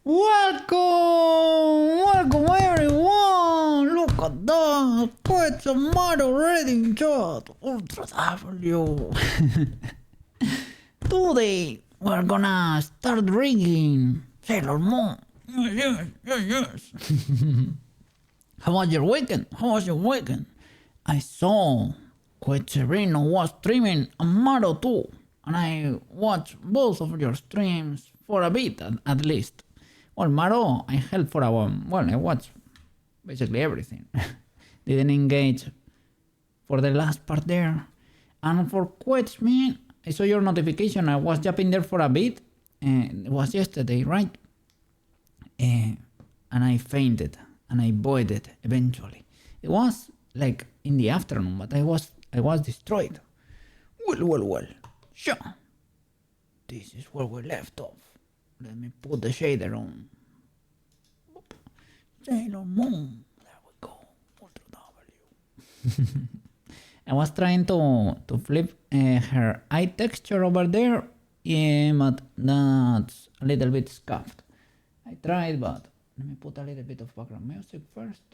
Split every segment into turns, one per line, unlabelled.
Welcome everyone! Look at that! Quite a model reading chat! Ultra W! Today we're gonna start reading Sailor Moon! Yes! How was your weekend? I saw Quetzerino was streaming a Mario too, and I watched both of your streams for a bit at least. Well, Maro, I helped for a while. Well, I watched basically everything. Didn't engage for the last part there. And for Quetch, man, I saw your notification. I was jumping there for a bit. It was yesterday, right? And I fainted and I voided eventually. It was like in the afternoon, but I was destroyed. Well. Sure. This is where we left off. Let me put the shader on. Sailor Moon. There we go. Ultra W. I was trying to flip her eye texture over there. Yeah, but that's a little bit scuffed. I tried, but let me put a little bit of background music first.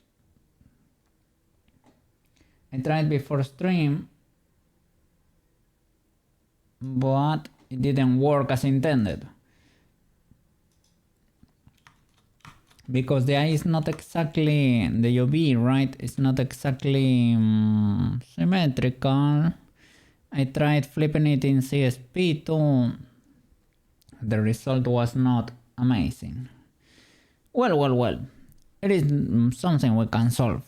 I tried before stream, but it didn't work as intended. Because the eye is not exactly the UV, right? It's not exactly symmetrical. I tried flipping it in CSP too. The result was not amazing. Well. It is something we can solve.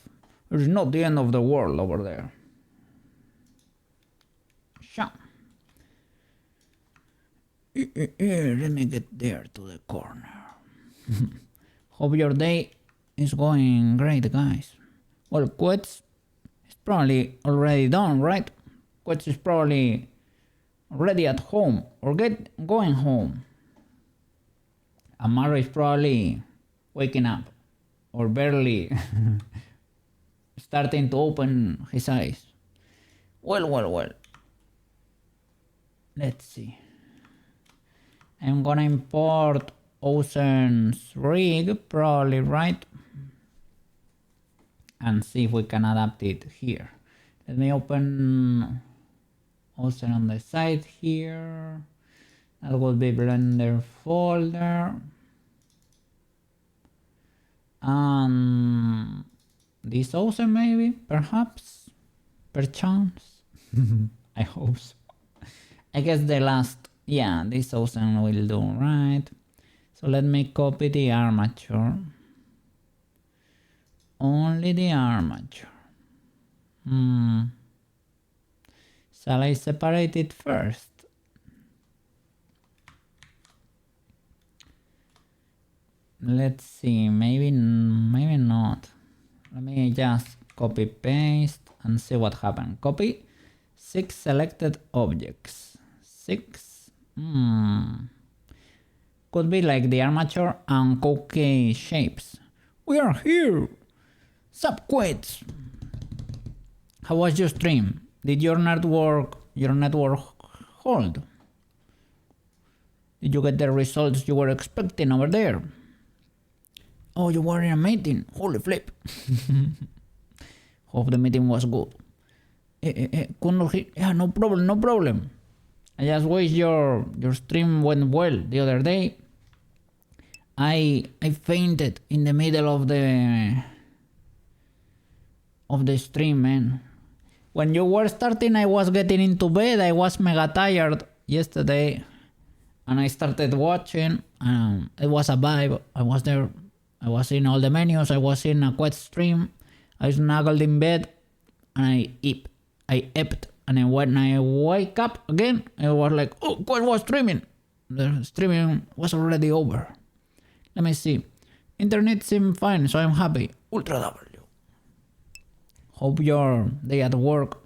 It is not the end of the world over there. Sure. Let me get there to the corner. Hope your day is going great, guys. Well, Quetz is probably already done, right? Quetz is probably already at home or going home. Amaro is probably waking up or barely starting to open his eyes. Well. Let's see. I'm gonna import Ocean's rig, probably, right? And see if we can adapt it here. Let me open Ocean on the side here. That will be Blender folder. This Ocean maybe, perhaps, perchance. I hope so. I guess the last, yeah, this Ocean will do, right? So let me copy the armature. Only the armature. Shall I separate it first? Let's see, maybe not. Let me just copy paste and see what happened. Copy 6 selected objects. 6. Could be like the armature and cookie shapes. We are here! Sup, Quetz? How was your stream? Did your network hold? Did you get the results you were expecting over there? Oh, you were in a meeting. Holy flip. Hope the meeting was good. Yeah, no problem. I just wish your stream went well the other day. I fainted in the middle of the stream, man. When you were starting, I was getting into bed. I was mega tired yesterday, and I started watching. It was a vibe. I was there. I was in all the menus. I was in a Quetz stream. I snuggled in bed, and I epped. And when I wake up again, I was like, oh, Quetz was streaming. The streaming was already over. Let me see. Internet seemed fine, so I'm happy. Ultra W. Hope your day at work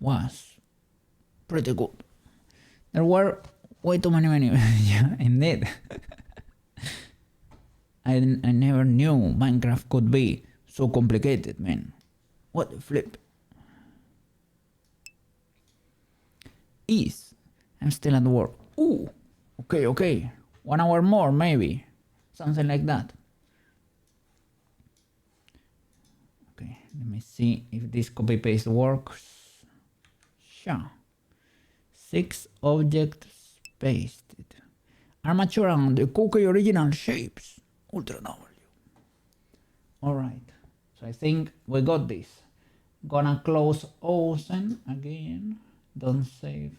was pretty good. There were way too many menus. Yeah, indeed. I never knew Minecraft could be so complicated, man. What the flip. I'm still at work. Ooh, okay. 1 hour more, maybe. something like that. Okay, let me see if this copy paste works. Sure. 6 objects pasted. Armature and the cookie original shapes. Ultra W. Alright, so I think we got this. Gonna close Ocean again. Don't save.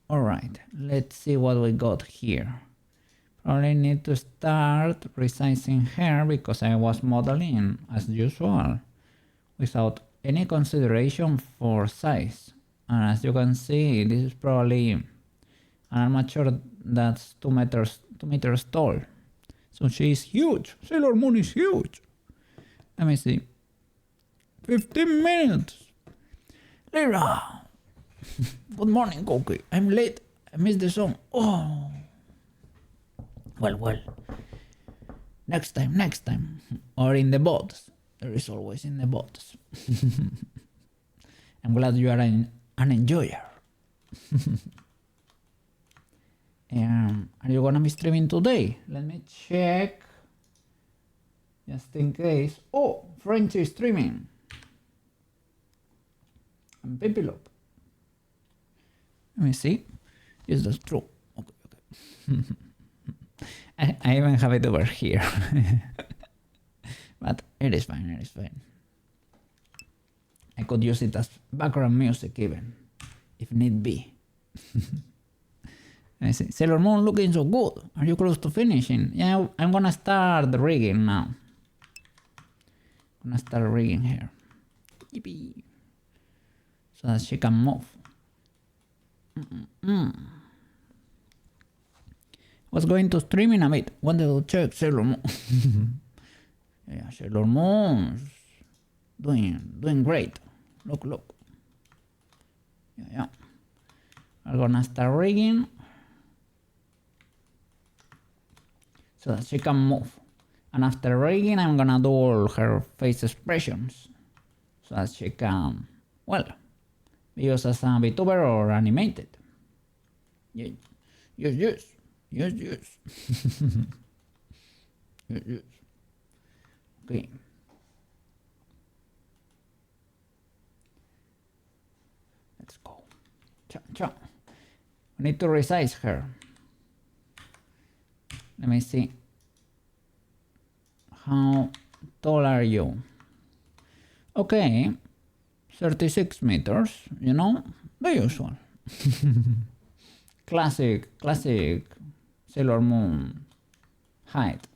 Alright, let's see what we got here. Probably need to start resizing her because I was modeling as usual without any consideration for size. And as you can see, this is probably an armature that's 2 meters tall. So she is huge. Sailor Moon is huge. Let me see. 15 minutes. Lyra. Good morning, Cookie. I'm late. I missed the song. Oh. Well. Next time. Or in the bots. There is always in the bots. I'm glad you are an enjoyer. Are you gonna be streaming today? Let me check. Just in case. Oh, French is streaming. And Pipilop. Let me see. Yes, that's true. Okay. I even have it over here. But it is fine. I could use it as background music even, if need be. I see. Sailor Moon looking so good. Are you close to finishing? Yeah, I'm gonna start the rigging now. Gonna start rigging here. Yippee. So that she can move. Was going to stream in a bit. Wanted to check Sailor Moon. Yeah, Sailor Moon's doing great. Look. Yeah. I'm gonna start rigging so that she can move. And after rigging, I'm gonna do all her face expressions so that she can, well, be used as a VTuber or animated. Yes. Yes. Okay. Let's go. Cha. We need to resize her. Let me see. How tall are you? Okay. 36 meters, you know, the usual. Classic Sailor Moon height.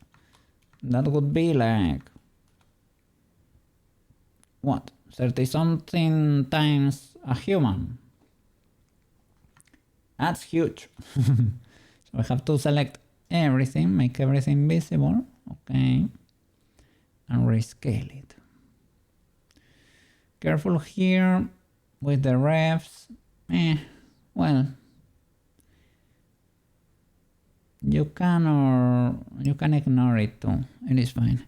That would be like, what, 30 something times a human. That's huge. So I have to select everything, make everything visible, okay, and rescale it. Careful here with the refs. Well, you can ignore it too. It is fine.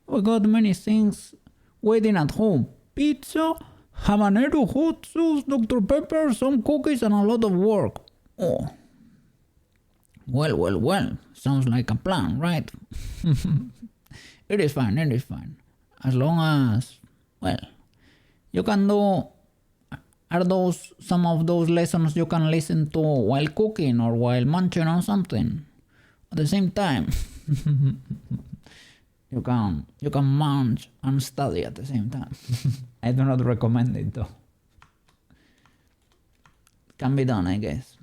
We got many things waiting at home. Pizza, habanero hot sauce, Dr. Pepper, some cookies, and a lot of work. Oh. Well. Sounds like a plan, right? It is fine. As long as, well, you can do. Are those some of those lessons you can listen to while cooking or while munching on something? At the same time, you can munch and study at the same time. I do not recommend it though. Can be done, I guess.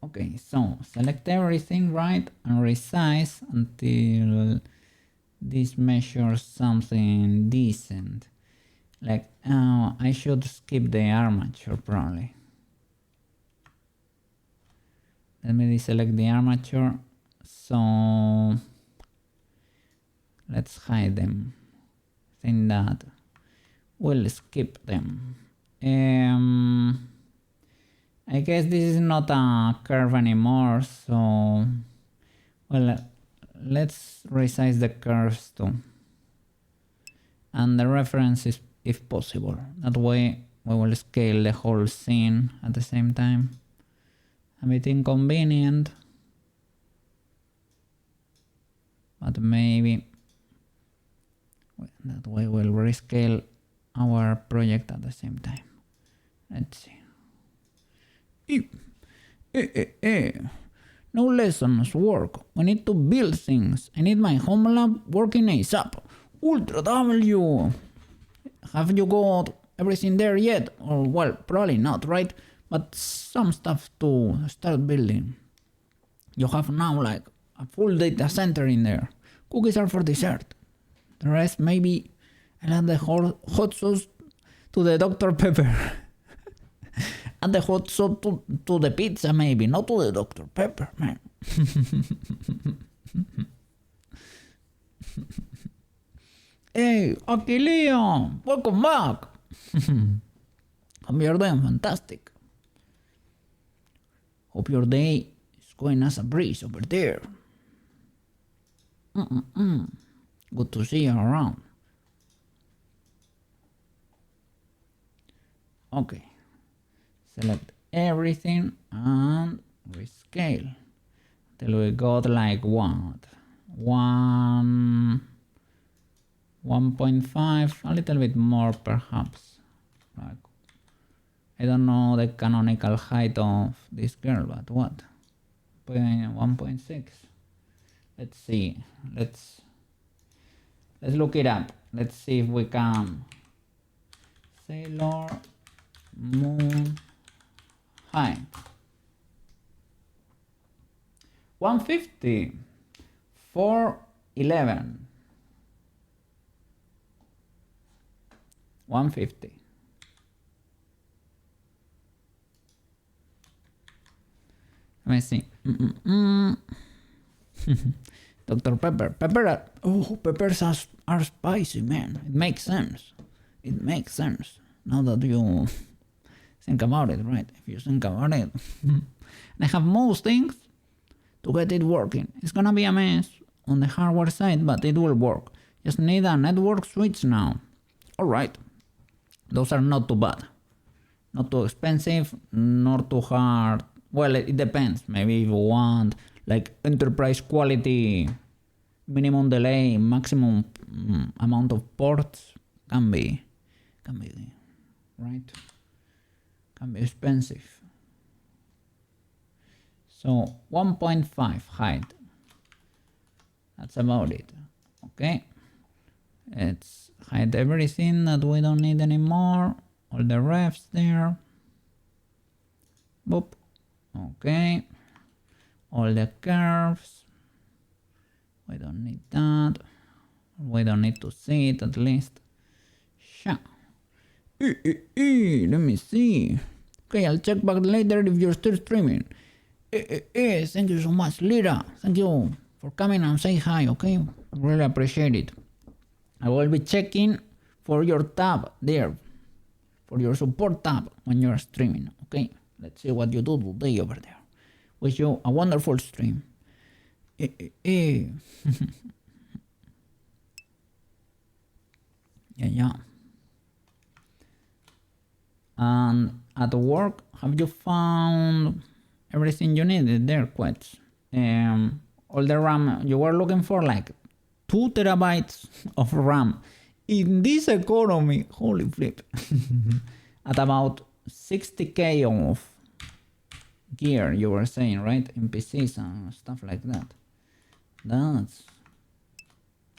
Okay, so select everything right and resize until this measures something decent. Like, I should skip the armature probably. Let me deselect the armature. So let's hide them. I think that we'll skip them. I guess this is not a curve anymore, so well, let's resize the curves too. And the references if possible. That way we will scale the whole scene at the same time. a bit inconvenient, but maybe that way we'll rescale our project at the same time. Let's see. No lessons work. We need to build things. I need my home lab working ASAP. Ultra W! Have you got everything there yet? Or, well, probably not, right? But some stuff to start building. You have now like a full data center in there. Cookies are for dessert. The rest maybe I'll add the hot sauce to the Dr. Pepper. Add the hot sauce to the pizza maybe, not to the Dr. Pepper, man. Hey, Aquilea, welcome back. Hope you're doing fantastic. Hope your day is going as a breeze over there. Good to see you around. Okay. Select everything and rescale till we got like what? 1.5, a little bit more perhaps. Like, I don't know the canonical height of this girl, but what? 1.6. Let's see. Let's look it up. Let's see if we can. Sailor Moon height. 150. 411. 150. Let me see. Dr. Pepper. Peppers are spicy, man. It makes sense. It makes sense. Now that you think about it, right? If you think about it. I have most things to get it working. It's gonna be a mess on the hardware side, but it will work. Just need a network switch now. Alright. Those are not too bad. Not too expensive, nor too hard. Well, it depends. Maybe if you want like enterprise quality, minimum delay, maximum amount of ports, can be right? Can be expensive. So 1.5 height. That's about it. Okay. Let's hide everything that we don't need anymore. All the refs there. Boop. Okay. All the curves. We don't need that. We don't need to see it at least. Sure. Let me see. Okay, I'll check back later if you're still streaming. Thank you so much, Lira. Thank you for coming and saying hi, okay? Really appreciate it. I will be checking for your tab there. For your support tab when you're streaming, okay? Let's see what you do today over there. Wish you a wonderful stream. Yeah. And at work, have you found everything you needed there, Quets? All the RAM you were looking for, like 2 terabytes of RAM in this economy. Holy flip. At about 60k of gear, you were saying, right? In PCs and stuff like that. That's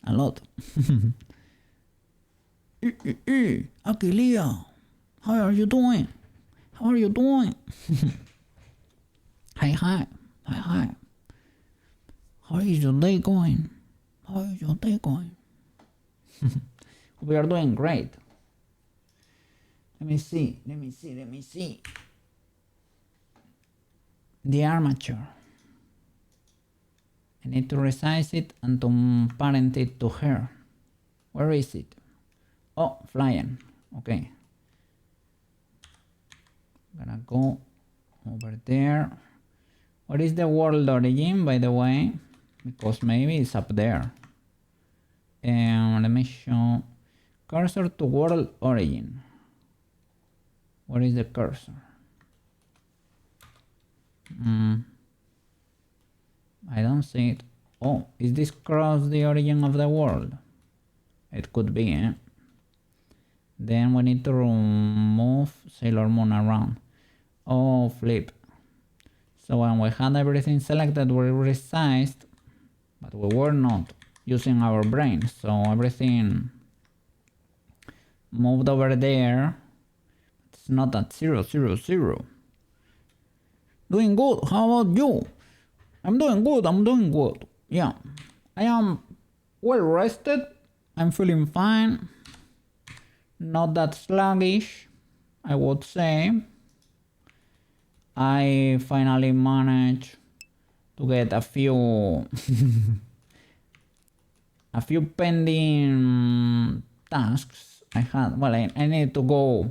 a lot. Aquilea, how are you doing? How are you doing? Hi. How is your day going? Hope we are doing great. Let me see. The armature. I need to resize it and to parent it to her. Where is it? Oh, flying. Okay. Gonna go over there. What is the world origin, by the way? Because maybe it's up there. And let me show cursor to world origin. Where is the cursor? I don't see it. Oh, is this cross the origin of the world? It could be, eh? Then we need to move Sailor Moon around. Oh, flip. So when we had everything selected, we resized, but we were not using our brain. So everything moved over there. It's not at 0, 0, 0. Doing good. How about you? I'm doing good. Yeah. I am well rested. I'm feeling fine. Not that sluggish, I would say. I finally managed to get a few a few pending tasks I had. Well, I need to go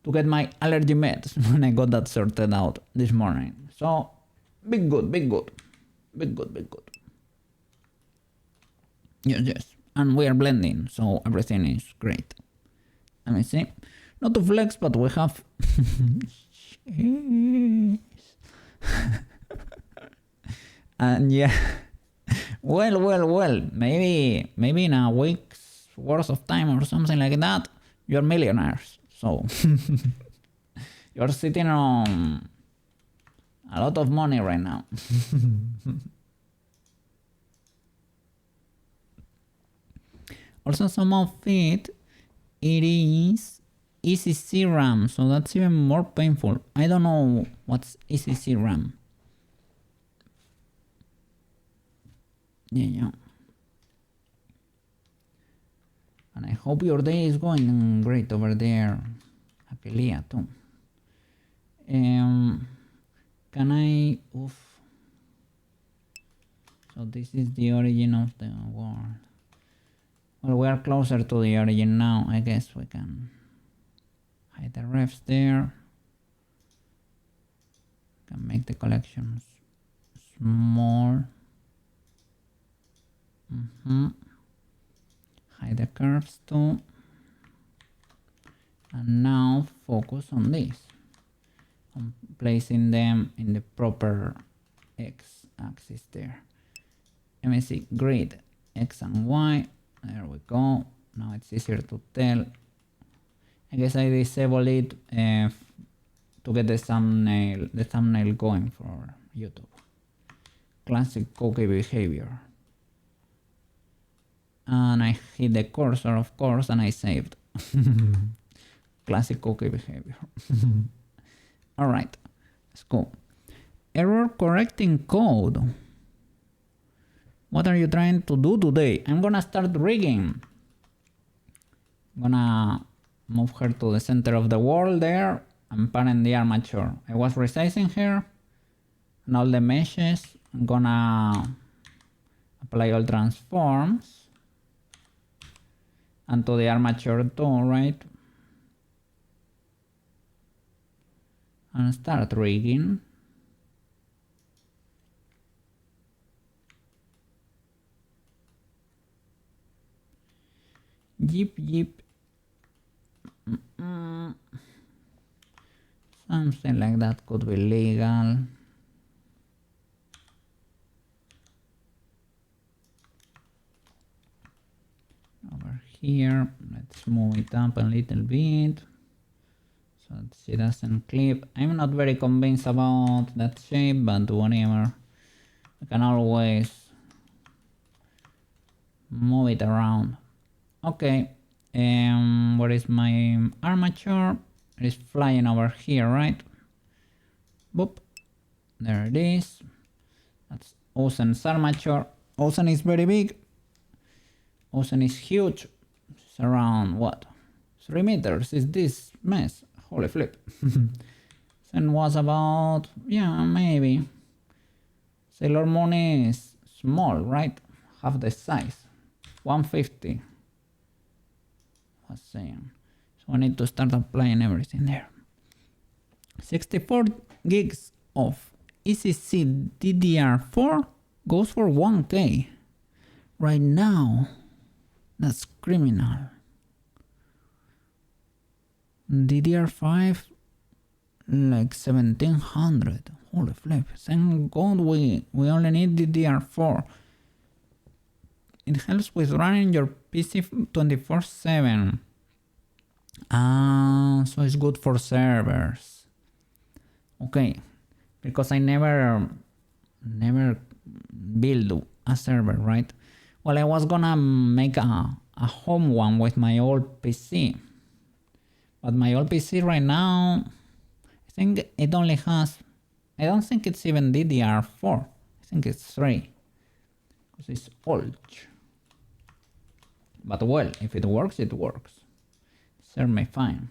to get my allergy meds when I got that sorted out this morning. So, big good. Yes. And we are blending, so everything is great. Let me see. Not to flex, but we have... And yeah, well, maybe in a week's worth of time or something like that, you're millionaires. So you're sitting on a lot of money right now. Also, some of it is ECC RAM, so that's even more painful. I don't know what's ECC RAM. Yeah. And I hope your day is going great over there, Apelia, too. Can I... Oof. So this is the origin of the world. Well, we are closer to the origin now. I guess we can hide the refs there. Can make the collections small. Hide the curves too. And now focus on this. On placing them in the proper x-axis there. MSC grid x and y. There we go. Now it's easier to tell. I guess I disable it to get the thumbnail going for YouTube. Classic cookie behavior. And I hit the cursor, of course, and I saved. Classic cookie behavior. Alright, let's go. Error correcting code. What are you trying to do today? I'm gonna start rigging. I'm gonna move her to the center of the world there and parent the armature. I was resizing her and all the meshes. I'm gonna apply all transforms and to the armature too, right? And start rigging. Yip. Something like that could be legal. Over here, let's move it up a little bit so that she doesn't clip. I'm not very convinced about that shape, but whatever. I can always move it around. Okay, where is my armature? It is flying over here, right? Boop. There it is. That's Ocean's armature. Ocean is very big. Ocean is huge. It's around, what? 3 meters is this mess. Holy flip. Ocean was about, yeah, maybe. Sailor Moon is small, right? Half the size. 150. Saying. So I need to start applying everything there. 64 gigs of ECC DDR4 goes for 1K. Right now, that's criminal. DDR5, like 1700. Holy flip. Thank God we only need DDR4. It helps with running your PC 24/7. So it's good for servers. Okay, because I never build a server, right? Well, I was gonna make a home one with my old PC, but my old PC right now, I think it only has, I don't think it's even DDR4. I think it's 3, because it's old. But well, if it works, it works. Serve me fine.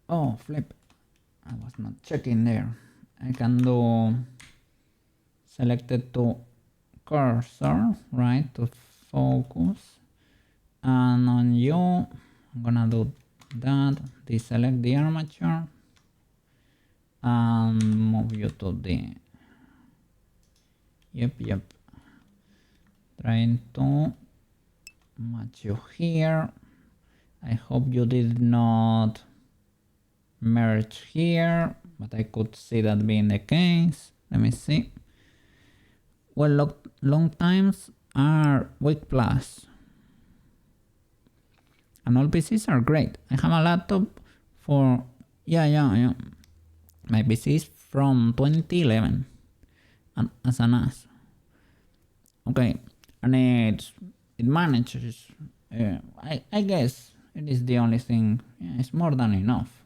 Oh, flip. I was not checking there. I can do selected to cursor, right, to focus. And on you, I'm gonna do that. Deselect the armature. And move you to the... Yep. Trying to match you here. I hope you did not merge here, but I could see that being the case. Let me see. Well, long times are weak plus. And all PCs are great. I have a laptop for... Yeah. My PC is from 2011. And as an AS. Okay. And it manages... I guess it is the only thing. Yeah, it's more than enough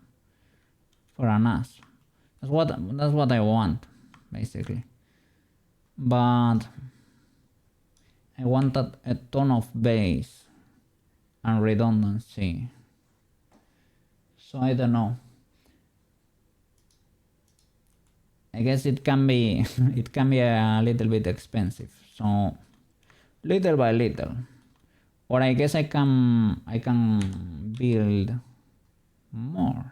for an AS. That's what I want, basically. But I wanted a ton of base and redundancy. So I don't know. I guess it can be it can be a little bit expensive. So little by little. Or I guess I can build more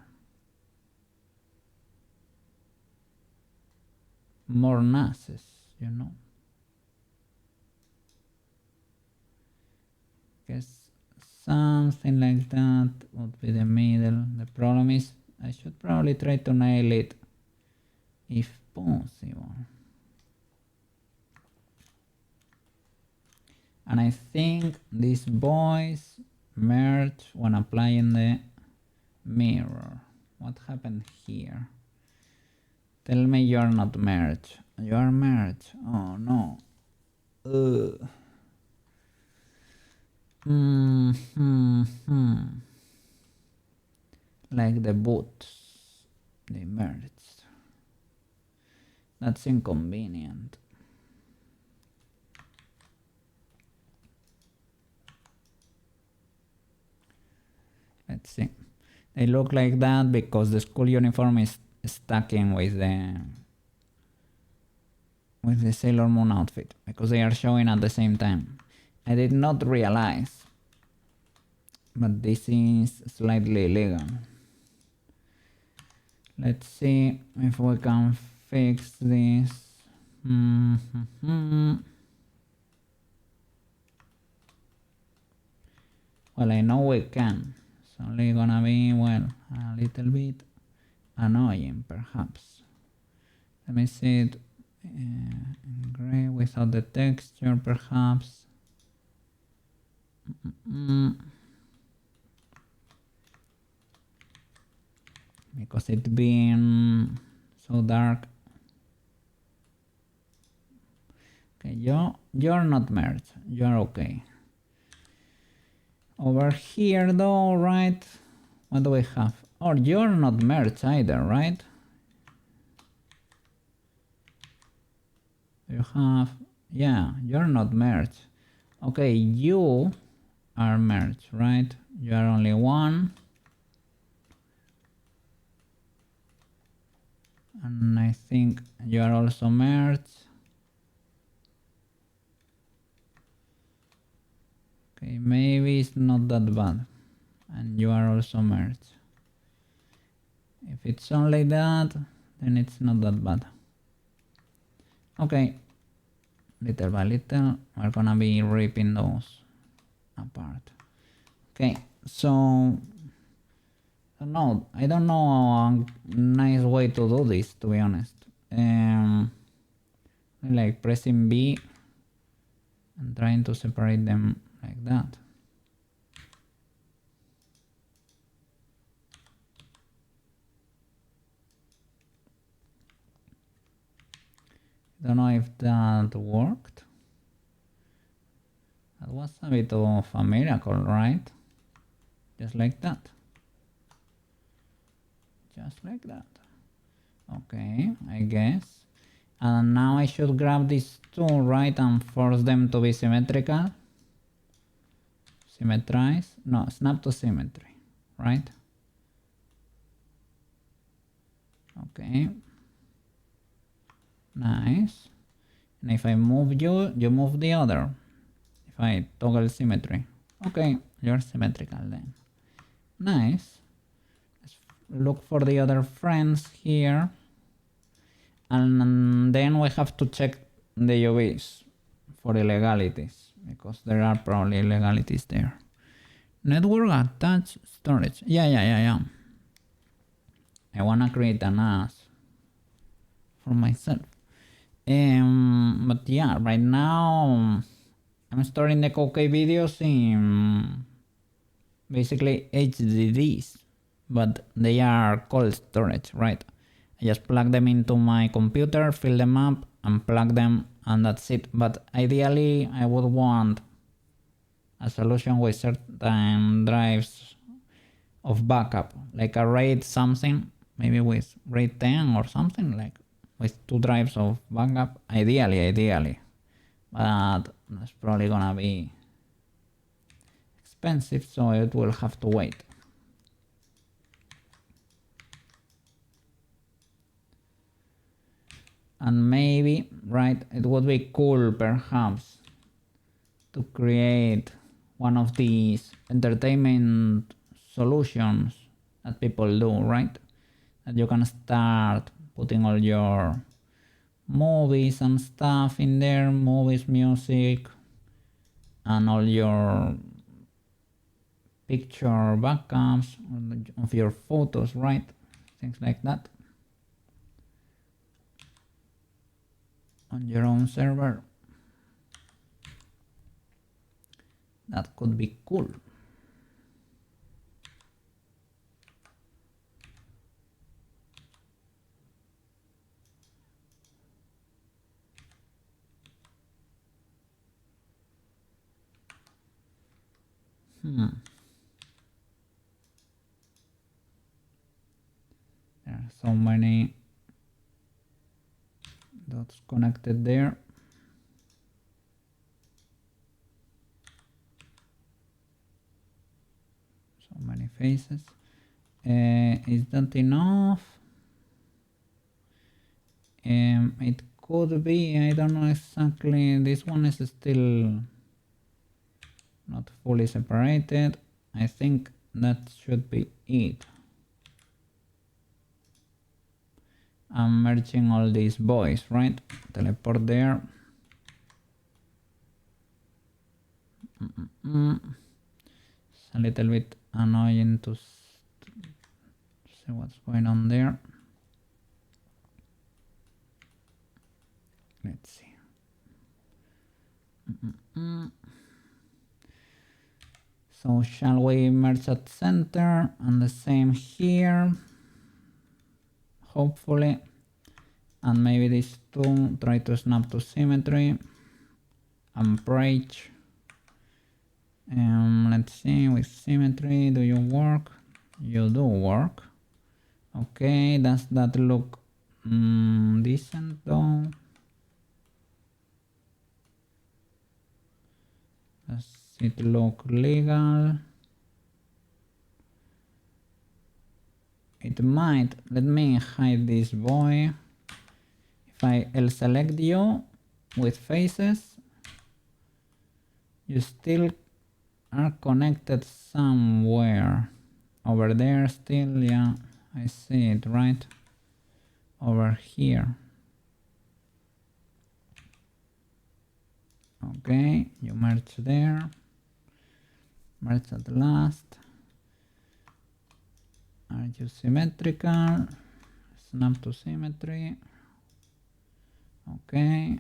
NASes, you know. Guess something like that would be the middle. The problem is I should probably try to nail it if possible. And I think these boys merge when applying the mirror. What happened here? Tell me you're not merged. You are merged. Oh no. Like the boots. They merged. That's inconvenient. Let's see. They look like that because the school uniform is stacking with the Sailor Moon outfit, because they are showing at the same time. I did not realize, but this is slightly illegal. Let's see if we can fix this. Well, I know we can. It's only gonna be, well, a little bit annoying, perhaps. Let me see it in gray without the texture, perhaps. Because it being so dark. Okay, you're not merged. You're okay. Over here though, right? What do we have? Or you're not merged either, right? You have... Yeah, you're not merged. Okay, you are merged, right? You are only one. And I think you are also merged. Okay, maybe it's not that bad. And you are also merged. If it's only that, then it's not that bad. Okay, little by little, we're gonna be ripping those apart. Okay, so I don't know a nice way to do this, to be honest. Like pressing B and trying to separate them like that. Don't know if that worked. That was a bit of a miracle, right? Just like that. Just like that. Okay, I guess. And now I should grab these two, right, and force them to be symmetrical. Symmetrize. No, snap to symmetry, right? Okay. Nice. And if I move you, you move the other. If I toggle symmetry. Okay, you're symmetrical then. Nice. Let's look for the other friends here. And then we have to check the UVs for illegalities, because there are probably illegalities there. Network attached storage. Yeah. I wanna create an NAS for myself. But yeah, right now I'm storing the Cokey videos in basically HDDs, but they are cold storage, right? I just plug them into my computer, fill them up, and plug them, and that's it. But ideally, I would want a solution with certain drives of backup, like a RAID something, maybe with RAID 10 or something, like with 2 drives of backup, ideally. But that's probably gonna be expensive, so it will have to wait. And maybe, right, it would be cool perhaps to create one of these entertainment solutions that people do, right? That you can start putting all your movies and stuff in there, movies, music, and all your picture backups of your photos, right? Things like that. On your own server. That could be cool. There are so many dots connected there. So many faces. Is that enough? It could be, I don't know exactly. This one is still not fully separated. I think that should be it. I'm merging all these boys, right? Teleport there. It's a little bit annoying to see what's going on there. Let's see. So shall we merge at center and the same here? Hopefully. And maybe these two try to snap to symmetry. And break. Let's see, with symmetry, do you work? You do work. Okay, does that look decent though? Does it look legal? It might. Let me hide this boy. If I'll select you with faces, you still are connected somewhere. Over there still, yeah, I see it, right? Over here. Okay, you merge there. Merge at last. Are you symmetrical? Snap to symmetry. Okay.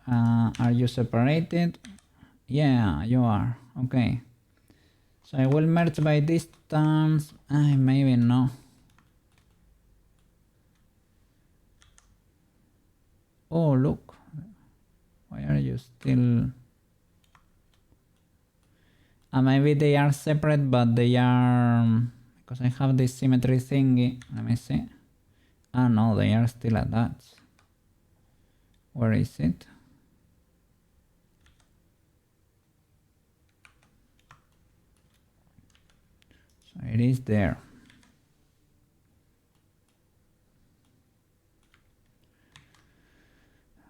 Are you separated? Yeah, you are. Okay. So I will merge by distance. Maybe no. Oh, look. Why are you still... maybe they are separate, but they are... because I have this symmetry thingy. Let me see. No, they are still attached. Where is it? So it is there.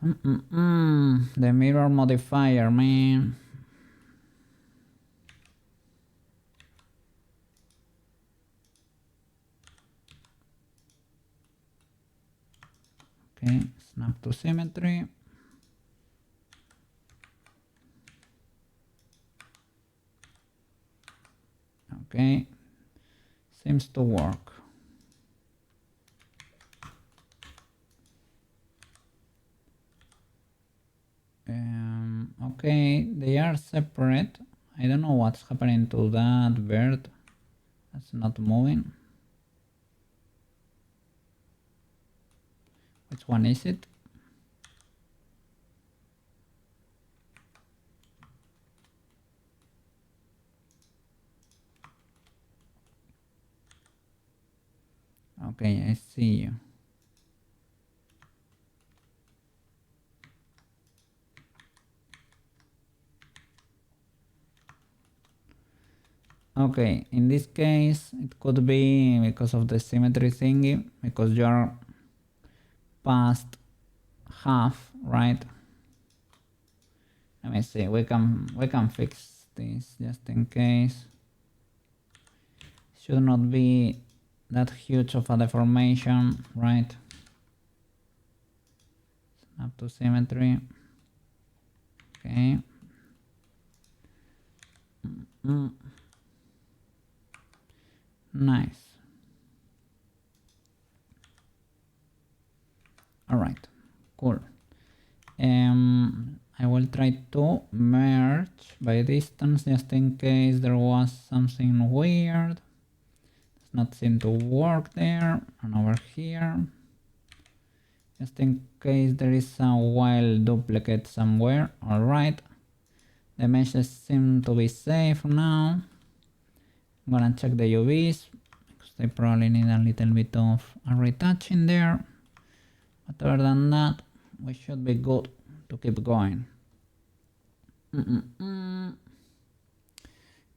The mirror modifier, man. Okay, snap to symmetry. Okay, seems to work. Okay, they are separate. I don't know what's happening to that bird. That's not moving. Which one is it? Okay, I see you. Okay, in this case, it could be because of the symmetry thingy, because you're past half, right? Let me see. We can fix this just in case. Should not be that huge of a deformation, right? Snap to symmetry. Okay. Nice. All right. Cool. I will try to merge by distance just in case there was something weird. Does not seem to work there. And over here, just in case there is a wild duplicate somewhere. All right. The meshes seem to be safe now. I'm gonna check the UVs because they probably need a little bit of a retouching there. But other than that, we should be good to keep going.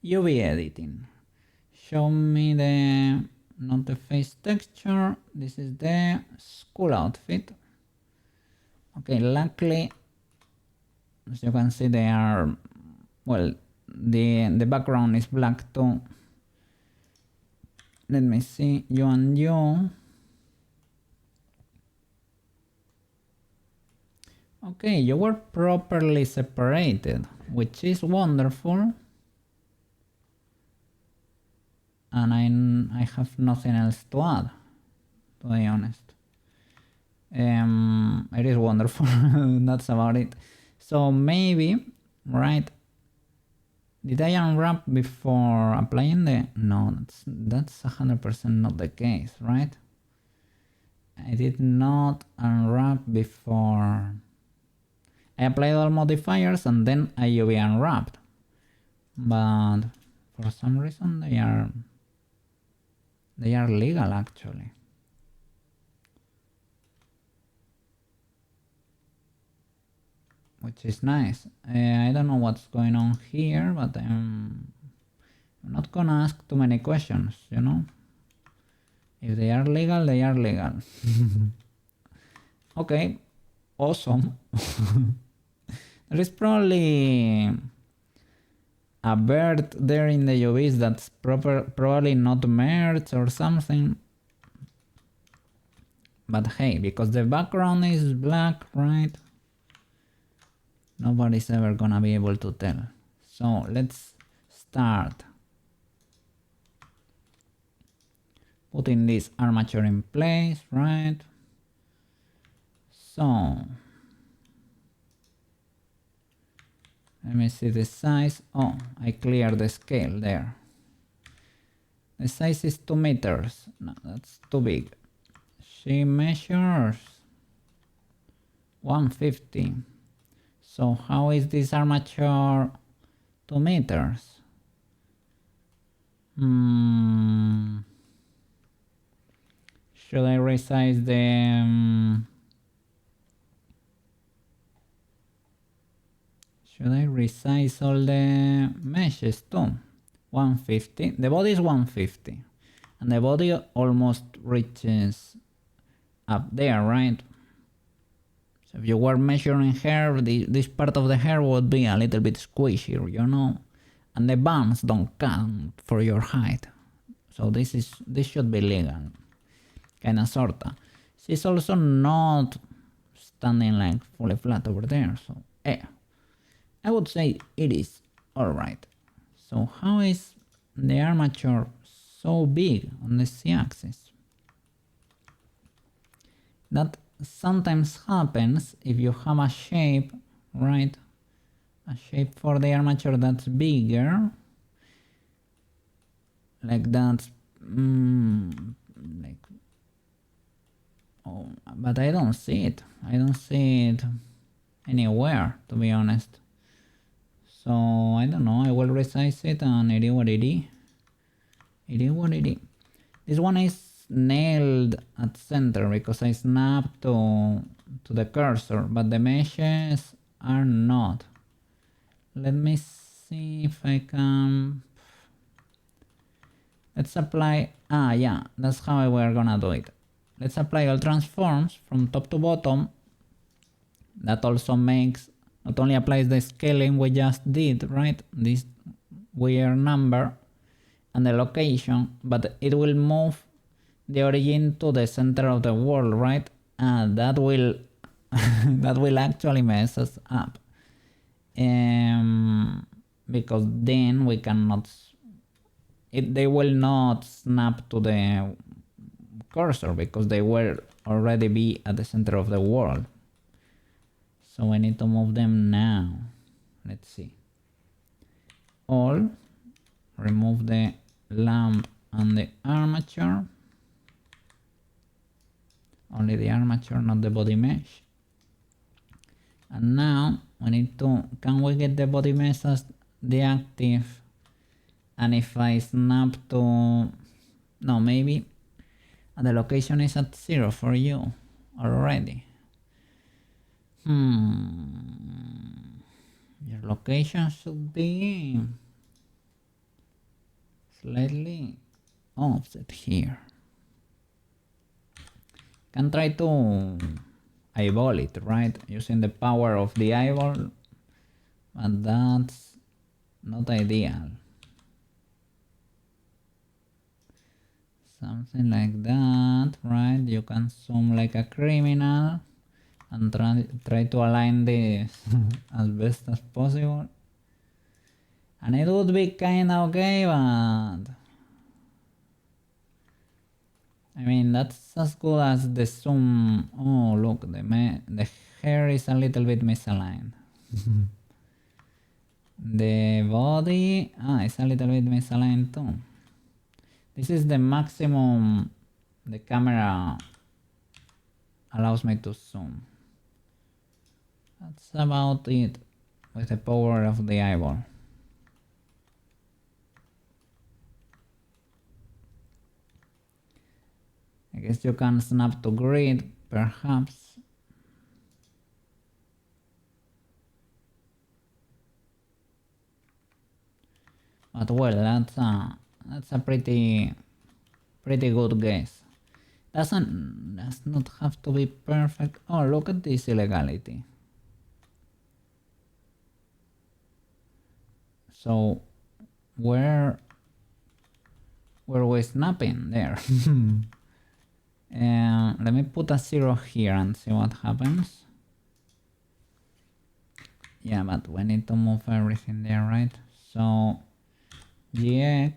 UV editing. Show me the, not the face texture. This is the school outfit. Okay, luckily, as you can see, they are, well, the background is black too. Let me see, you and you. Okay, you were properly separated, which is wonderful. And I have nothing else to add, to be honest. It is wonderful. That's about it. So maybe, right? Did I unwrap before applying the? No, that's 100% not the case, right? I did not unwrap before. I applied all modifiers and then I UV unwrapped, but for some reason they are legal actually. Which is nice. I don't know what's going on here, but I'm not gonna ask too many questions, you know? If they are legal, they are legal. Okay, awesome. There is probably a bird there in the UVs that's probably not merged or something. But hey, because the background is black, right? Nobody's ever gonna be able to tell. So let's start putting this armature in place, right? So let me see the size. Oh, I cleared the scale there. The size is 2 meters. No, that's too big. She measures 150. So how is this armature 2 meters? Should I resize the... should I resize all the meshes too? 150. The body is 150. And the body almost reaches up there, right? So if you were measuring hair, this part of the hair would be a little bit squishy, you know? And the buns don't count for your height. So this should be legal. Kinda sorta. She's also not standing like fully flat over there, so I would say it is alright. So how is the armature so big on the z-axis? That sometimes happens if you have a shape, right? A shape for the armature that's bigger. Like that. Like, oh, but I don't see it. I don't see it anywhere, to be honest. So I don't know, I will resize it and it is what it is. It is what it is. This one is nailed at center because I snapped to the cursor, but the meshes are not. Let me see if I can... let's apply... yeah, that's how we're gonna do it. Let's apply all transforms from top to bottom. That also makes... not only applies the scaling we just did, right? This weird number and the location, but it will move the origin to the center of the world, right? And that will that will actually mess us up. Because then we cannot... they will not snap to the cursor because they will already be at the center of the world. So we need to move them now. Let's see. All. Remove the lamp and the armature. Only the armature, not the body mesh. And now we need to... can we get the body mesh as the active? And if I snap to... no, maybe the location is at 0 for you already. Your location should be slightly offset here. Can try to eyeball it, right? Using the power of the eyeball, but that's not ideal. Something like that, right? You can zoom like a criminal and try to align this as best as possible. And it would be kinda okay, but... I mean, that's as good as the zoom. Oh, look, the hair is a little bit misaligned. The body is a little bit misaligned too. This is the maximum the camera allows me to zoom. That's about it with the power of the eyeball. I guess you can snap to grid, perhaps. But well, that's a pretty good guess. Does not have to be perfect. Oh, look at this illegality. So where were we snapping there? Let me put a 0 here and see what happens. Yeah, but we need to move everything there, right? So GX,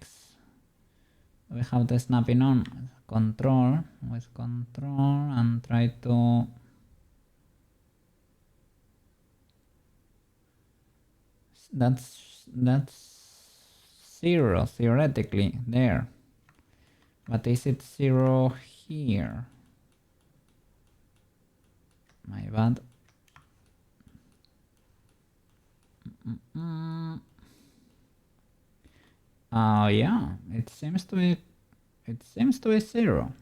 we have the snapping on control with control and try to that's 0 theoretically there, but is it 0 here? My bad. Yeah, it seems to be 0.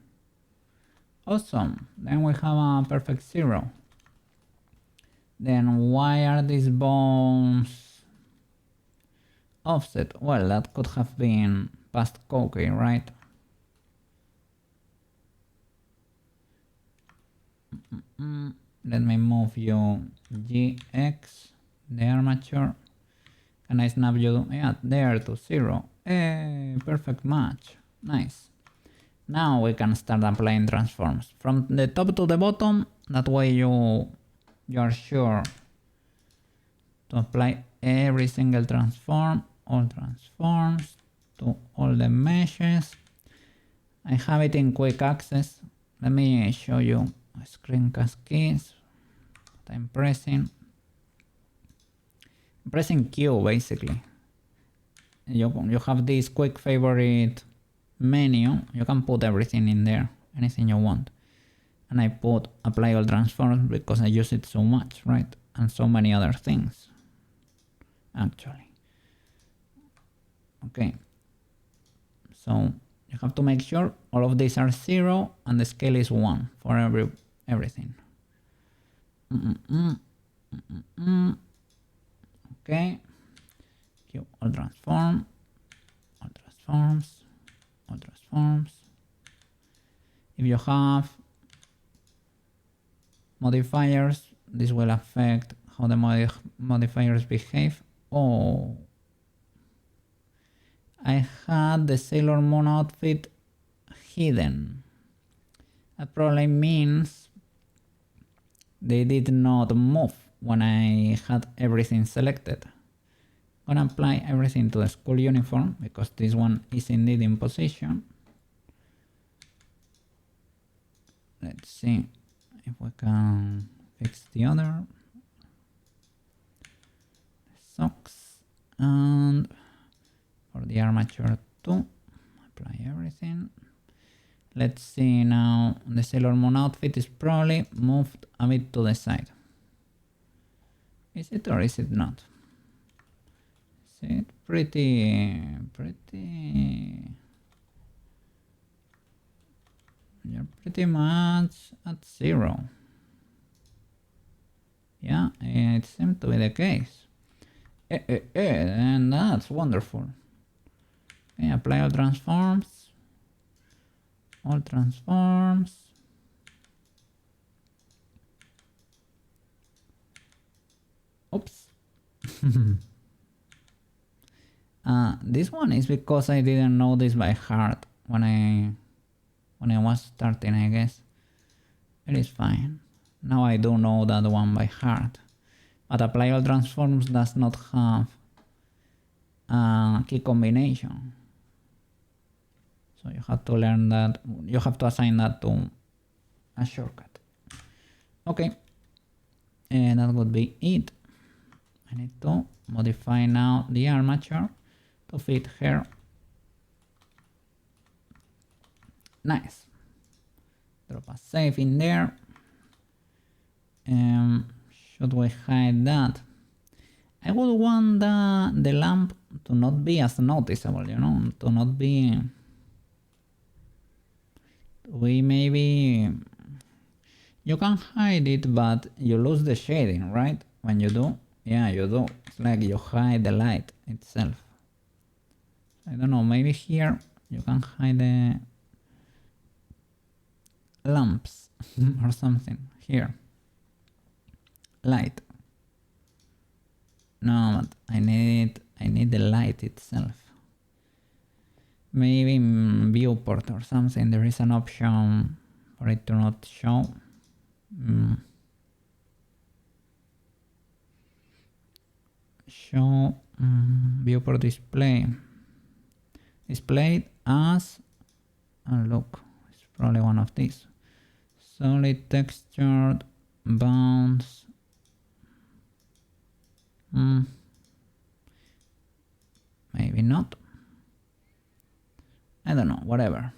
Awesome. Then we have a perfect 0. Then why are these bones offset? Well, that could have been past Koki, right? Let me move you GX, the armature. Can I snap you? Yeah, there to 0. Perfect match. Nice. Now we can start applying transforms from the top to the bottom. That way you are sure to apply every single transform, all transforms to all the meshes. I have it in quick access. Let me show you screencast keys that I'm pressing. I'm pressing Q basically. You have this quick favorite menu. You can put everything in there, anything you want. And I put apply all transforms because I use it so much, right? And so many other things, actually. Okay. So you have to make sure all of these are 0 and the scale is 1 for everything. Okay. Q all transform, all transforms, all transforms. If you have modifiers, this will affect how the modifiers behave. Oh, I had the Sailor Moon outfit hidden. That probably means they did not move when I had everything selected. I'm gonna apply everything to the school uniform because this one is indeed in position. Let's see if we can fix the other socks, and for the armature too, apply everything. Let's see now, the Sailor Moon outfit is probably moved a bit to the side. Is it or is it not? Is it pretty... You're pretty much at 0. Yeah, it seems to be the case. And that's wonderful. Okay, apply all transforms. All transforms. Oops. This one is because I didn't know this by heart when I was starting, I guess. It is fine. Now I do know that one by heart. But apply all transforms does not have a key combination. So you have to learn that, you have to assign that to a shortcut. Okay, and that would be it. I need to modify now the armature to fit her. Nice. Drop a save in there. Should we hide that? I would want the lamp to not be as noticeable, you know, to not be... We maybe... You can hide it, but you lose the shading, right? When you do? Yeah, you do. It's like you hide the light itself. I don't know, maybe here you can hide the lamps or something. Here. Light. No, but I need the light itself. Maybe in viewport or something there is an option for it to not show. show viewport display. Displayed as, look, it's probably one of these. Solid textured bounds. Maybe not. I don't know, whatever.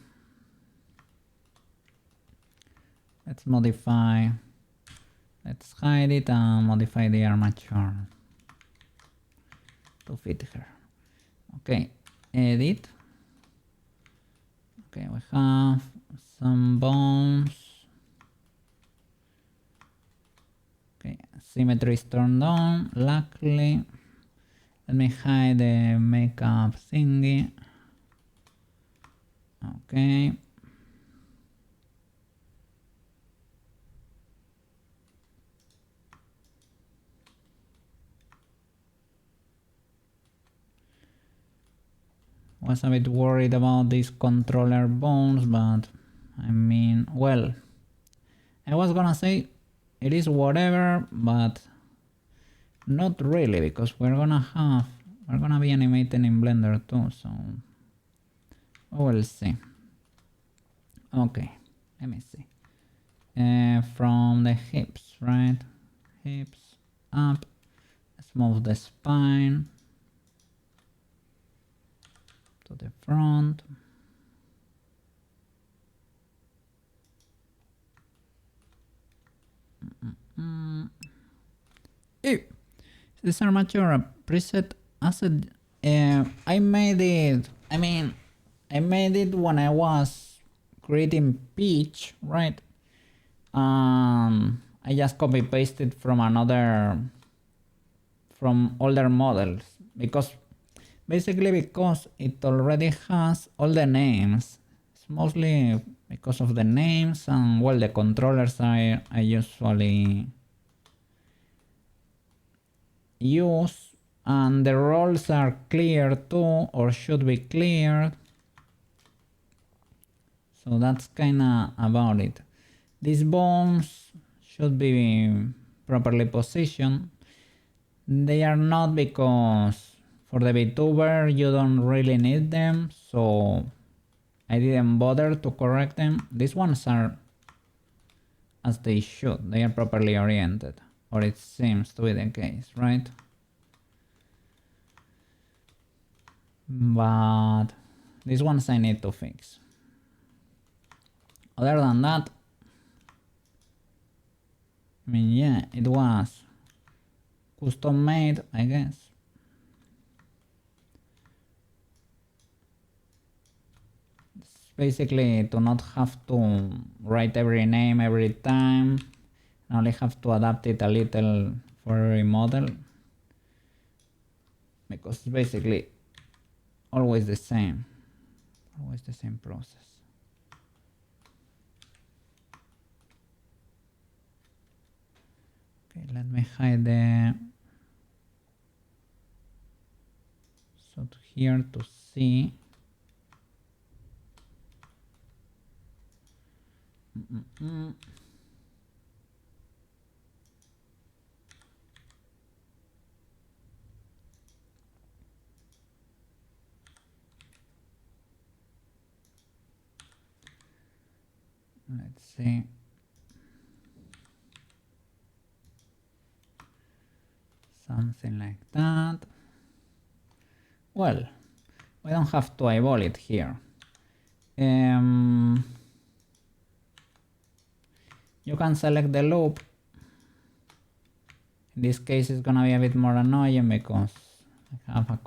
Let's modify. Let's hide it and modify the armature to fit her. Okay, edit. Okay, we have some bones. Okay, symmetry is turned on, luckily. Let me hide the makeup thingy. Okay. Was a bit worried about these controller bones, but I mean, well, I was gonna say it is whatever, but not really, because we're gonna be animating in Blender too, so we'll see. Okay, let me see. From the hips, right? Hips up. Let's move the spine to the front. This armature preset asset. I made it. I mean, I made it when I was creating Peach, right? I just copy pasted from older models because it already has all the names. It's mostly because of the names and, well, the controllers I usually use, and the roles are clear too, or should be clear. So that's kinda about it. These bones should be properly positioned. They are not, because for the VTuber you don't really need them, so I didn't bother to correct them. These ones are as they should. They are properly oriented, or it seems to be the case, right? But these ones I need to fix. Other than that, I mean, yeah, it was custom made, I guess. It's basically to not have to write every name every time, and only have to adapt it a little for every model, because it's basically always the same process. Okay, let me hide the shot here to see. Let's see. Something like that. Well, we don't have to eyeball it here. You can select the loop. In this case it's gonna be a bit more annoying because I have a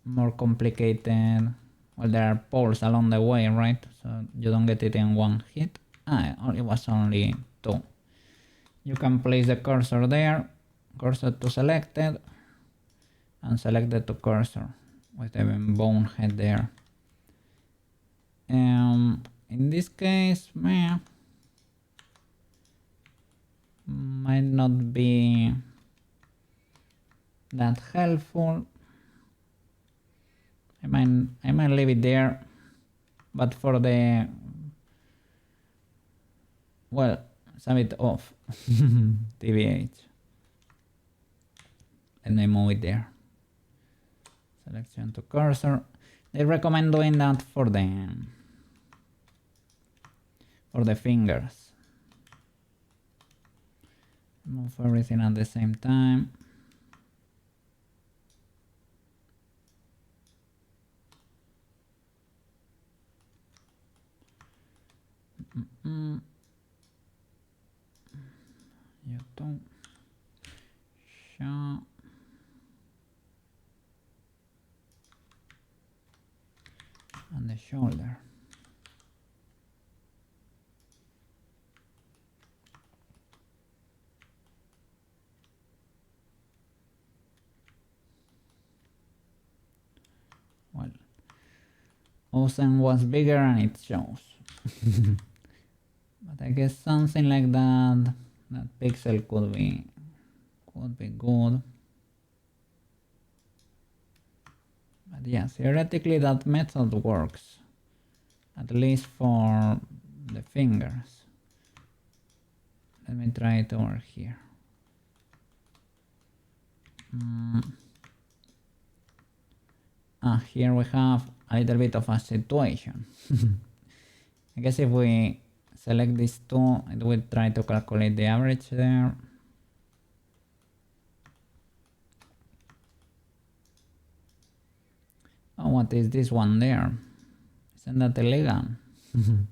more complicated, well, there are poles along the way, right? So you don't get it in one hit. It was only 2. You can place the cursor there, cursor to selected, and select it to cursor with the bone head there. In this case, might not be that helpful. I might leave it there, but for the, well, it's a bit off. TBH. Let me move it there. Selection to cursor. They recommend doing that for the fingers. Move everything at the same time. YouTube. Show. And the shoulder. Well, Ocean was bigger and it shows. But I guess something like that pixel could be good. But yeah, theoretically that method works, at least for the fingers. Let me try it over here. Here we have a little bit of a situation. I guess if we select these two, it will try to calculate the average there. Oh, what is this one there? Isn't that illegal? Do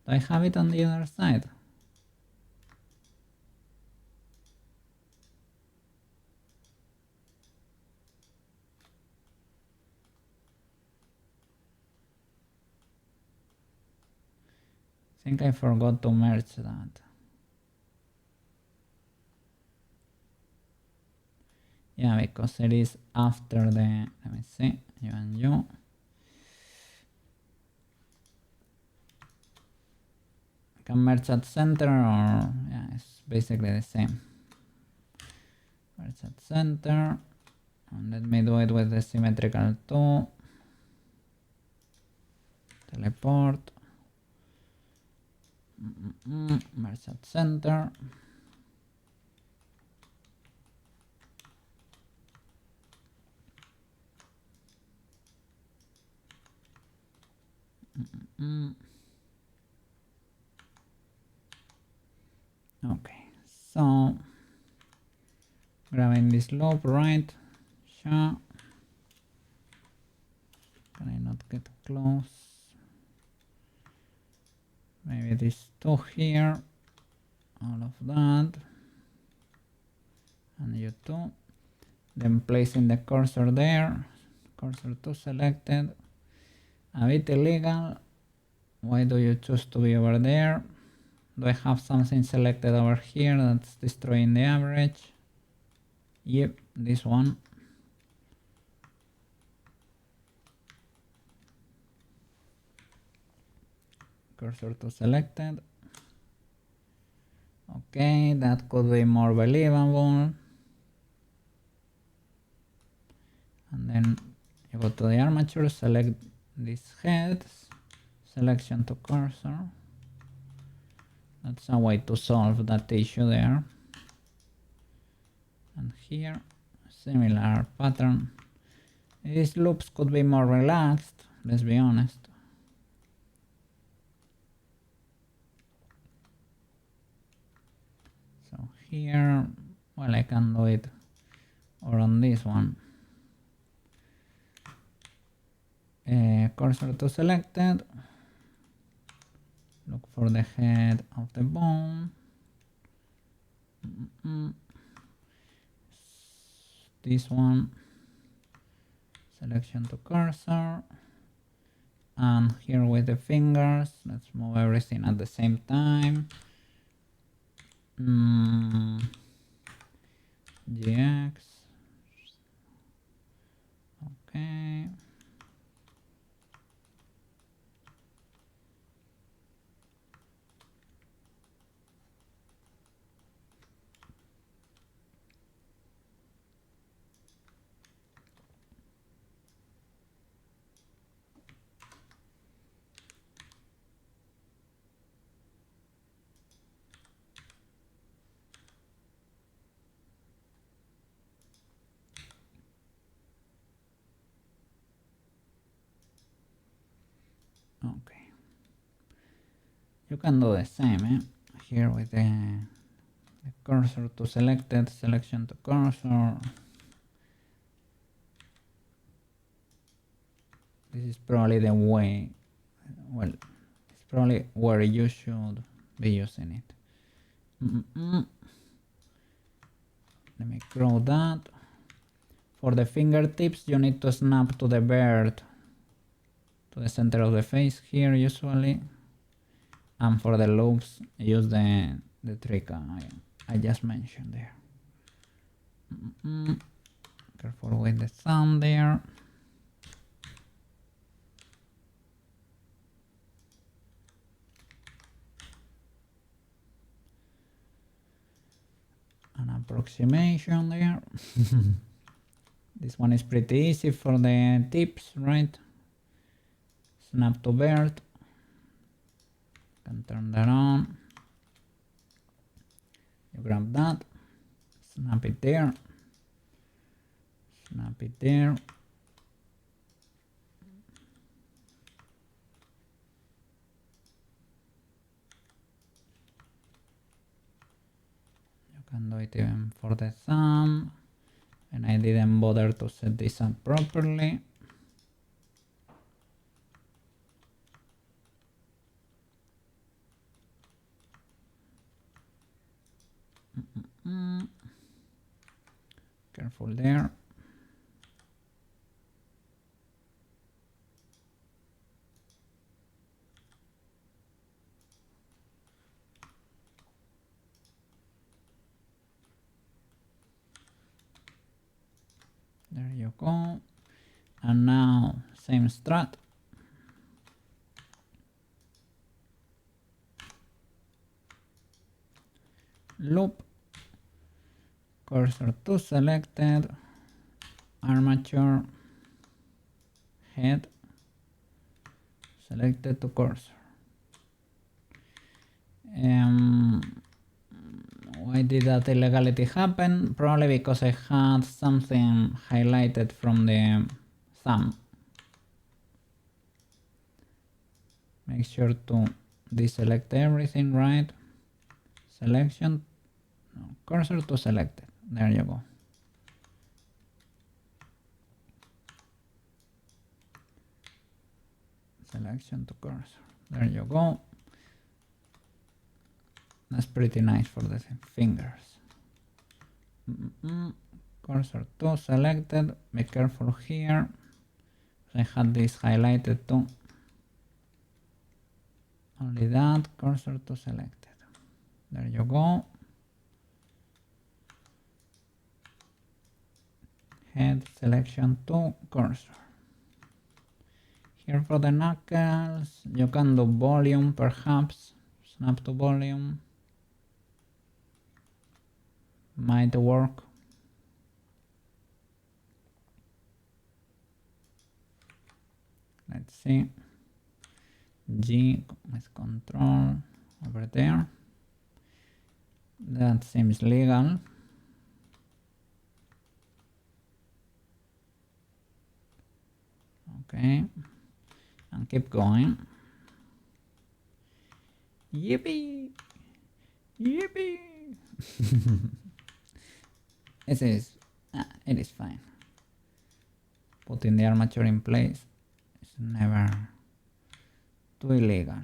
I have it on the other side? I think I forgot to merge that. Yeah, because it is after the, let me see, you and you. I can merge at center, or yeah, it's basically the same. Merge at center, and let me do it with the symmetrical tool. Teleport. Merge at center. Okay, so grabbing this loop, right? Sure. Can I not get close? Maybe these two here, all of that, and you two. Then placing the cursor there, cursor to selected. A bit illegal. Why do you choose to be over there? Do I have something selected over here that's destroying the average? Yep, this one. Cursor to selected. Okay, that could be more believable. And then you go to the armature, select these heads, selection to cursor. That's a way to solve that issue there. And here, similar pattern. These loops could be more relaxed, let's be honest. So here, well, I can do it, or on this one. Cursor to selected. Look for the head of the bone. This one. Selection to cursor. And here with the fingers, let's move everything at the same time. GX. Okay. Okay. You can do the same here with the cursor to selected, selection to cursor. This is probably the way, well, it's probably where you should be using it. Let me grow that. For the fingertips, you need to snap to the bird, to the center of the face here usually. And for the loops, use the trick I just mentioned there. Careful with the thumb there. An approximation there. This one is pretty easy for the tips, right? Snap to bird. Can turn that on. You grab that, snap it there, snap it there. You can do it even for the thumb, and I didn't bother to set this up properly. Careful there. There you go. And now same strat. Loop. Cursor to selected. Armature. Head. Selected to cursor. Why did that illegality happen? Probably because I had something highlighted from the thumb. Make sure to deselect everything, right? Selection, no, cursor to selected. There you go. Selection to cursor. There you go. That's pretty nice for the fingers. Cursor to selected. Be careful here. I had this highlighted too. Only that. Cursor to selected. There you go. Head selection to cursor. Here for the knuckles, you can do volume perhaps. Snap to volume. Might work. Let's see. G with control over there. That seems legal. Okay. And keep going. Yippee! Yippee! it is fine. Putting the armature in place is never too illegal.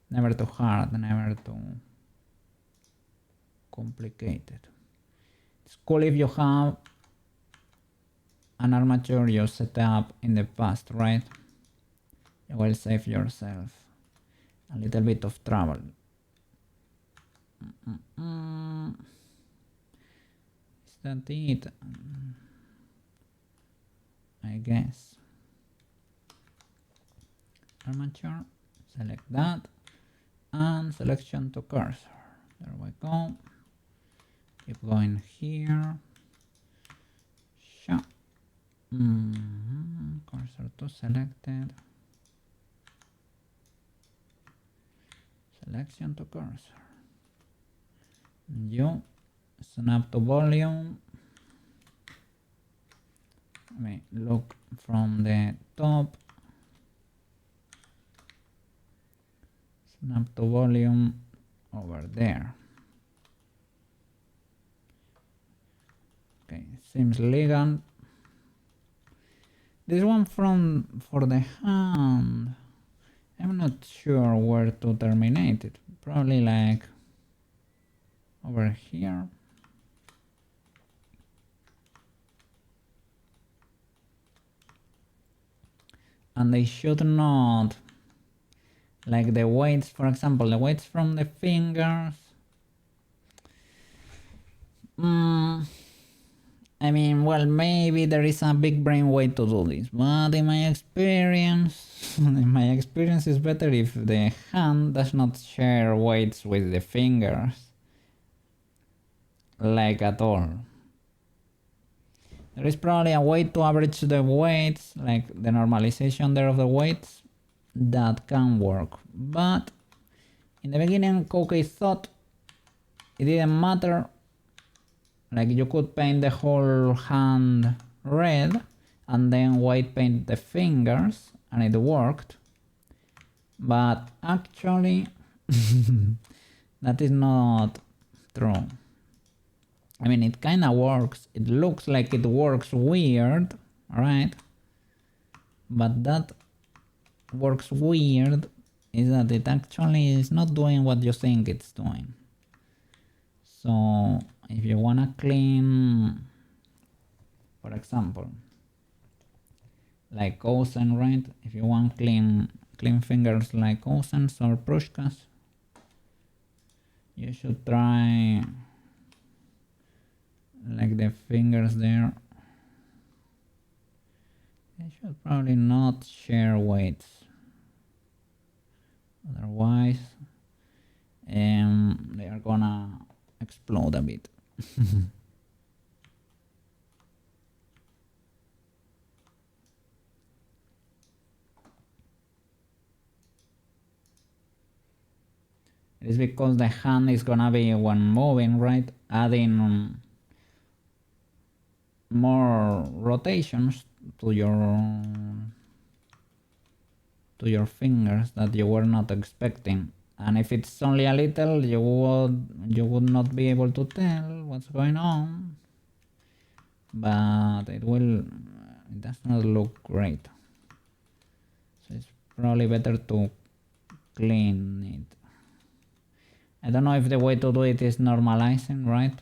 Never too hard, never too complicated. It's cool if you have an armature you set up in the past, right? You will save yourself a little bit of trouble. Is that it? I guess. Armature, select that, and selection to cursor. There we go. Keep going here. Sure. Cursor to selected. Selection to cursor. You snap to volume. Look from the top. snap to volume over there. Okay, seems legal. This one for the hand, I'm not sure where to terminate it. Probably like over here. And they should not, like the weights, for example, the weights from the fingers. I mean, well, maybe there is a big brain way to do this, but in my experience, it's better if the hand does not share weights with the fingers, like at all. There is probably a way to average the weights, like the normalization there of the weights, that can work. But in the beginning, Koke thought it didn't matter. Like you could paint the whole hand red and then white paint the fingers and it worked. But actually that is not true. I mean, it kinda works. It looks like it works weird, right? But that works weird is that it actually is not doing what you think it's doing. So if you wanna clean, for example, like Ozen, right? If you want clean fingers like Ozen's or Prushka's, you should try like the fingers there. They should probably not share weights. Otherwise, they are gonna explode a bit. It is because the hand is gonna be, when moving, right, adding more rotations to your fingers that you were not expecting. And if it's only a little, you would not be able to tell what's going on. But it does not look great. So it's probably better to clean it. I don't know if the way to do it is normalizing, right?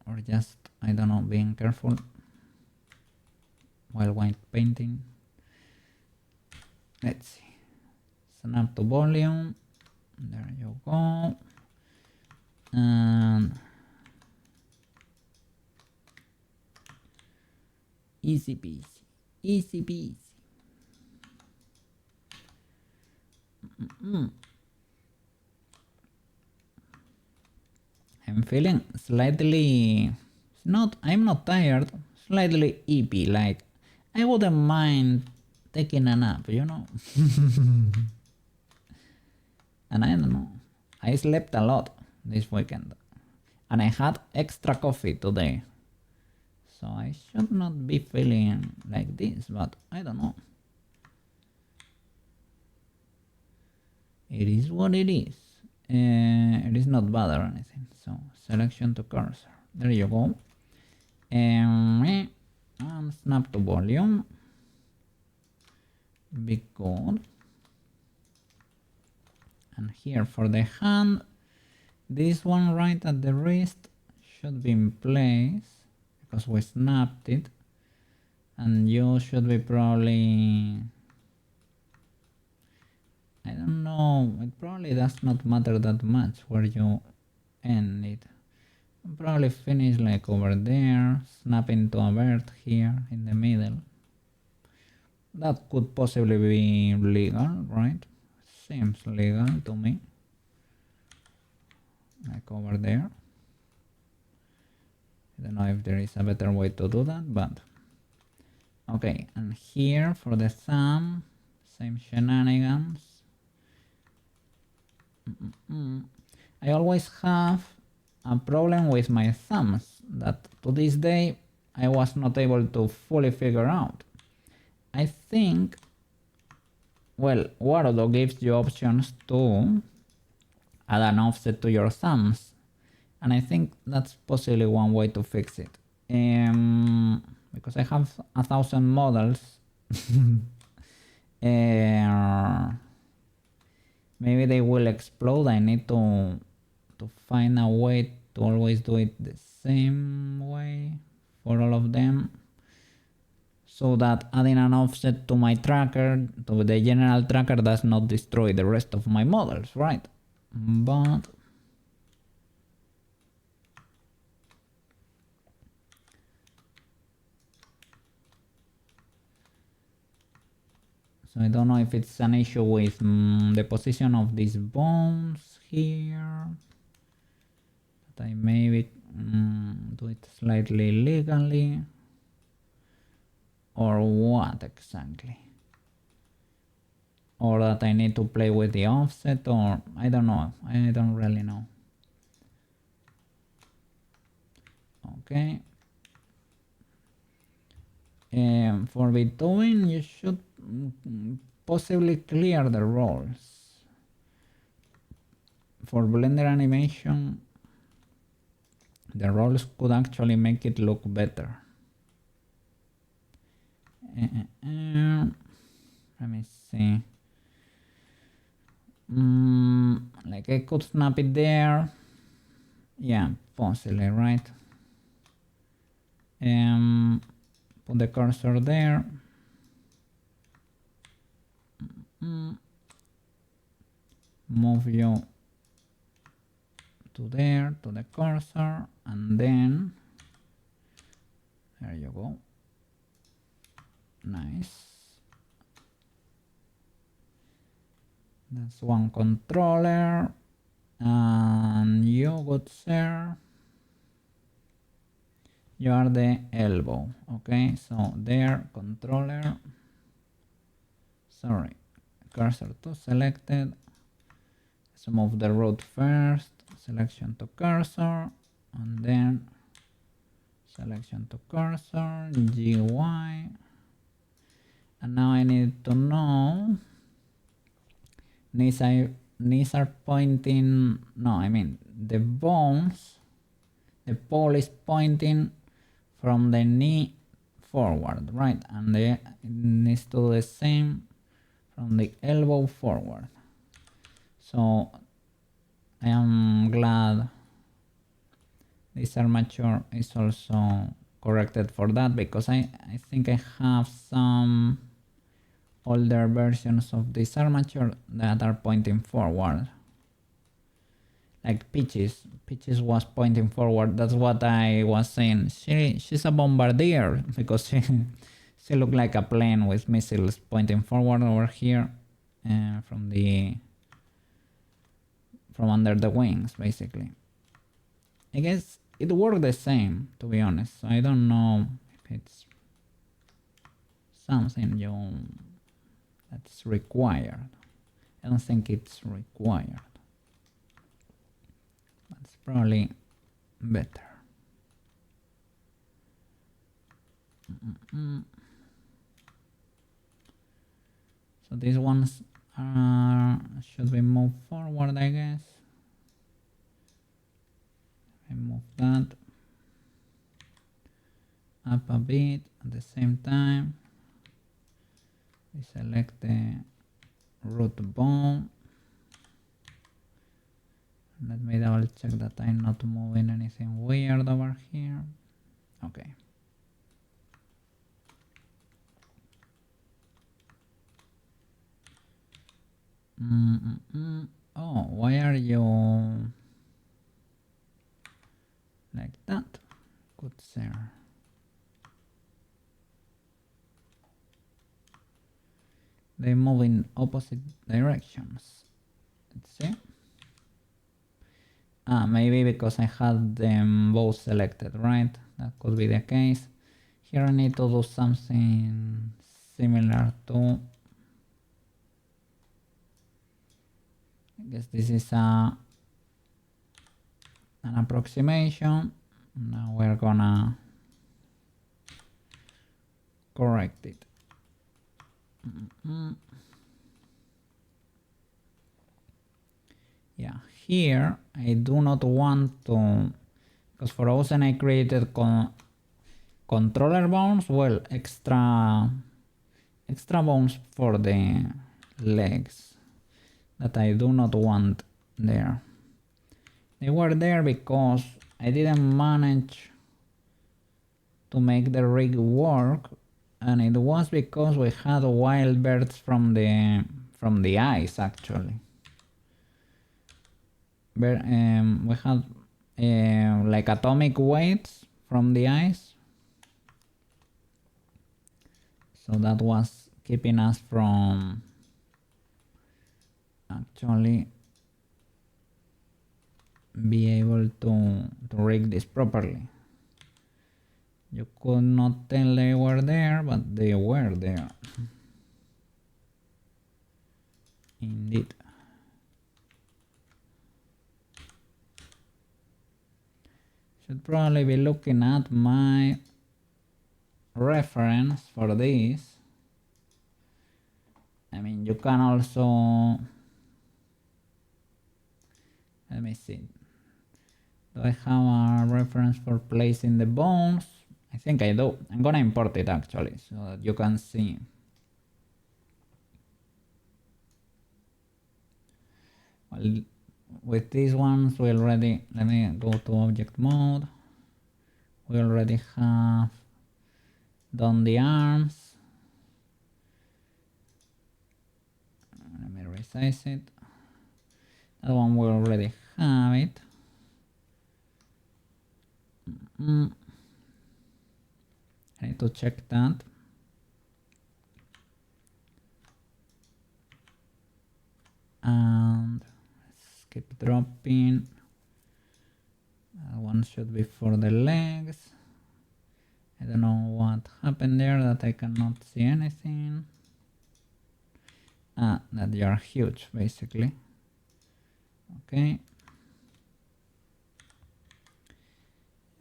Or just, I don't know, being careful while white painting. Let's see. Snap to volume. There you go. And easy peasy. Easy peasy. I'm feeling slightly, I'm not tired, slightly eepy, like I wouldn't mind taking a nap, you know. And I don't know, I slept a lot this weekend and I had extra coffee today, so I should not be feeling like this, but I don't know. It is what it is. It is not bad or anything. So selection to cursor. There you go. And snap to volume. Be good. And here for the hand, this one right at the wrist should be in place because we snapped it. And you should be probably, I don't know, it probably does not matter that much where you end it. Probably finish like over there, snap into a bird here in the middle. That could possibly be legal, right? Seems legal to me. Like over there. I don't know if there is a better way to do that, but okay. And here for the thumb, same shenanigans. I always have a problem with my thumbs that to this day I was not able to fully figure out. I think well, Warudo gives you options to add an offset to your thumbs, and I think that's possibly one way to fix it. Because I have 1,000 models. Maybe they will explode. I need to find a way to always do it the same way for all of them, so that adding an offset to my tracker, to the general tracker, does not destroy the rest of my models, right? But so I don't know if it's an issue with the position of these bones here, that I maybe do it slightly illegally, or what exactly, or that I need to play with the offset, or I don't know. I don't really know. Okay. For Beethoven, you should possibly clear the roles. For Blender animation, the roles could actually make it look better. Let me see. Like I could snap it there. Yeah, possibly, right? Put the cursor there. Move you to there, to the cursor, and then there you go. Nice. That's one controller. And you, good sir, you are the elbow. Okay, so there, controller. Sorry, cursor to selected. Let's move the root first. Selection to cursor, and then selection to cursor, GY. And now I need to know, knees are pointing, no, I mean the bones, the pole is pointing from the knee forward, right? And it needs to do the same from the elbow forward. So I am glad this armature is also corrected for that, because I think I have some older versions of this armature that are pointing forward. Like Peaches was pointing forward. That's what I was saying. She's a bombardier, because she looked like a plane with missiles pointing forward over here, from under the wings, basically. I guess it worked the same, to be honest. So I don't know if it's something that's required. I don't think it's required. That's probably better. So these ones should be moved forward, I guess. I move that up a bit at the same time. We select the root bone. Let me double check that I'm not moving anything weird over here. Okay. Oh, why are you like that? Good sir. They move in opposite directions. Let's see. Maybe because I had them both selected, right? That could be the case. Here I need to do something similar to, I guess this is an approximation. Now we're gonna correct it. yeah, here I do not want to, because Frozen I created controller bones, well, extra bones for the legs that I do not want there. They were there because I didn't manage to make the rig work, and it was because we had wild birds from the ice actually. We had like atomic weights from the ice, so that was keeping us from actually be able to rig this properly. You could not tell they were there, but they were there. Indeed. Should probably be looking at my reference for this. I mean, you can also, let me see, do I have a reference for placing the bones? I think I do. I'm gonna import it actually so that you can see. Well, with these ones we already, let me go to object mode. We already have done the arms. Let me resize it. That one we already have it. I need to check that. And let's keep dropping. That one should be for the legs. I don't know what happened there that I cannot see anything. Ah, that they are huge basically. Okay.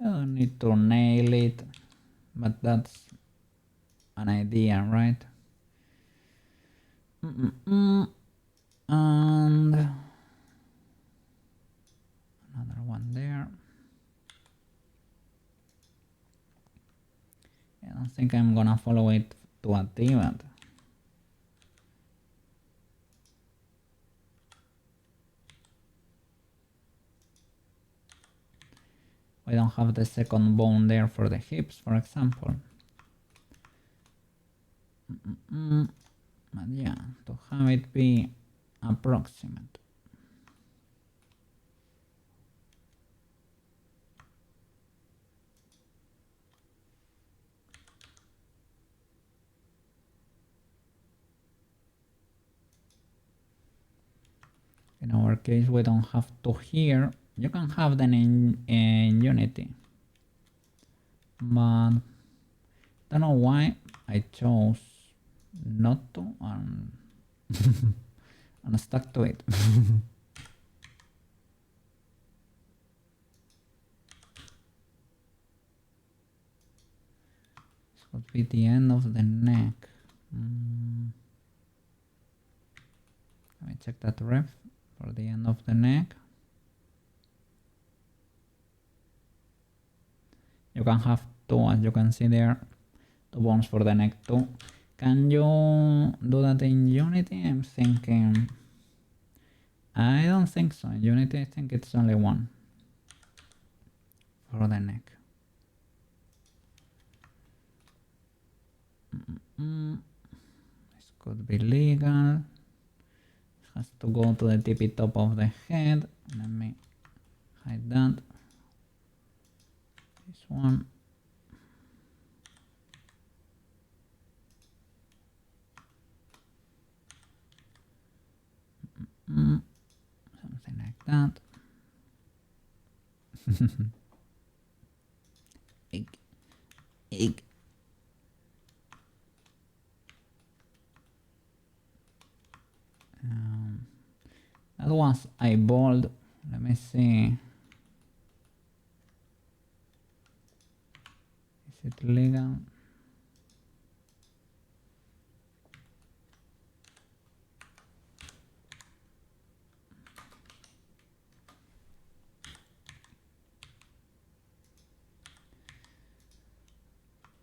You don't need to nail it, but that's an idea, right? And another one there. I don't think I'm gonna follow it to a T, but we don't have the second bone there for the hips, for example. But yeah, to have it be approximate. In our case, we don't have to here. You can have them in Unity, but don't know why I chose not to and stuck to it. This would be the end of the neck. Let me check that ref for the end of the neck. You can have two, as you can see there, two bones for the neck too. Can you do that in Unity? I'm thinking. I don't think so. In Unity, I think it's only one for the neck. This could be legal. It has to go to the tippy top of the head. Let me hide that. This one. Something like that. Egg. That was eyeballed. Let me see. Is it legal?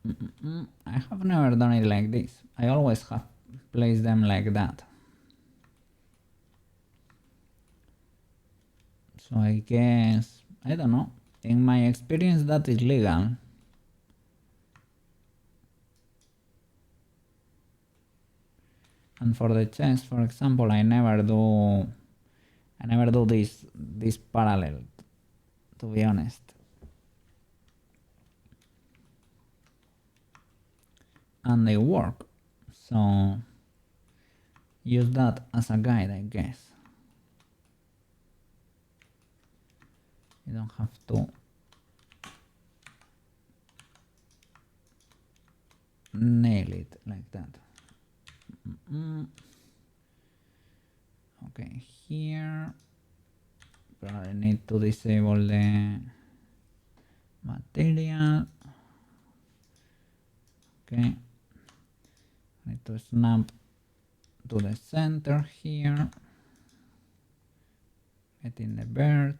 I have never done it like this. I always have placed them like that. So I guess, I don't know. In my experience, that is legal. And for the chest, for example, I never do this parallel, to be honest. And they work. So use that as a guide, I guess. You don't have to nail it like that. Okay, here probably need to disable the material. Okay, need to snap to the center here, get in the bird.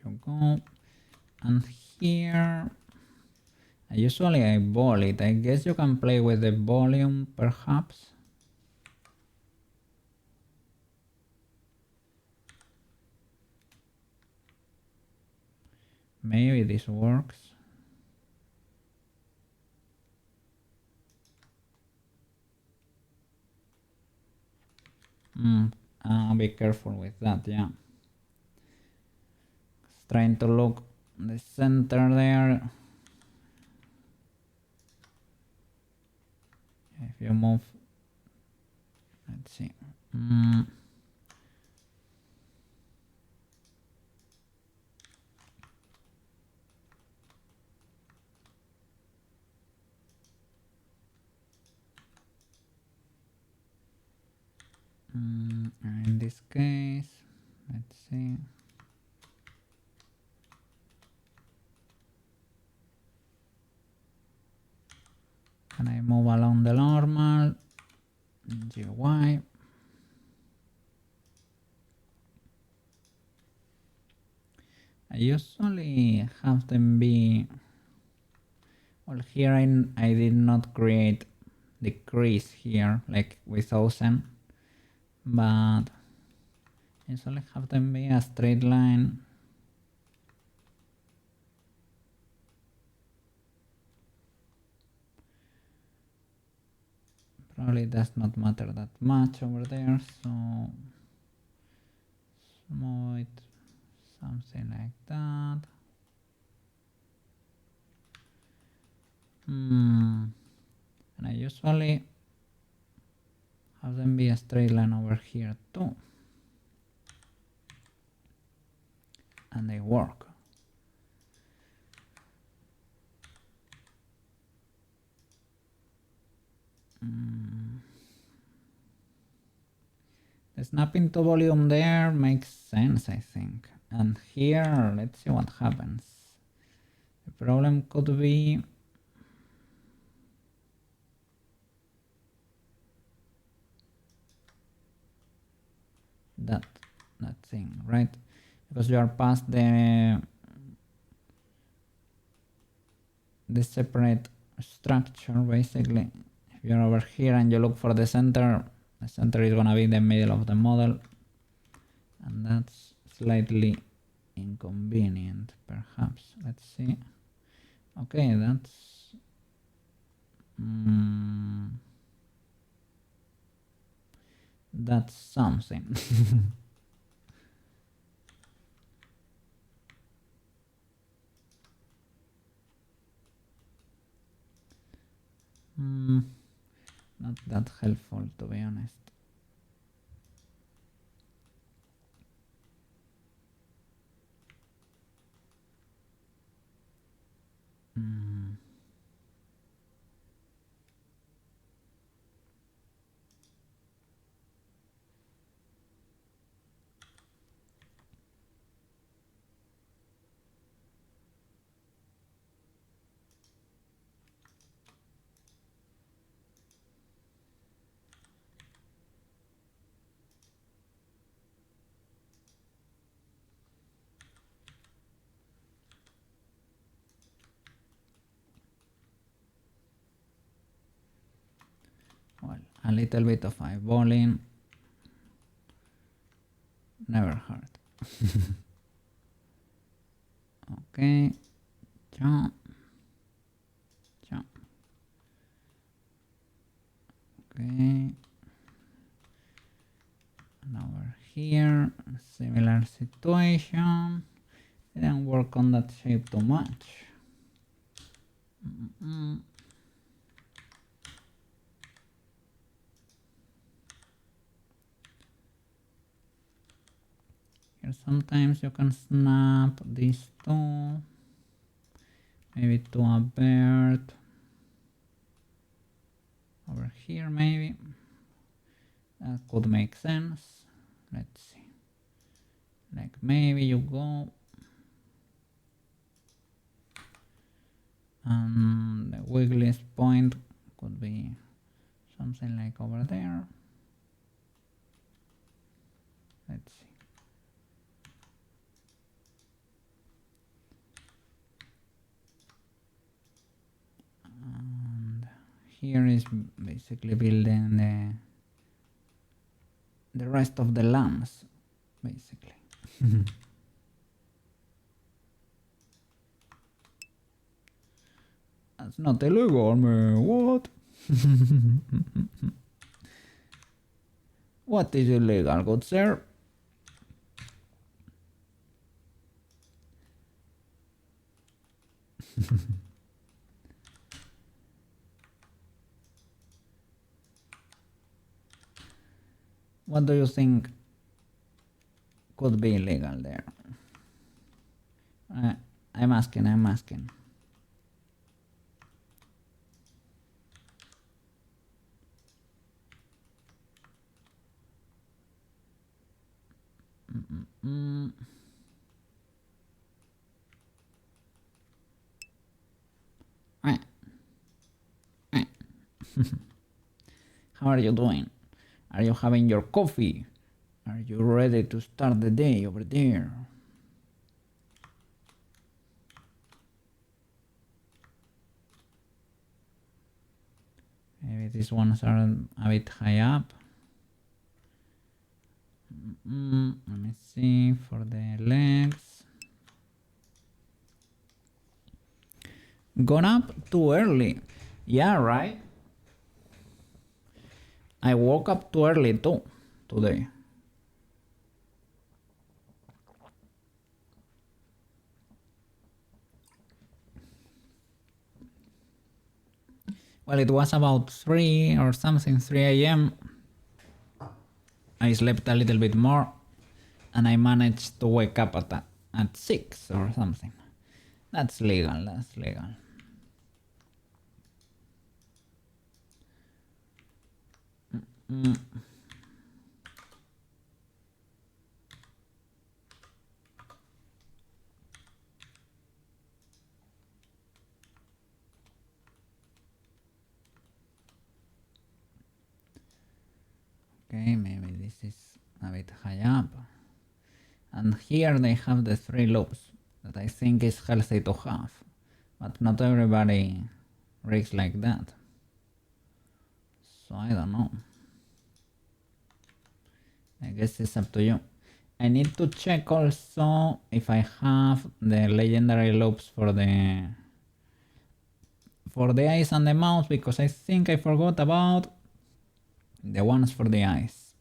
There you go. And here, usually I ball it. I guess you can play with the volume perhaps. Maybe this works. Be careful with that, yeah. It's trying to look the center there. If you move, let's see. In this case, let's see. Can I move along the normal GUI? I usually have them be, well, here I did not create the crease here like with Ocean, but I usually have them be a straight line. Probably does not matter that much over there, so move it something like that. And I usually have them be a straight line over here too, and they work. The snapping to volume there makes sense, I think. And here, let's see what happens. The problem could be that thing, right? Because you are past the separate structure, basically. If you're over here and you look for the center is gonna be in the middle of the model, and that's slightly inconvenient, perhaps. Let's see. Okay, that's something. Not that helpful, to be honest. A little bit of eyeballing never hurt. Okay, jump, jump. Okay, and over here, similar situation. Didn't work on that shape too much. Here sometimes you can snap these two, maybe to a bird. Over here maybe. That could make sense. Let's see. Like maybe you go and the wiggliest point could be something like over there. Let's see. And here is basically building the rest of the lamps, basically. That's not illegal, man. What? What is illegal, good sir? What do you think could be illegal there? I'm asking. How are you doing? Are you having your coffee? Are you ready to start the day over there? Maybe these ones are a bit high up. Let me see for the legs. Gone up too early. Yeah, right? I woke up too early too today. Well, it was about 3 or something, 3 a.m. I slept a little bit more and I managed to wake up at 6 or something. That's legal, that's legal. Okay, maybe this is a bit high up. And here they have the 3 loops that I think is healthy to have. But not everybody rigs like that. So I don't know. I guess it's up to you. I need to check also if I have the legendary loops for the eyes and the mouth, because I think I forgot about the ones for the eyes.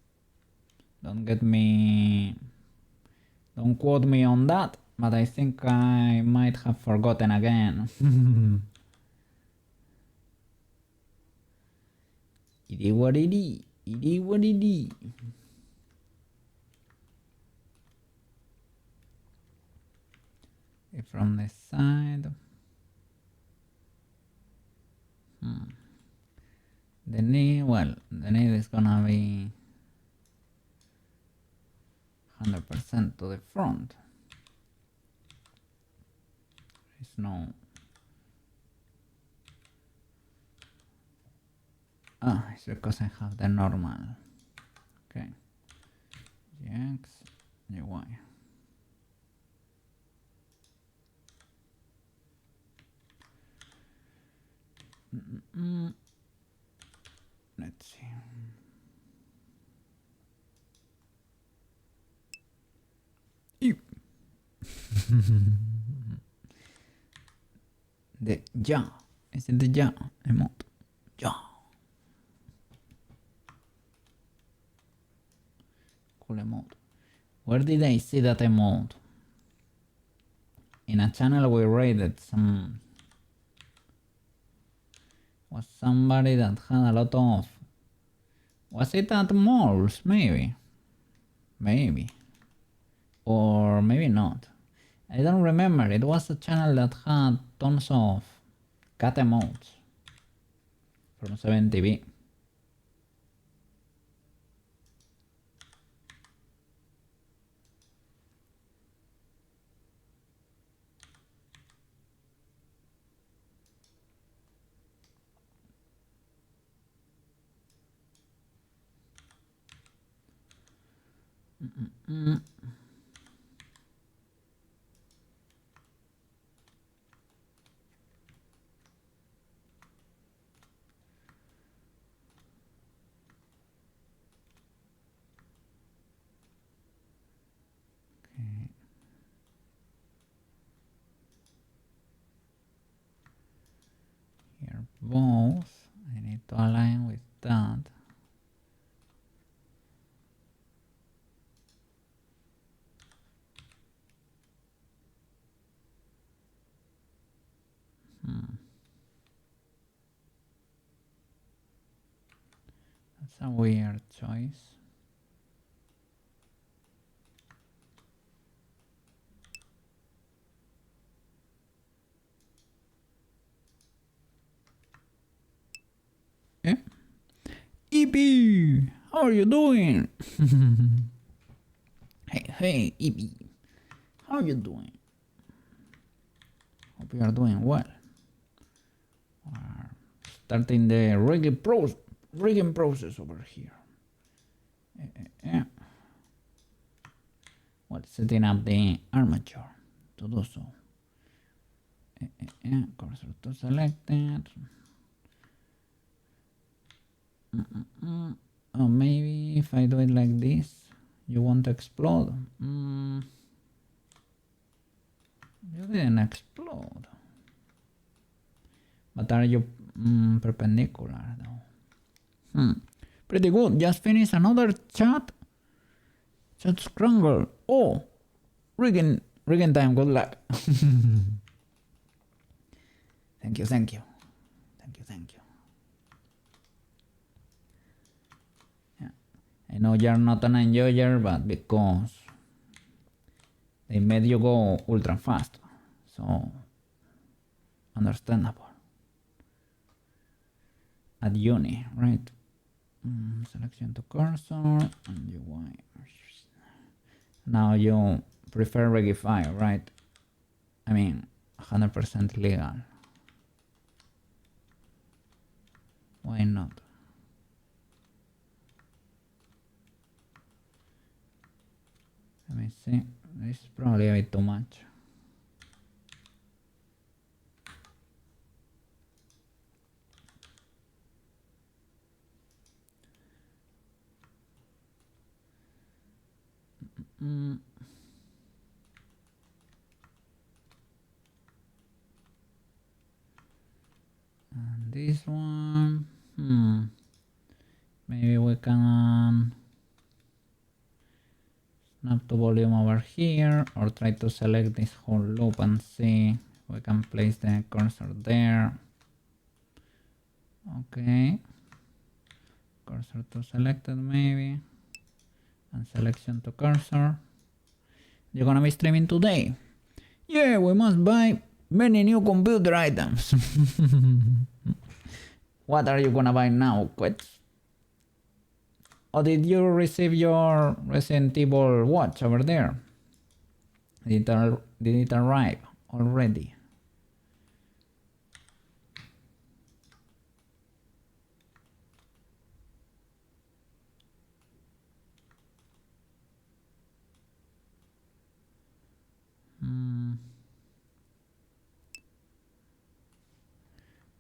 Don't quote me on that, but I think I might have forgotten again. Itty what itty, itty what itty. From the side. The knee, well, the knee is gonna be 100% to the front. There's no... it's because I have the normal. Okay. GX, GY. Let's see. The ja. Is it the ja emote? Ja. Cool emote. Where did I see that emote? In a channel we rated some... Was somebody that had a lot of... Was it at malls? Maybe. Maybe. Or maybe not. I don't remember. It was a channel that had tons of cat emotes from 7TV. Here both. I need to align with that. That's a weird choice. Yeah. EP, how are you doing? hey, EP, how are you doing? Hope you are doing well. We're starting the rigging process over here. Yeah. Well, setting up the armature to do so. Cursor to selected. Oh, maybe if I do it like this, you won't explode. You didn't explode. But are you perpendicular though? Pretty good. Just finished another chat. Chat scramble. Oh, rigging time. Good luck. Thank you. I know you're not an enjoyer, but because they made you go ultra fast, so understandable. At uni, right? Selection to cursor and UI. Now you prefer Regify, right? I mean, 100% legal. Why not? Let me see. This is probably a bit too much. And this one, maybe we can snap to volume over here, or try to select this whole loop and see if we can place the cursor there. Okay, cursor to selected maybe, and selection to cursor. You're gonna be streaming today? Yeah, we must buy many new computer items. What are you gonna buy now, Quets? Or did you receive your Resident Evil watch over there? Did it arrive already?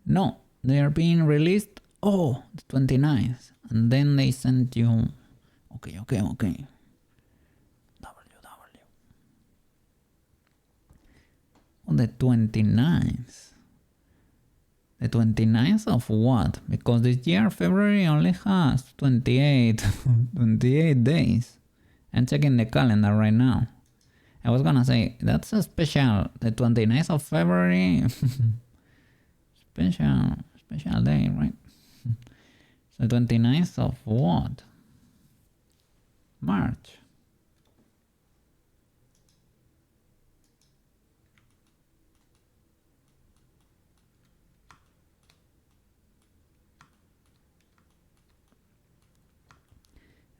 No, they are being released. Oh, the 29th. And then they sent you. Okay. W. on the 29th. The 29th of what? Because this year February only has 28 days. I'm checking the calendar right now. I was gonna say that's a special, the 29th of February. special day, right? So 29th of what? March.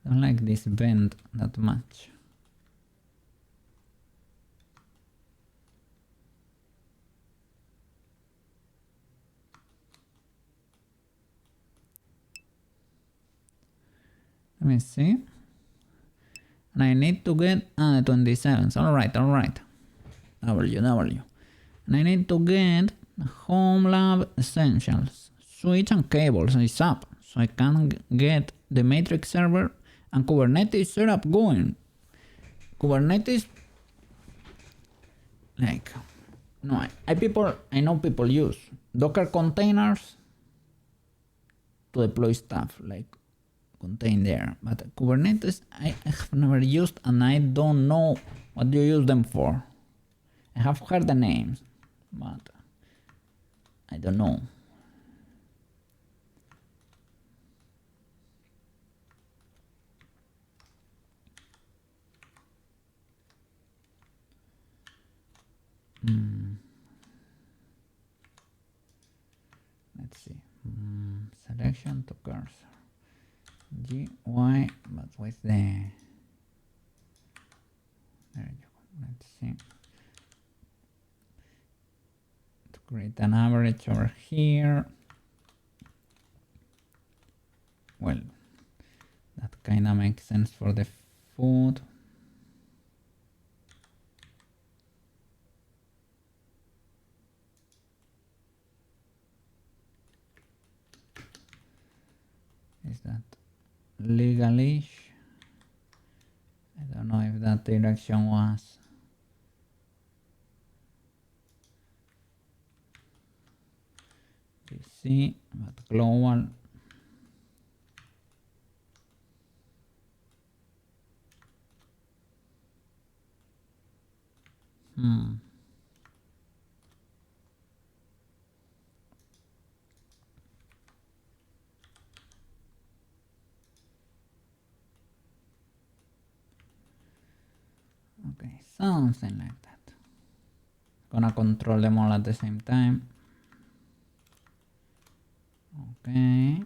I don't like this bend that much. Let me see. And I need to get the 27th. Alright. W. And I need to get Home Lab Essentials. Switch and cables is up. So I can get the Matrix server and Kubernetes setup going. Kubernetes, like, no, I know people use Docker containers to deploy stuff, like contain there. But Kubernetes, I have never used and I don't know what you use them for. I have heard the names, but I don't know. Let's see. Selection to cursor. GY, but with the. There you go. Let's see. To create an average over here. Well, that kind of makes sense for the food. Is that legalish? I don't know if that direction was. DC, but global. Okay, something like that. Gonna control them all at the same time. Okay.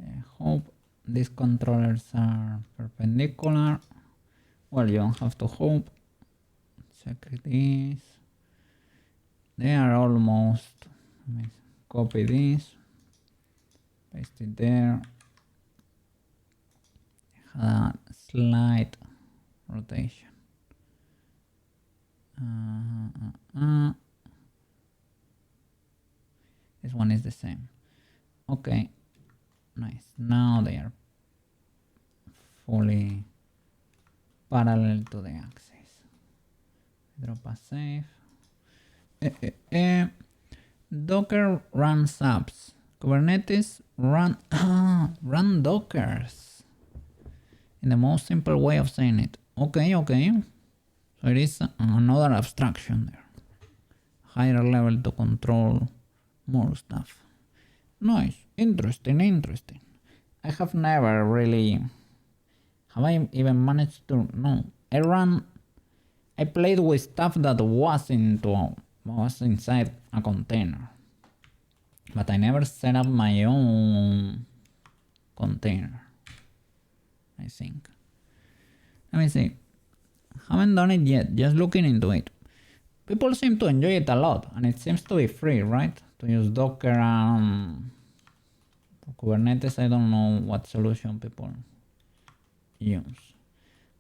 I hope these controllers are perpendicular. Well, you don't have to hope. Check this. They are almost. Let me copy this. Paste it there. A slight rotation. This one is the same. Okay, nice. Now they are fully parallel to the axis. Drop a save. Docker run subs. Kubernetes run Dockers. In the most simple way of saying it. Okay. So it is another abstraction there. Higher level to control more stuff. Nice. Interesting. I have never really. Have I even managed to? No. I played with stuff that was inside a container. But I never set up my own container. I think. Let me see. Haven't done it yet, just looking into it. People seem to enjoy it a lot, and it seems to be free, right? To use Docker and Kubernetes. I don't know what solution people use.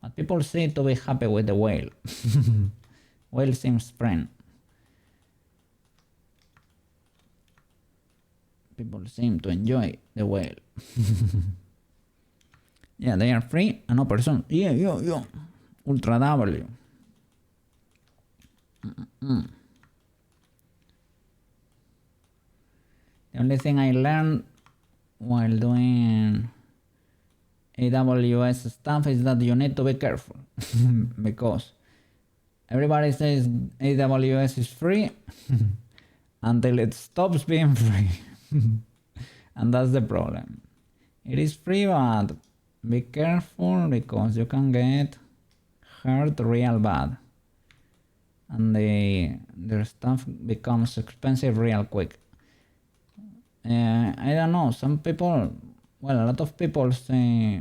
But people seem to be happy with the whale. Whale seems friend. people seem to enjoy the whale. Yeah, they are free and open source. Yeah. Ultra W. The only thing I learned while doing AWS stuff is that you need to be careful because everybody says AWS is free until it stops being free. And that's the problem. It is free, but be careful because you can get hurt real bad. And their stuff becomes expensive real quick. I don't know, some people, well, a lot of people say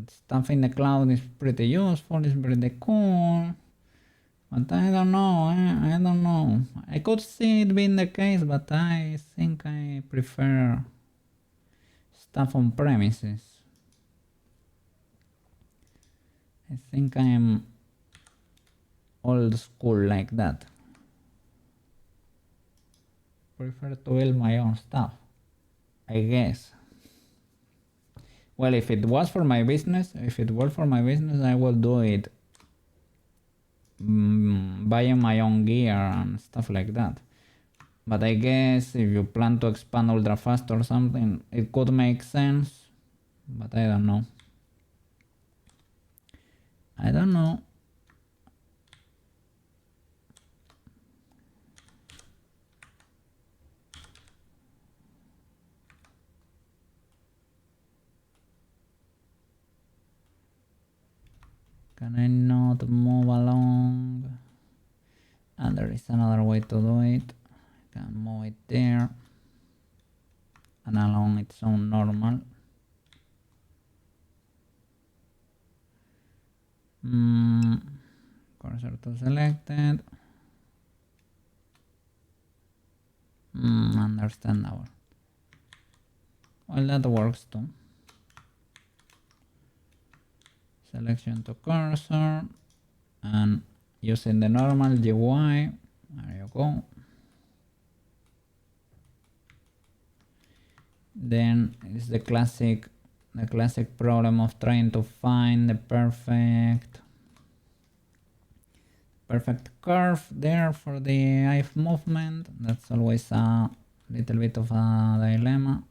stuff in the cloud is pretty useful, it's pretty cool, but I don't know. I could see it being the case, but I think I prefer stuff on premises. I think I'm old school like that. Prefer to build my own stuff, I guess. Well, if it was for my business, I would do it buying my own gear and stuff like that. But I guess if you plan to expand ultra fast or something, it could make sense, but I don't know. Can I not move along? And there is another way to do it. I can move it there and along its own normal. Cursor to selected. Understandable. Well, that works too. Selection to cursor and using the normal GUI. There you go. Then it's the classic problem of trying to find the perfect curve there for the eye movement. That's always a little bit of a dilemma.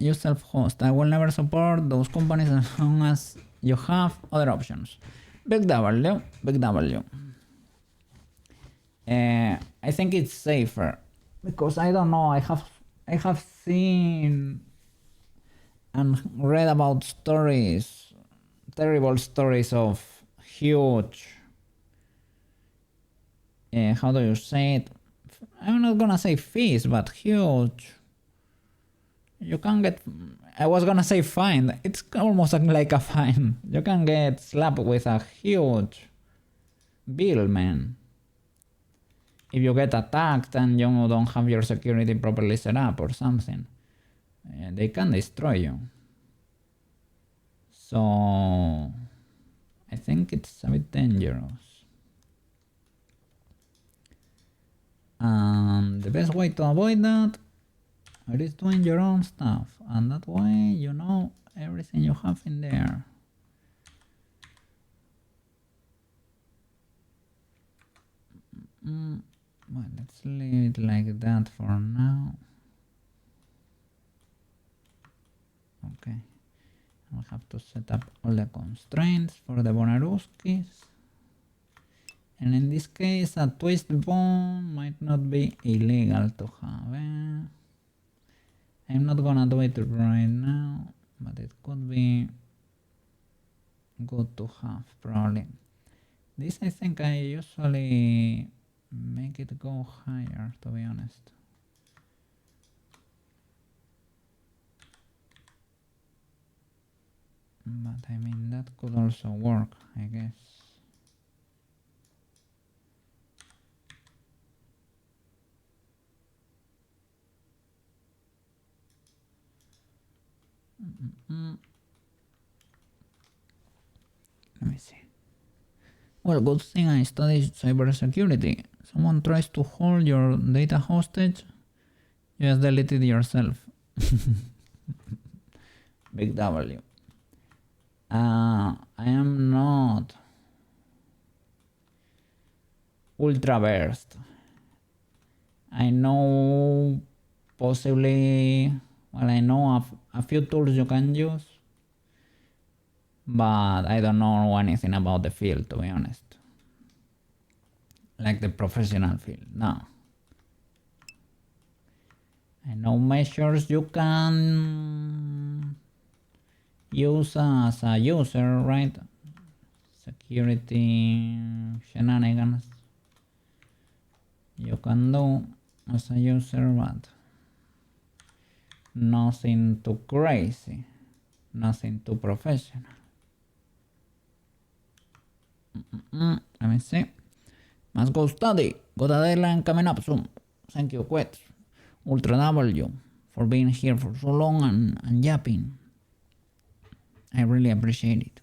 You self-host. I will never support those companies as long as you have other options. Big W. I think it's safer because I don't know. I have seen and read about stories, terrible stories of huge. How do you say it? I'm not gonna say fees, but huge. You can get, I was gonna say fine, it's almost like a fine. You can get slapped with a huge bill, man. If you get attacked and you don't have your security properly set up or something, they can destroy you. So I think it's a bit dangerous. The best way to avoid that is doing your own stuff, and that way you know everything you have in there. Well, let's leave it like that for now. Okay, I'll have to set up all the constraints for the Bonaruskis. And in this case, a twist bone might not be illegal to have. I'm not gonna do it right now, but it could be good to have, probably. This I think I usually make it go higher, to be honest. But I mean, that could also work, I guess. Let me see. Well, good thing I studied cybersecurity. Someone tries to hold your data hostage, You just deleted yourself. Big W. I am not ultra versed. I know possibly, well, I know a few tools you can use, but I don't know anything about the field, to be honest. Like the professional field, no. I know measures you can use as a user, right? Security shenanigans you can do as a user, but nothing too crazy, nothing too professional. Let me see. Must go study. Got a deadline coming up soon. Thank you, Quet. Ultra W, for being here for so long and yapping. I really appreciate it.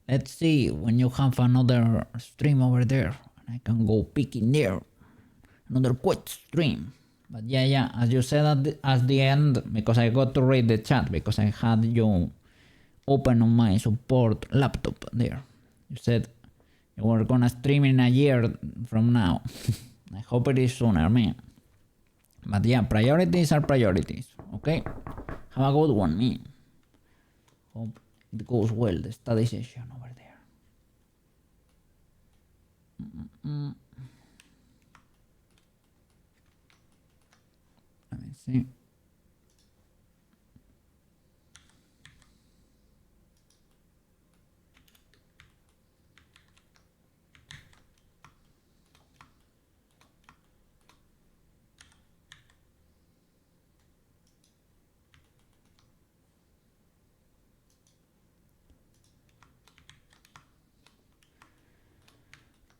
Let's see when you have another stream over there. I can go peek in there. Another Quet stream. But yeah, as you said at the end, because I got to read the chat, because I had you open on my support laptop there. You said you were gonna stream in a year from now. I hope it is sooner, man. But yeah, priorities are priorities, okay? Have a good one, man. Hope it goes well, the study session over there. Let me see.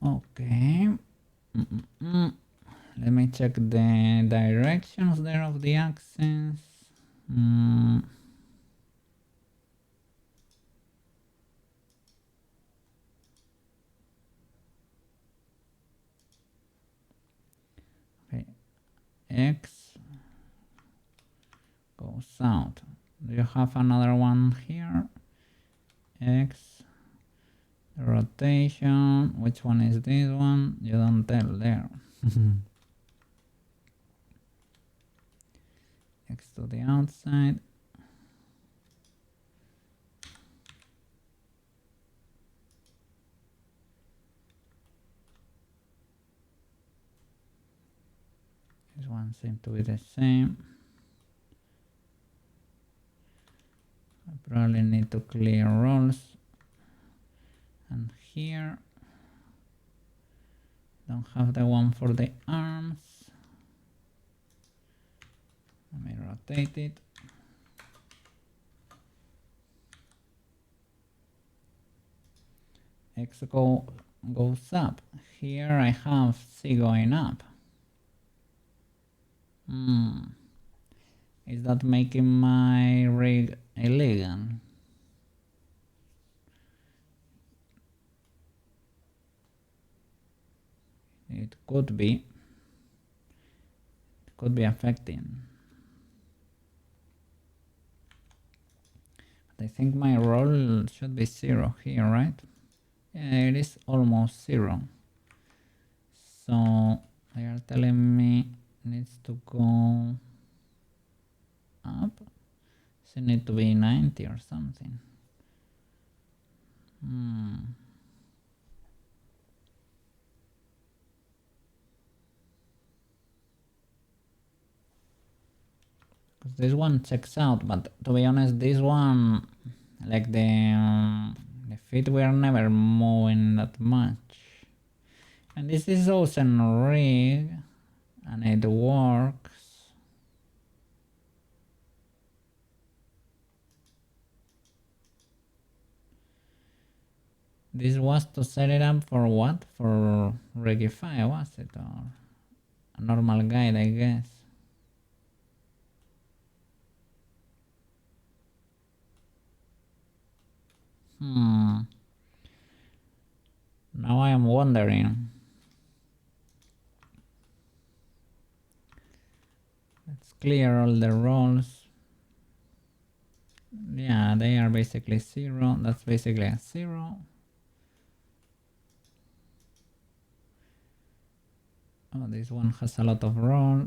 Okay. Let me check the directions there of the axis. Okay. X goes out. Do you have another one here? X. The rotation. Which one is this one? You don't tell there. X to the outside. This one seems to be the same. I probably need to clear rolls. And here, don't have the one for the arms. Let me rotate it. X goes up. Here I have C going up. Is that making my rig illegal? It could be. It could be affecting. But I think my roll should be 0 here, right? Yeah, it is almost 0. So they are telling me it needs to go up. So it need to be 90 or something. Because this one checks out, but to be honest, this one, like the feet were never moving that much. And this is also a rig, and it works. This was to set it up for what? For Regify, was it? Or a normal guide, I guess. Now I am wondering. Let's clear all the roles. Yeah, they are basically 0. That's basically a 0. Oh, this one has a lot of roll.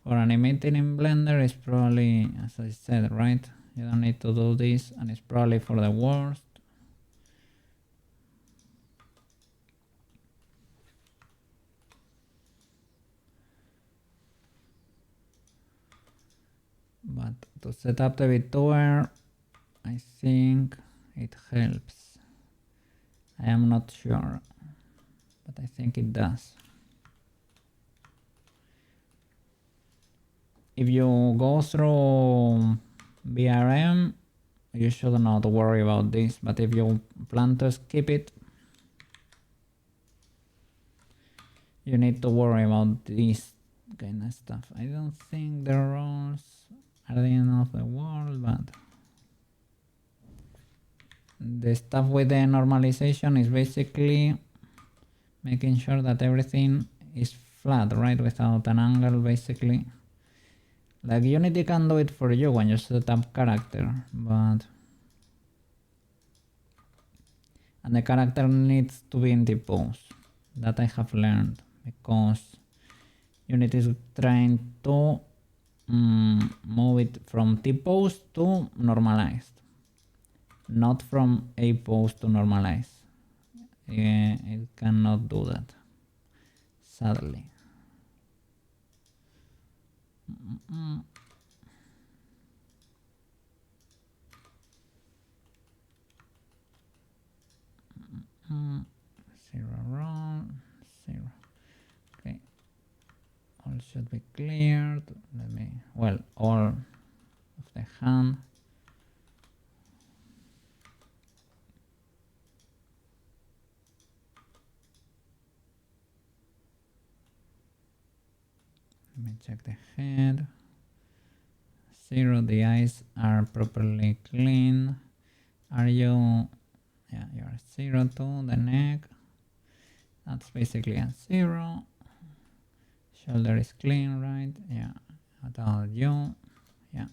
For animating in Blender, it's probably, as I said, right? You don't need to do this, and it's probably for the worst. But to set up the VTuber, I think it helps. I am not sure, but I think it does. If you go through VRM, you should not worry about this, but if you plan to skip it, you need to worry about this kind of stuff. I don't think the roles are the end of the world, but the stuff with the normalization is basically making sure that everything is flat, right? Without an angle, basically. Like Unity can do it for you when you set up character, but... And the character needs to be in T-pose. That I have learned, because Unity is trying to move it from T-pose to normalized. Not from A-pose to normalized. It cannot do that, sadly. Zero round, 0. Okay, all should be cleared. Let me, well, all of the hand. Let me check the head. 0, the eyes are properly clean. Are you, yeah, you're 0 too, the neck. That's basically a 0. Shoulder is clean, right? Yeah, about you, yeah.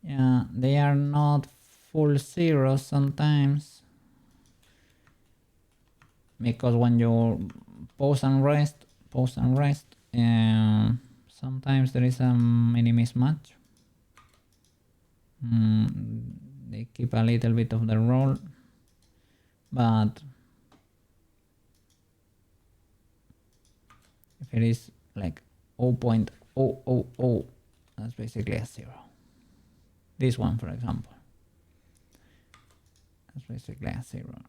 Yeah, they are not full 0 sometimes. Because when you pause and rest, sometimes there is a mini mismatch. They keep a little bit of the roll, but if it is like 0.000, that's basically a 0. This one, for example, that's basically a 0.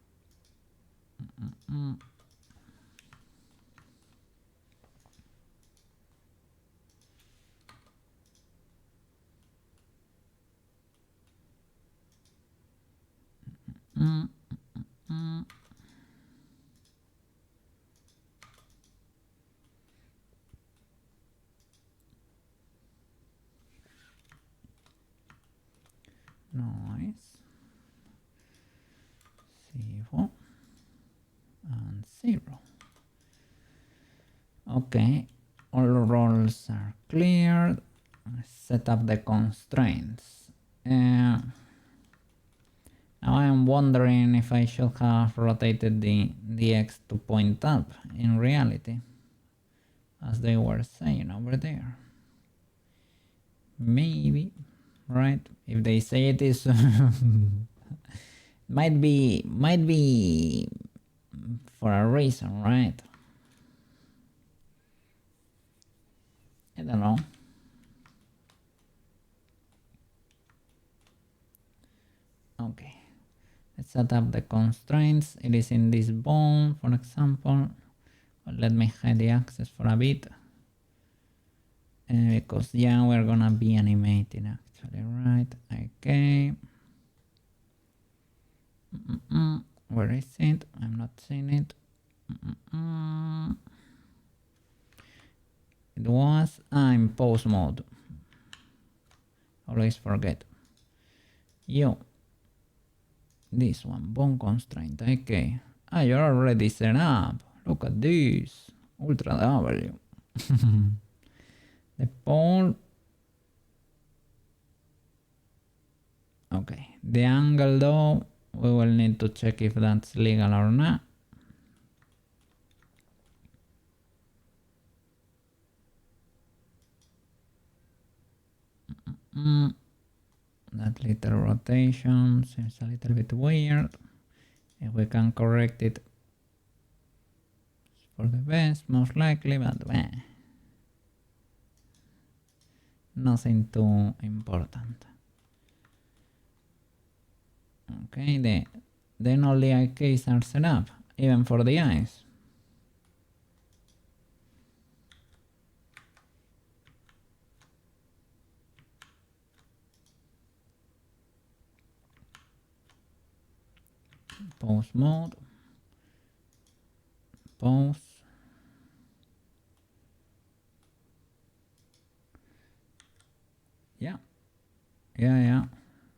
Nice. 0 and 0. Okay, all roles are cleared. Set up the constraints. Now I am wondering if I should have rotated the X to point up in reality, as they were saying over there. Maybe, right? If they say it is might be for a reason, right? I don't know. Okay, let's set up the constraints. It is in this bone, for example. Well, let me hide the access for a bit. Because yeah, we're gonna be animating actually, right? Okay. Where is it? I'm not seeing it. It was in pose mode. Always forget. You This one, bone constraint, okay. Ah, you're already set up. Look at this. Ultra W. The pole. Okay, the angle though, we will need to check if that's legal or not. That little rotation seems a little bit weird. If we can correct it, it's for the best, most likely, but nothing too important. Okay, then all the eye keys are set up, even for the eyes. Pose mode. Pose. Yeah,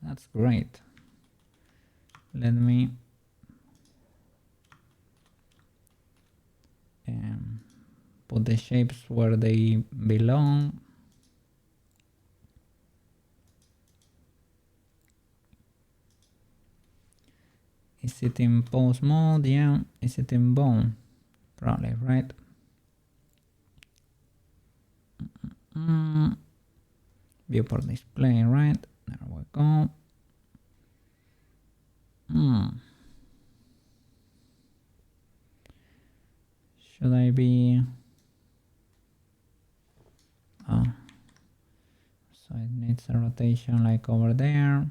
that's great. Let me put the shapes where they belong. Is it in pose mode? Yeah. Is it in bone? Probably, right? Viewport display, right? There we go. Should I be... Oh. So it needs a rotation like over there.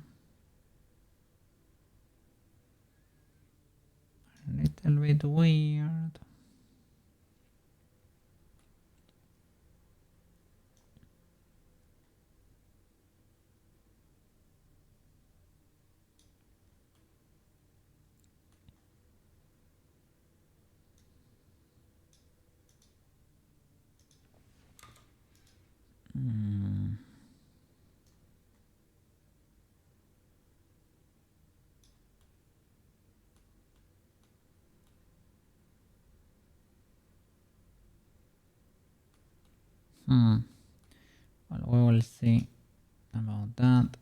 A little bit weird. Well, we will see about that.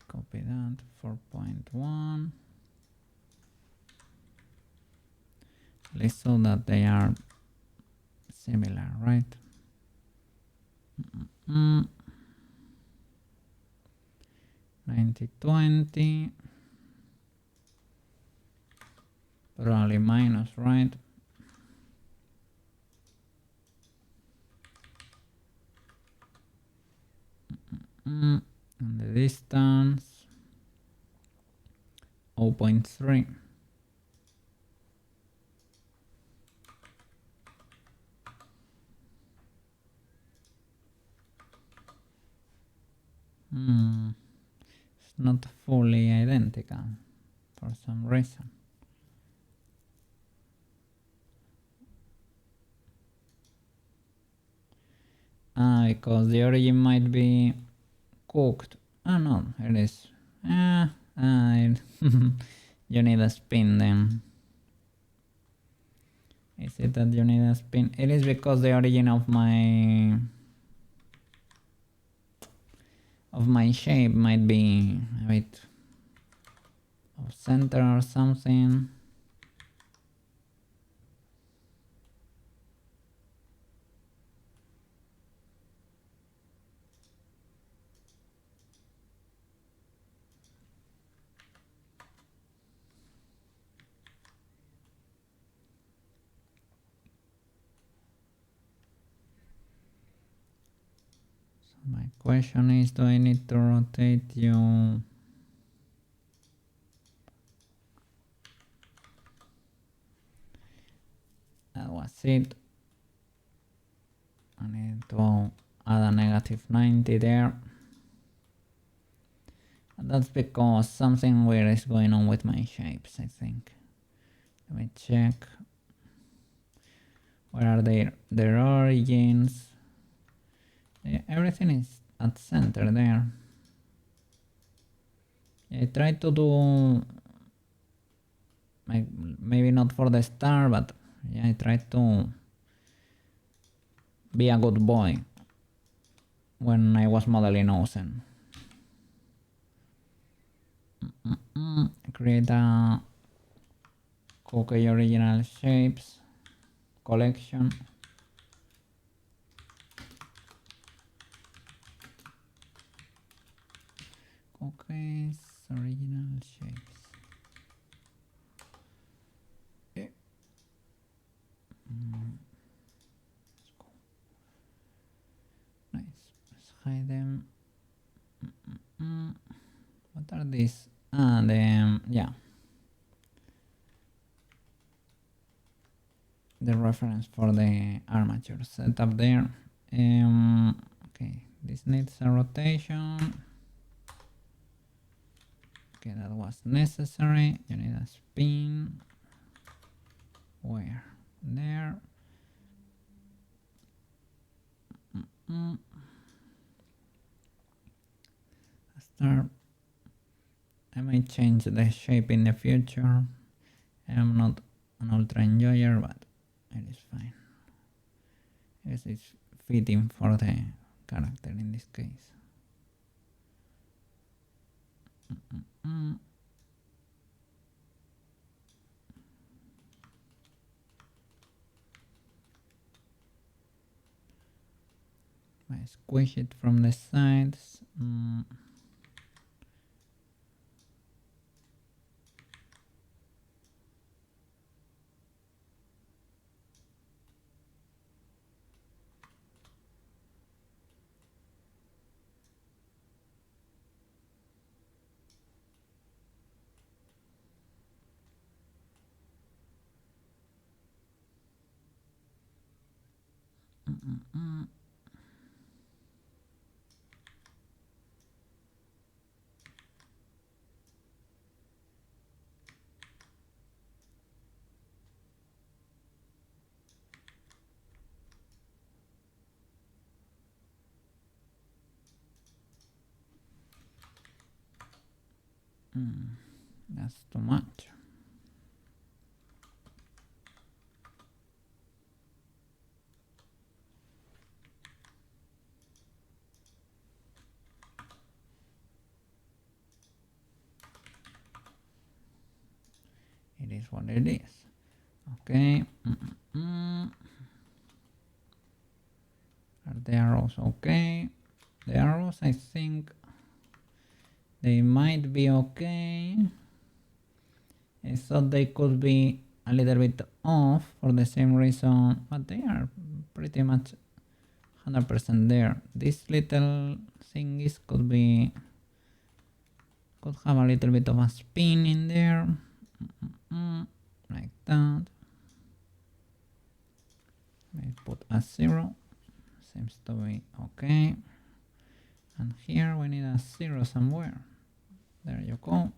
Copy that, 4.1. At least so that they are similar, right? 90-20. Probably minus, right? And the distance 0.3. It's not fully identical for some reason. Because the origin might be cooked. Oh no, it is. You need a spin then. Is it that you need a spin? It is because the origin of my shape might be a bit off center or something. My question is, do I need to rotate you? That was it. I need to add a -90 there. And that's because something weird is going on with my shapes, I think. Let me check. Where are their origins? Yeah, everything is at center there. I try to do maybe not for the star, but yeah, I try to be a good boy when I was modeling Ocean. Create a Cookie Original Shapes collection. Cookies Original Shapes. Nice. Let's hide them. What are these? Yeah. The reference for the armature setup there. Okay, this needs a rotation. Okay, that was necessary. You need a spin. Where? There. Start. I might change the shape in the future. I'm not an ultra enjoyer, but it is fine. I guess it's fitting for the character in this case. I squish it from the sides. That's too much. It is what it is. Okay. Are the arrows okay? The arrows, I think they might be okay. I thought they could be a little bit off for the same reason, but they are pretty much 100% there. This little thingies could have a little bit of a spin in there, like that. I put a 0, seems to be okay. And here we need a 0 somewhere. There you go.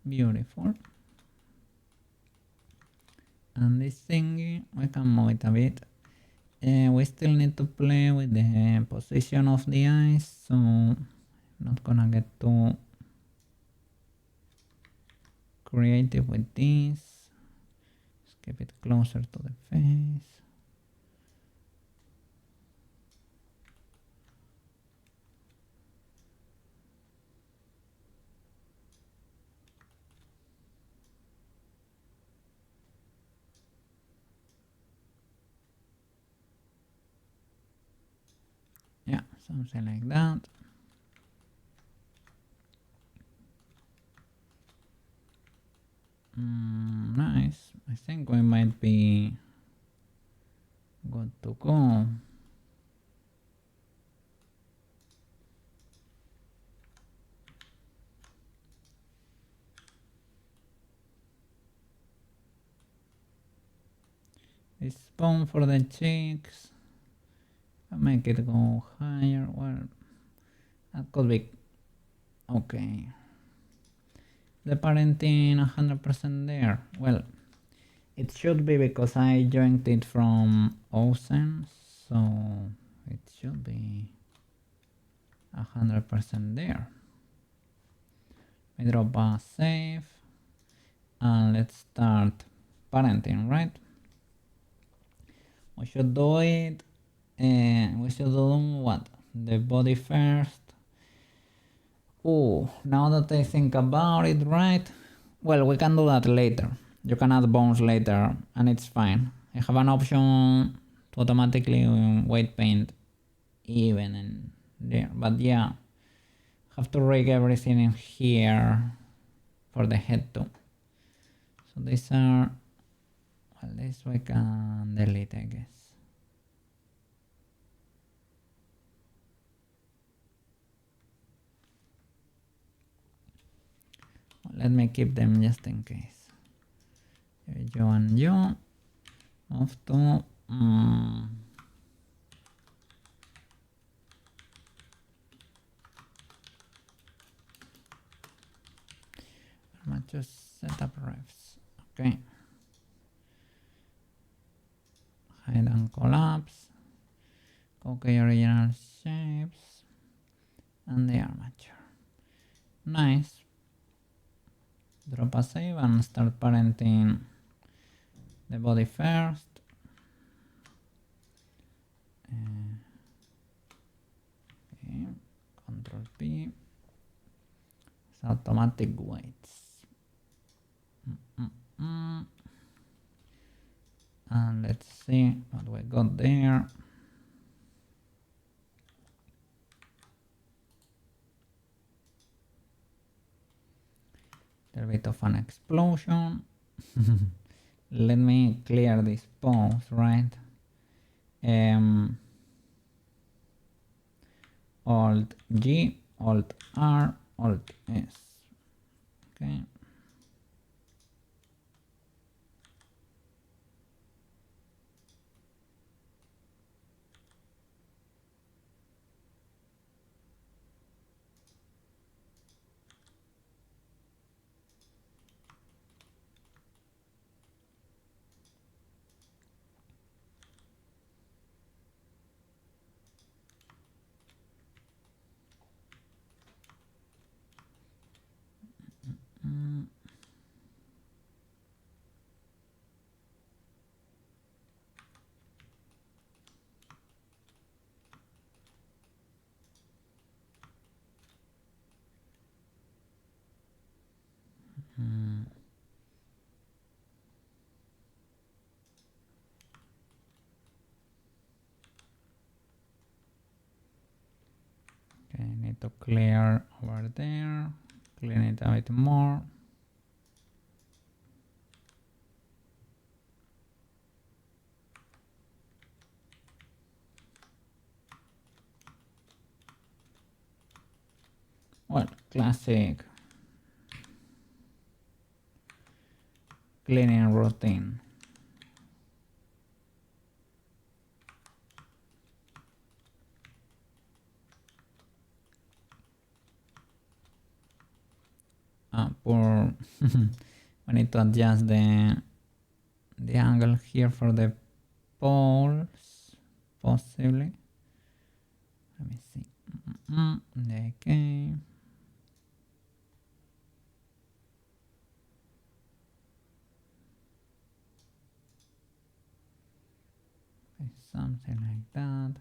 Beautiful. And this thingy, we can move it a bit. We still need to play with the position of the eyes, so I'm not gonna get too creative with this. Let's keep it closer to the face. Yeah, something like that. Nice. I think we might be good to go. This bone for the cheeks. I'll make it go higher. Well, that could be okay. The parenting 100% there. Well, it should be because I joined it from Ocean, so it should be 100% there. We drop a save and let's start parenting, right? We should do it. We should do what? The body first. Oh, now that I think about it, right? Well, we can do that later. You can add bones later and it's fine. I have an option to automatically weight paint even in there, but yeah, have to rig everything in here for the head too. So these are, well, this we can delete, I guess. Let me keep them just in case. You and you move to just set up refs. Okay. Hide and collapse. Copy original shapes and the armature. Nice. Drop a save and start parenting the body first. Okay. Control P. It's automatic weights. And let's see what we got there. A bit of an explosion. Let me clear this pose, right? Alt G, Alt R, Alt S. Okay. Okay, need to clear over there, clean it a bit more. Well, classic cleaning routine. For we need to adjust the angle here for the poles, possibly. Let me see. Okay. Something like that.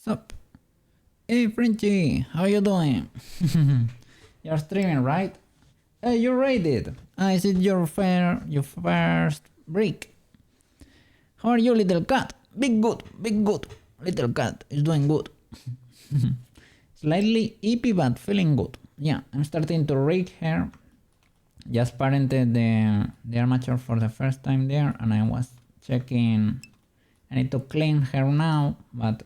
Sup? Hey Frenchie, how you doing? You're streaming, right? Hey, you raided. I see your first break. How are you, little cat? Big good. Little cat is doing good. Slightly ippy, but feeling good. Yeah, I'm starting to rake her. Just parented the armature for the first time there, and I was checking. I need to clean her now, but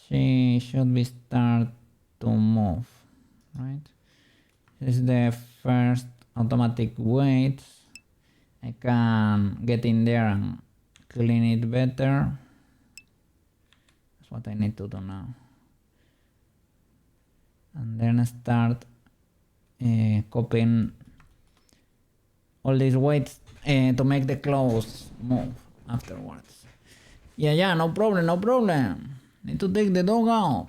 she should be start to move, right? This is the first automatic weight. I can get in there and clean it better. That's what I need to do now. And then start copying all these weights to make the clothes move afterwards. Yeah, no problem. Need to take the dog out.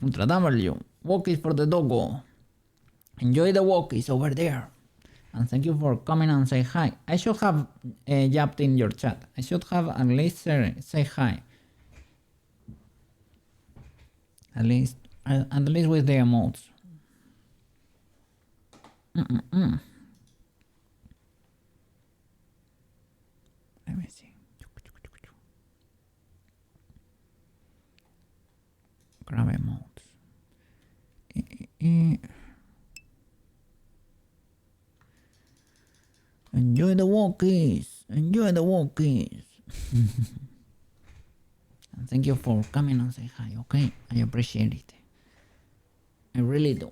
Ultra W. Walk it for the doggo. Enjoy the walkies over there. And thank you for coming and say hi. I should have jumped in your chat. I should have at least say hi. At least with the emotes. Let me see. Grab emotes. Enjoy the walkies. Enjoy the walkies. And thank you for coming and say hi, okay? I appreciate it. I really do.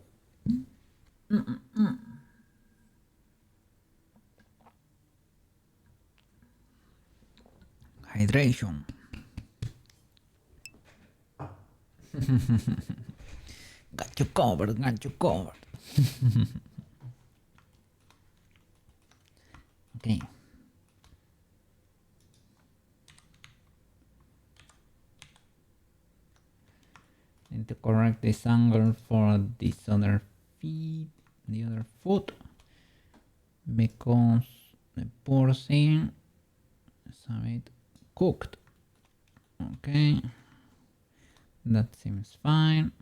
Hydration. Got you covered, got you covered. Okay. Need to correct this angle for this other feet, the other foot, because the poor thing is a bit cooked. Okay, that seems fine.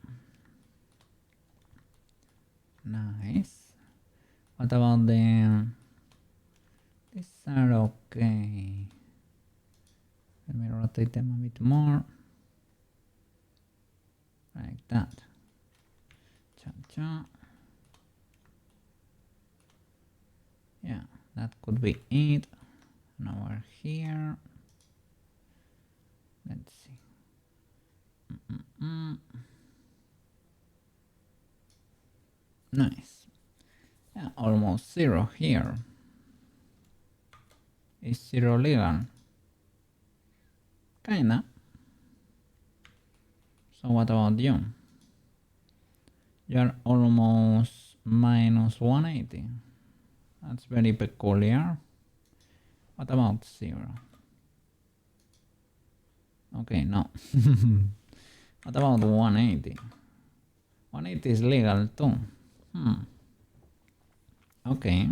Nice. What about the? These are okay. Let me rotate them a bit more. Like that. Cha-cha. Yeah, that could be it. Now we're here. Let's see. Nice. Yeah, almost zero here. Is zero legal? Kinda. So what about you? You're almost minus 180. That's very peculiar. What about zero? Okay, no. What about 180? 180 is legal too. Okay.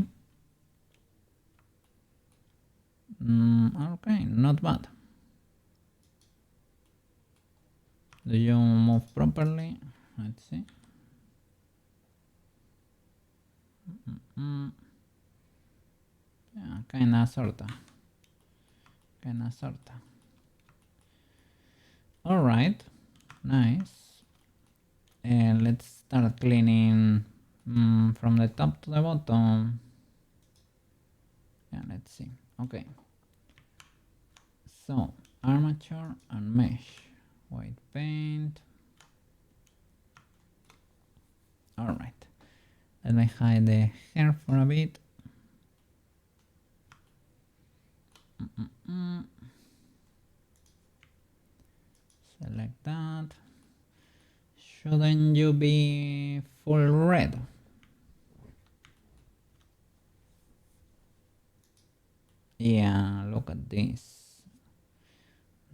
Okay, not bad. Do you move properly? Let's see. Yeah, kinda sorta. Alright, nice. And let's start cleaning from the top to the bottom. Yeah, let's see. Okay. So, armature and mesh. White paint. Alright. Let me hide the hair for a bit. Select that. Shouldn't you be full red? Yeah, look at this.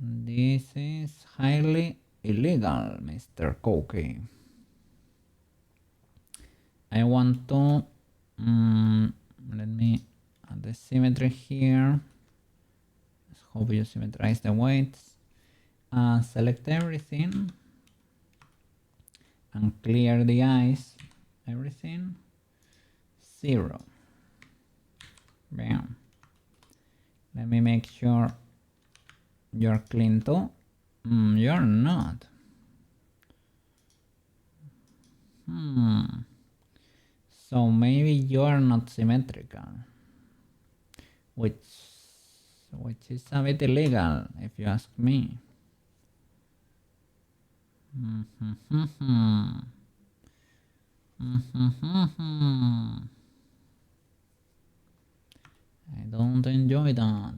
This is highly illegal, Mr. Cookie. I want to let me add the symmetry here. Let's hope you symmetrize the weights. Select everything and clear the eyes. Everything 0. Bam. Let me make sure you're clean too. You're not. So maybe you're not symmetrical, which is a bit illegal if you ask me. I don't enjoy that.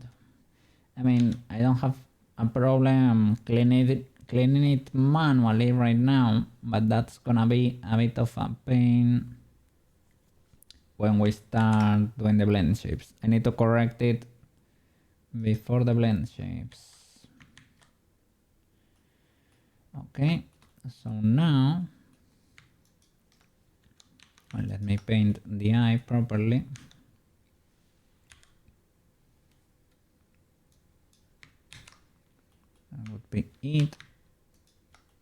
I mean, I don't have a problem cleaning it manually right now, but that's gonna be a bit of a pain when we start doing the blend shapes. I need to correct it before the blend shapes. Okay, so now Well, let me paint the eye properly. That would be it.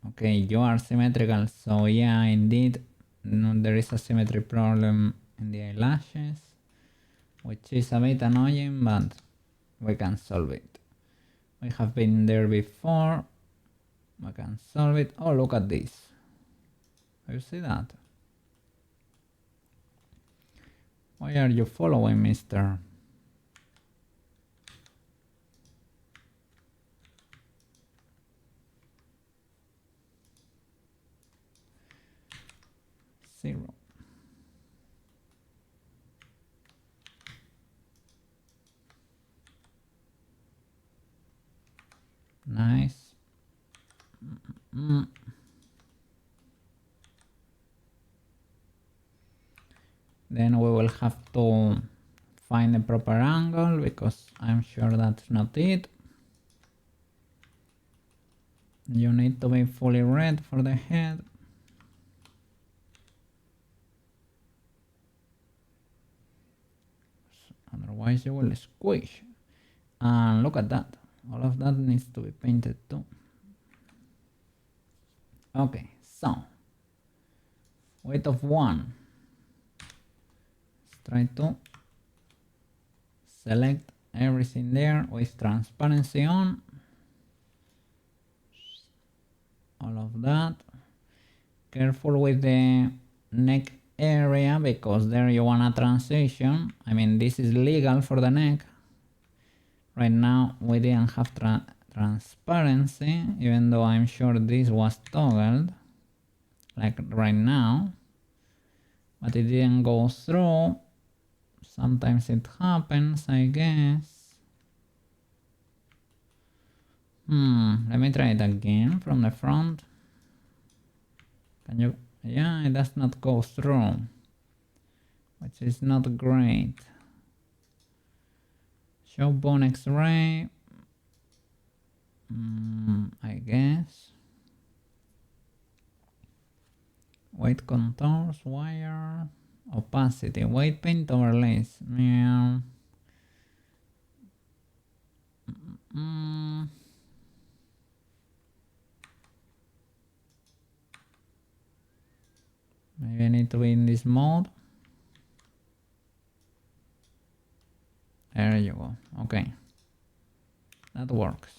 Okay, you are symmetrical, so yeah, indeed, no, there is a symmetry problem in the eyelashes, which is a bit annoying, but we can solve it. We have been there before. We can solve it. Oh, look at this. You see that? Why are you following, mister? Zero. Nice. Then we will have to find the proper angle because I'm sure that's not it. You need to be fully red for the head. Otherwise you will squish. And look at that. All of that needs to be painted too. Okay, so weight of 1. Let's try to select everything there with transparency on. All of that. Careful with the neck area because there you want a transition. I mean, this is legal for the neck. Right now we didn't have transparency, even though I'm sure this was toggled, like right now, but it didn't go through. Sometimes it happens, I guess. Let me try it again from the front. Can you? Yeah, it does not go through, which is not great. Show bone X-ray. I guess. Weight contours, wire, opacity, weight paint overlays. Yeah. Maybe I need to be in this mode. There you go. Okay. That works.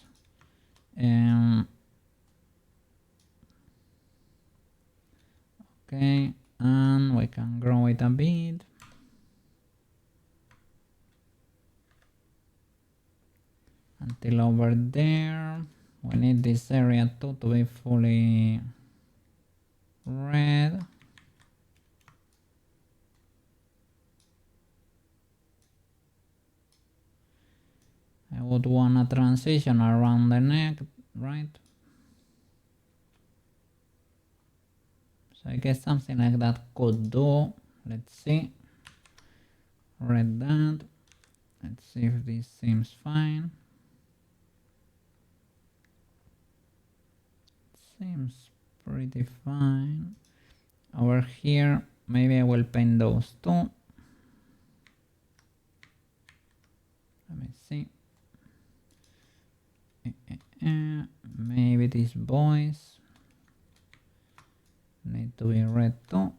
Okay, and we can grow it a bit. Until over there. We need this area too to be fully red. I would want a transition around the neck, right? So I guess something like that could do. Let's see. Read that. Let's see if this seems fine. Seems pretty fine. Over here, maybe I will paint those two. Let me see. Maybe these boys need to be red too.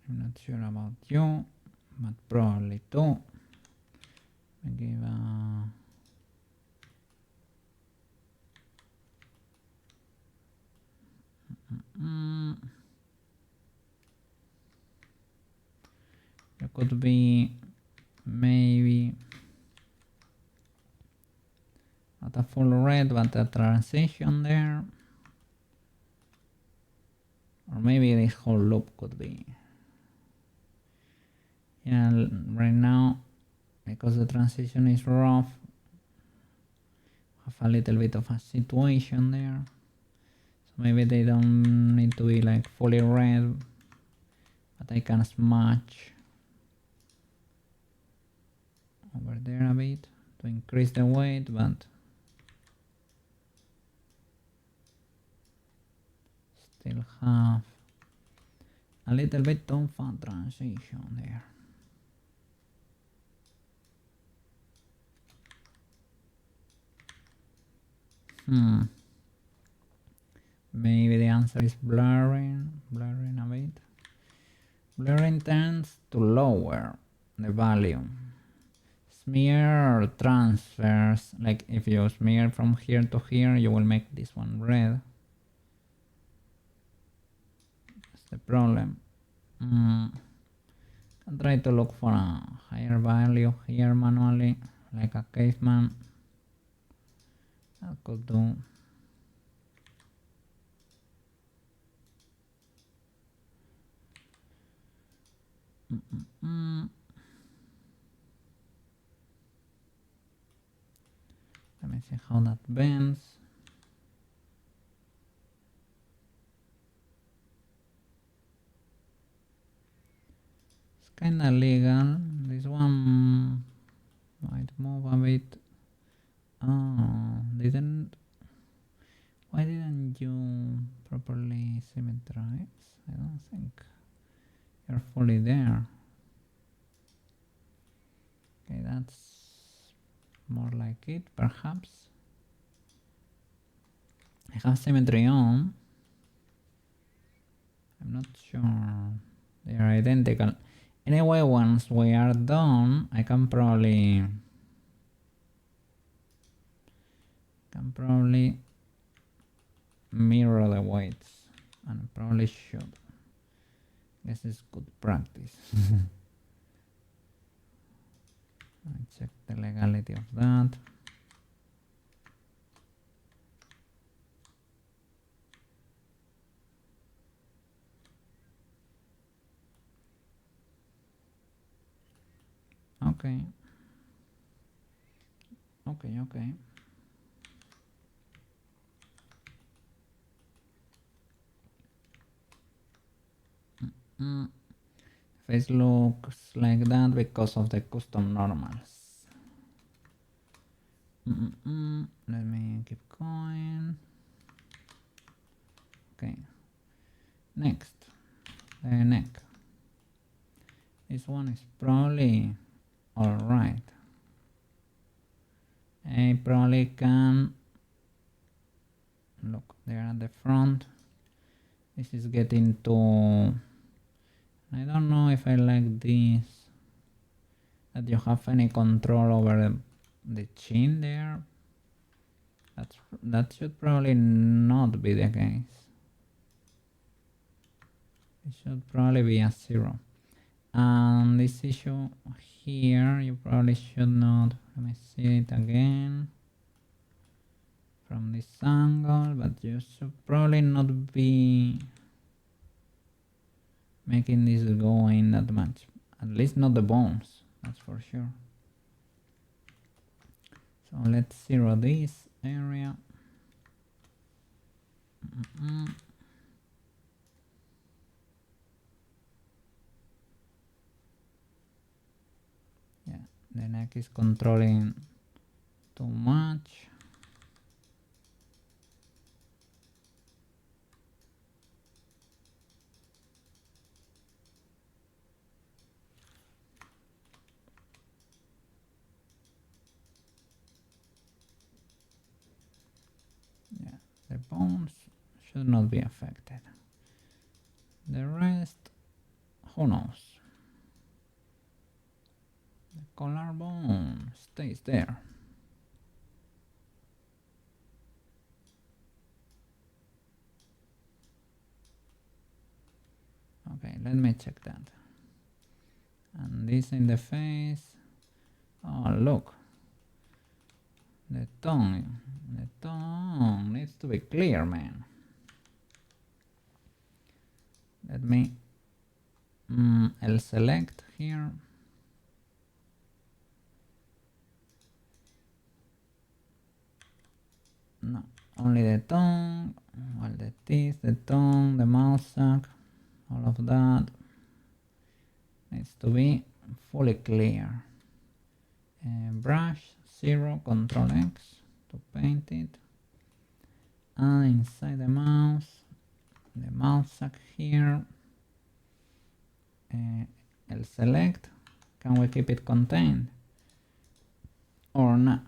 I'm not sure about you, but probably too. I give a there could be maybe not a full red, but a transition there. Or maybe this whole loop could be. Yeah, right now, because the transition is rough, have a little bit of a situation there. So maybe they don't need to be like fully red, but I can smudge over there a bit to increase the weight, but still have a little bit of a transition there. Maybe the answer is blurring a bit. Blurring tends to lower the value. Smear transfers, like if you smear from here to here, you will make this one red. That's the problem. I'll try to look for a higher value here manually, like a caveman. I could do. Let me see how that bends. It's kinda legal. This one might move a bit. Oh, why didn't you properly symmetrize? I don't think you're fully there. Okay, that's more like it, perhaps. I have symmetry on. I'm not sure they are identical. Anyway, once we are done, I can probably mirror the weights, and I probably should. This is good practice. I check the legality of that. Okay. Face looks like that because of the custom normals. Let me keep going. Okay. Next, the neck. This one is probably alright. I probably can look there at the front. This is getting too. I don't know if I like this, that you have any control over the chin there. That should probably not be the case. It should probably be a 0. And this issue here, you probably should not. Let me see it again from this angle, but you should probably not be making this go in that much. At least not the bones, that's for sure. So let's 0 this area. Yeah, the neck is controlling too much. The bones should not be affected. The rest, who knows? The collarbone stays there. Okay, let me check that. And this in the face. Oh, look. The tongue needs to be clear, man. Let me I'll select here. No, only the tongue, well, the teeth, the tongue, the mouth sac, all of that needs to be fully clear. Brush 0, Control X to paint it, and inside the mouse the mouse here. El select. Can we keep it contained or not?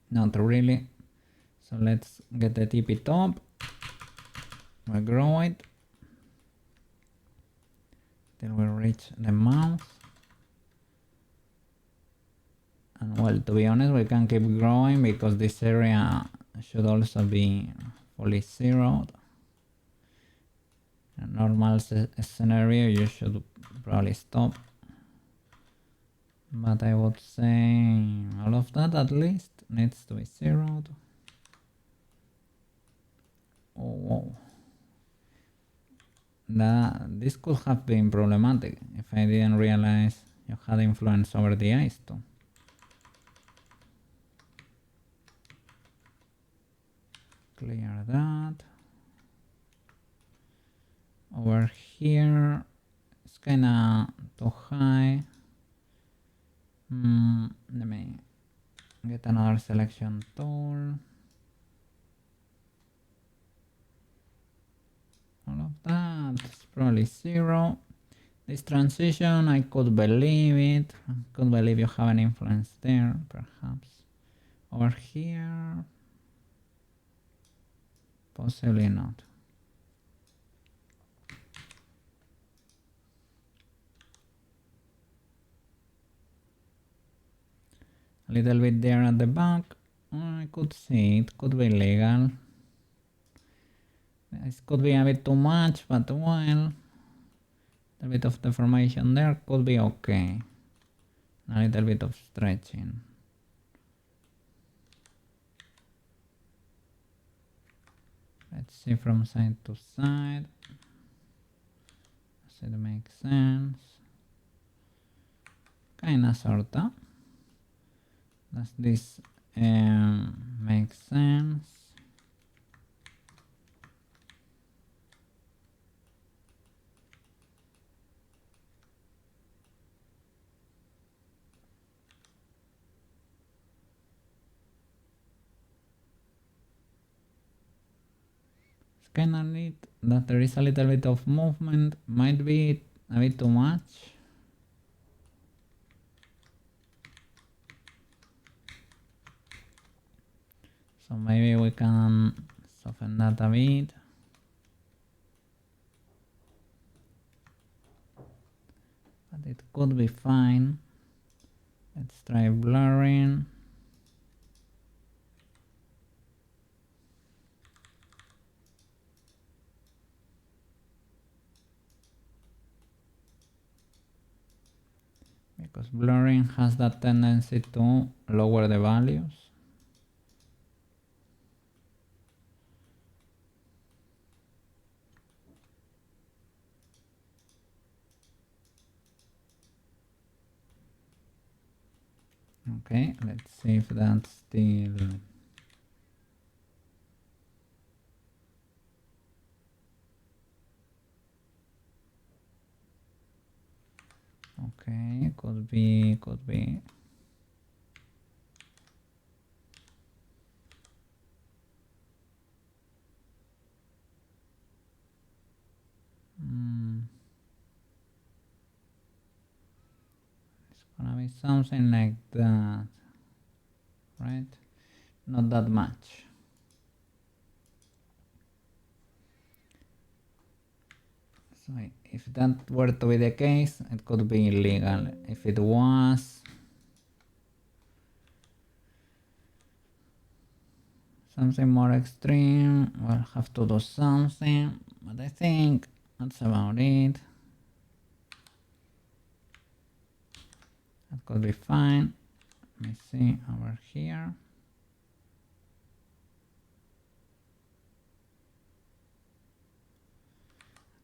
Not really. So let's get the tippy top. We grow it till we reach the mouse. And well, to be honest, we can keep growing because this area should also be fully zeroed. In a normal scenario, you should probably stop. But I would say all of that at least needs to be zeroed. Oh, whoa. This could have been problematic if I didn't realize you had influence over the ice too. Clear that. Over here, it's kinda too high. Let me get another selection tool. All of that is probably 0. This transition, I could believe it. I could believe you have an influence there, perhaps. Over here, possibly not. A little bit there at the back. I could see it could be legal. This could be a bit too much, but well, a bit of deformation there could be okay. A little bit of stretching. Let's see from side to side. Does it make sense? Kinda, sorta. Does this make sense? It's kinda neat that there is a little bit of movement. Might be a bit too much. So maybe we can soften that a bit. But it could be fine. Let's try blurring. Because blurring has that tendency to lower the values. Okay, let's see if that's still... Okay, could be. It's gonna be something like that, right? Not that much. So if that were to be the case, it could be illegal. If it was something more extreme, we'll have to do something, but I think that's about it. That could be fine. Let me see over here.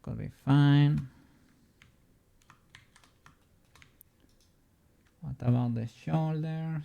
Could be fine. What about the shoulders?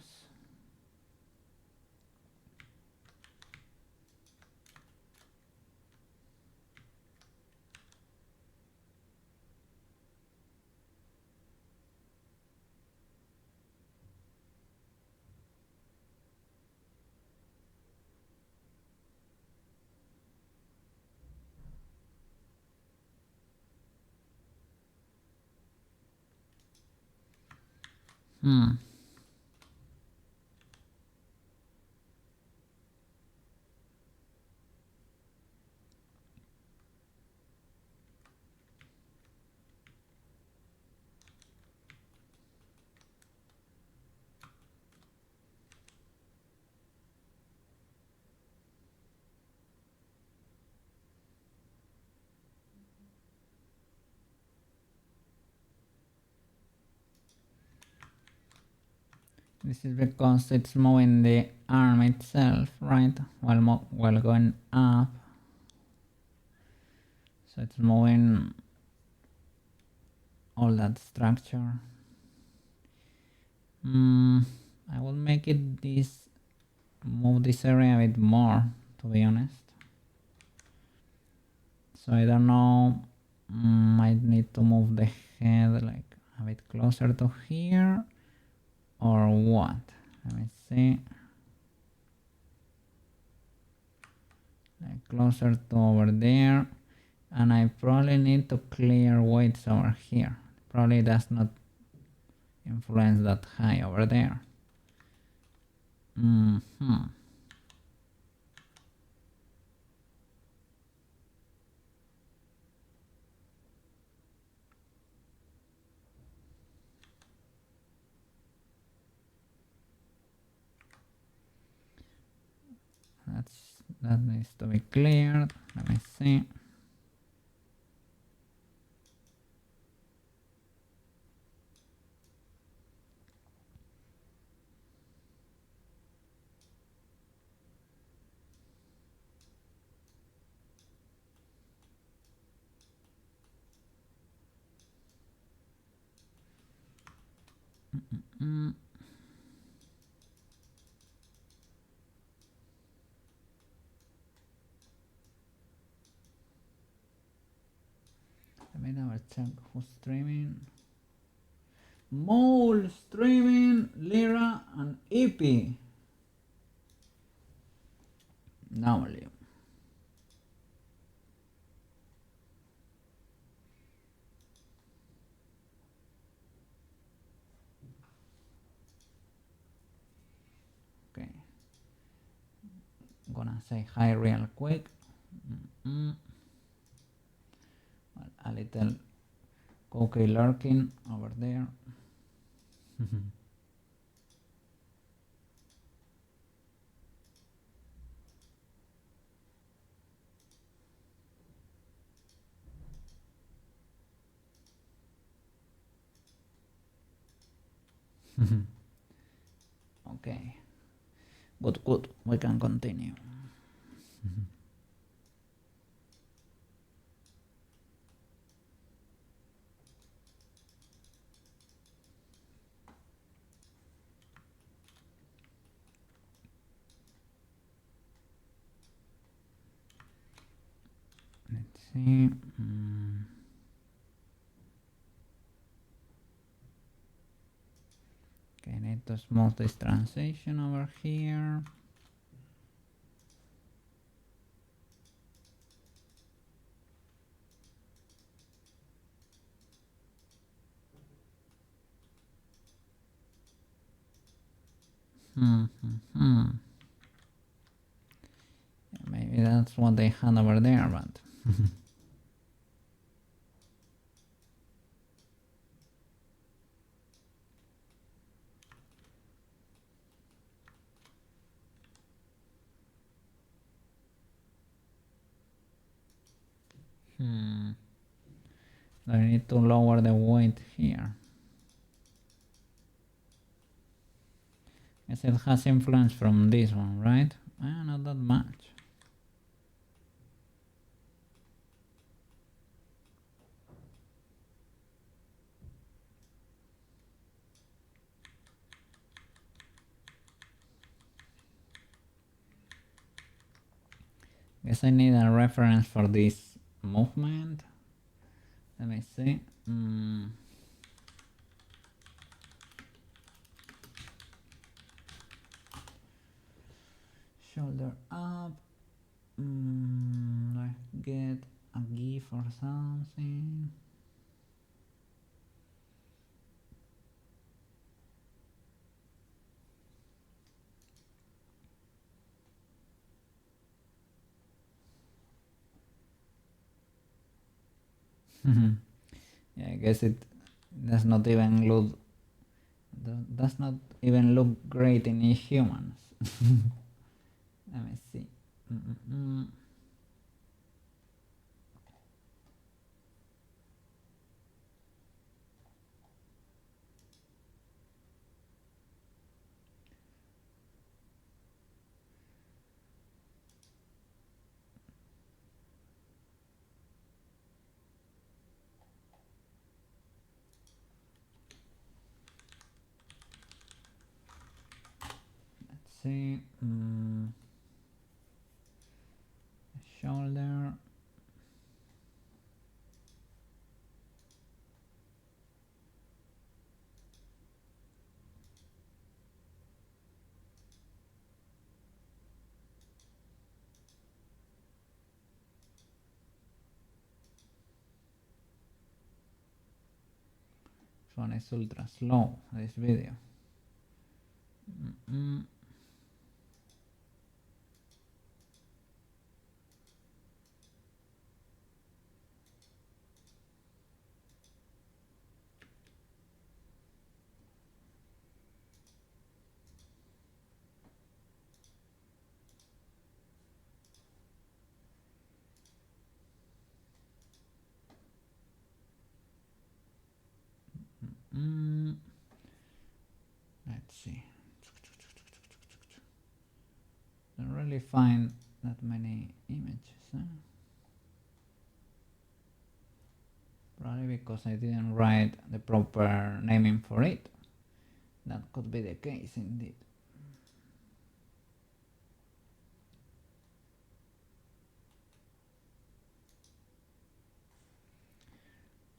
This is because it's moving the arm itself, right? While going up. So it's moving all that structure. I will make it this, move this area a bit more, to be honest. So I don't know, might need to move the head like a bit closer to here, or what? Let me see. Like closer to over there, and I probably need to clear weights over here. Probably does not influence that high over there. That needs to be cleared. Let me see. Let me double check who's streaming. Mole streaming, Lyra and Epi. W. Okay. I'm gonna say hi real quick. Well, a little cookie lurking over there. Okay. Good. We can continue. Let's see. Okay, I need to smooth this transition over here. Maybe that's what they had over there, but I need to lower the weight here. Guess it has influence from this one, right? Not that much. Guess I need a reference for this movement. Let me see. Shoulder up. Let's get a GIF or something. Yeah, I guess it does not even look great in humans. Let me see. Mm-mm-mm. Let's see. Shoulder. This one is ultra slow, this video. Mm-mm. Mm. Let's see. Don't really find that many images. Probably because I didn't write the proper naming for it. That could be the case indeed.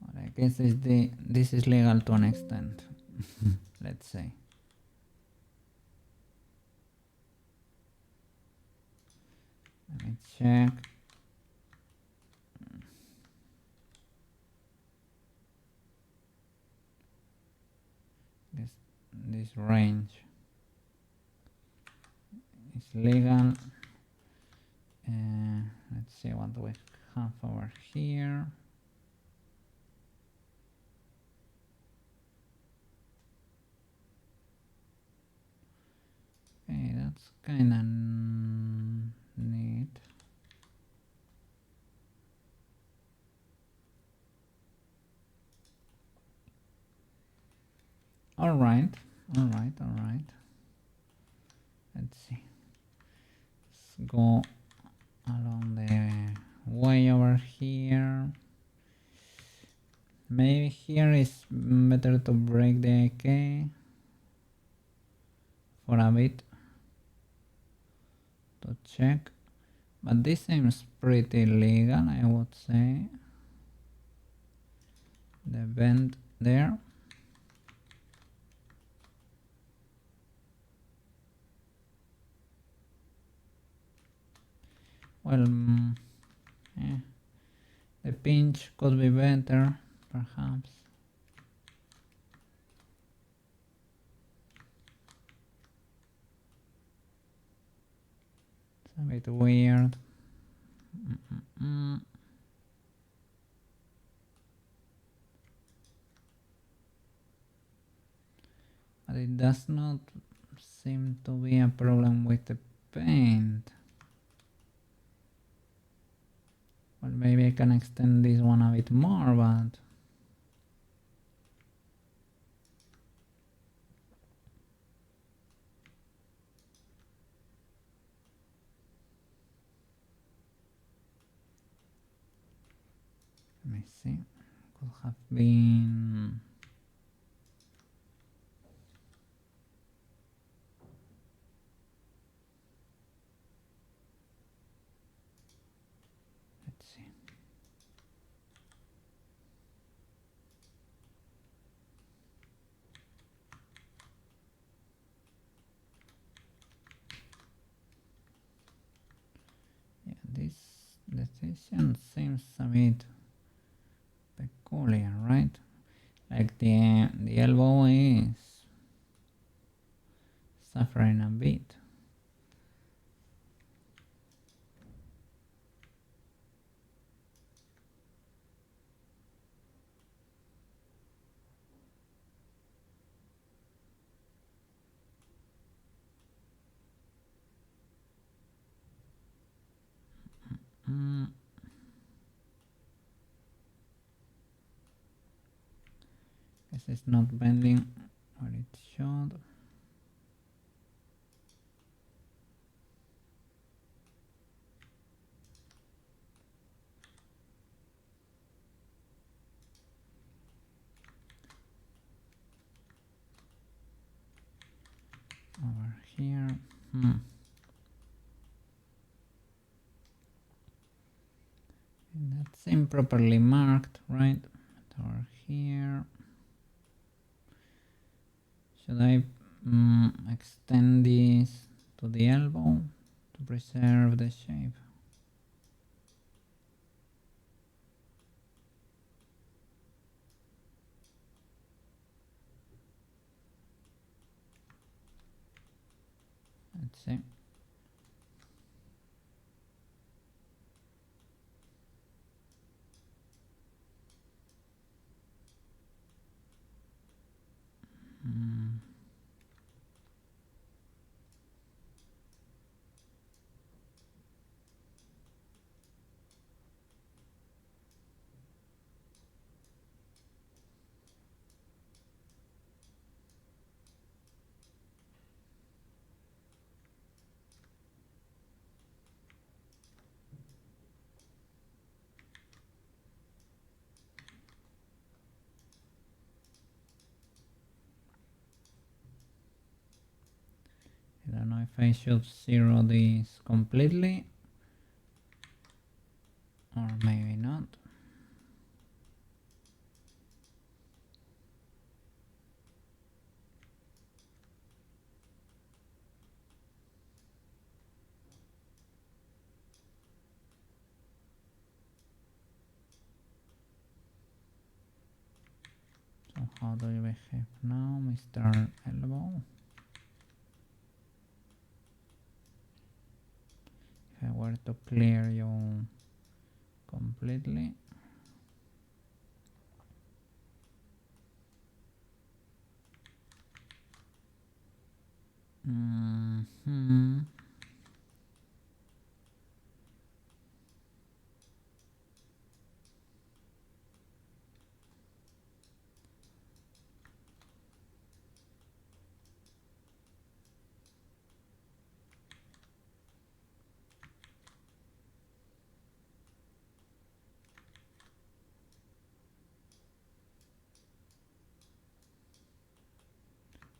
Well, I guess this is legal to an extent. Let's say. Let me check. This range is legal. Let's see what we have over here. Okay, that's kind of neat. All right. Let's see. Let's go along the way over here. Maybe here is better to break the AK for a bit to check. But this seems pretty legal, I would say. The bend there. Well, yeah. The pinch could be better, perhaps. It's a bit weird. But it does not seem to be a problem with the paint. Well, maybe I can extend this one a bit more, but let me see. Could have been. Let's see. Yeah, this decision seems a bit peculiar, right? Like the elbow is suffering a bit. This is not bending what it should. Over here. That's improperly marked, right? Over here. Should I extend this to the elbow to preserve the shape? Let's see. I don't know if I should zero this completely or maybe not. So how do you behave now, Mr. Elbow? If I were to clear you completely.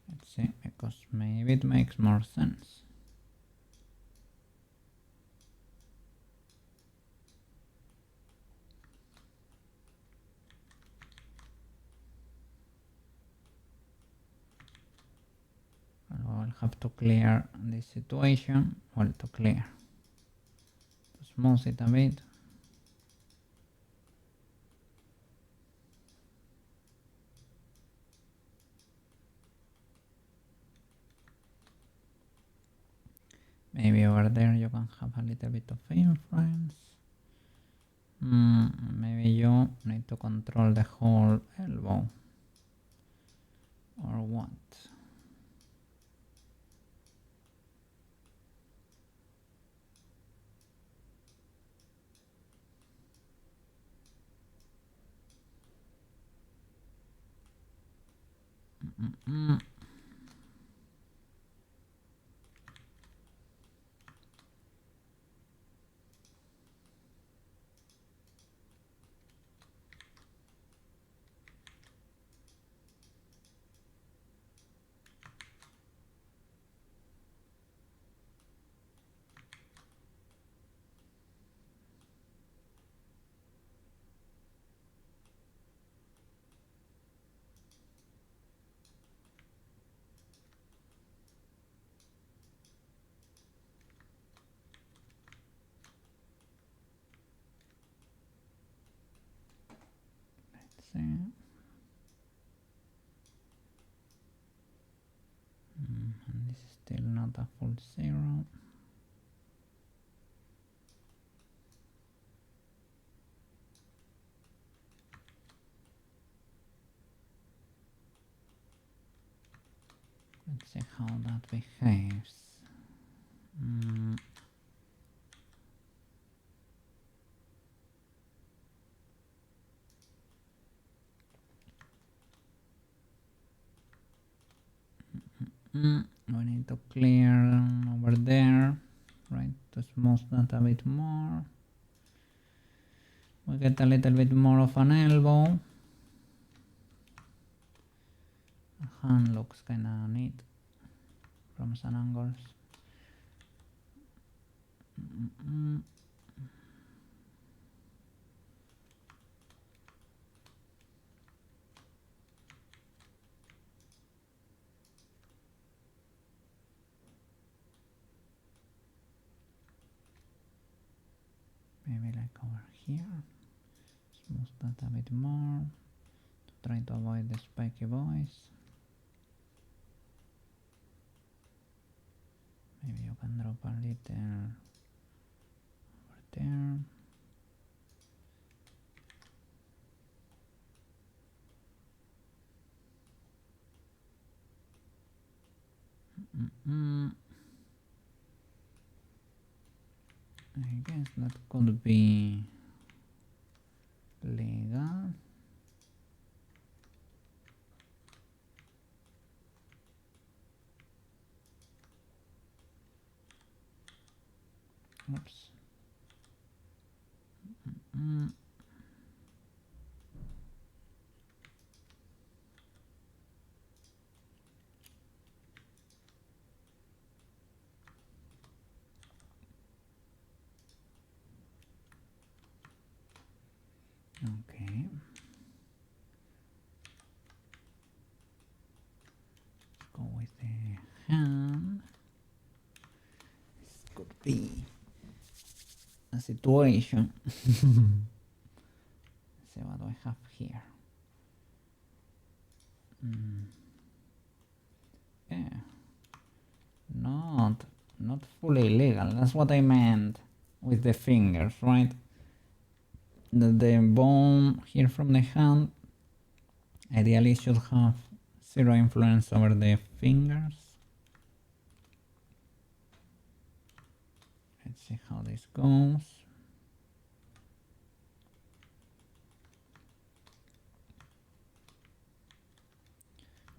Let's see, because maybe it makes more sense. I'll have to clear this situation. Well, to clear. To smooth it a bit. Maybe over there you can have a little bit of influence. Maybe you need to control the whole elbow. Or what? Let's see. And this is still not a full zero. Let's see how that behaves. We need to clear over there, right? To smooth that a bit more. We get a little bit more of an elbow. The hand looks kinda neat from some angles. Maybe like over here. Smooth that a bit more to try to avoid the spiky voice. Maybe you can drop a little over there. I guess that could be legal. Oops. Okay. Let's go with the hand. This could be a situation. Let's see what do I have here. Yeah. Not fully legal. That's what I meant with the fingers, right? The bone here from the hand ideally should have zero influence over the fingers. Let's see how this goes.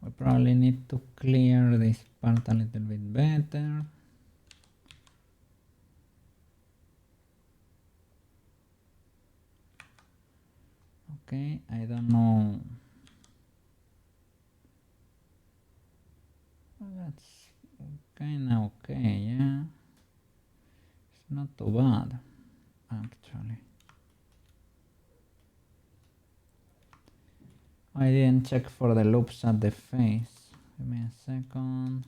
We probably need to clear this part a little bit better. Okay, I don't know. Well, that's kinda okay, yeah. It's not too bad, actually. I didn't check for the loops at the face. Give me a second.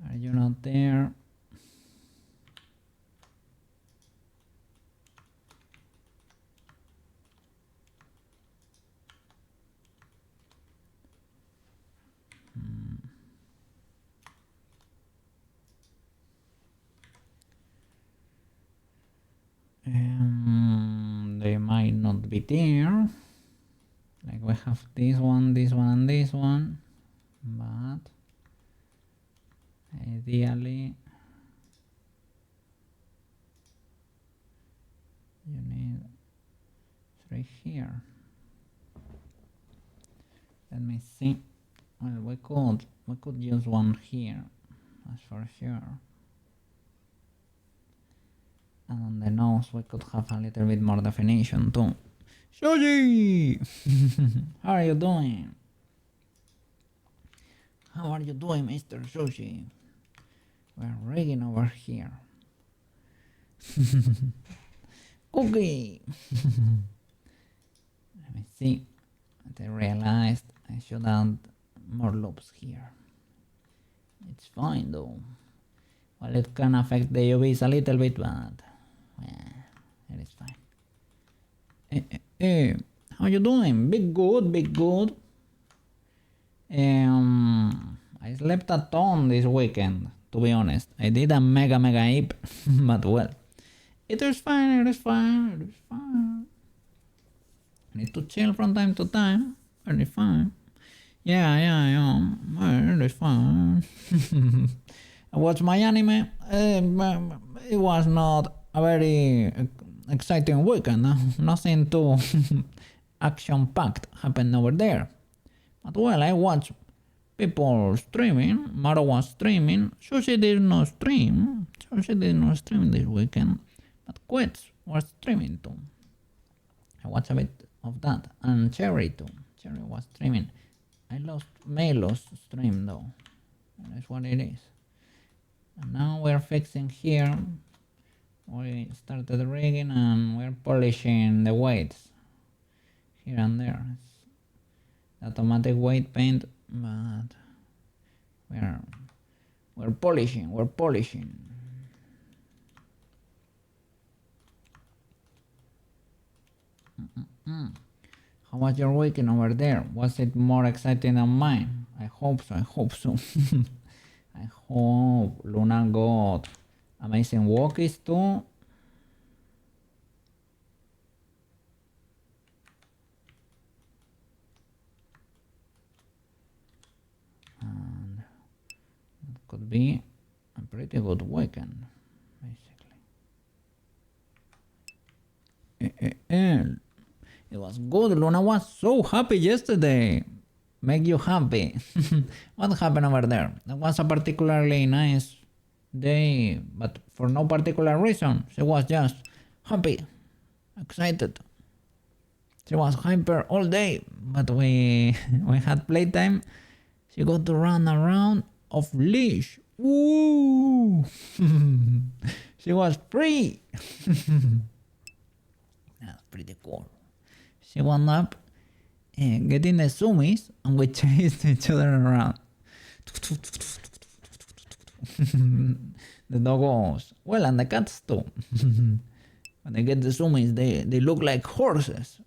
Are you not there? They might not be there. Like we have this one, and this one, but ideally you need 3 here. Let me see. Well, we could use one here, that's for sure. And on the nose we could have a little bit more definition too. Shoji! How are you doing? How are you doing, Mr. Sushi? We're rigging over here. Okay. Let me see. I realized I should add more loops here. It's fine though. Well, it can affect the UVs a little bit, but it is fine. Hey, how you doing? Big good, big good. I slept a ton this weekend, to be honest. I did a mega heap, but well, it is fine, it is fine, it is fine. I need to chill from time to time, it is fine. Yeah, it is fine. I watched my anime. It was not a very exciting weekend. Nothing too action-packed happened over there. But well, I watch people streaming. Maro was streaming. Sushi did not stream. Sushi did not stream this weekend. But Quets was streaming too. I watched a bit of that. And Cherry too. Cherry was streaming. I lost Melo's stream though. That's what it is. And now we're fixing here. We started rigging and we're polishing the weights here and there. It's automatic weight paint, but we're polishing. How was your weekend over there? Was it more exciting than mine? I hope so. I hope Luna got amazing walkies too. And it could be a pretty good weekend, basically. It was good. Luna was so happy yesterday. Make you happy. What happened over there? That was a particularly nice day, but for no particular reason. She was just happy, excited. She was hyper all day, but we had playtime. She got to run around off leash. Woo! She was free. That's pretty cool. She wound up getting the zoomies, and we chased each other around. The doggos, well, and the cats too. When they get the zoomies, they look like horses.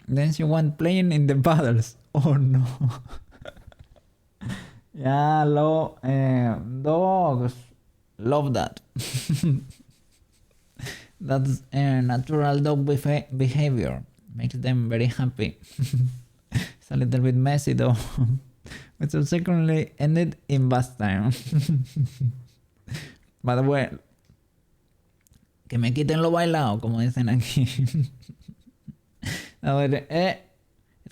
Then she went playing in the paddles. Oh no. Yeah, dogs love that. That's natural dog behavior. Makes them very happy. It's a little bit messy though. But subsequently ended in bath time. But well, que me quiten lo bailado, como dicen aquí. It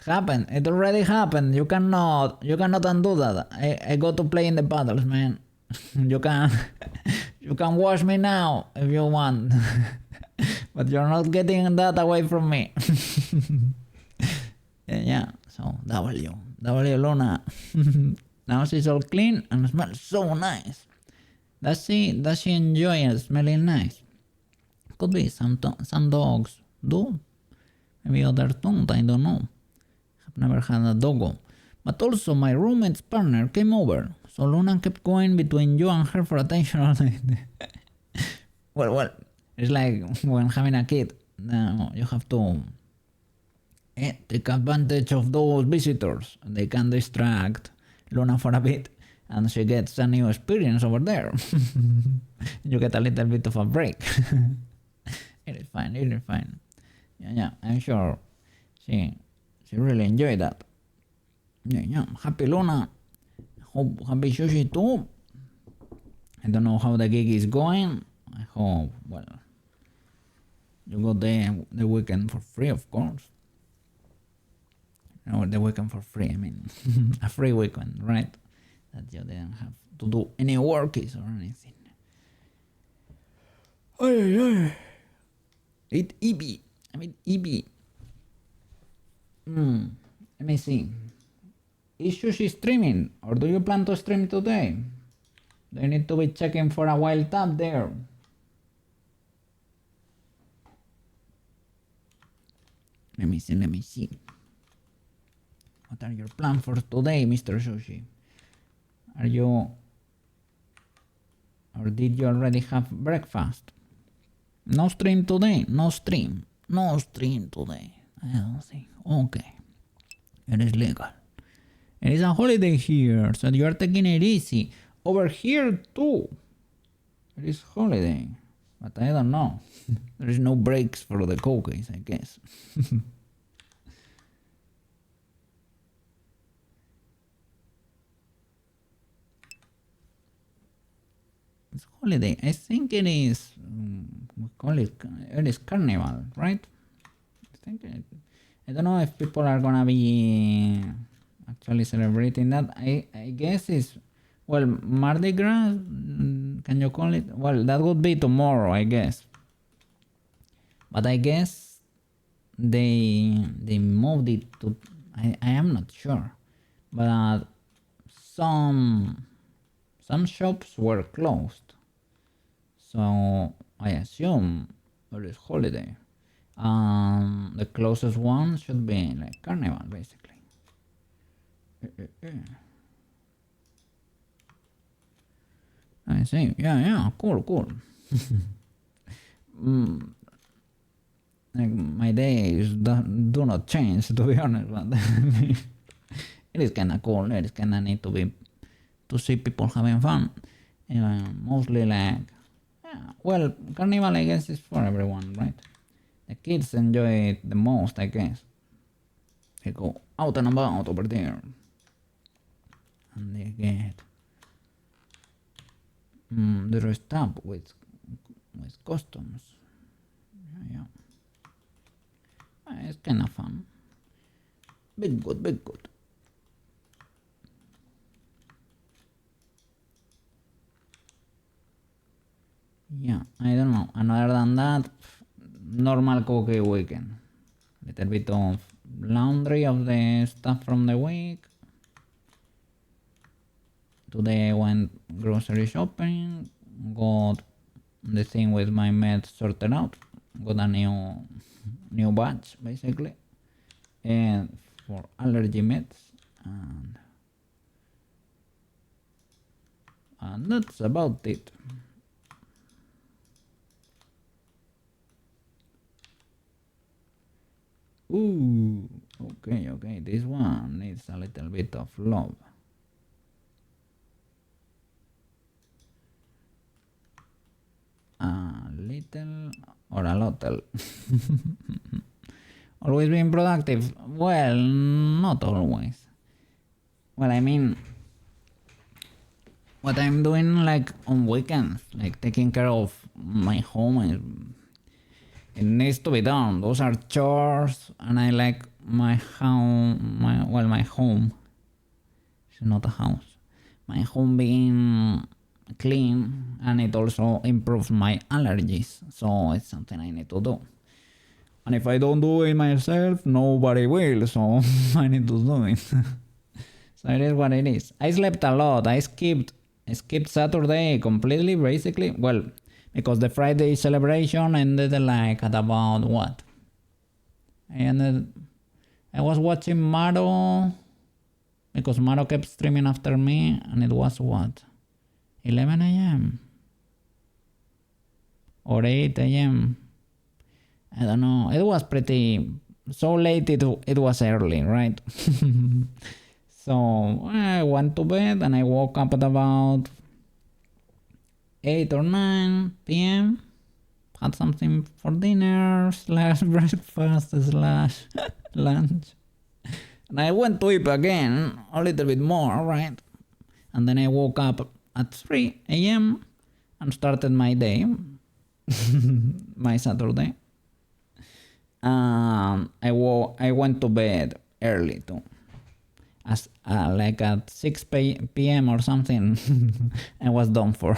happened. It already happened. You cannot undo that. I go to play in the paddles, man. You can wash me now if you want. But you're not getting that away from me. Yeah, so W Luna. Now she's all clean and smells so nice. Does she enjoy smelling nice? Could be some dogs do. Maybe others don't, I don't know. I've never had a doggo. But also my roommate's partner came over, so Luna kept going between you and her for attention all night. Well, it's like when having a kid. You have to take advantage of those visitors. They can distract Luna for a bit, and she gets a new experience over there. You get a little bit of a break. It is fine. Yeah, I'm sure she really enjoyed that. Yeah, happy Luna. Hope happy Sushi too. I don't know how the gig is going. I hope, well, you got the weekend for free, of course. Or the weekend for free, I mean. A free weekend, right? That you didn't have to do any workies or anything. Eat EB. I mean EB. Let me see. Is Sushi streaming, or do you plan to stream today? Do you need to be checking for a wild tab there? Let me see. What are your plans for today, Mr. Sushi? Or did you already have breakfast? No stream today. No stream today. I don't think. Okay. It is legal. It is a holiday here, so you are taking it easy. Over here too. It is holiday. But I don't know. There is no breaks for the cookies, I guess. It's holiday. I think it is. We call it. It is carnival, right? think I don't know if people are gonna be actually celebrating that. I guess it's well Mardi Gras. Can you call it? Well, that would be tomorrow, I guess. But I guess they moved it to. I am not sure, but some shops were closed, so I assume it is holiday. The closest one should be like Carnival, basically. I see. Yeah, cool. Like my days do not change, to be honest, but it is kind of cool. It is kind of neat to see people having fun. Mostly like, well, Carnival I guess is for everyone, right? The kids enjoy it the most, I guess. They go out and about over there, and they get dressed up with costumes. Yeah. It's kind of fun. Big good. Yeah, I don't know. And other than that, normal cookie weekend. Little bit of laundry of the stuff from the week. Today I went grocery shopping. Got the thing with my meds sorted out. Got a new batch basically, and for allergy meds, and that's about it. Ooh, okay, this one needs a little bit of love. A little or a little. Always being productive? Well, not always. Well, I mean, what I'm doing like on weekends, like taking care of my home, it needs to be done. Those are chores, and I like my home. My home. It's not a house. My home being clean, and it also improves my allergies. So it's something I need to do. And if I don't do it myself, nobody will. So I need to do it. So it is what it is. I slept a lot. I skipped Saturday completely, basically. Well, because the Friday celebration ended like at about what? I was watching Maro because Maro kept streaming after me, and it was what? 11 a.m. or 8 a.m. I don't know. It was pretty so late. It was early, right? So I went to bed and I woke up at about 8 or 9 p.m. Had something for dinner / breakfast / lunch. And I went to sleep again a little bit more, right? And then I woke up at 3 a.m. and started my day, my Saturday. I went to bed early too. As like at 6 p.m. or something, I was done for.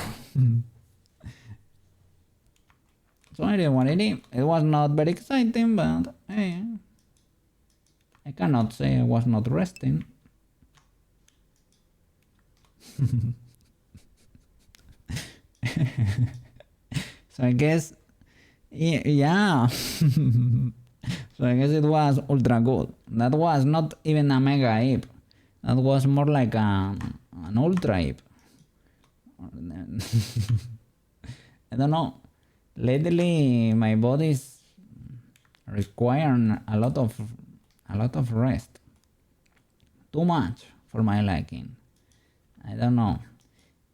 So I did what I did. It was not very exciting, but hey, I cannot say I was not resting. So I guess, yeah. So I guess it was ultra good. That was not even a mega ape. That was more like an ultra ape. I don't know. Lately, my body is requiring a lot of rest. Too much for my liking. I don't know.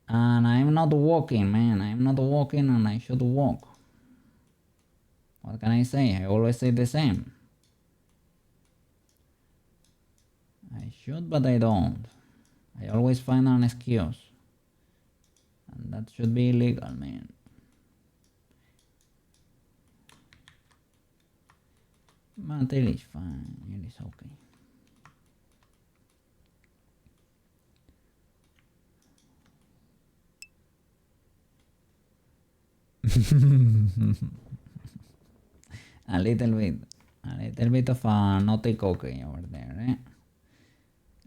And I'm not walking, man. I'm not walking, and I should walk. What can I say? I always say the same. I should, but I don't. I always find an excuse. And that should be illegal, man. But it is fine. It is okay. A little bit of a naughty cookie over there, eh?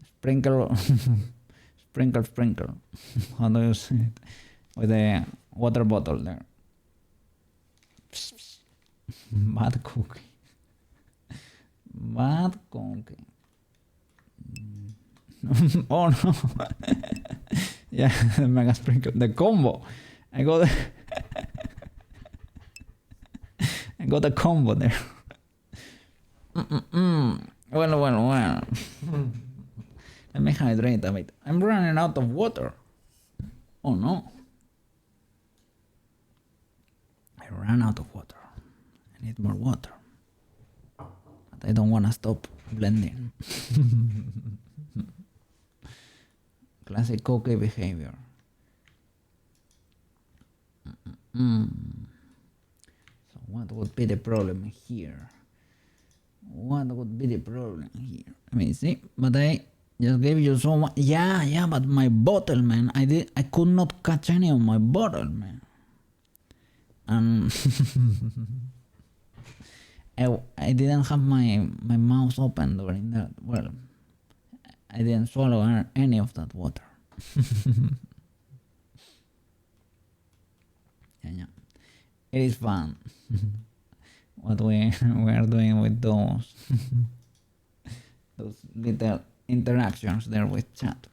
Sprinkle, sprinkle. How do you say it? With a water bottle there. Bad cookie. Bad cookie. Oh no. Yeah, the mega sprinkle. The combo. I got the combo there. Well. Let me hydrate a bit. I'm running out of water. Oh no. I ran out of water. I need more water. But I don't want to stop blending. Classic cookie behavior. So what would be the problem here? What would be the problem here? Let me see. But I just gave you so much. Yeah, but my bottle, man. I could not catch any of my bottle, man. And I didn't have my mouth open during that. Well, I didn't swallow any of that water. Yeah. It is fun. What we are doing with those little interactions there with chat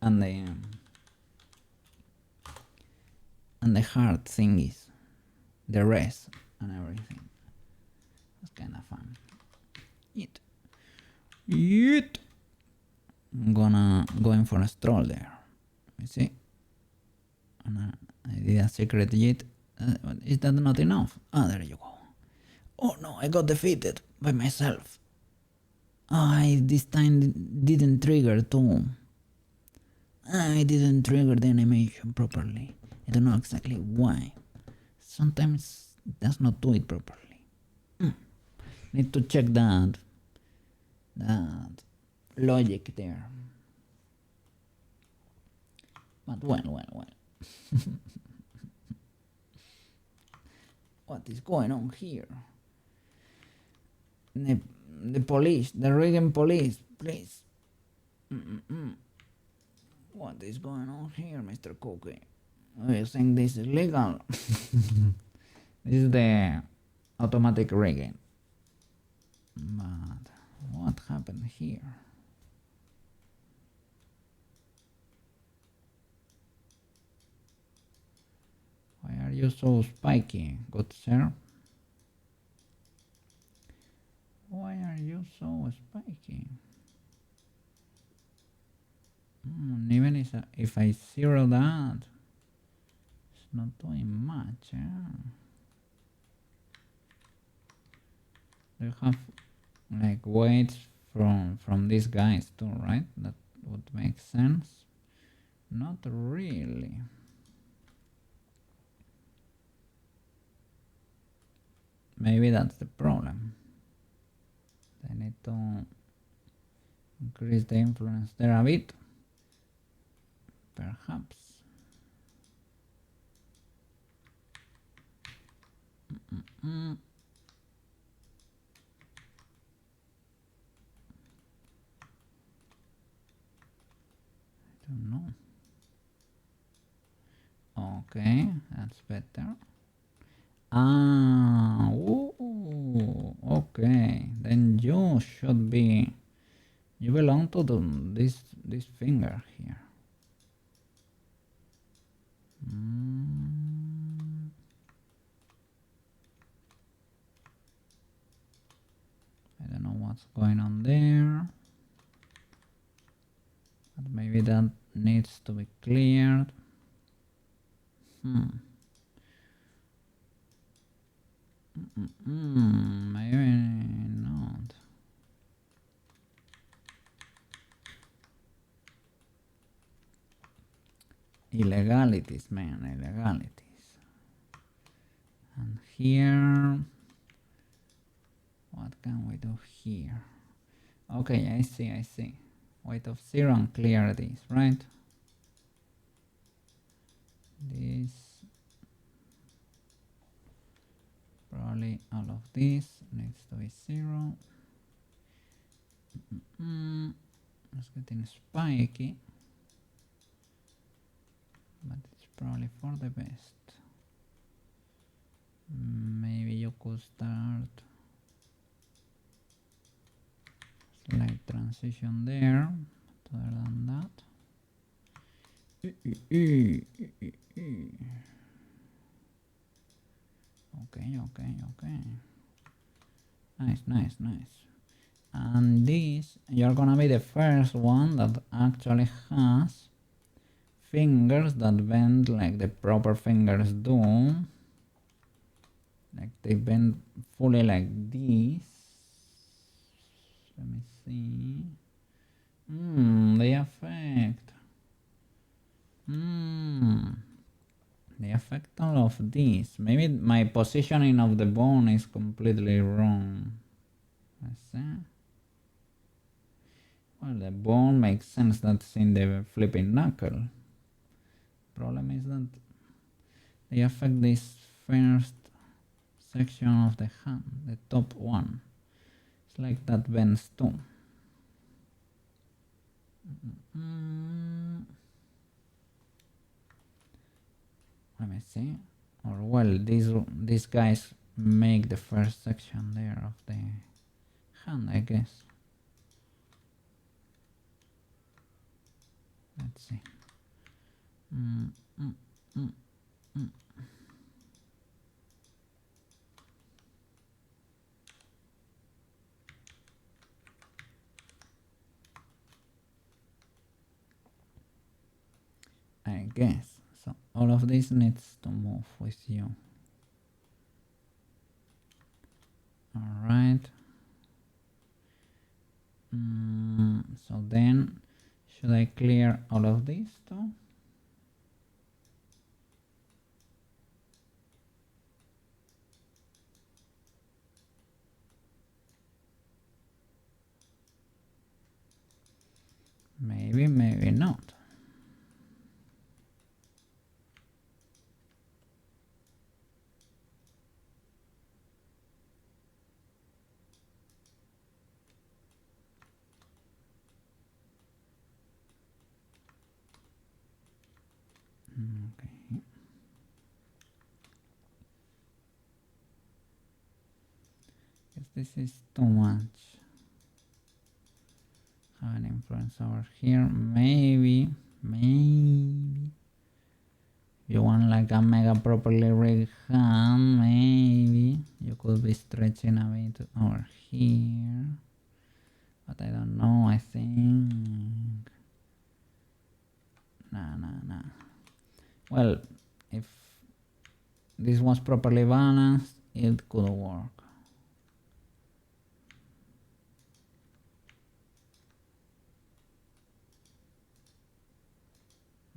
and the hard thingies, the rest and everything. It's kind of fun. Yeet. I'm going for a stroll there. You see? And I did a secret yeet. Is that not enough? Ah, there you go. Oh no, I got defeated by myself. I this time didn't trigger too. I didn't trigger the animation properly. I don't know exactly why. Sometimes it does not do it properly. Need to check that logic there. But well. What is going on here? The police, the Reagan police, please. What is going on here, Mr. Cookie? You think this is legal? This is the automatic Reagan. But what happened here? Why are you so spiky, good sir? Why are you so spiky? Even if I zero that, it's not doing much. You have like weights from these guys too, right? That would make sense. Not really. Maybe that's the problem. I need to increase the influence there a bit. Perhaps. I don't know. Okay, that's better. Okay. Then you should be. You belong to this finger here. I don't know what's going on there, but maybe that needs to be cleared. Maybe not. Illegalities, man, illegalities. And here, What can we do here? Okay, I see. Weight of 0 and clear this, right? This, probably all of this needs to be 0. It's getting spiky, but it's probably for the best. Maybe you could start slight transition there, but other than that. Okay. Nice. And this, you're gonna be the first one that actually has fingers that bend like the proper fingers do. Like they bend fully like this. Let me see. The effect. The effect all of this. Maybe my positioning of the bone is completely wrong. Let's see. Well, the bone makes sense that's in the flipping knuckle. Problem is that they affect this first section of the hand, the top one. It's like that bends too. Let me see. Or well, these guys make the first section there of the hand, I guess. Let's see. I guess. So all of this needs to move with you. Alright. So then, should I clear all of this too? Maybe not. Okay. Guess this is too much. Have an influence over here. Maybe you want like a mega properly rigged hand, maybe you could be stretching a bit over here, but I don't know. I think nah. Well, if this was properly balanced, it could work.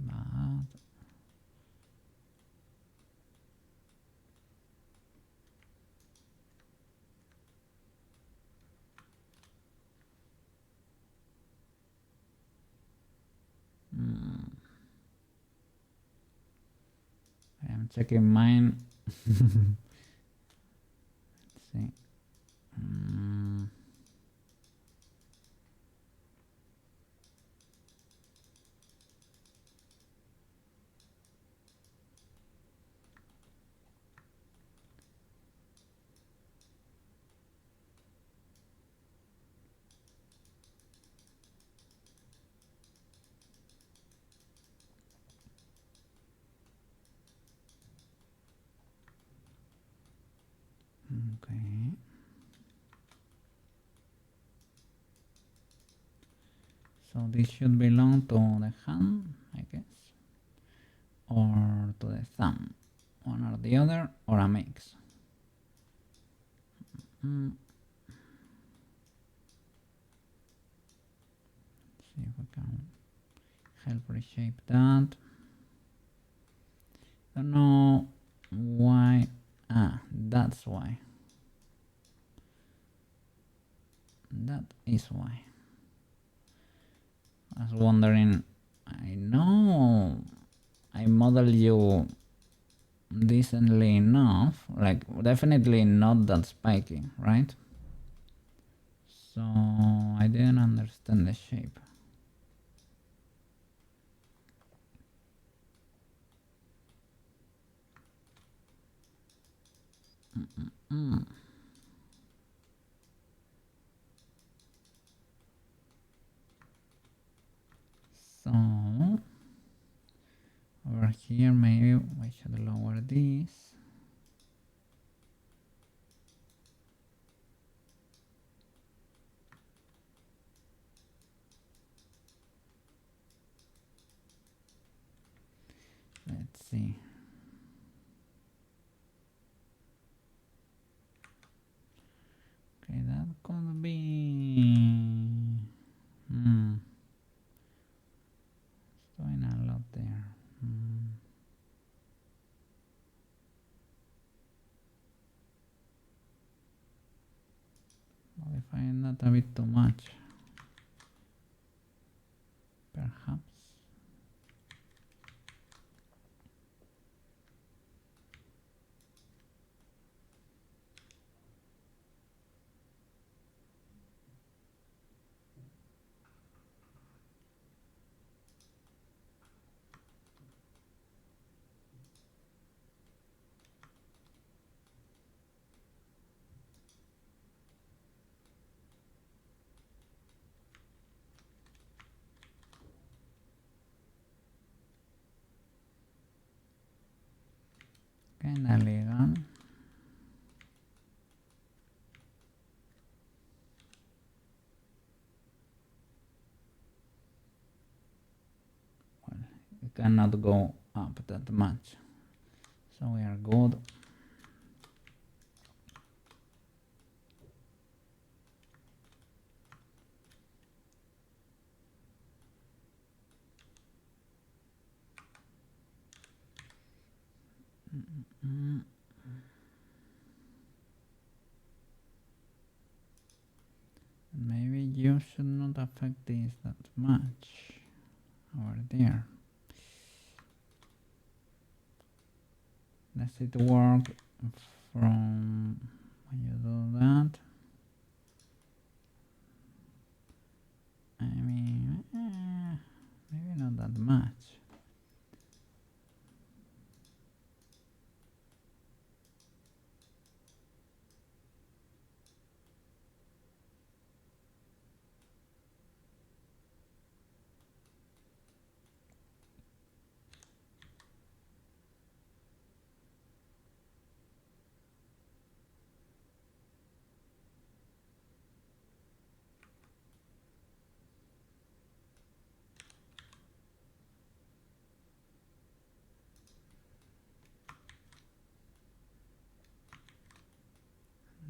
But I am checking mine. Let's see. Okay. So this should belong to the hand, I guess, or to the thumb, one or the other, or a mix. Let's see if we can help reshape that. Don't know why. That's why. That is why. I was wondering, I know I model you decently enough, like definitely not that spiky, right? So I didn't understand the shape. So over here maybe we should lower this. Let's see. Okay, that could be. It's doing a lot there. Modifying that a bit too much. Perhaps. Kinda legal. Well, it cannot go up that much. So we are good. Maybe you should not affect this that much over there. Does it work from when you do that? I mean, maybe not that much.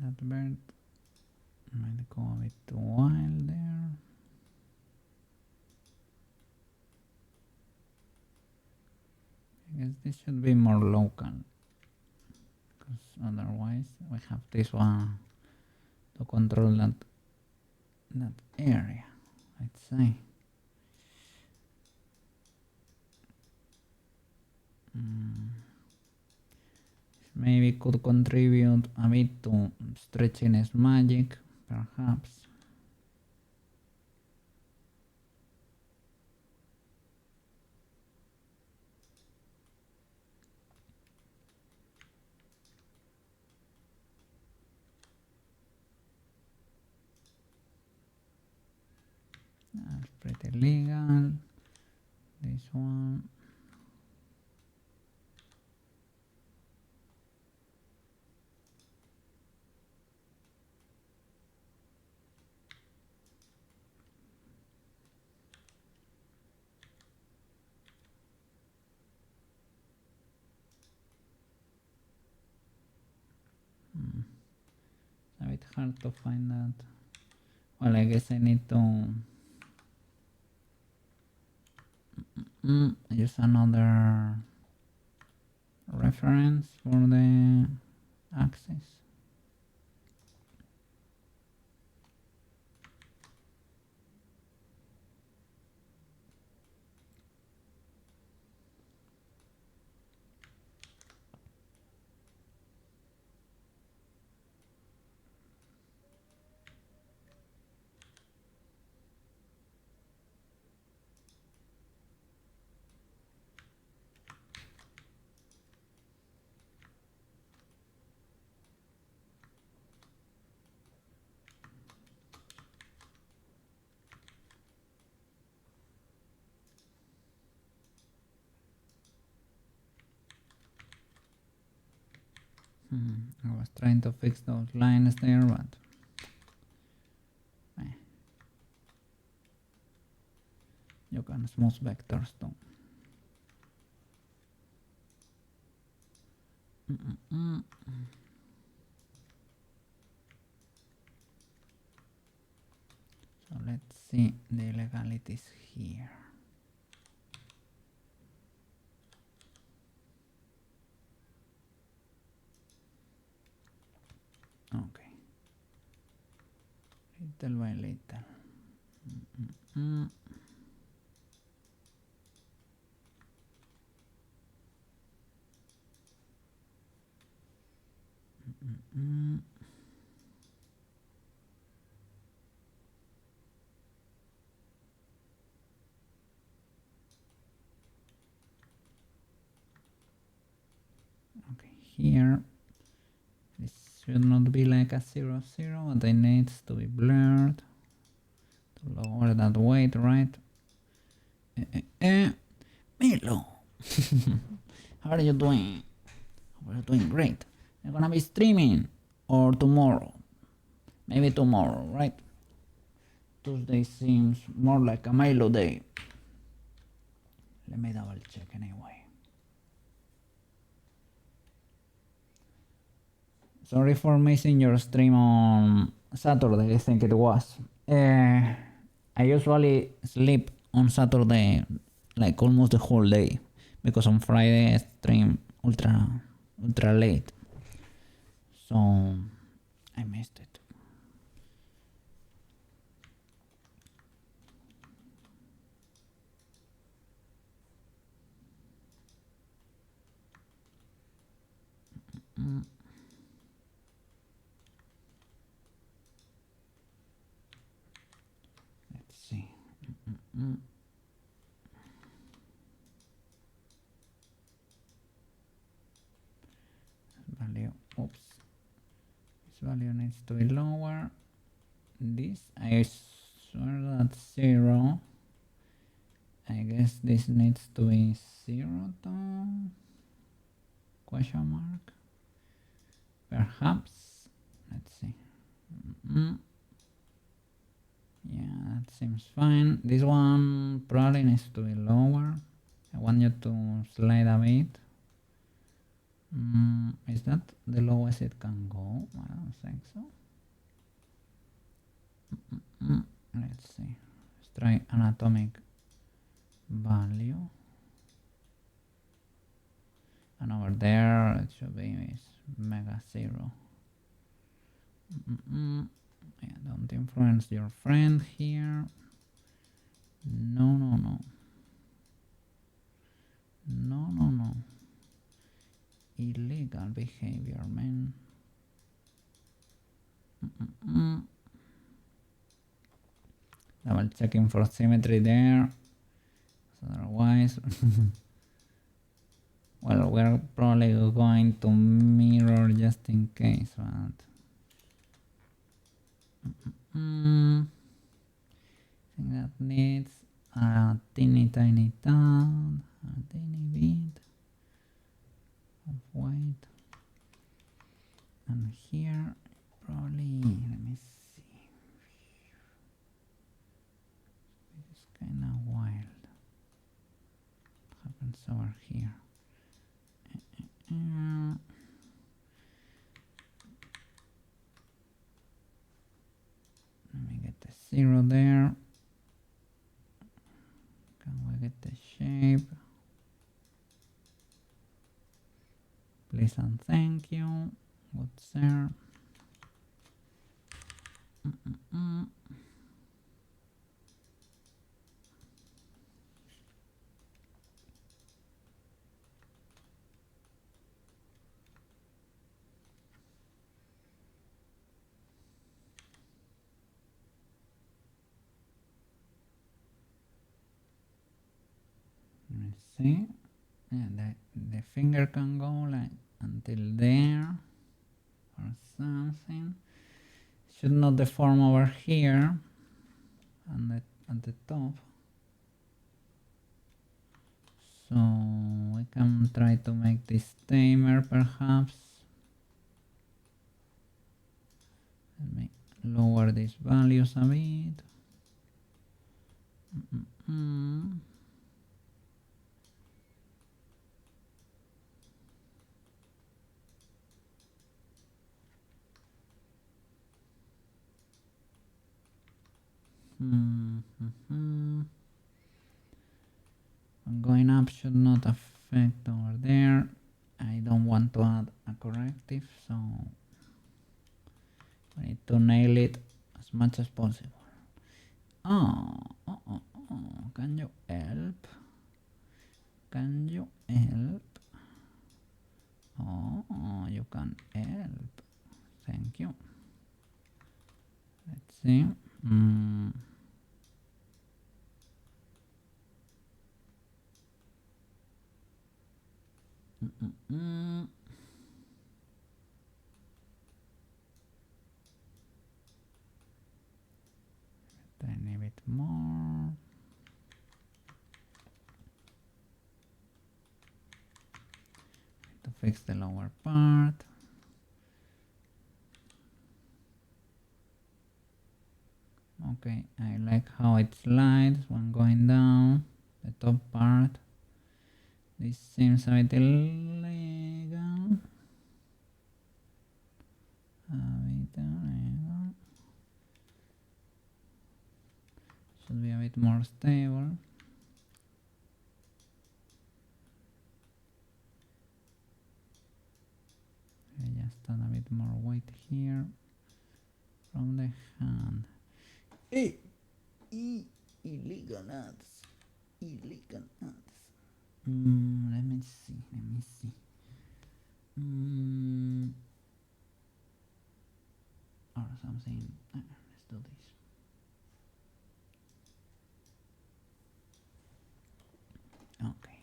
That bird might go a bit too wild there. I guess this should be more local, because otherwise we have this one to control that area, let's say. Maybe could contribute a bit to stretchiness magic, perhaps. That's pretty legal. This one. It's a bit hard to find that. Well, I guess I need to use another reference for the axis. I was trying to fix those lines there, but you can smooth vectors too. So let's see the legalities here. Okay, little by little. Okay, here this should not be like a 0, 0, and it needs to be blurred to lower that weight, right? Milo, how are you doing? We're doing great. You're gonna be streaming or tomorrow? Maybe tomorrow, right? Tuesday seems more like a Milo day. Let me double check anyway. Sorry for missing your stream on Saturday, I think it was. I usually sleep on Saturday like almost the whole day because on Friday I stream ultra late. So I missed it. Let's see. Value, oops. This value needs to be lower. This, I swear that's 0. I guess this needs to be 0 too. Question mark. Perhaps. Let's see. Yeah, that seems fine. This one probably needs to be lower. I want you to slide a bit. Is that the lowest it can go? I don't think so. Let's see. Let's try anatomic value. And over there it should be mega 0. Yeah, don't influence your friend here. No. No. Illegal behavior, man. Double checking for symmetry there. Otherwise, well, we're probably going to mirror just in case, but I think that needs a teeny tiny tone, a teeny bit of white. And here, probably, let me see. It's kind of wild. What happens over here? Let me get the 0 there. Can we get the shape? Please and thank you. What's there? Let me see. Yeah, the finger can go like until there or something. Should not deform over here and at the top. So we can try to make this tamer perhaps. Let me lower these values a bit. Going up should not affect over there. I don't want to add a corrective, so we need to nail it as much as possible. Can you help? Can you help? Oh, you can help. Thank you. Let's see. Tiny bit more. To fix the lower part. Okay, I like how it slides when going down the top part. This seems a bit illegal. Should be a bit more stable. I just add a bit more weight here from the hand. Illegal ads. Illegal ads. Let me see. Or something. Let's do this. Okay.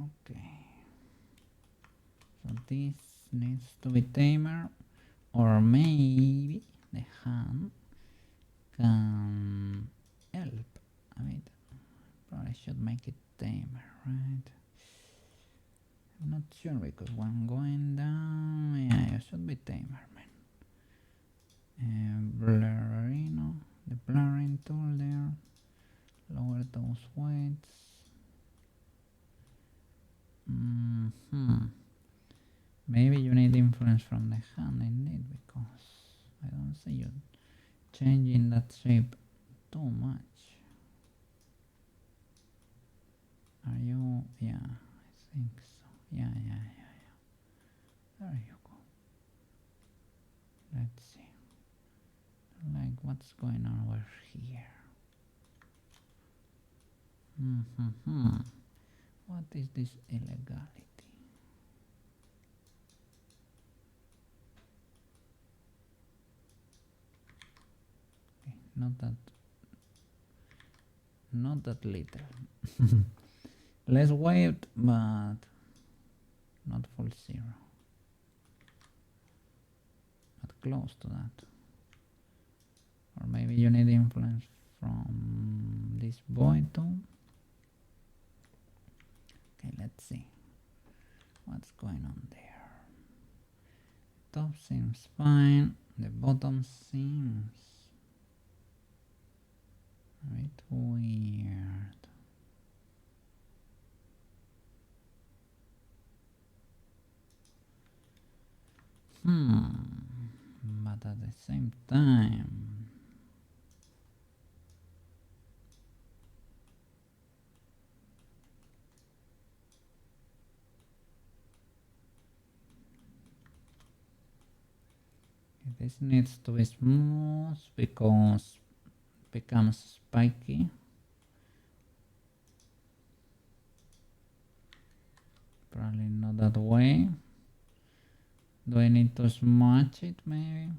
Okay. So this needs to be tamer, or maybe the hand can help. I mean, probably should make it tamer, right? I'm not sure because when going down, yeah, it should be tamer, man. Blurrino, the blurring tool there. Lower those weights. Maybe you need influence from the hand indeed, because I don't see you changing that shape too much. Are you? Yeah, I think so. Yeah. There you go. Let's see. Like, what's going on over here? What is this illegality? Okay, not that little. Less weight, but not full zero. But close to that. Or maybe you need influence from this boy too. Okay, let's see what's going on there. Top seems fine. The bottom seems a bit weird. But at the same time, this needs to be smooth because it becomes spiky. Probably not that way. Do I need to smudge it maybe?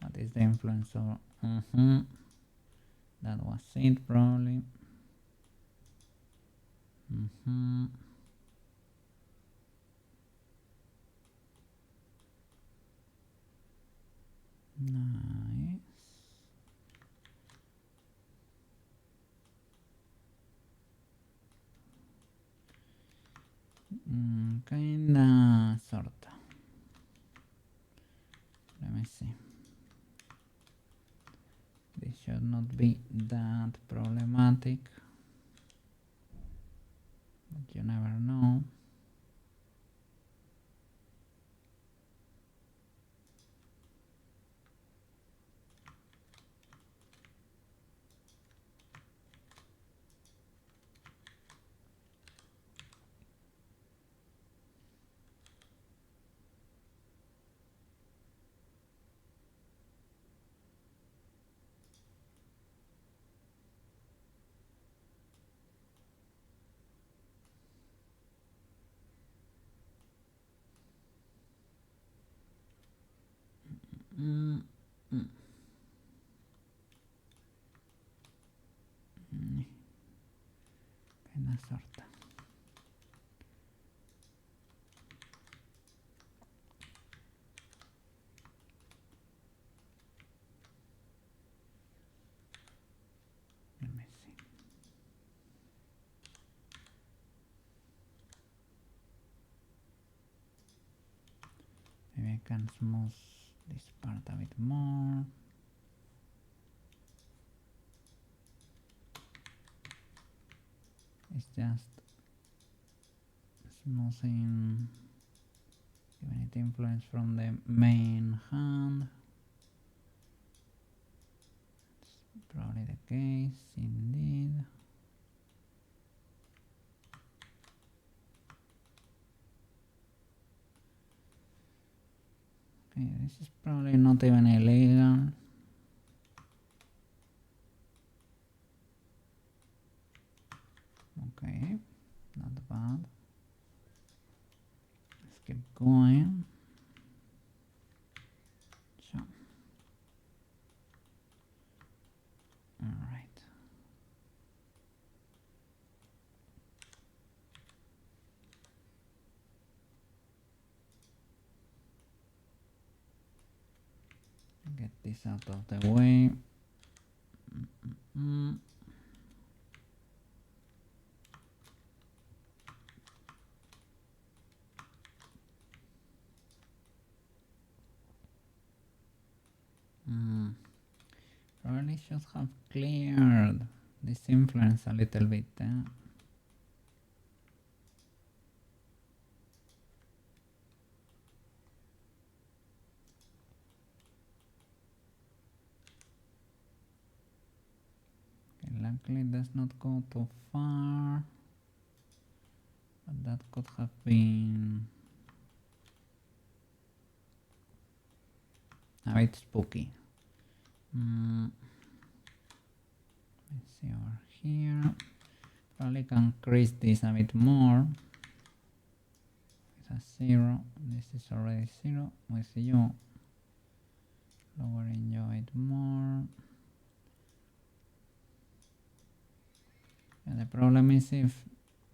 What is the influencer? That was it probably. Nice. not be that problematic, but you never know. Qué una sorta. Let me see. Maybe I can smooth this part a bit more. It's just smoothing, giving it influence from the main hand. It's probably the case, indeed. Okay, this is probably not even illegal. Okay, not bad. Let's keep going. So, all right. Get this out of the way. Probably should have cleared this influence a little bit. Okay, luckily it does not go too far, but that could have been a bit spooky. Let's see over here. Probably can increase this a bit more. It's a 0. This is already 0 with you. Lowering you a bit more. And the problem is if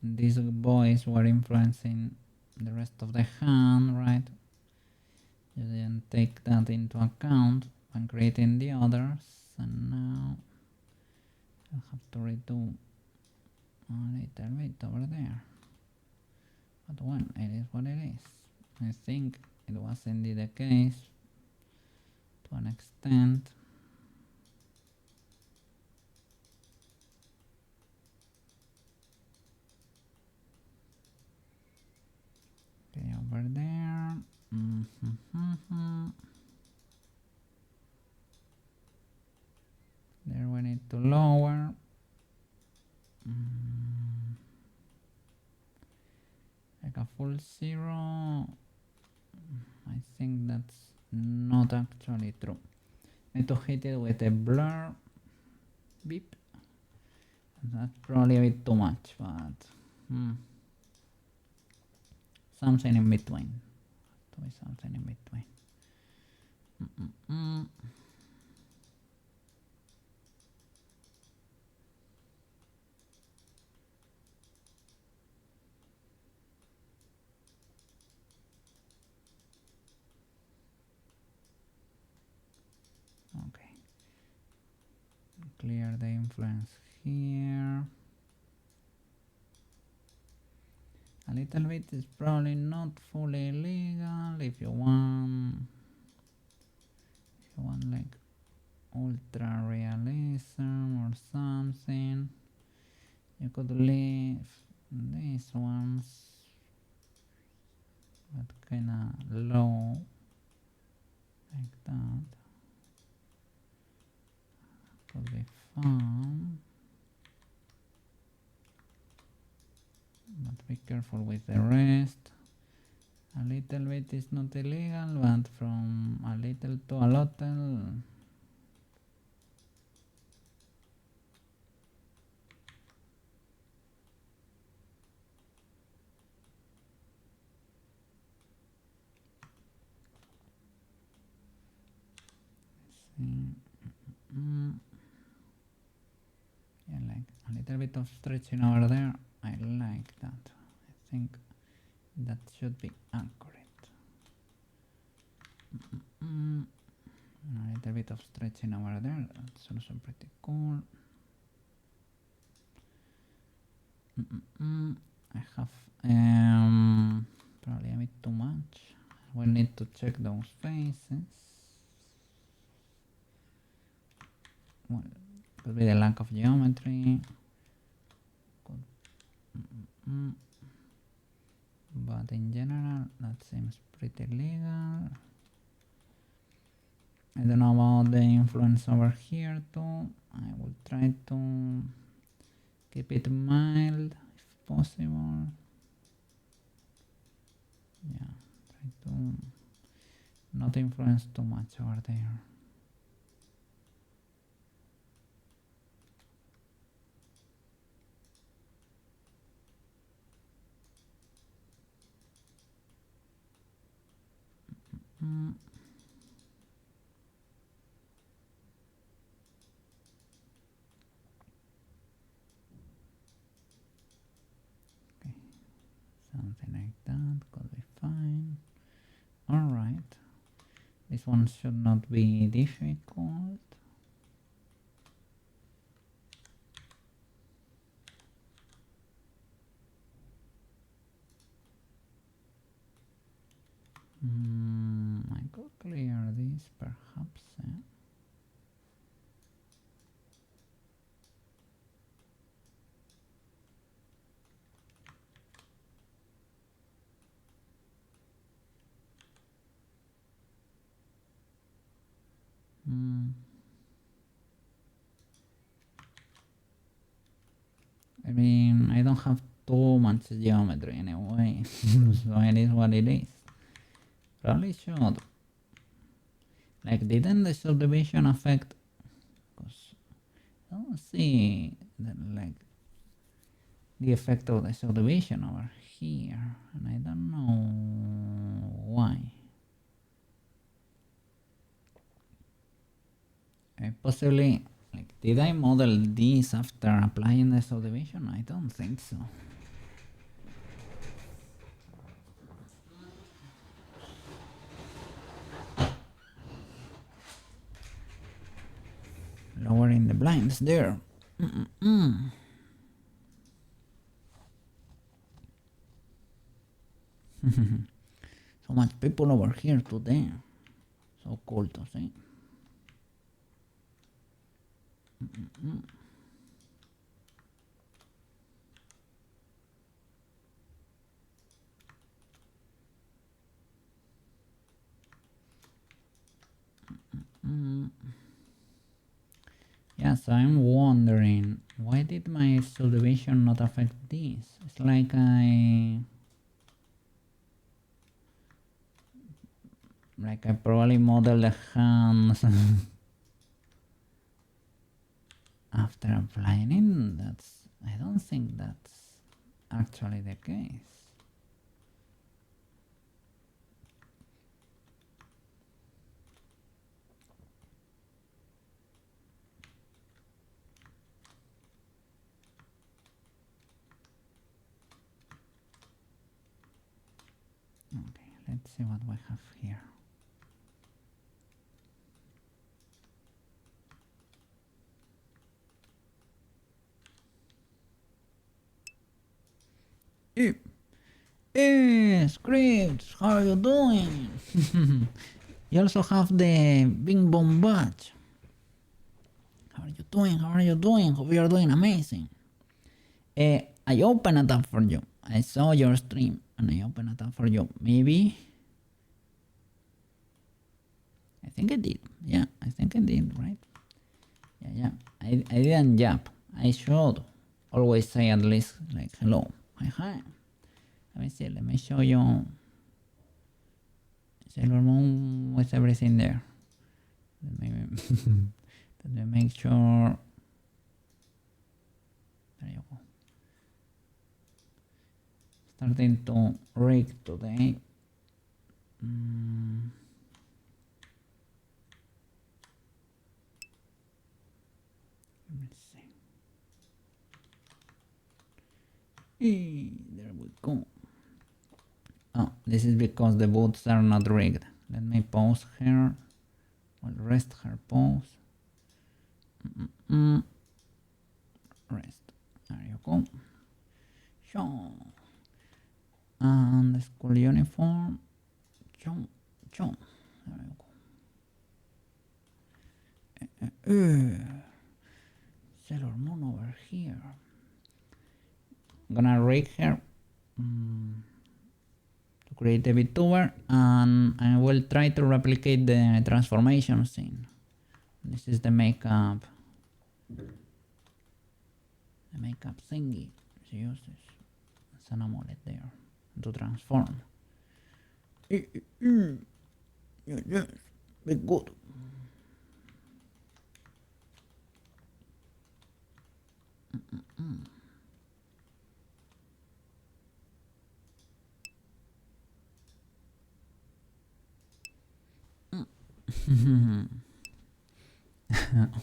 these boys were influencing the rest of the hand, right? You didn't take that into account when creating the others, and now I'll have to redo a little bit over there. But well, it is what it is. I think it was indeed the case to an extent. Okay, over there. There we need to lower. Like a full 0. I think that's not actually true. I need to hit it with a blur. Beep. That's probably a bit too much, but something in between. To be something in between. Okay. Clear the influence here. A little bit is probably not fully legal if you want like ultra realism or something. You could leave these ones, but kinda low, like that. Could be fun, but be careful with the rest. A little bit is not illegal, but from a little to a little. Yeah, like a little bit of stretching over there. I like that. I think that should be accurate. A little bit of stretching over there. That's also pretty cool. I have probably a bit too much. We'll need to check those faces. Well, could be the lack of geometry. But in general, that seems pretty legal. I don't know about the influence over here too. I will try to keep it mild if possible. Yeah, try to not influence too much over there. Okay, something like that could be fine. Alright, this one should not be difficult. I could clear this perhaps. I mean, I don't have too much geometry anyway, so it is what it is. Probably should. Like, didn't the subdivision affect? Because I don't see that, like, the effect of the subdivision over here, and I don't know why. Possibly, like, did I model this after applying the subdivision? I don't think so. Lowering the blinds there. So much people over here today. So cool to see. Yes, I'm wondering, why did my subdivision not affect this? It's like I probably modeled the hands after applying it. I don't think that's actually the case. Okay, let's see what we have here. Hey, Scripts, how are you doing? You also have the Bing Bong badge. How are you doing? How are you doing? Hope you're doing amazing. I opened a tab for you. I saw your stream and I opened a tab for you. Maybe. I think I did. Yeah, I think I did, right? Yeah. I didn't jump. I should always say at least like hello. Hi. Let me see. Let me show you Sailor Moon with everything there. Let me make sure. There you go. Starting to rig today. Let me see. There we go. Oh, this is because the boots are not rigged. Let me pause here. Well, rest her pause. Rest. There you go. Show. And the school uniform. Show. There you go. Sailor Moon over here. I'm gonna rig her to create a VTuber, and I will try to replicate the transformation scene. This is the makeup. The makeup thingy she uses. It's an amulet there to transform. Yes, be good.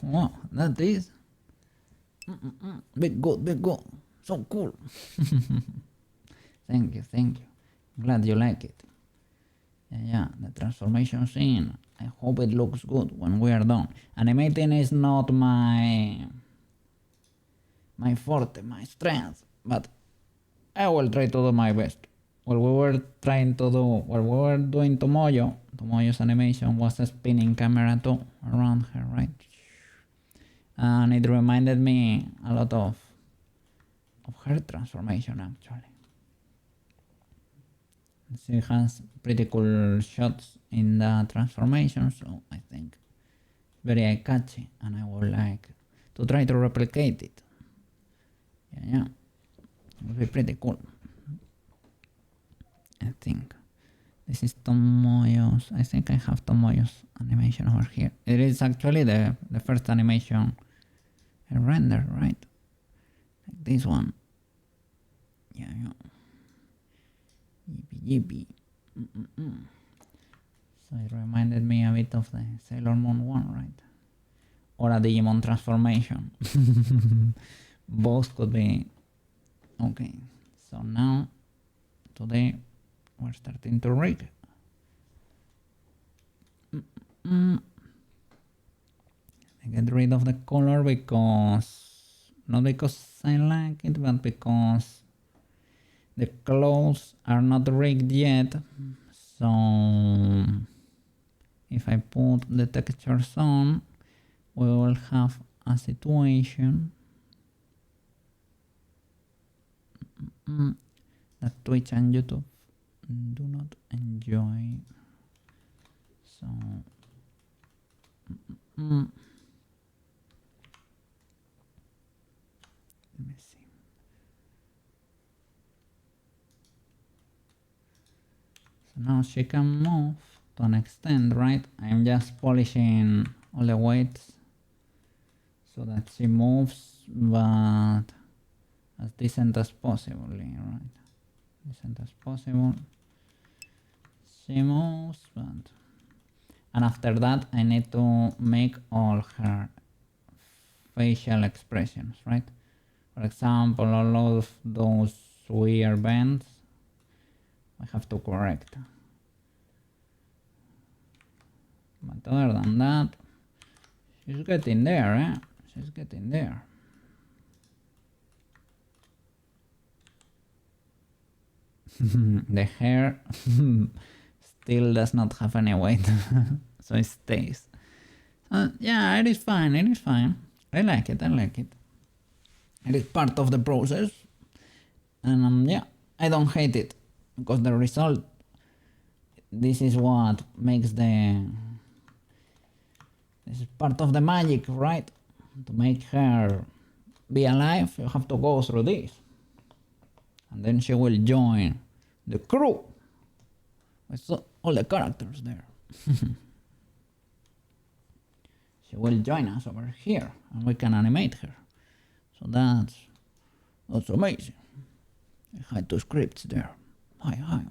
Wow, that is big good, so cool. Thank you. Glad you like it. Yeah, the transformation scene. I hope it looks good when we are done. Animating is not my forte, my strength, but I will try to do my best. What we were doing Tomoyo's animation was a spinning camera too around her, right? And it reminded me a lot of her transformation actually. She has pretty cool shots in the transformation, so I think very eye-catchy, and I would like to try to replicate it. Yeah, it would be pretty cool. I think this is Tomoyo's. I think I have Tomoyo's animation over here. It is actually the first animation I rendered, right? Like this one. Yeah. Yippee. So it reminded me a bit of the Sailor Moon one, right? Or a Digimon transformation. Both could be. Okay, so now today we're starting to rig. I get rid of the color not because I like it, but because the clothes are not rigged yet. So if I put the textures on, we will have a situation that Twitch and YouTube do not enjoy. So let me see. So now she can move to an extent, right? I'm just polishing all the weights so that she moves, but as decent as possible, right? Decent as possible. She moves, but... And after that, I need to make all her facial expressions, right? For example, all of those weird bends, I have to correct. But other than that, she's getting there, eh? She's getting there. The hair still does not have any weight, so it stays. Yeah, it is fine. I like it. I like it. It is part of the process, and yeah, I don't hate it because the result. This is what makes the. This is part of the magic, right? To make her be alive, you have to go through this, and then she will join the crew with all the characters there. She will join us over here, and we can animate her. So that's amazing. I had two scripts there. Hi.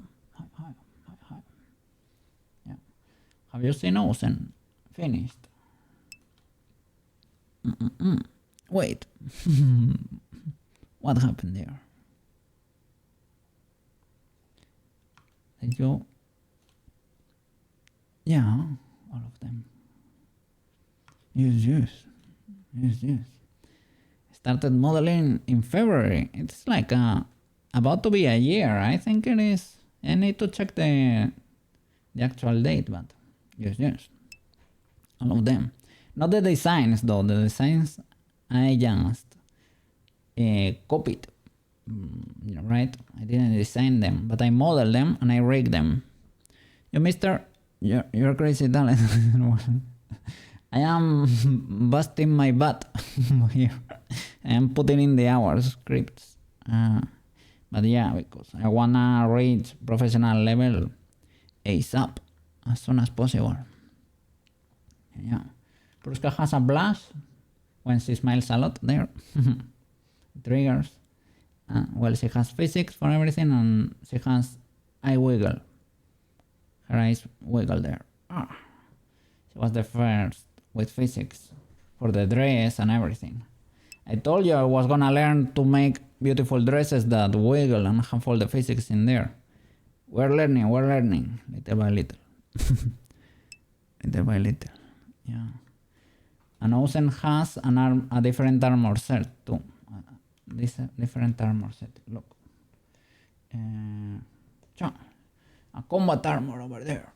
Yeah. Have you seen Ocean finished? Wait. What happened there? Did you? Yeah, all of them. Yes. Started modeling in February. It's like about to be a year. I think it is. I need to check the actual date, but yes. All of them. Not the designs though. The designs I just copied. Right? I didn't design them, but I modeled them and I rigged them. You mister, you're crazy talent. I am busting my butt here. I am putting in the hours scripts. But yeah, because I wanna reach professional level ASAP, as soon as possible. Yeah. Pruska has a blush when she smiles a lot there. Triggers. Well, she has physics for everything, and she has eye wiggle. Her eyes wiggle there. She was the first with physics for the dress and everything. I told you I was gonna learn to make beautiful dresses that wiggle and have all the physics in there. We're learning, little by little. Little by little, yeah. And Ocean has a different armor set too. This different armor set, look. A combat armor over there.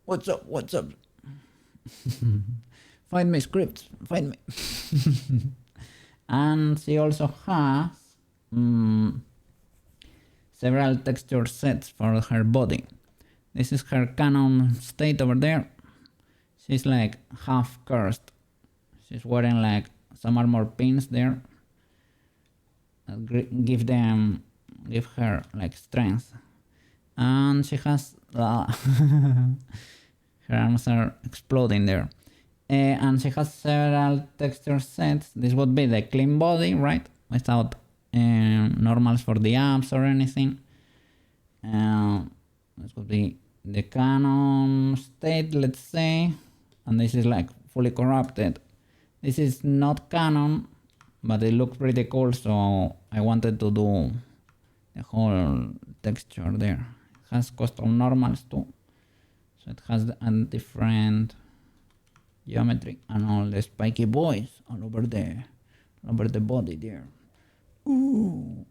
What's up? Find me scripts, find me. And she also has several texture sets for her body. This is her canon state over there. She's like half cursed. She's wearing like some armor pins there. Give her like strength. And she has her arms are exploding there. And she has several texture sets. This would be the clean body, right? Without normals for the abs or anything. This would be the canon state, let's say. And this is like fully corrupted. This is not canon, but it looks pretty cool, so I wanted to do the whole texture there. It has custom normals too. So it has a different geometry and all the spiky boys all over the body there. Ooh.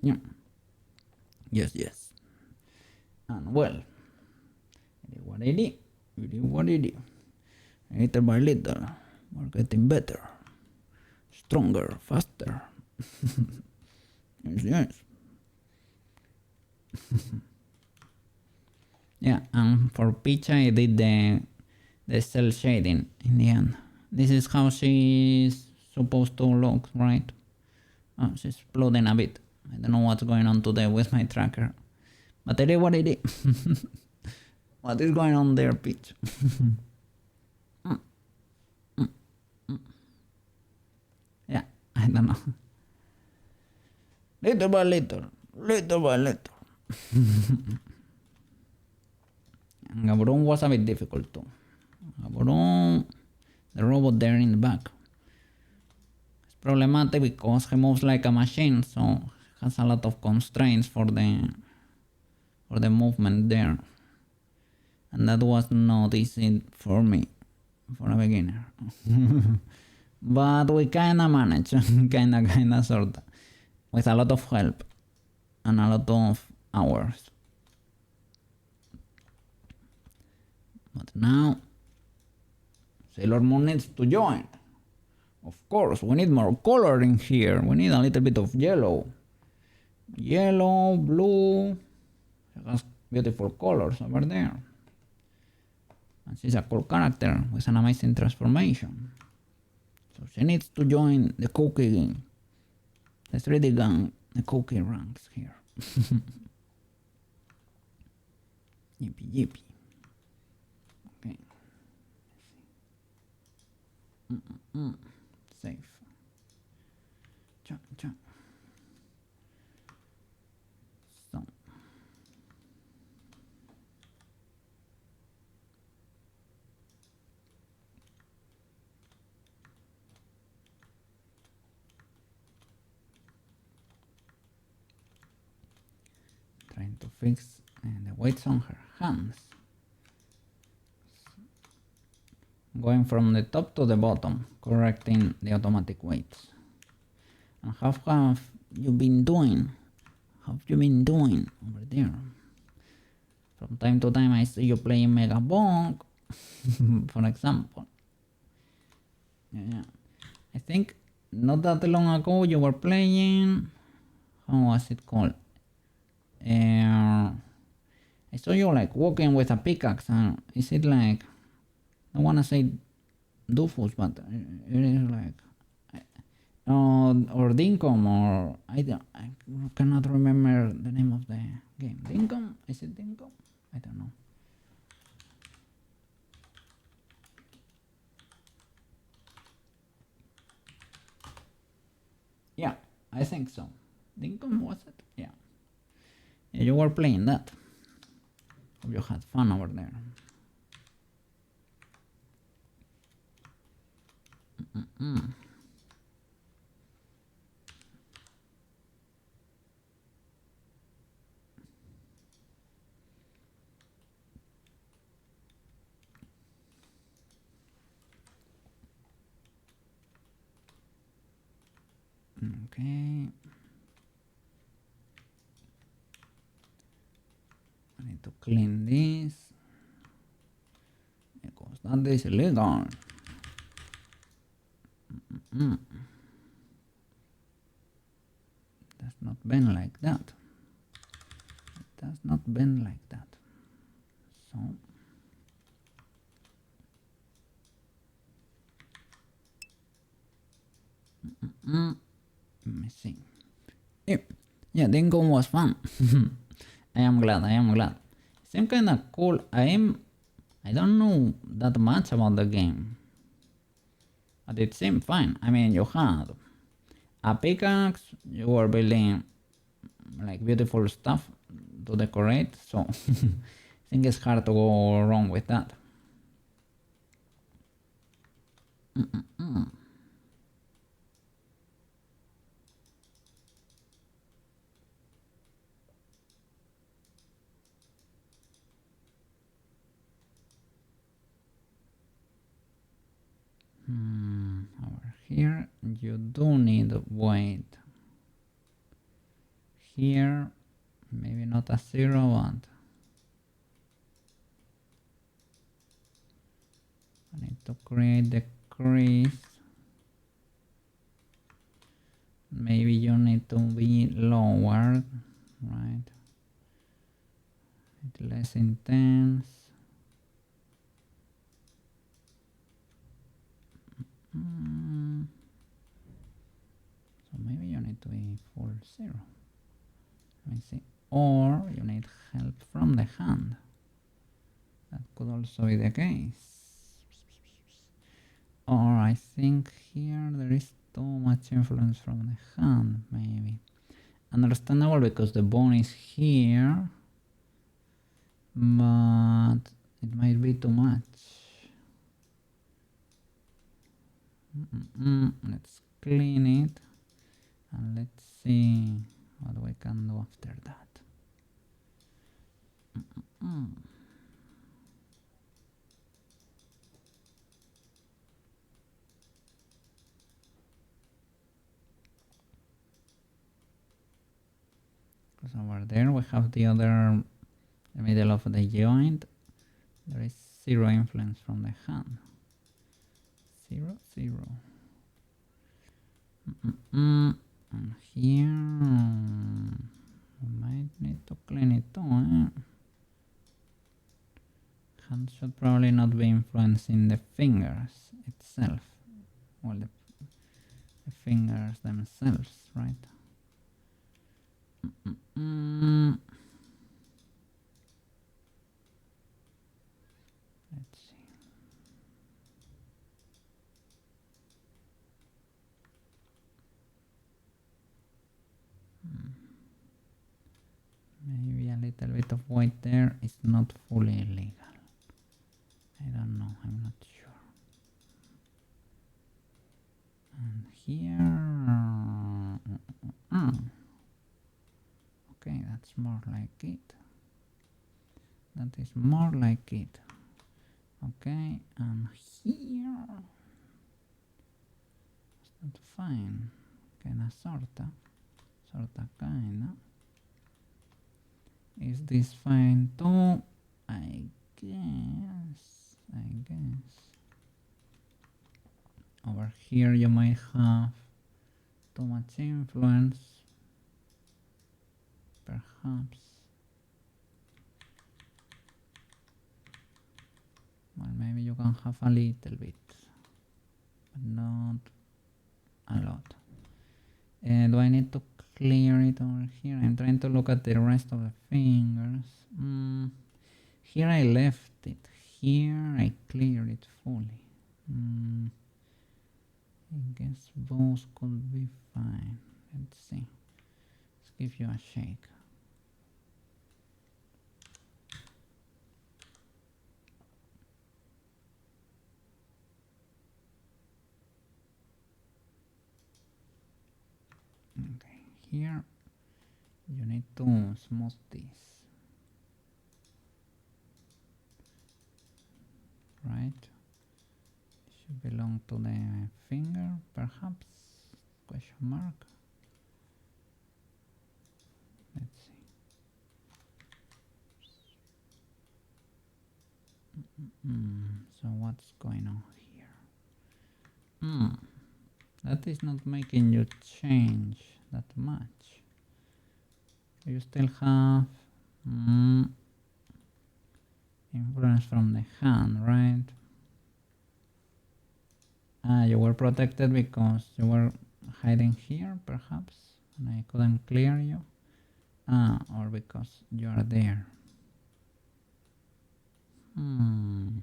Yeah. Yes. And well, it is what it is. Little by little, we're getting better, stronger, faster. Yes. Yeah, and for Peach I did the cell shading in the end. This is how she's supposed to look, right? Oh, she's exploding a bit. I don't know what's going on today with my tracker. But it is what it is. What is going on there, Peach? Yeah, I don't know. Little by little. Gabron was a bit difficult too. Gabron, the robot there in the back. It's problematic because he moves like a machine, so has a lot of constraints for the movement there. And that was not easy for me, for a beginner. But we kinda managed, kinda sorta, with a lot of help and a lot of hours. But now Sailor Moon needs to join. Of course, we need more color in here. We need a little bit of yellow. Yellow, blue. She has beautiful colors over there. And she's a cool character with an amazing transformation. So she needs to join the cookie. The 3D gang, the cookie ranks here. Yippee yippee. Okay. Safe. Cha cha. So. Trying to fix the weights on her hands. Going from the top to the bottom, correcting the automatic weights. And how have you been doing? How have you been doing over there? From time to time I see you playing Mega Bonk, for example. Yeah. I think not that long ago you were playing, how was it called? I saw you like walking with a pickaxe, and is it like, I don't wanna say Dofus, but it is like, or Dinkum, or I cannot remember the name of the game. Dinkum? Is it Dinkum? I don't know. Yeah, I think so. Dinkum, was it? Yeah. Yeah, you were playing that. Hope you had fun over there. Okay. I need to clean this because that is illegal. It does not bend like that. It does not bend like that. So let me see. Yeah, Dinkum was fun. I am glad. It seemed kinda cool. I don't know that much about the game, but it seemed fine. I mean, you had a pickaxe, you were building like beautiful stuff to decorate, so I think it's hard to go wrong with that. Over here you do need weight. Here maybe not a 0, but I need to create the crease. Maybe you need to be lower, right? It's less intense. So maybe you need to be full 0. Let me see. Or you need help from the hand. That could also be the case. Or I think here there is too much influence from the hand, maybe. Understandable because the bone is here, but it might be too much. Let's clean it and let's see what we can do after that. Because over there we have the middle of the joint. There is zero influence from the hand. 0, 0. And here we might need to clean it too, Hand should probably not be influencing the fingers itself. Well, the fingers themselves, right? Let's see. Maybe a little bit of white there is not fully illegal. I don't know, I'm not sure. And here... Okay, that's more like it. That is more like it. Okay, and here... Is that fine? Kinda sorta. Sorta kinda. Is this fine too? I guess. Over here you might have too much influence. Perhaps. Well, maybe you can have a little bit, but not a lot. Do I need to clear it over here? I'm trying to look at the rest of the fingers. Here I left it. Here I cleared it fully. I guess both could be fine. Let's see. Let's give you a shake. Okay, here you need to smooth this. Right? Should belong to the finger, perhaps? Question mark. Let's see. So what's going on here? That is not making you change that much. You still have influence from the hand, right? You were protected because you were hiding here, perhaps, and I couldn't clear you. Or because you are there. Is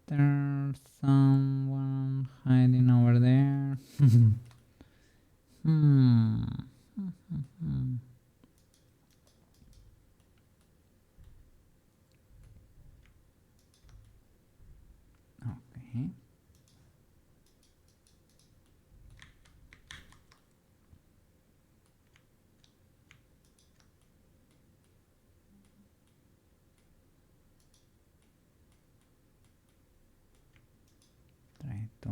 there someone hiding over there? Okay. Try to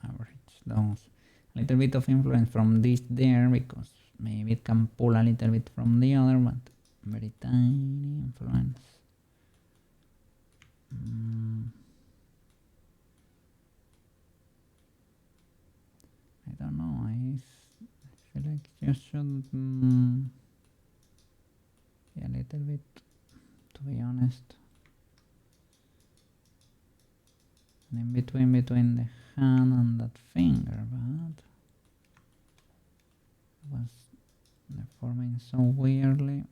average those. A little bit of influence from this there because maybe it can pull a little bit from the other, but very tiny influence. I don't know. I feel like you should be a little bit, to be honest. And in between the hand and that finger, but it was deforming so weirdly.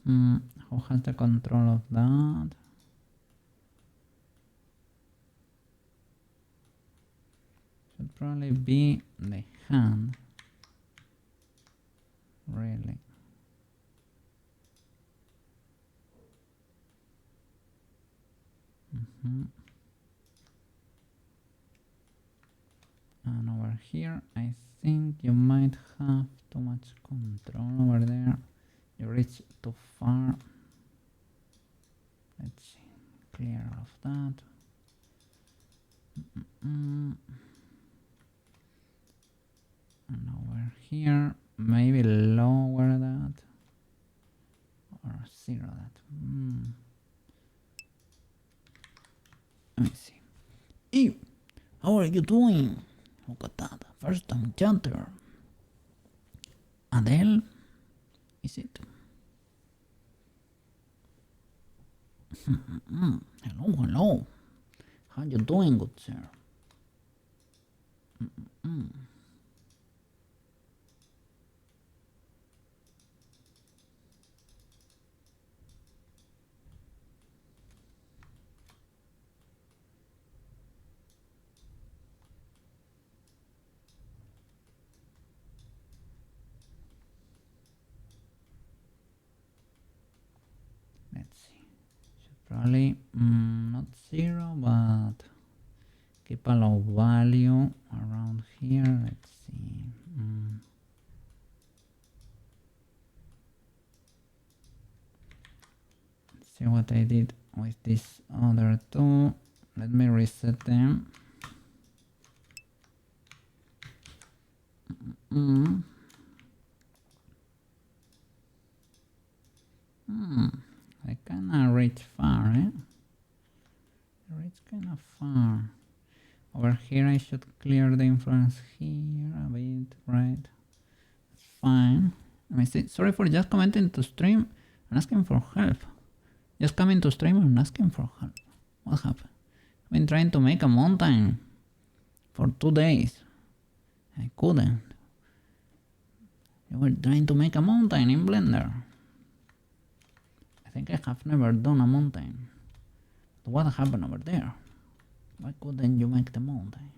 Who has the control of that? Should probably be the hand. Really. And over here, I think you might have too much control over there. You reach too far. Let's see. Clear of that. Let me see. Eve, how are you doing? Look at that. First time chatter. Adele? Is it? Hello, hello. How you doing, good sir? Let's see. Should probably not 0, but keep a low value around here. Let's see. Let's see what I did with these other two. Let me reset them. I kinda reach far, eh? I reach kinda far. Over here I should clear the influence here a bit, right? It's fine. Let me see. Sorry for just commenting to stream and asking for help. Just coming to stream and asking for help. What happened? I've been trying to make a mountain for 2 days. I couldn't. You were trying to make a mountain in Blender. I think I have never done a mountain. But what happened over there? Why couldn't you make the mountain?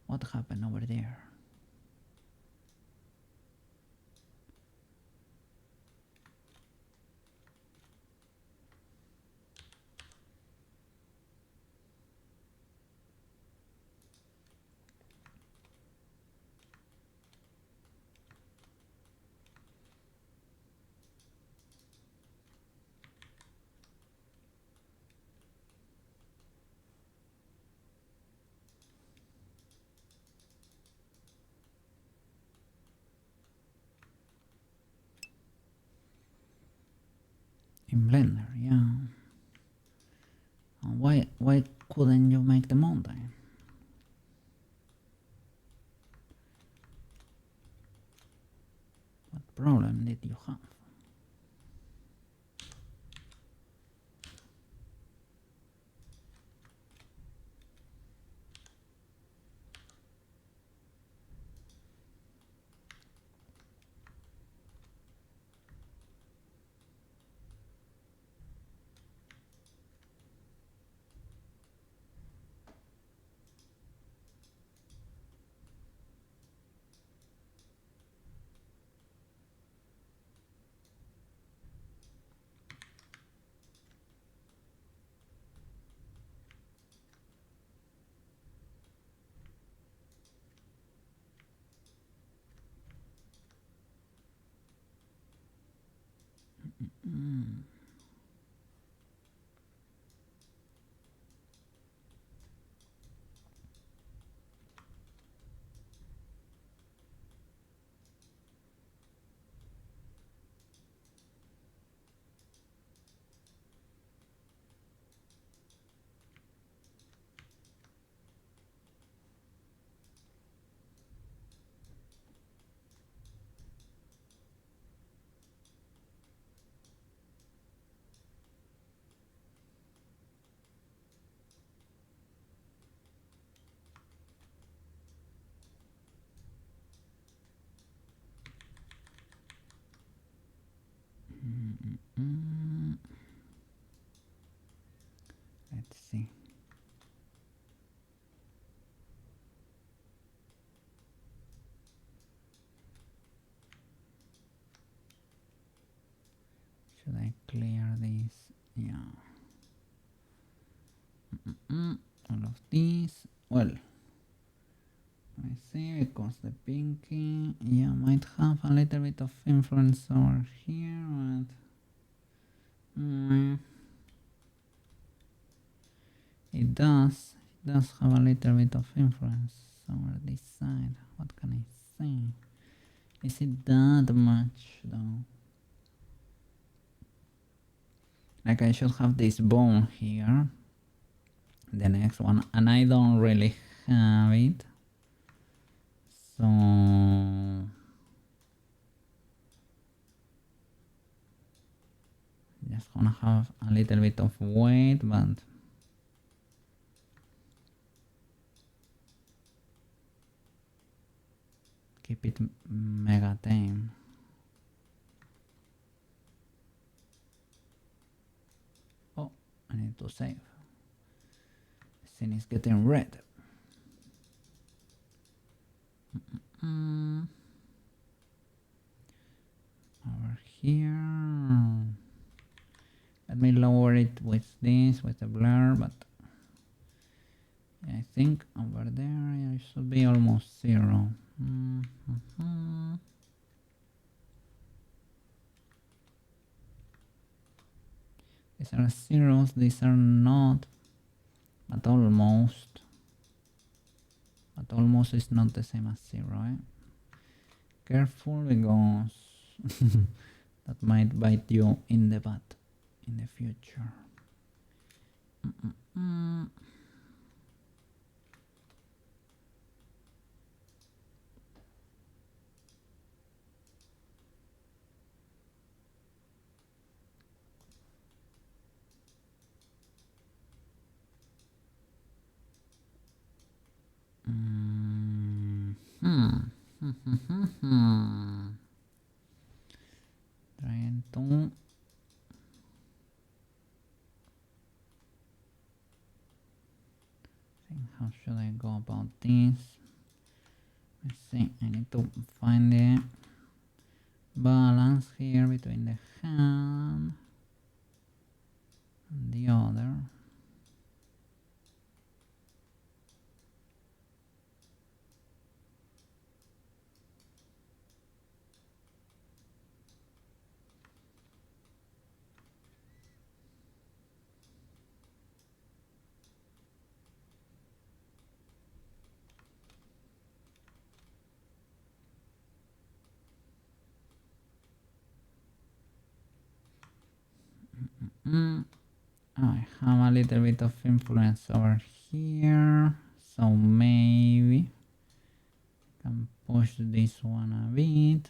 What happened over there? In Blender, yeah. Why couldn't you make the mountain? What problem did you have? Let's see. Should I clear this? Yeah. All of these. Well, I see, because the pinky, yeah, might have a little bit of influence over here, but it does have a little bit of influence over this side. What can I say? Is it that much though? Like I should have this bone here. The next one, and I don't really have it. So just gonna have a little bit of weight, but keep it mega tame. Oh, I need to save. The scene is getting red. Over here. Let me lower it with this, with the blur, but I think over there it should be almost 0. These are zeros, these are not, but almost. But almost is not the same as 0, eh? Careful, because that might bite you in the butt in the future. Trying to think how should I go about this. Let's see, I need to find the balance here between the hand and the other. I have a little bit of influence over here, so maybe I can push this one a bit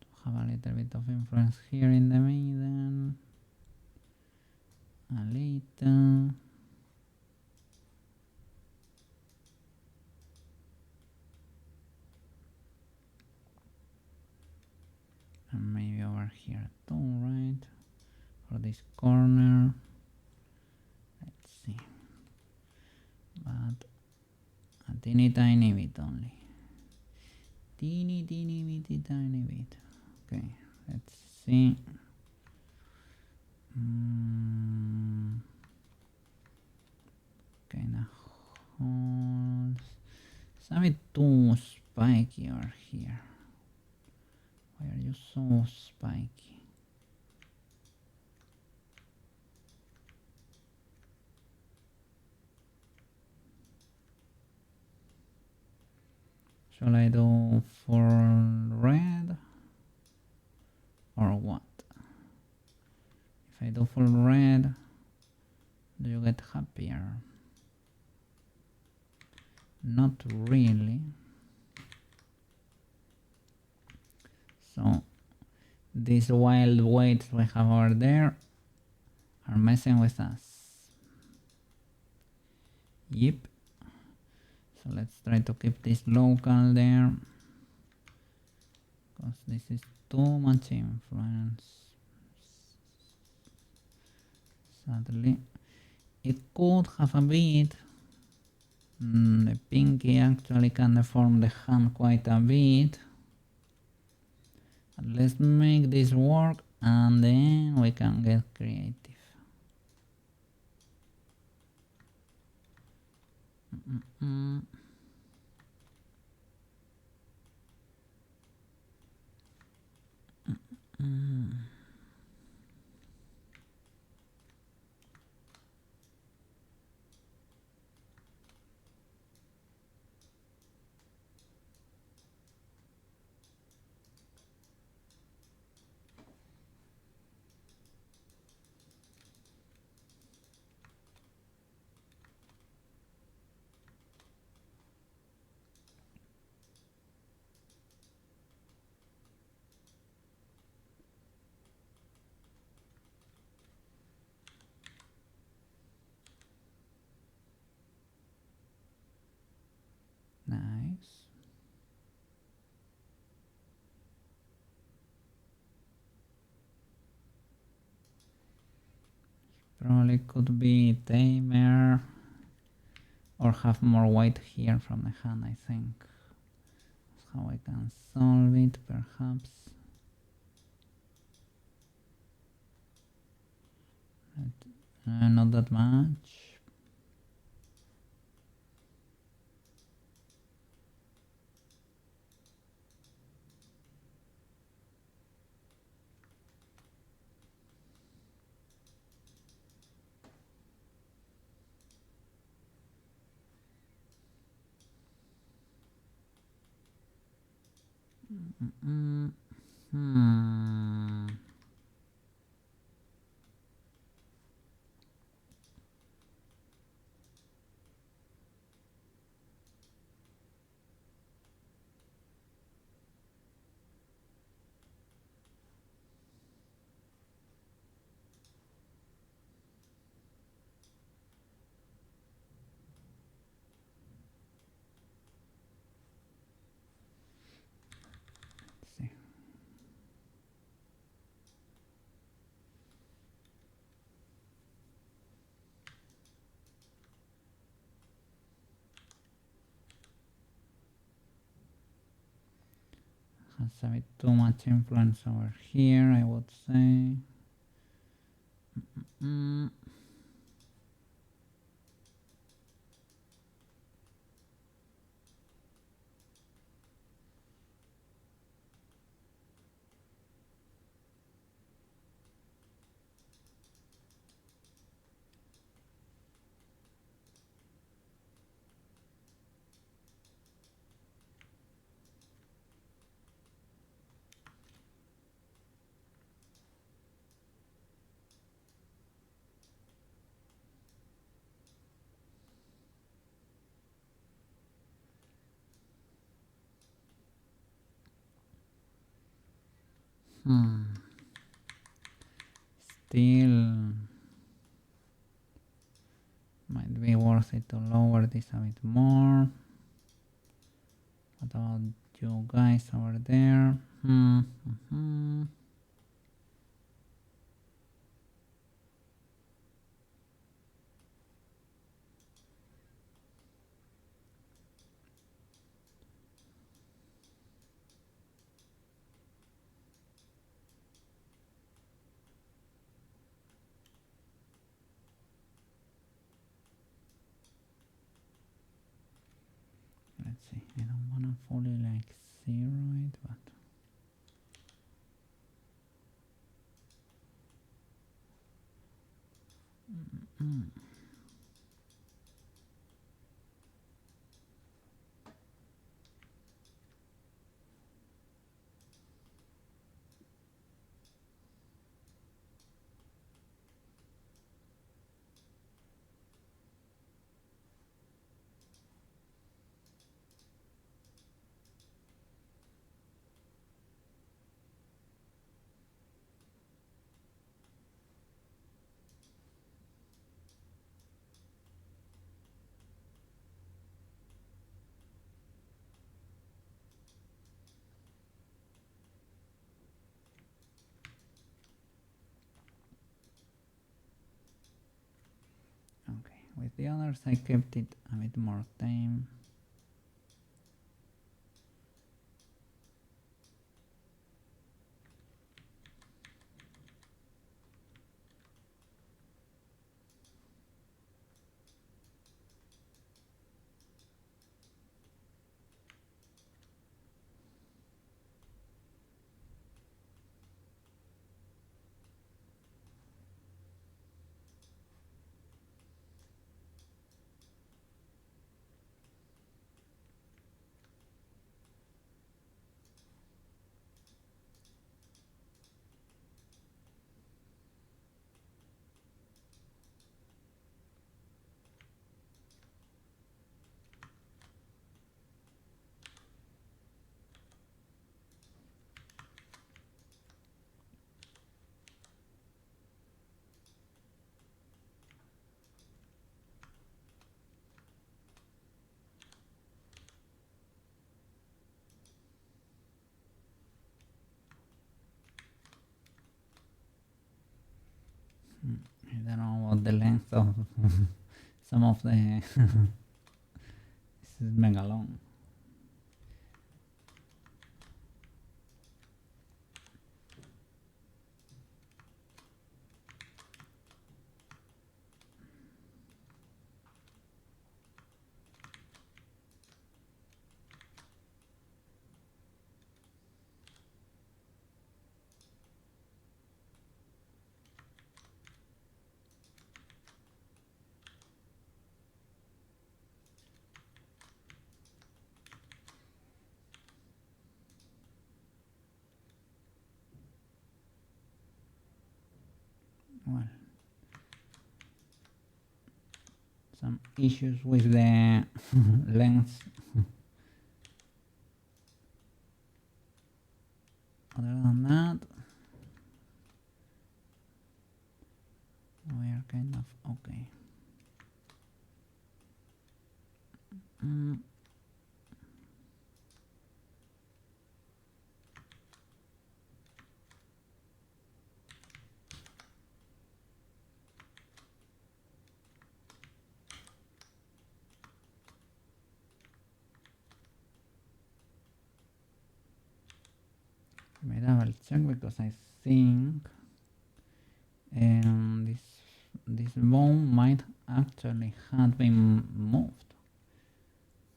to have a little bit of influence here in the middle, a little. And maybe over here too, right? For this corner. Let's see. But a teeny tiny bit only. Teeny bitty tiny bit. Okay, let's see. Kinda holes. It's a bit too spiky over here. Why are you so spiky? Shall I do full red or what? If I do full red, do you get happier? Not really. So these wild weights we have over there are messing with us. Yep. So let's try to keep this local there, because this is too much influence. Sadly, it could have a bit. The pinky actually can deform the hand quite a bit. But let's make this work and then we can get creative. Probably could be tamer or have more weight here from the hand, I think. That's how I can solve it, perhaps. Not that much. Let's see. Has a bit too much influence over here, I would say. Still might be worth it to lower this a bit more. What about you guys over there? Let's see, I don't wanna fully like zero it, but okay. With the others I kept it a bit more tame. I don't know about the length of some of the this is mega long. Well, some issues with the length. Other than that, we are kind of okay. Let me double check because I think this bone might actually have been moved.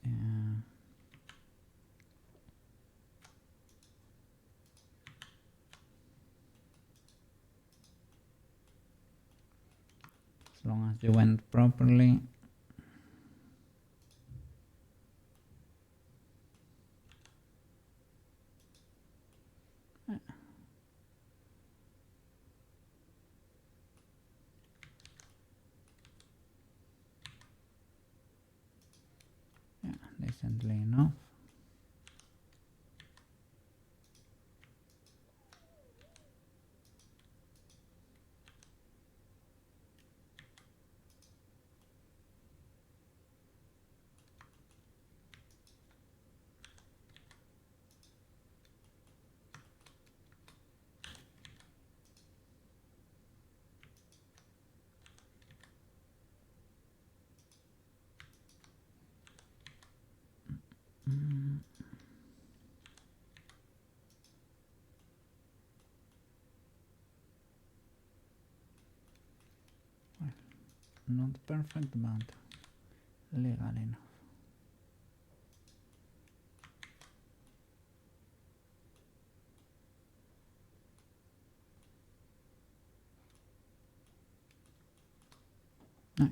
As long as you went properly. Yeah, decently enough. Not perfect, but legal enough. Nice.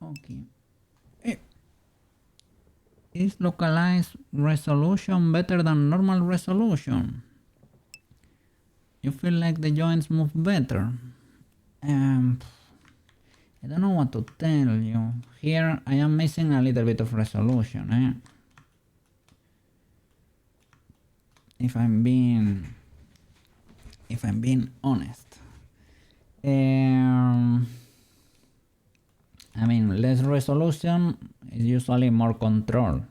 Okay. Is localized resolution better than normal resolution? You feel like the joints move better? I don't know what to tell you. Here I am missing a little bit of resolution, if I'm being honest. I mean, less resolution is usually more control.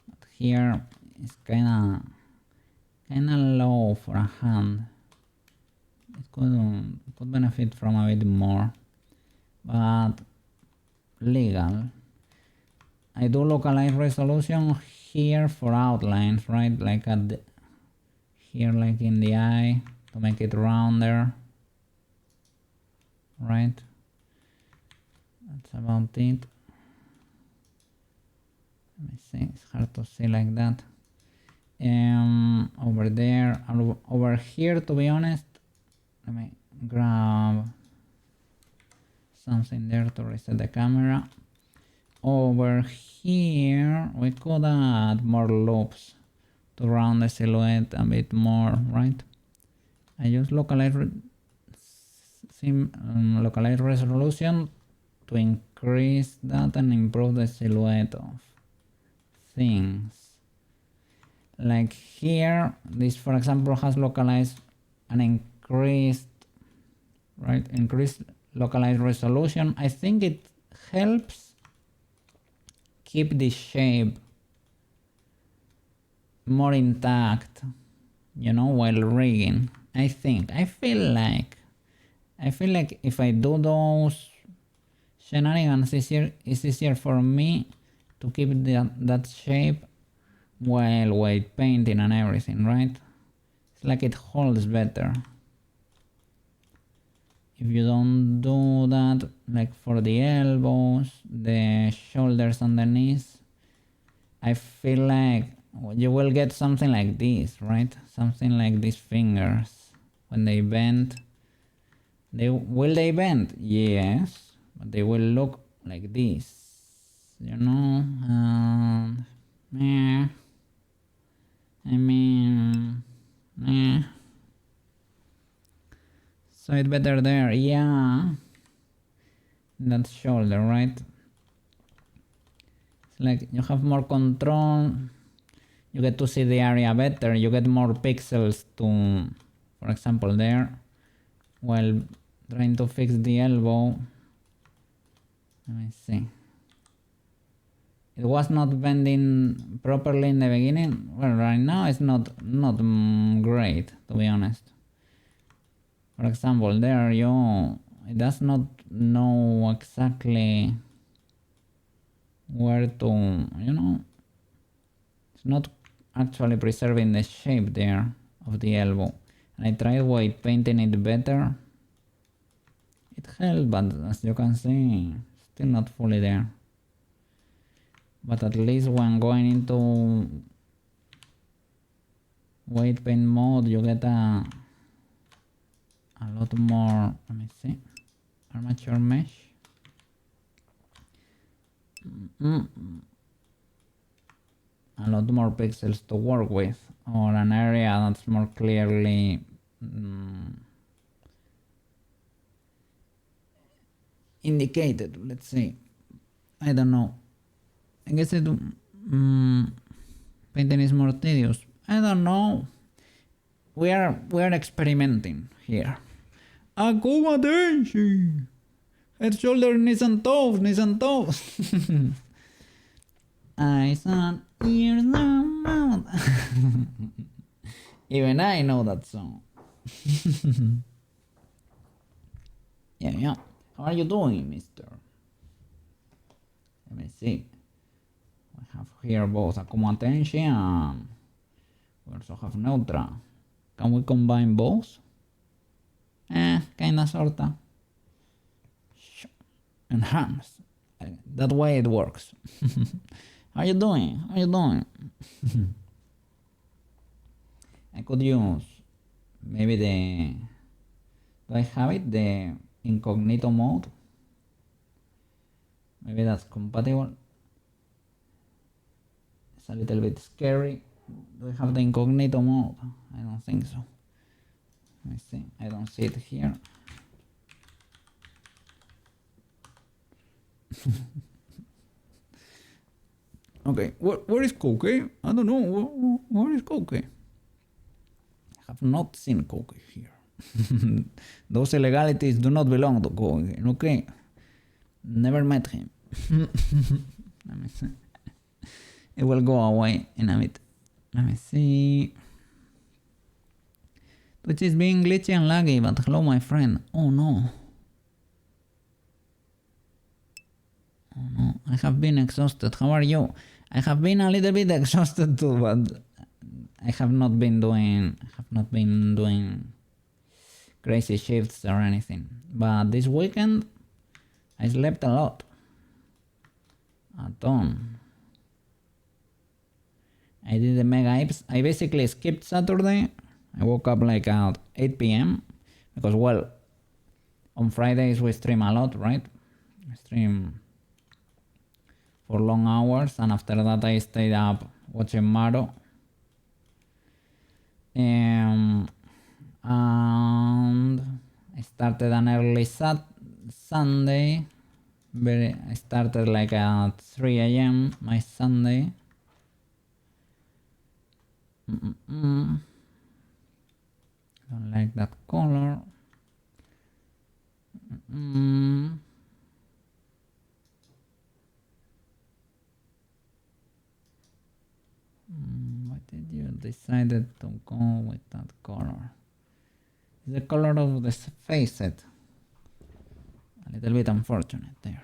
But here it's kinda low for a hand. It could benefit from a bit more, but legal. I do localize resolution here for outlines, right? Like here, like in the eye, to make it rounder, right? That's about it. Let me see, it's hard to see like that. Over there, over here, to be honest, let me grab something there to reset the camera. Over here, we could add more loops to round the silhouette a bit more, right? I use localize resolution to increase that and improve the silhouette of things. Like here, this for example has localized an increased localized resolution. I think it helps keep the shape more intact, while rigging. I feel like I feel like if I do those shenanigans, it's easier for me to keep that shape while weight painting and everything, right? It's like it holds better. If you don't do that, like for the elbows, the shoulders and the knees, I feel like you will get something like this, right? Something like these fingers. When they bend, will they bend? Yes, but they will look like this, you know? Yeah. I mean, yeah. So it's better there, yeah. That shoulder, right? It's like you have more control. You get to see the area better. You get more pixels to, for example, there. While trying to fix the elbow. Let me see. It was not bending properly in the beginning. Well, right now it's not great, to be honest. For example, there it does not know exactly where to, it's not actually preserving the shape there of the elbow. And I tried white painting it better. It helped, but as you can see, still not fully there. But at least when going into weight paint mode, you get a lot more, let me see, armature mesh. A lot more pixels to work with, or an area that's more clearly indicated, let's say. I don't know. I guess painting is more tedious. I don't know. We are experimenting here. Akuma Denshi! Head, shoulder, knees and toes, knees and toes. Eyes and ears and mouth. Even I know that song. Yeah. How are you doing, mister? Let me see. We have here both Akuma Tenshi and we also have Neutra. Can we combine both? Kinda sorta. Enhance. That way it works. How you doing? I could use maybe do I have it? The incognito mode? Maybe that's compatible. It's a little bit scary. Do I have the incognito mode? I don't think so. Let me see. I don't see it here. Okay, where is Koke? I don't know. Where is Koke? I have not seen Koke here. Those illegalities do not belong to Koke, okay? Never met him. Let me see. It will go away in a bit. Let me see. Twitch is being glitchy and laggy, but hello, my friend. Oh no. I have been exhausted. How are you? I have been a little bit exhausted too, but I have not been doing crazy shifts or anything. But this weekend I slept a lot. A ton. I did the mega apes. I basically skipped Saturday. I woke up like at 8 p.m. because, well, on Fridays we stream a lot, right? I stream for long hours, and after that I stayed up watching Maro. And I started an early Sunday. I started like at 3 a.m. my Sunday. Don't like that color. Why did you decided to go with that color? It's the color of the face set. A little bit unfortunate there.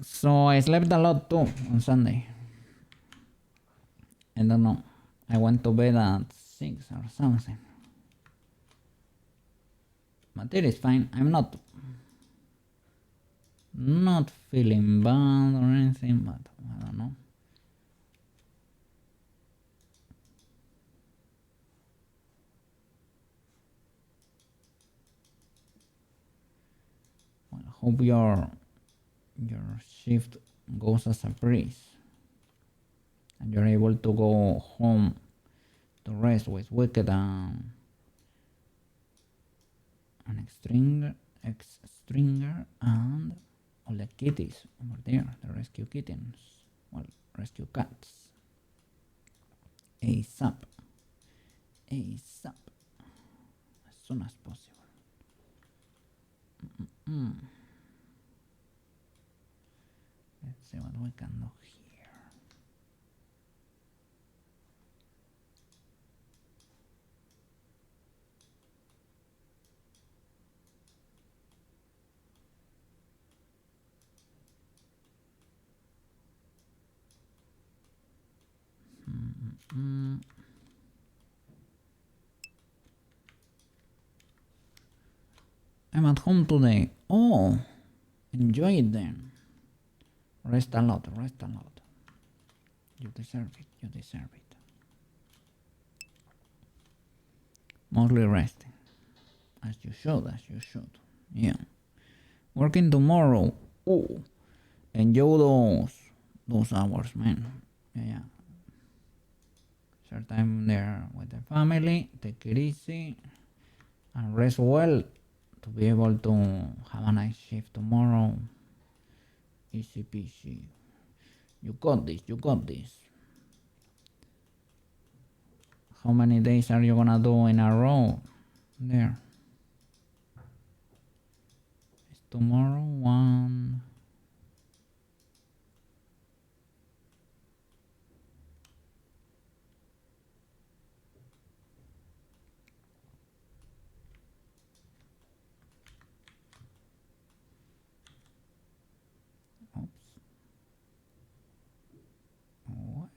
So I slept a lot too on Sunday. I don't know. I went to bed at 6 or something. But it is fine. I'm not feeling bad or anything, but I don't know. Well, hope your shift goes as a breeze and you're able to go home to rest with Wicked and an ex-stringer and all the kitties over there, the rescue kittens, well, rescue cats. ASAP, ASAP, as soon as possible. Let's see what we can do here. I'm at home today. Oh, enjoy it then. Rest a lot, rest a lot. You deserve it, you deserve it. Mostly resting. As you should, as you should. Yeah. Working tomorrow. Oh, enjoy those hours, man. Yeah. Share time there with the family. Take it easy. And rest well to be able to have a nice shift tomorrow. Easy peasy. You got this, you got this. How many days are you gonna do in a row? There. It's tomorrow one. Oops. What?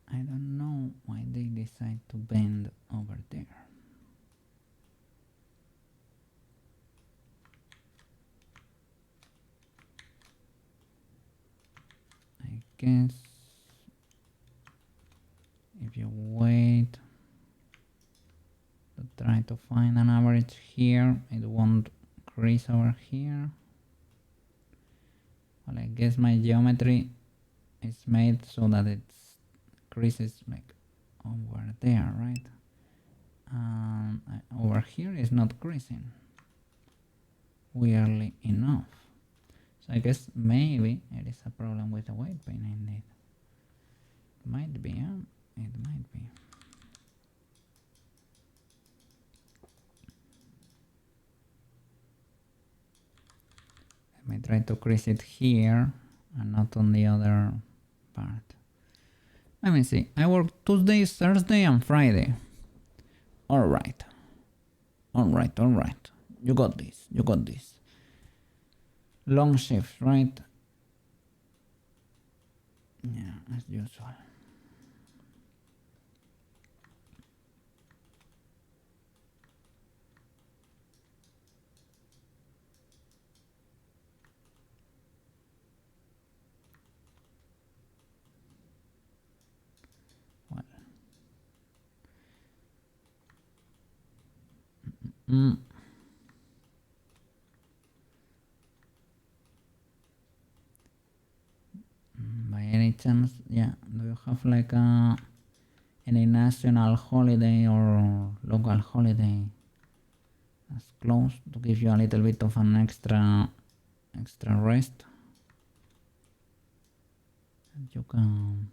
I don't know why they decide to bend over there. I guess if you wait to try to find an average here, it won't crease over here. Well, I guess my geometry is made so that it creases like over there, right? Over here is not creasing, weirdly enough. So I guess maybe it is a problem with the weight pin indeed. It might be, huh? It might be. Let me try to crease it here and not on the other part. Let me see. I work Tuesday, Thursday and Friday. Alright. Alright, alright. You got this. You got this. Long shifts, right? Yeah, as usual. Well. By any chance, yeah, do you have like any national holiday or local holiday that's close to give you a little bit of an extra rest? And you can,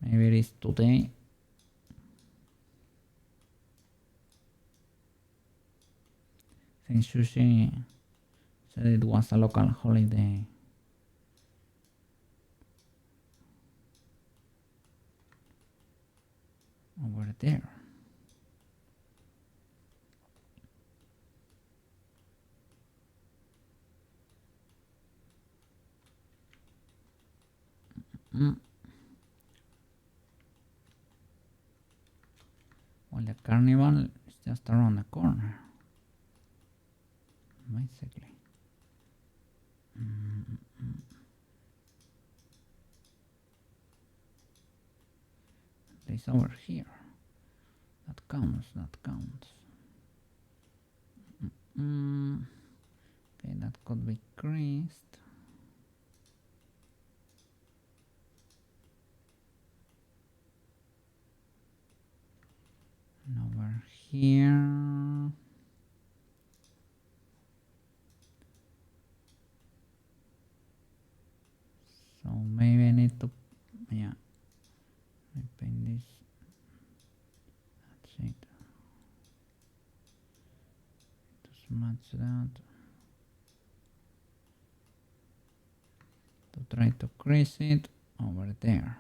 maybe it is today. think Sushi said it was a local holiday. Over there. Well, the carnival is just around the corner, basically. It's over here. That counts. Okay, that could be creased. And over here. So maybe I need to, yeah, I paint this. That's it. To smudge that. To try to crease it over there.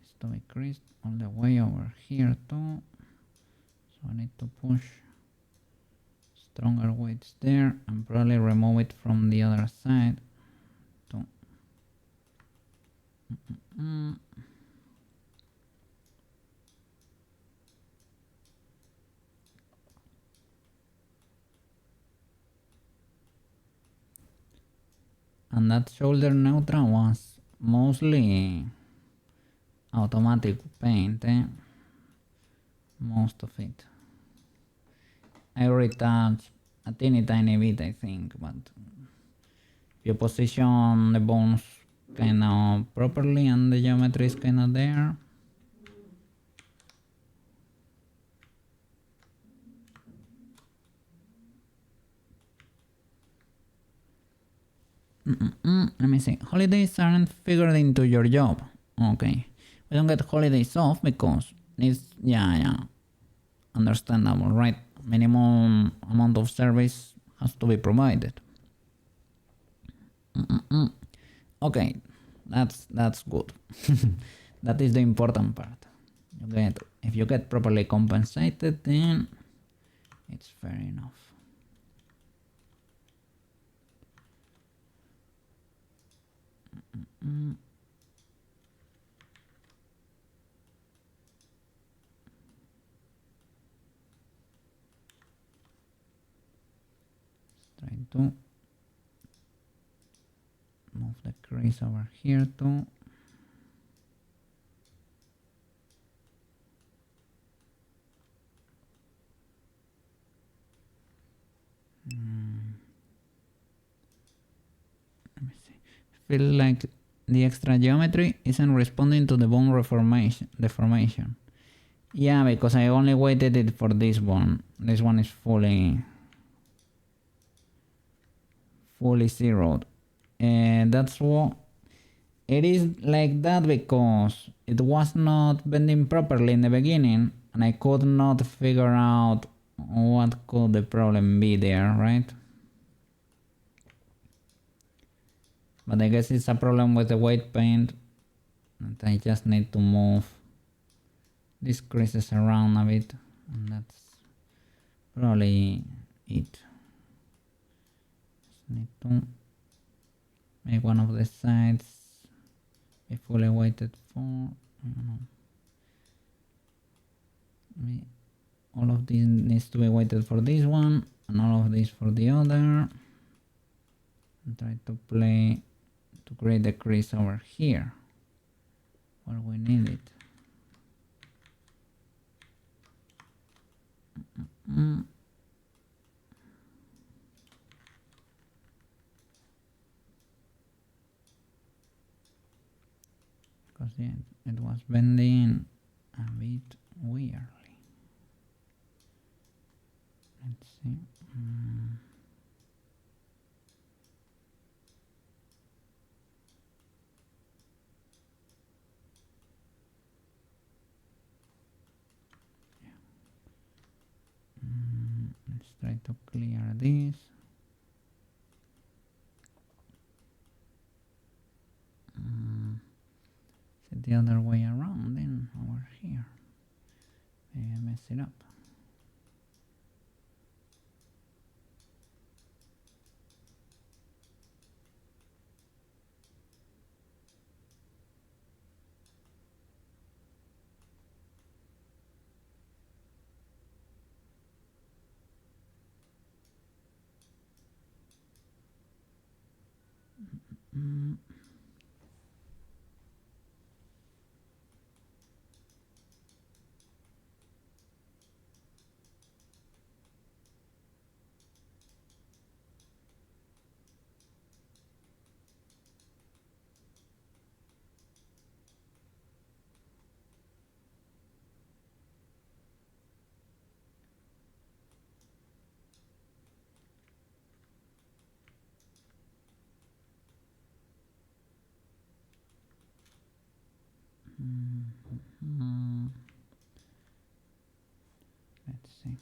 It's to be creased all the way over here too. So I need to push stronger weights there and probably remove it from the other side too. And that shoulder neutral was mostly automatic paint, most of it. I retouched a teeny tiny bit, I think, but if you position the bones kind of properly and the geometry is kind of there, let me see. Holidays aren't figured into your job. Okay. We don't get holidays off because it's, yeah. Understandable, right? Minimum amount of service has to be provided. Okay. That's good. That is the important part. If you get properly compensated, then it's fair enough. Try to move the crease over here too. Let me see. Feel like the extra geometry isn't responding to the bone deformation. Yeah, because I only weighted it for this one. This one is fully zeroed. And that's what it is like that because it was not bending properly in the beginning and I could not figure out what could the problem be there, right? But I guess it's a problem with the weight paint and I just need to move these creases around a bit and that's probably it. Just need to make one of the sides be fully weighted for, I don't know. All of this needs to be weighted for this one and all of this for the other. And try to play to create the crease over here where we need it. Because yeah, it was bending a bit weirdly. Let's see. Let's try to clear this. Is it the other way around then over here? Maybe I mess it up. Let's see.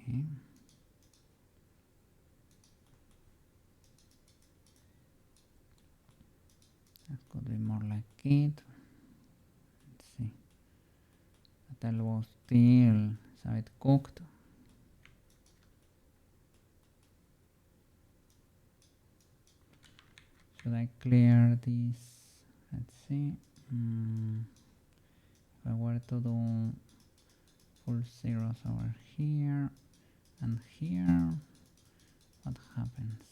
Okay. That could be more like it. Let's see. That was still is a bit cooked. Should I clear this? Let's see. If I were to do full zeros over here and here, what happens?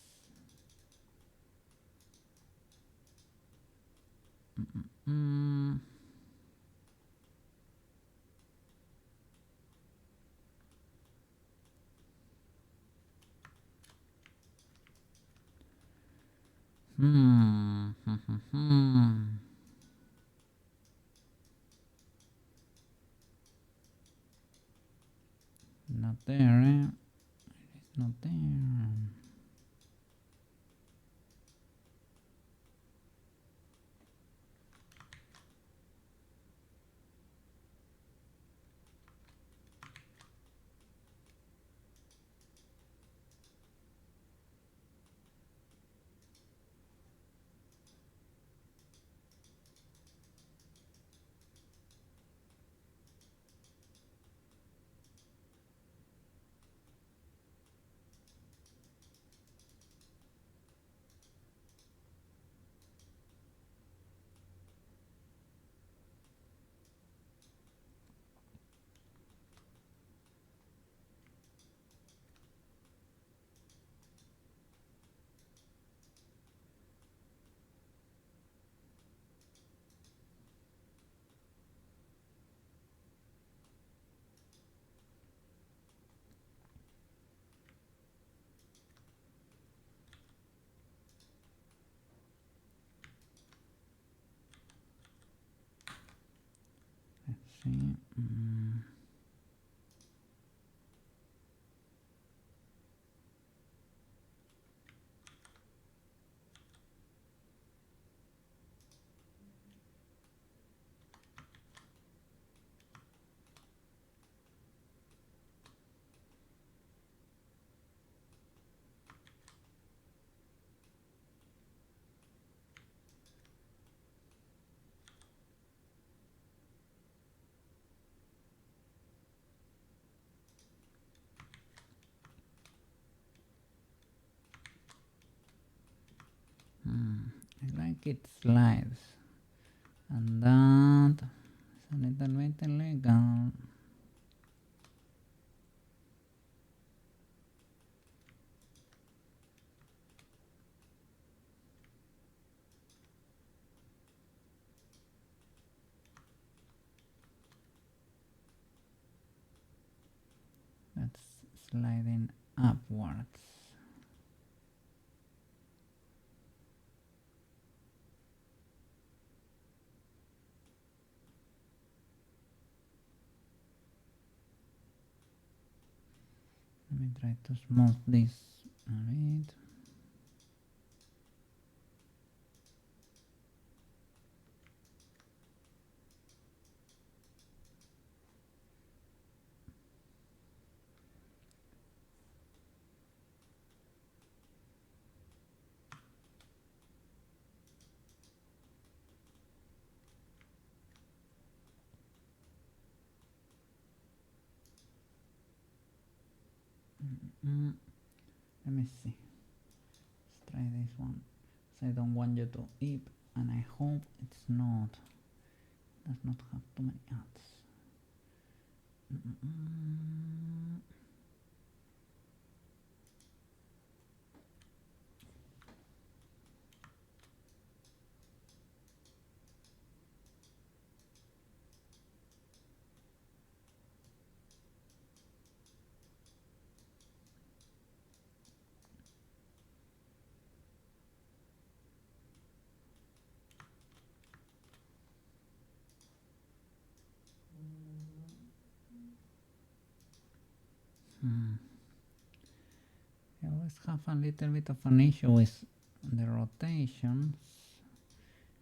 Not there, eh? It's not there. Let's see. I like it slides. And that is a little bit illegal. That's sliding upwards. Let me try to smooth this a bit. Let me see. Let's try this one. So I don't want you to eat, and I hope it's not. Does not have too many ads. I always have a little bit of an issue with the rotations.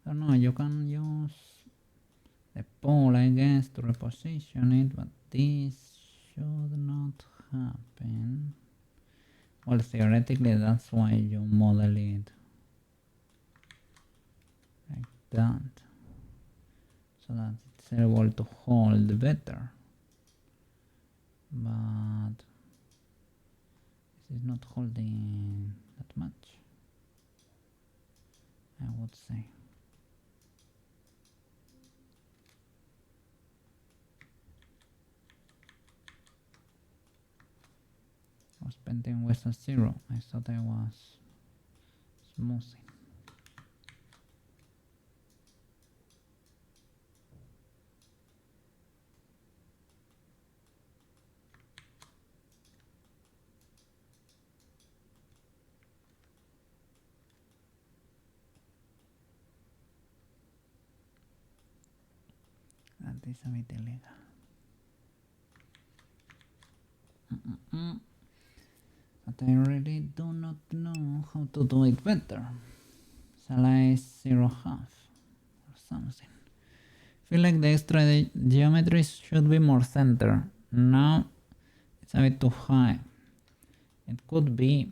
I don't know, you can use the pole, I guess, to reposition it, but this should not happen. Well, theoretically, that's why you model it like that, so that it's able to hold better. But this is not holding that much, I would say. I was painting with a 0. I thought I was smoothing. That is a bit illegal. But I really do not know how to do it better. Shall I 0 half or something? Feel like the extra geometry should be more center. Now it's a bit too high. It could be.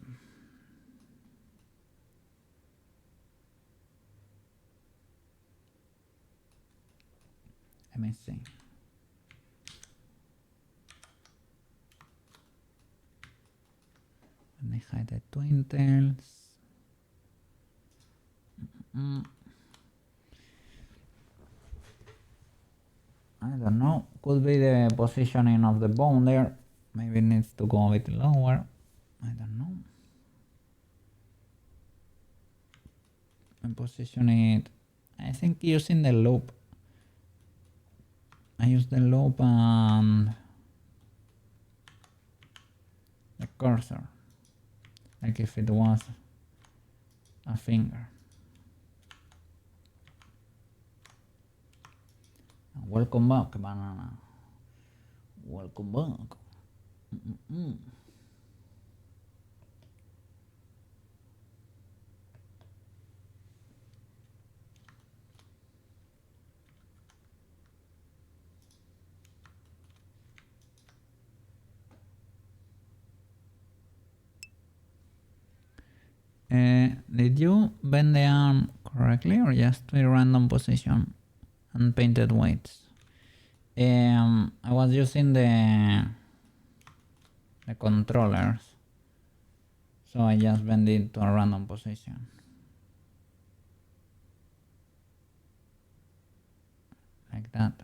Let me see. Let me hide the twin tails. I don't know. Could be the positioning of the bone there. Maybe it needs to go a bit lower. I don't know. And position it. I think using the loop. I use the loop and the cursor, like if it was a finger. Welcome back, banana. Welcome back. Did you bend the arm correctly or just a random position and painted weights? I was using the controllers, so I just bend it to a random position. Like that.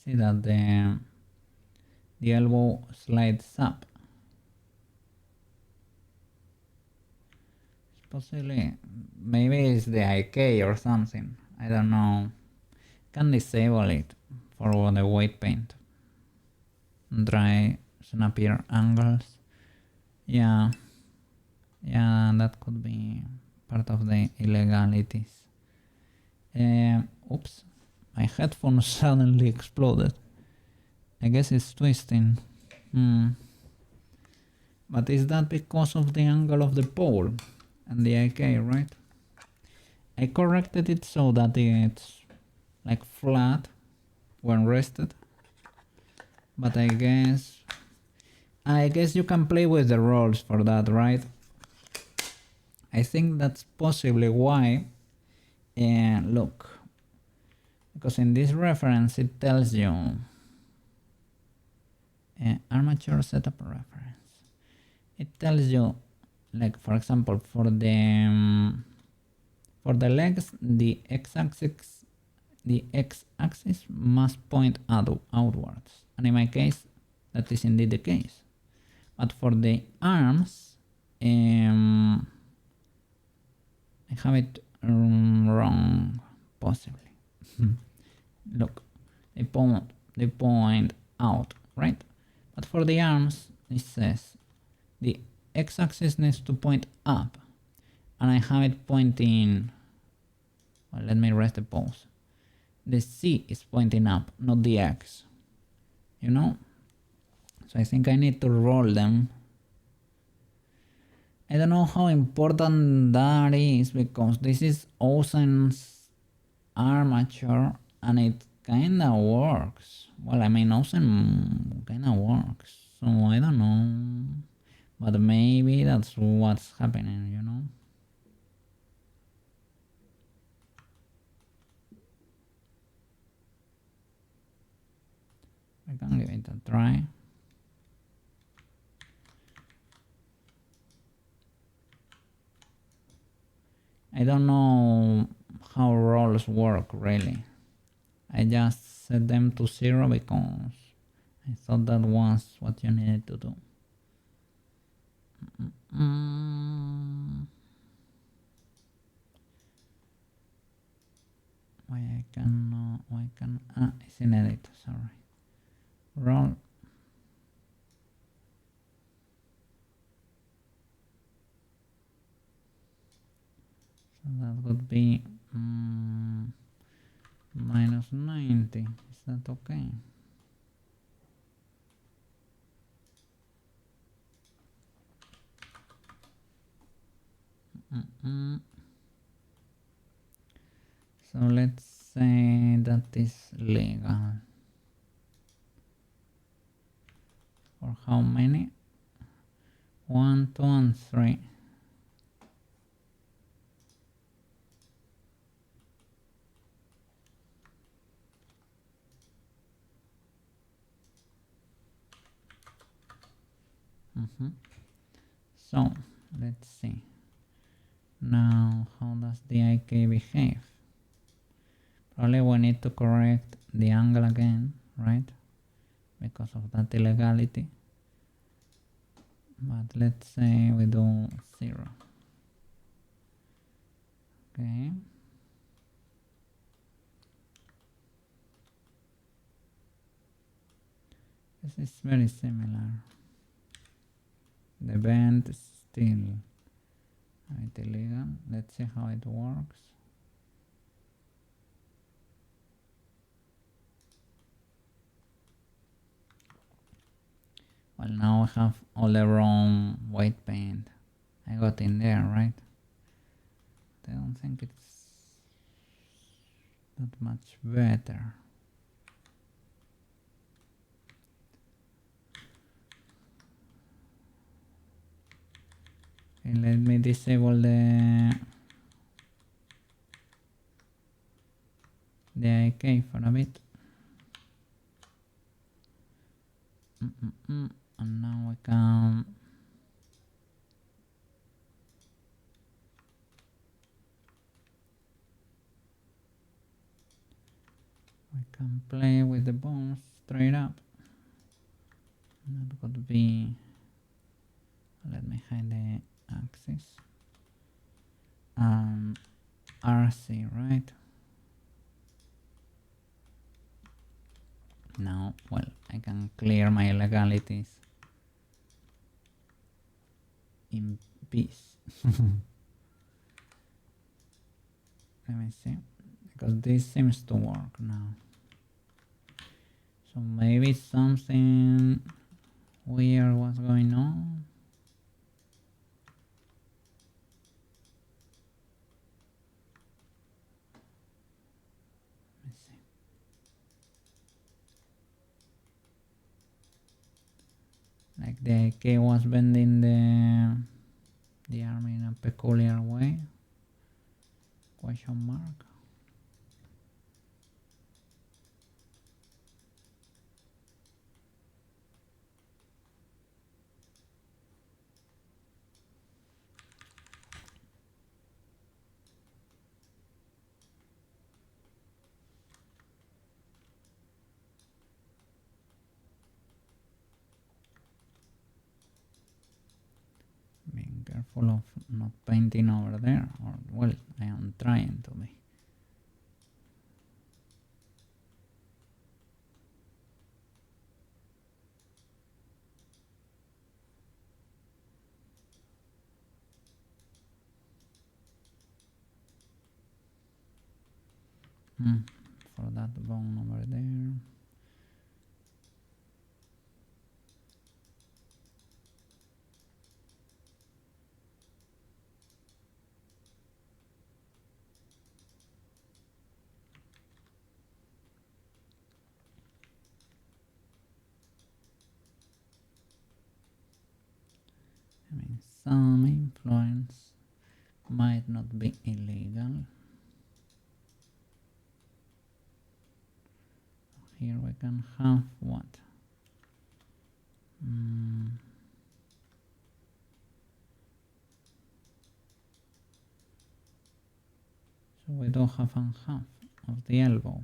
See that the elbow slides up. It's possibly, maybe it's the IK or something. I don't know. Can disable it for the weight paint. Dry snappier angles. Yeah, Yeah, that could be part of the illegalities. Oops, my headphone suddenly exploded. I guess it's twisting. But is that because of the angle of the pole and the IK, right? I corrected it so that it's like flat when rested. But I guess you can play with the rolls for that, right? I think that's possibly why. Look, because in this reference it tells you armature setup reference. It tells you, like for example, for the legs, the x-axis must point outwards, and in my case, that is indeed the case. But for the arms, I have it wrong, possibly. Look, they point out, right? But for the arms, it says the x-axis needs to point up, and I have it pointing. Well, let me rest the pose. The C is pointing up, not the X. You know? So I think I need to roll them. I don't know how important that is because this is Ocean's armature and it kinda works. Well, I mean, Ocean kinda works. So I don't know. But maybe that's what's happening, you know? I can give it a try. I don't know how rolls work really. I just set them to 0 because I thought that was what you needed to do. It's in edit, sorry. Roll. So that would be minus 90. Is that okay? So let's say that is legal. For how many? 1, 2, and 3. So let's see. Now how does the IK behave? Probably we need to correct the angle again, right? Because of that illegality. But let's say we do 0. Okay. This is very similar. The bend is still illegal. Let's see how it works. Well, now I have all the wrong white paint I got in there, right? I don't think it's that much better. Okay, let me disable the IK for a bit. And now we can play with the bones straight up. That would be, let me hide the axis. RC, right? Now, well, I can clear my illegalities in peace. Let me see, because this seems to work now. So maybe something weird was going on. Let's see. Like the key was bending the arm in a peculiar way. Question mark. Being careful of not painting over there, or well, I am trying to be. For that bone over there. I mean, some influence might not be illegal. Here we can have what? So we do half and half of the elbow.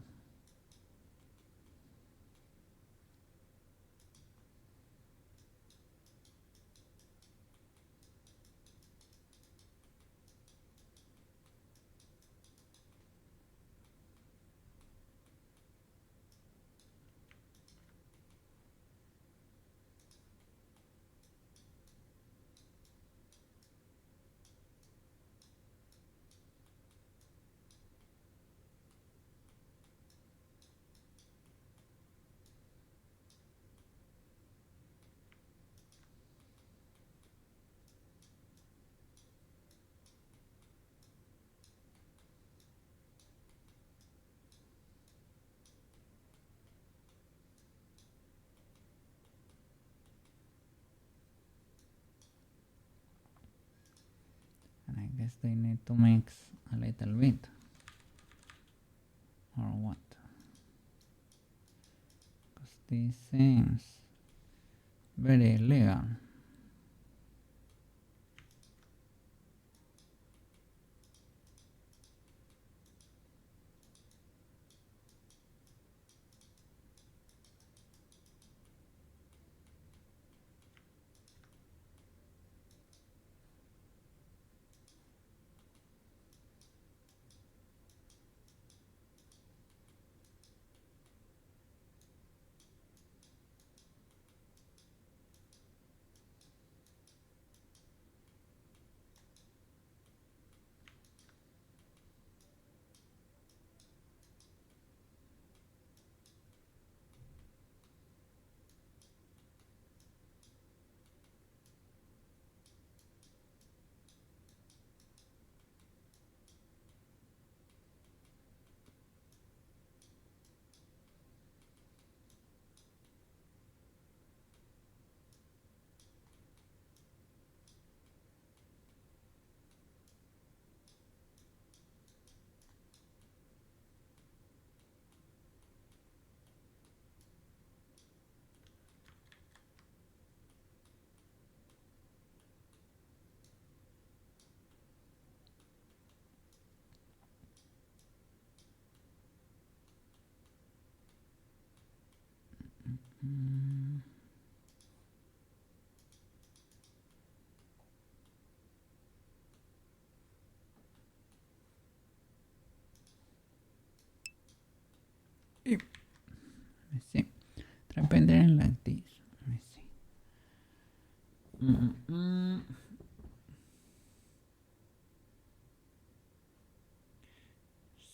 And I guess they need to mix a little bit. Or what? Because this seems very illegal. Let me see. Try painting like this. Let me see.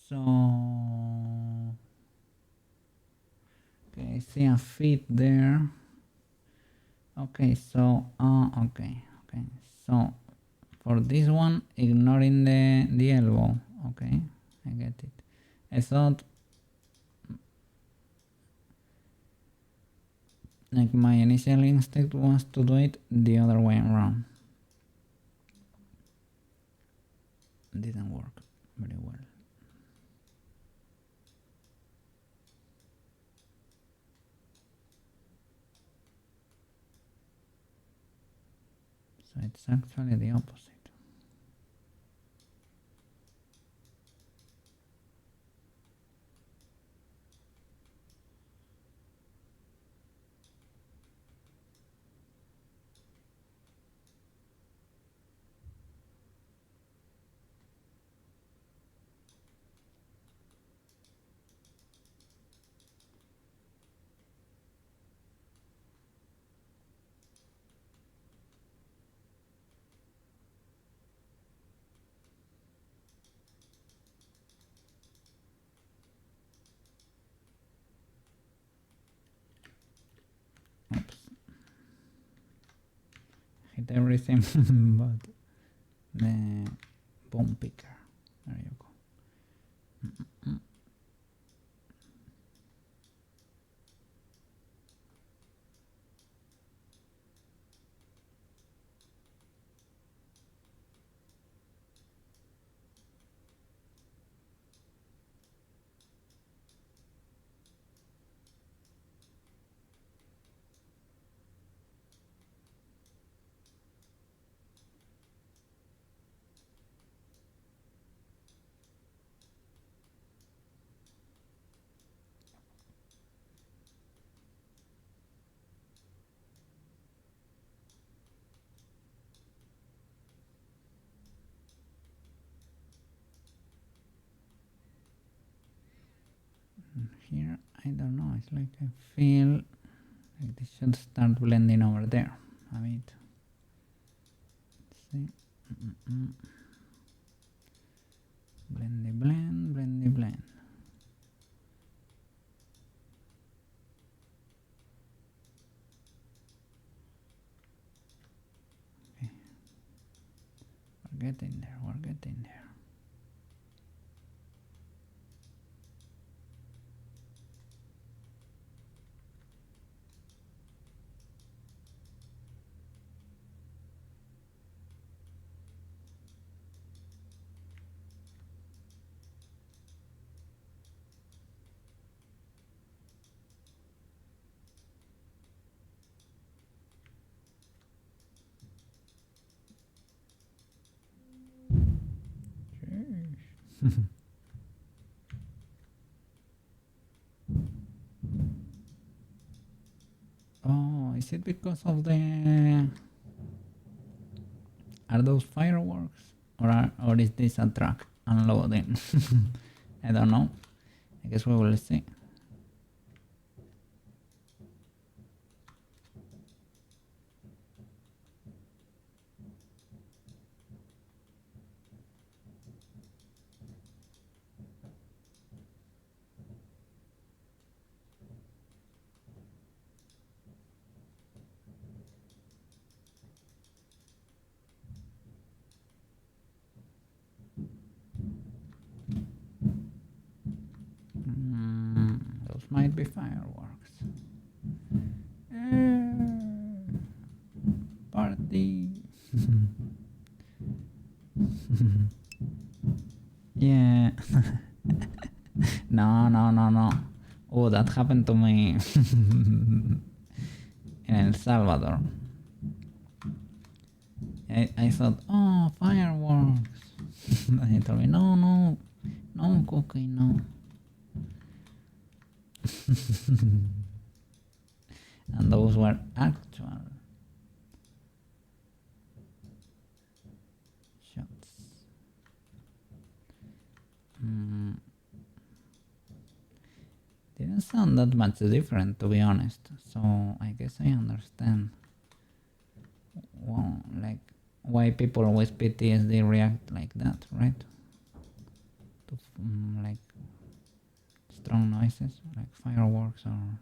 So, okay, I see a feet there. Okay, so, okay. So, for this one, ignoring the elbow. Okay, I get it. I thought, like, my initial instinct was to do it the other way around. Didn't work very well. So it's actually the opposite. Oops. Hit everything but the bone picker. There you go. Here, I don't know, it's like I feel like this should start blending over there a bit. Let's see. Blendy blend, blendy blend. Okay. We're getting there, we're getting there. Oh, is it because of the... Are those fireworks? Or is this a truck unloading? I don't know. I guess we will see. Those might be fireworks. Party. Yeah. No. Oh, that happened to me in El Salvador. I thought, oh, fireworks. And he told me, no, Cookie, no. And those were actual shots. Didn't sound that much different, to be honest. So I guess I understand. Well, like why people with PTSD react like that, right? To like strong noises, like fireworks or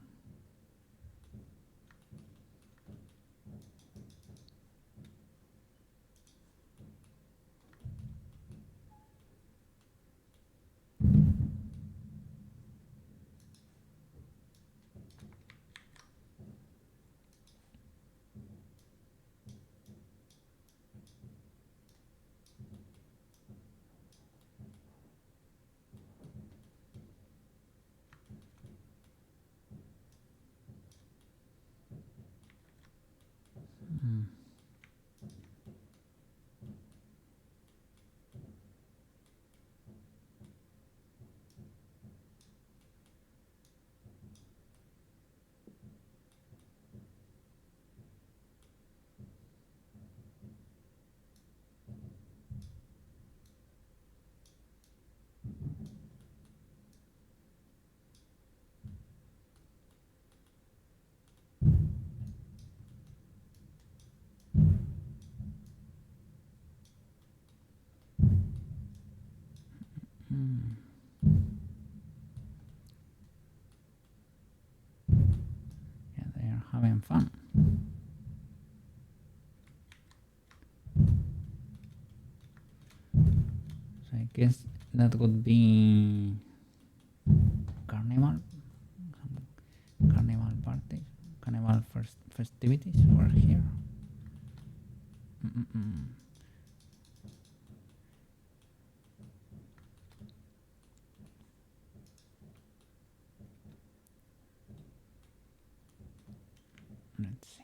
yeah, they are having fun. So I guess that would be carnival, carnival parties, carnival festivities over here. Let's see.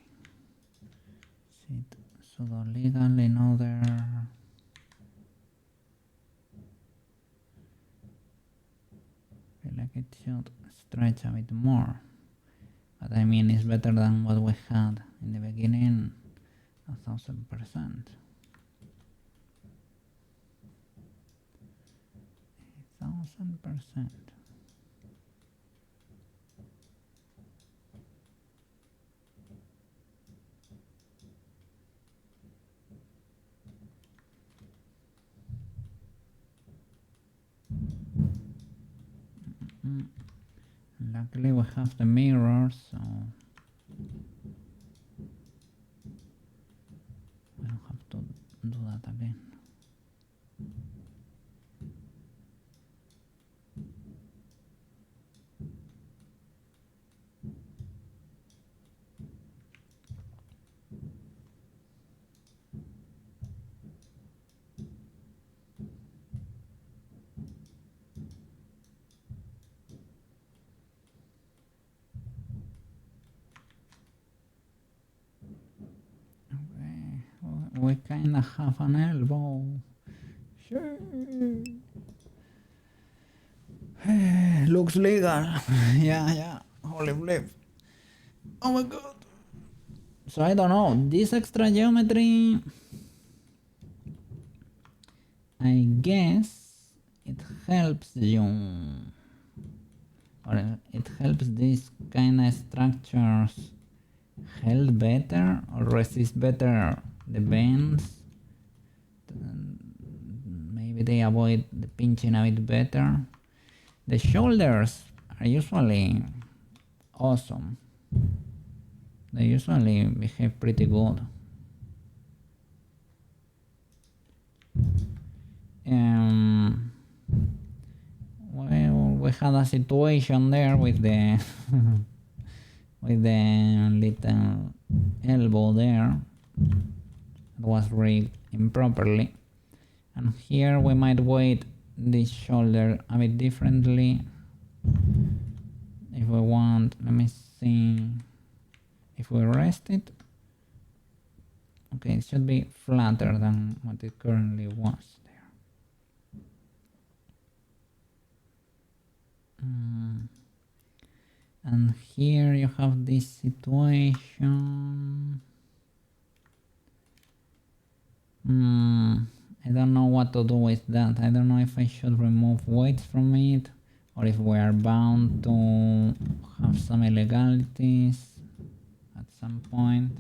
Sit pseudo legal in other. Feel like it should stretch a bit more, but I mean it's better than what we had in the beginning, 1,000%. 1,000%. Luckily we have the mirrors, so we don't have to do that again. We kinda have an elbow. Sure. Looks legal. Yeah. Holy flip. Oh my god. So I don't know. This extra geometry, I guess it helps you, or it helps these kinda structures held better or resist better the bends. Maybe they avoid the pinching a bit better. The shoulders are usually awesome. They usually behave pretty good. Well, we had a situation there with the with the little elbow there. It was rigged improperly, and here we might weight this shoulder a bit differently if we want. Let me see. If we rest it, okay, it should be flatter than what it currently was there. And here you have this situation. I don't know what to do with that. I don't know if I should remove weights from it or if we are bound to have some illegalities at some point.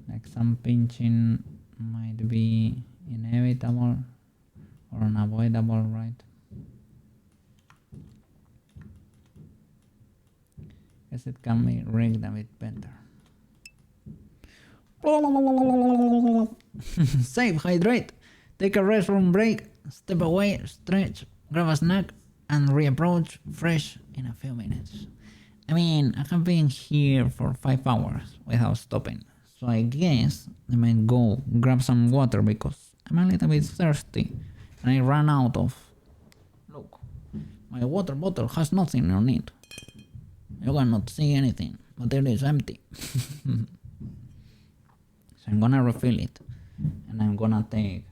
Like some pinching might be inevitable or unavoidable, right? Guess it can be rigged a bit better. Save, hydrate, take a restroom break, step away, stretch, grab a snack, and reapproach fresh in a few minutes. I mean, I have been here for 5 hours without stopping, so I guess I might go grab some water because I'm a little bit thirsty and I ran out of. Look, my water bottle has nothing on it. You cannot see anything, but it is empty. So I'm gonna refill it and I'm gonna take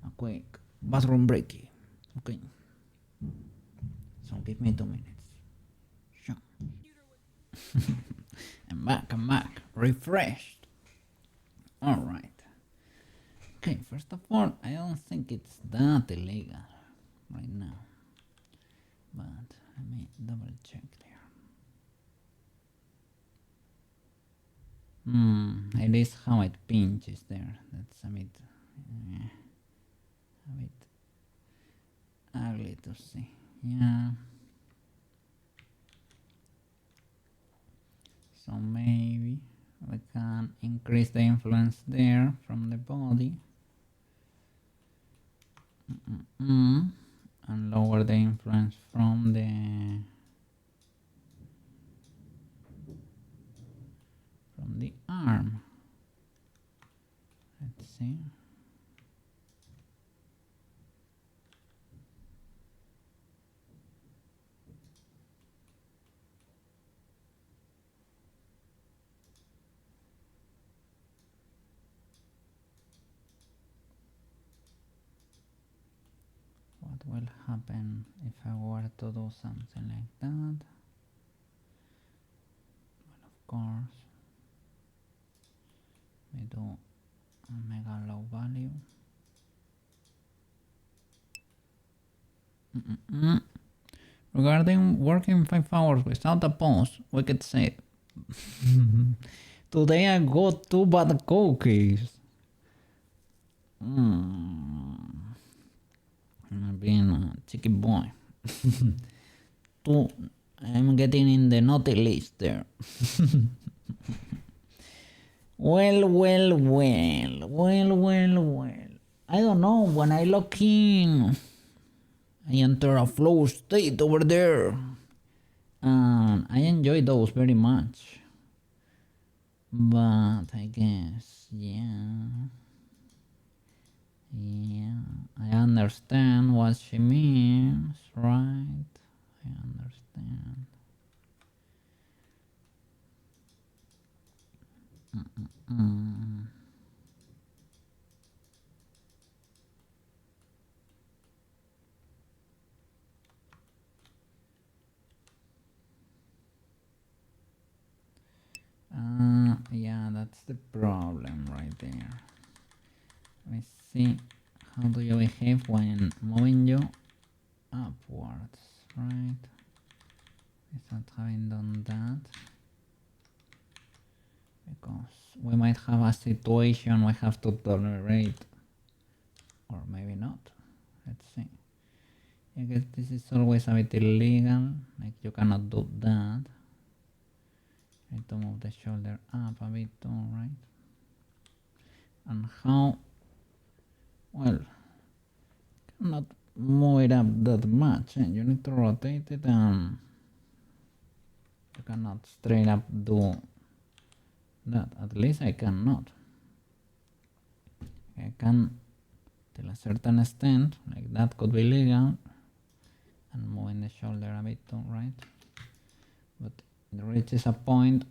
a quick bathroom break. Okay. So give me 2 minutes. Sure. I'm back, refreshed. Alright. Okay, first of all, I don't think it's that illegal right now. But let me double check there. It is how it pinches there. That's a bit ugly to see. Yeah. So maybe we can increase the influence there from the body. And lower the influence from the arm. Let's see. What will happen if I were to do something like that? Well, of course, we do a mega low value. Regarding working 5 hours without a pause, we could say today I got 2 bad cookies. I'm being a cheeky boy. I'm getting in the naughty list there. Well. I don't know, when I log in, I enter a flow state over there. And I enjoy those very much. But I guess, yeah, I understand what she means, right? I understand. Yeah, that's the problem right there. Let me see, how do you behave when moving you upwards, right? Without having done that. Because we might have a situation we have to tolerate. Or maybe not. Let's see. I guess this is always a bit illegal. Like, you cannot do that. I need to move the shoulder up a bit too, right? And how? Well, cannot move it up that much. And you need to rotate it, and you cannot straight up do that. At least I cannot. I can, till a certain extent, like that could be legal, and moving the shoulder a bit too, right? But it reaches a point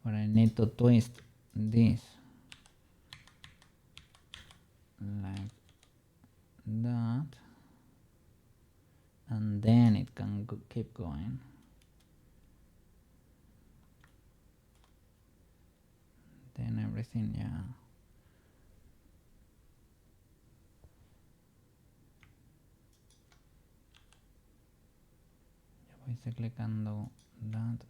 where I need to twist this like that, and then it can keep going. Then everything, yeah. Voy clicando that.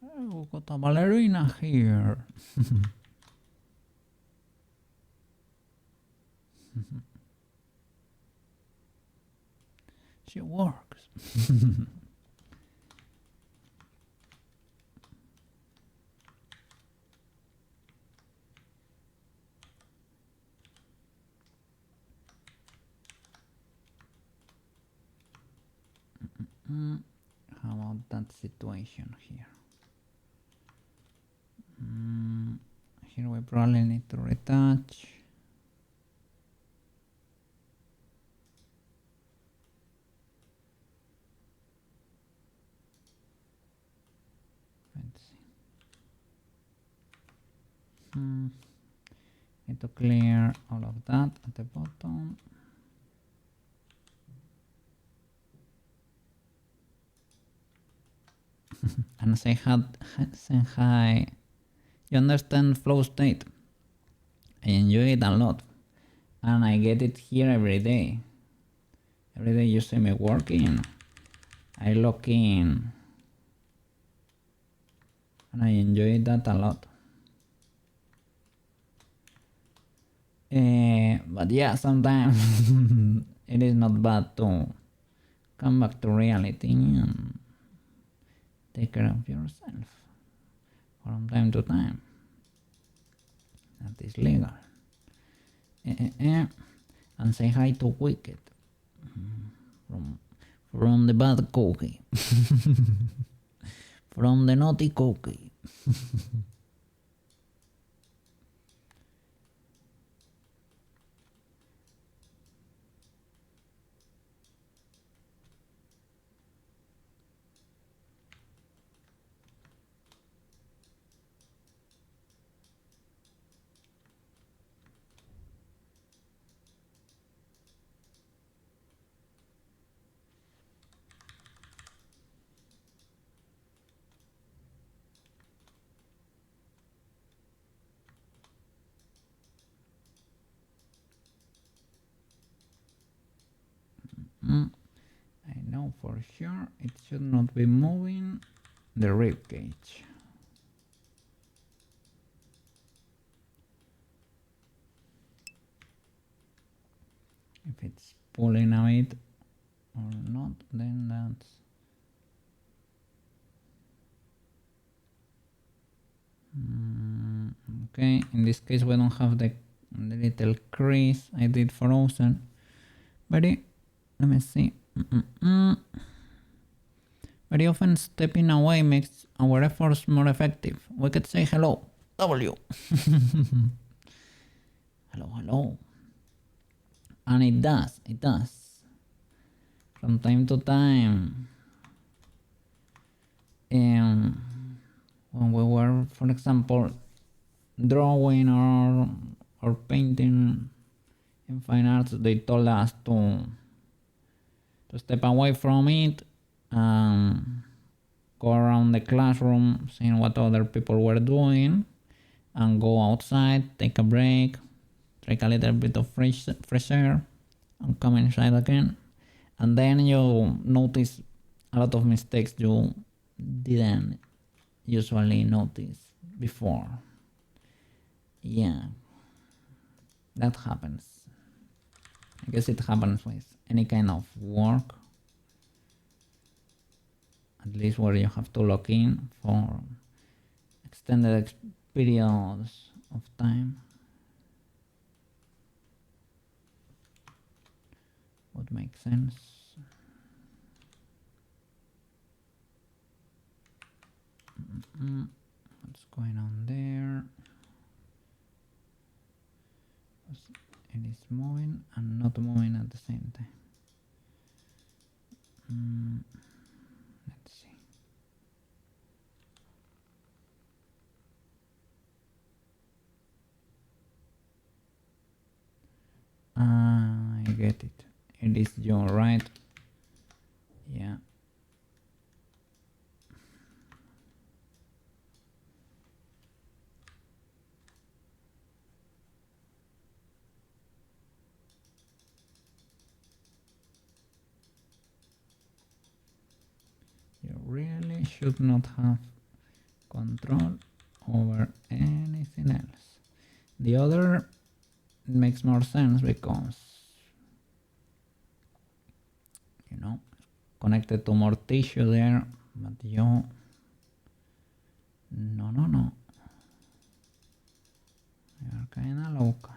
Oh, we've got a ballerina here. She works. How about that situation here? Here we probably need to retouch. Let's see. Need to clear all of that at the bottom. And say hi. You understand flow state? I enjoy it a lot. And I get it here every day. Every day you see me working. I log in. And I enjoy that a lot. But yeah, sometimes it is not bad to come back to reality and take care of yourself from time to time. That is legal. And say hi to Wicked from the bad cookie. From the naughty cookie. I know for sure it should not be moving the rib cage. If it's pulling a bit or not, then that's okay. In this case we don't have the little crease I did for Ocean. Very, let me see. Very often stepping away makes our efforts more effective. We could say hello. W. Hello. And it does. From time to time. When we were, for example, drawing or painting in fine arts, they told us to step away from it and go around the classroom seeing what other people were doing and go outside, take a break, take a little bit of fresh air and come inside again. And then you notice a lot of mistakes you didn't usually notice before. Yeah, that happens. I guess it happens with any kind of work, at least where you have to log in for extended periods of time. Would make sense. What's going on there? It is moving and not moving at the same time. Let's see. I get it. It is your right. Yeah. You really should not have control over anything else. The other makes more sense because, you know, connected to more tissue there, but yo, no. You're kinda local.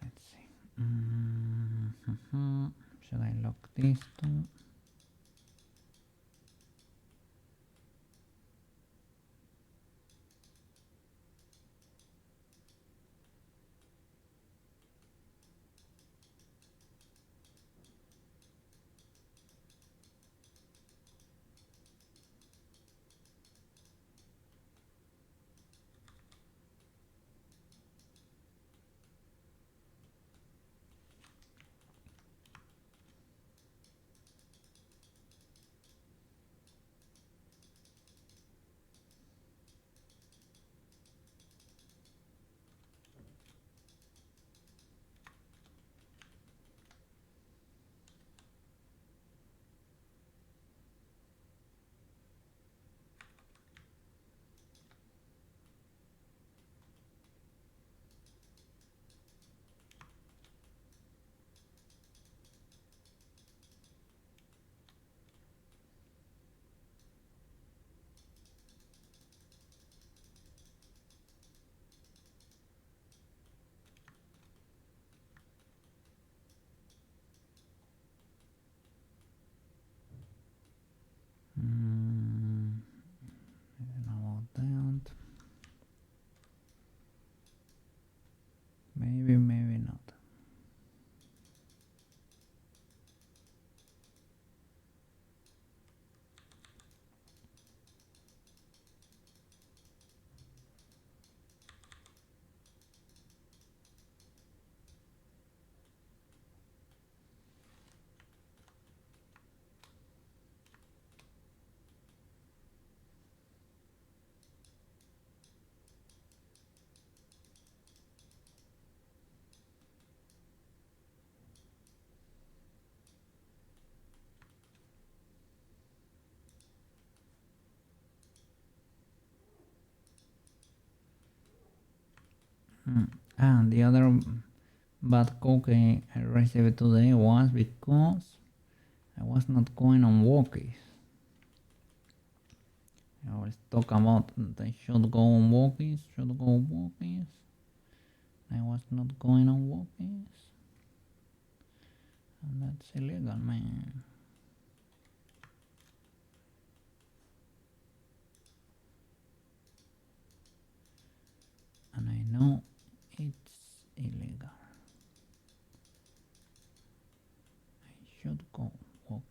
Let's see. Should I lock these two? I don't know about that. Maybe not. And the other bad cookie I received today was because I was not going on walkies. I always talk about they should go on walkies, I was not going on walkies. And that's illegal, man. And I know it's illegal. I should go walkies.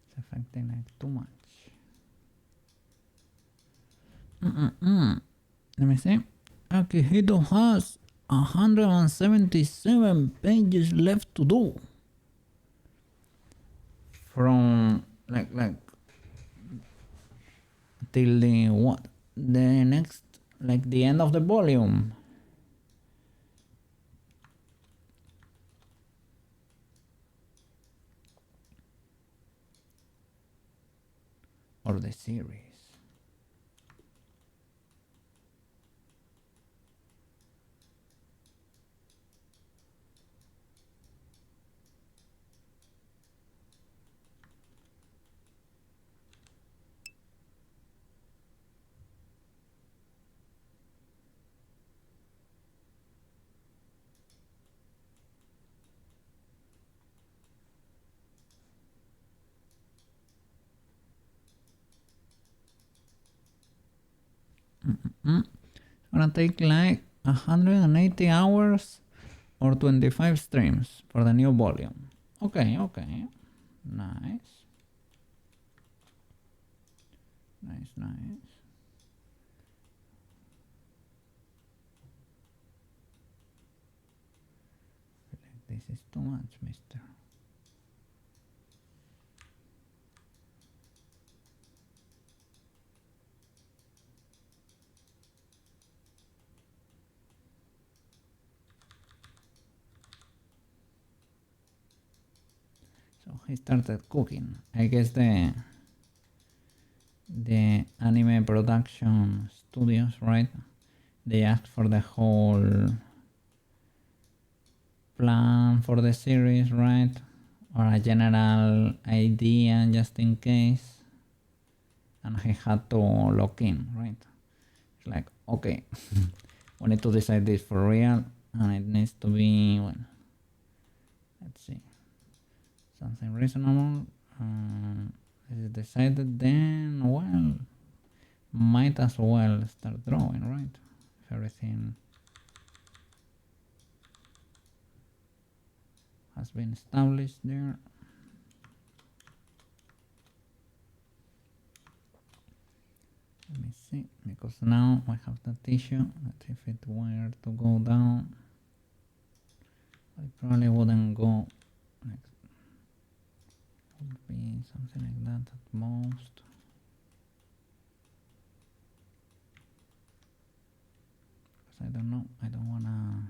It's affecting like too much. Let me see. Akihito has 177 pages left to do. From like till the what? The next, like the end of the volume. Or the series. It's gonna take like 180 hours or 25 streams for the new volume. Okay, okay. Nice. Nice, nice. This is too much, mister. So he started cooking. I guess the anime production studios, right? They asked for the whole plan for the series, right? Or a general idea just in case. And he had to lock in, right? It's like, okay, we need to decide this for real, and it needs to be, well, let's see, something reasonable. This is decided, then, well, might as well start drawing, right? If everything has been established there. Let me see, because now I have that issue that if it were to go down, I probably wouldn't go next. It would be something like that at most. Because I don't know, I don't wanna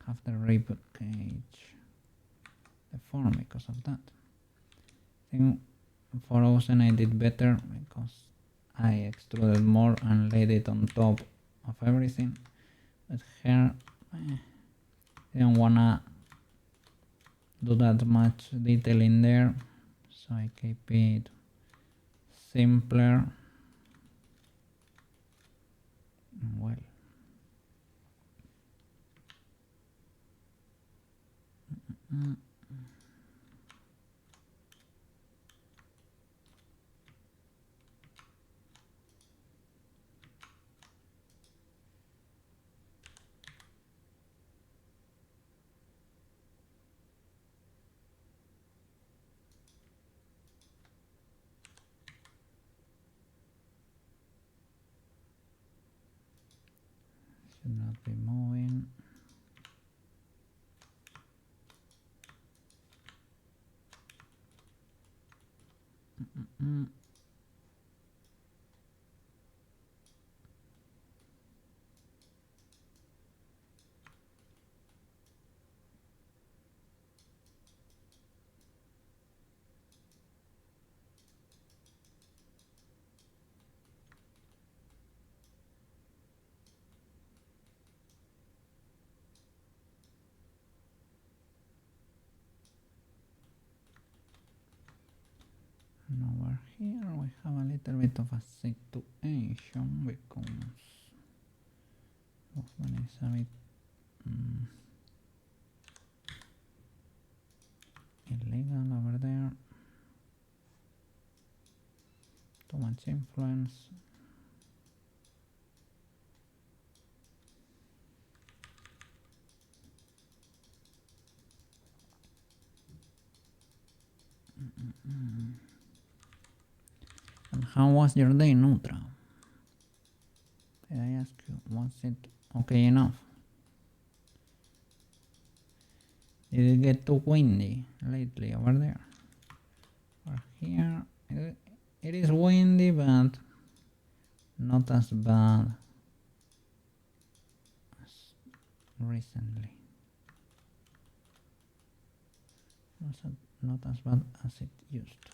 have the rib cage deformed because of that. I think for Ocean I did better because I extruded more and laid it on top of everything. But here, I didn't wanna do that much detail in there, so I keep it simpler. Well, should not be moving. And over here we have a little bit of a situation because movement is a bit illegal over there. Too much influence. And how was your day, Nutra? Did I ask you, was it okay enough? Did it get too windy lately over there? Or here, it is windy, but not as bad as recently. Not as bad as it used to.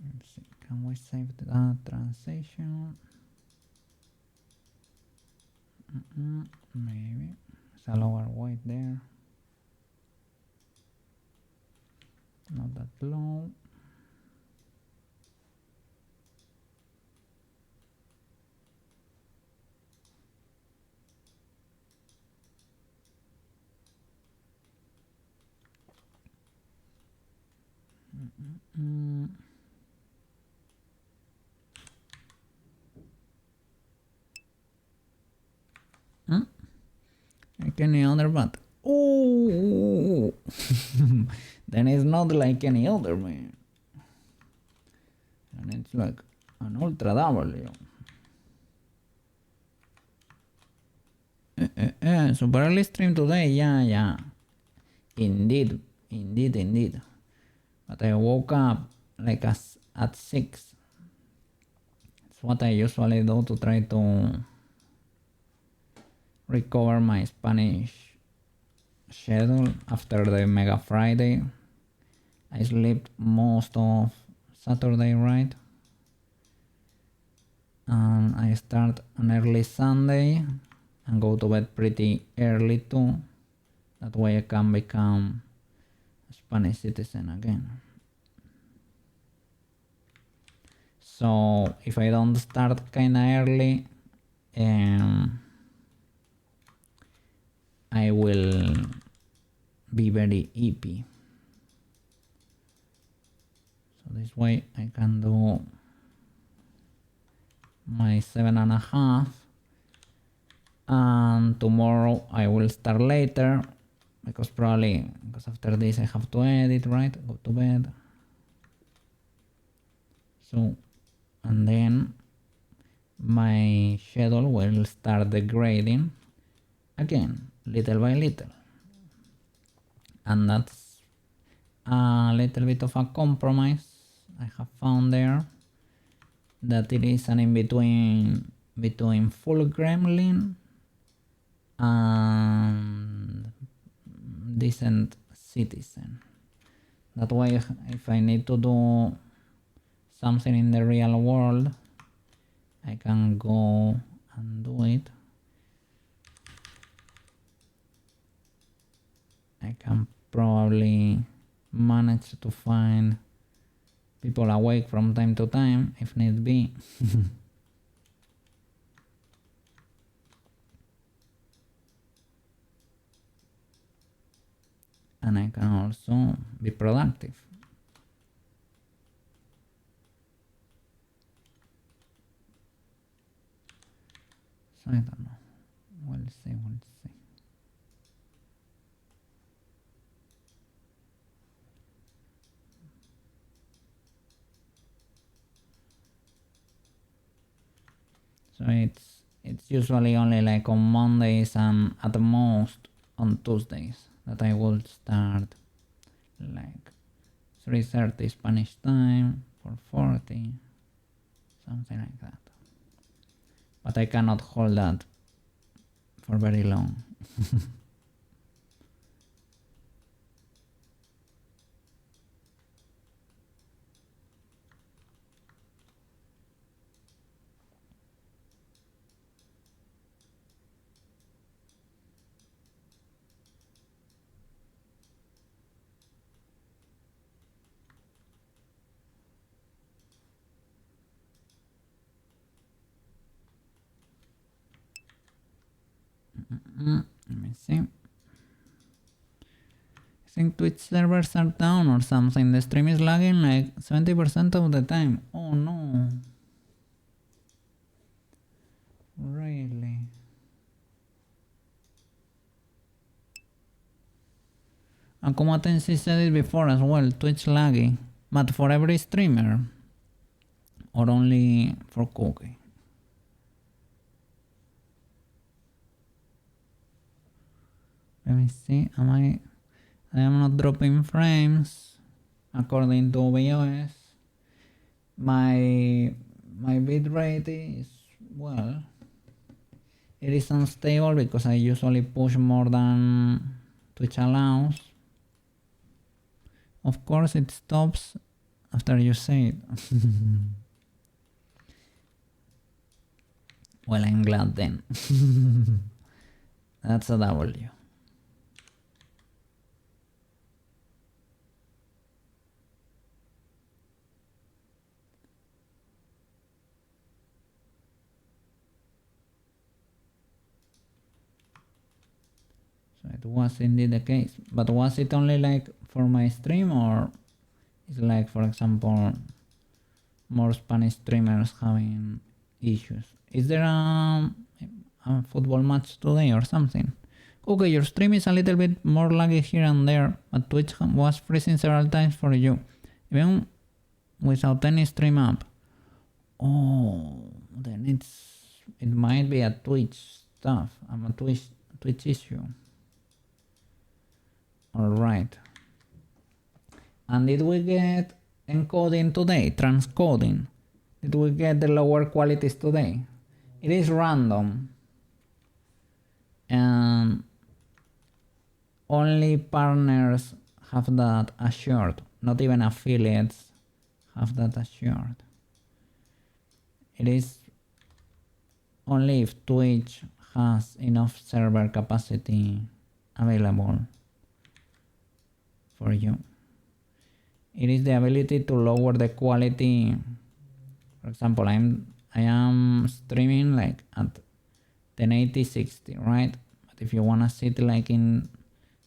Let's see, can we save that transition? Maybe. It's a lower weight there. Not that low. Like any other bat. Oh, then it's not like any other, man. And it's like an ultra W. Super early stream today, yeah. Indeed. But I woke up like at 6. It's what I usually do to try to recover my Spanish schedule after the Mega Friday. I slept most of Saturday, right? And I start an early Sunday and go to bed pretty early too. That way I can become a Spanish citizen again. So if I don't start kinda early, I will be very eepy. So this way I can do my 7.5, and tomorrow I will start later because after this I have to edit, right? Go to bed. So, and then my schedule will start degrading again, little by little. And that's a little bit of a compromise I have found there, that it is an in-between between full gremlin and decent citizen. That way, if I need to do something in the real world, I can go and do it. I can probably manage to find people awake from time to time if need be. And I can also be productive. So I don't know. We'll see. So it's usually only like on Mondays and at the most on Tuesdays that I will start like 3:30 Spanish time, 4:40, something like that. But I cannot hold that for very long. Let me see. I think Twitch servers are down or something. The stream is lagging like 70% of the time. Oh no. Really? And como Tensi said it before as well, Twitch lagging. But for every streamer? Or only for Cookie? Let me see. I am not dropping frames according to OBS. My bitrate is, well, it is unstable because I usually push more than Twitch allows. Of course it stops after you say it. Well, I'm glad then. That's a W. So it was indeed the case. But was it only like for my stream, or It's like, for example, more Spanish streamers having issues. Is there a football match today or something? Okay, your stream is a little bit more laggy here and there, but Twitch was freezing several times for you, even without any stream up. Oh, then it might be a Twitch stuff. I'm a Twitch issue. Alright. And did we get encoding today? Transcoding? Did we get the lower qualities today? It is random. And only partners have that assured. Not even affiliates have that assured. It is only if Twitch has enough server capacity available for you. It is the ability to lower the quality. For example, I am streaming like at 1080-60, right? But if you wanna sit like in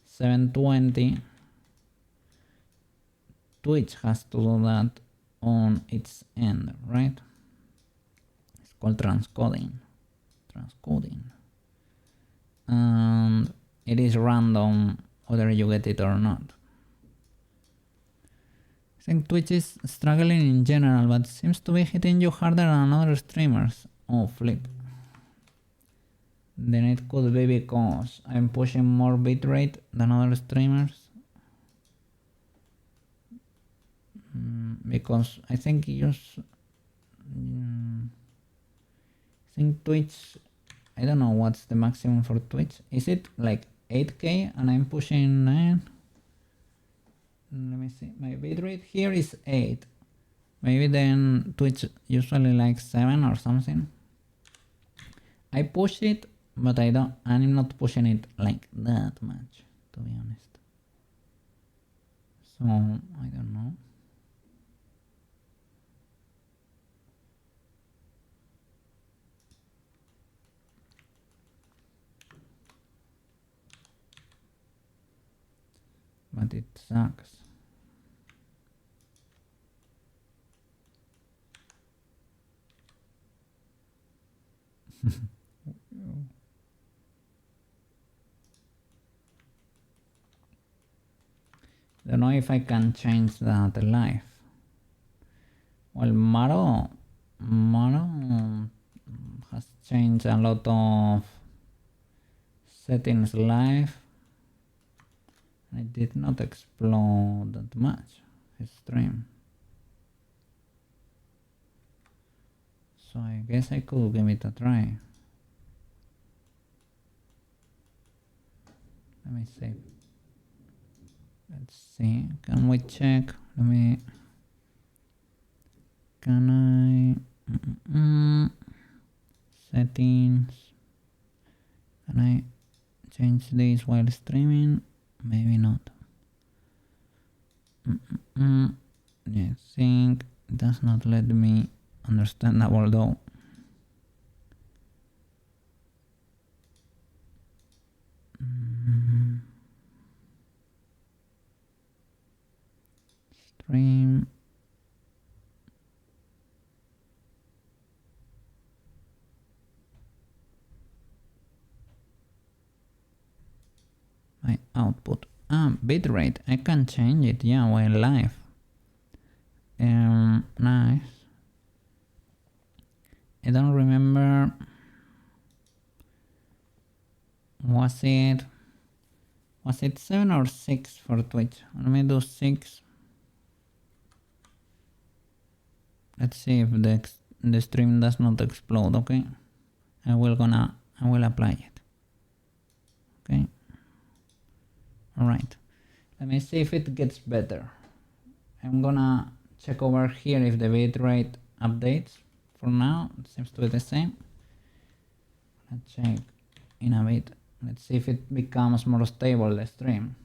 720, Twitch has to do that on its end, right? It's called transcoding. And it is random whether you get it or not. I think Twitch is struggling in general, but seems to be hitting you harder than other streamers. Oh, flip. Then it could be because I'm pushing more bitrate than other streamers. Because I think Twitch, I don't know what's the maximum for Twitch. Is it like 8K and I'm pushing 9? Let me see, my bitrate here is 8. Maybe then Twitch usually like 7 or something. I push it, but I'm not pushing it like that much, to be honest. So, I don't know. But it sucks. Don't know if I can change that live. Well, Maro has changed a lot of settings live. I did not explode that much his stream. So I guess I could give it a try. Let me see. Let's see. Can we check? Can I settings? Can I change this while streaming? Maybe not. I think it does not let me. Understandable though. Stream. My output. Bitrate. I can change it, yeah, while live. Nice. I don't remember. Was it 7 or 6 for Twitch? Let me do 6. Let's see if the stream does not explode. Okay, I will apply it. Okay. All right. Let me see if it gets better. I'm gonna check over here if the bitrate updates. For now, it seems to be the same. Let's check in a bit. Let's see if it becomes more stable, the stream.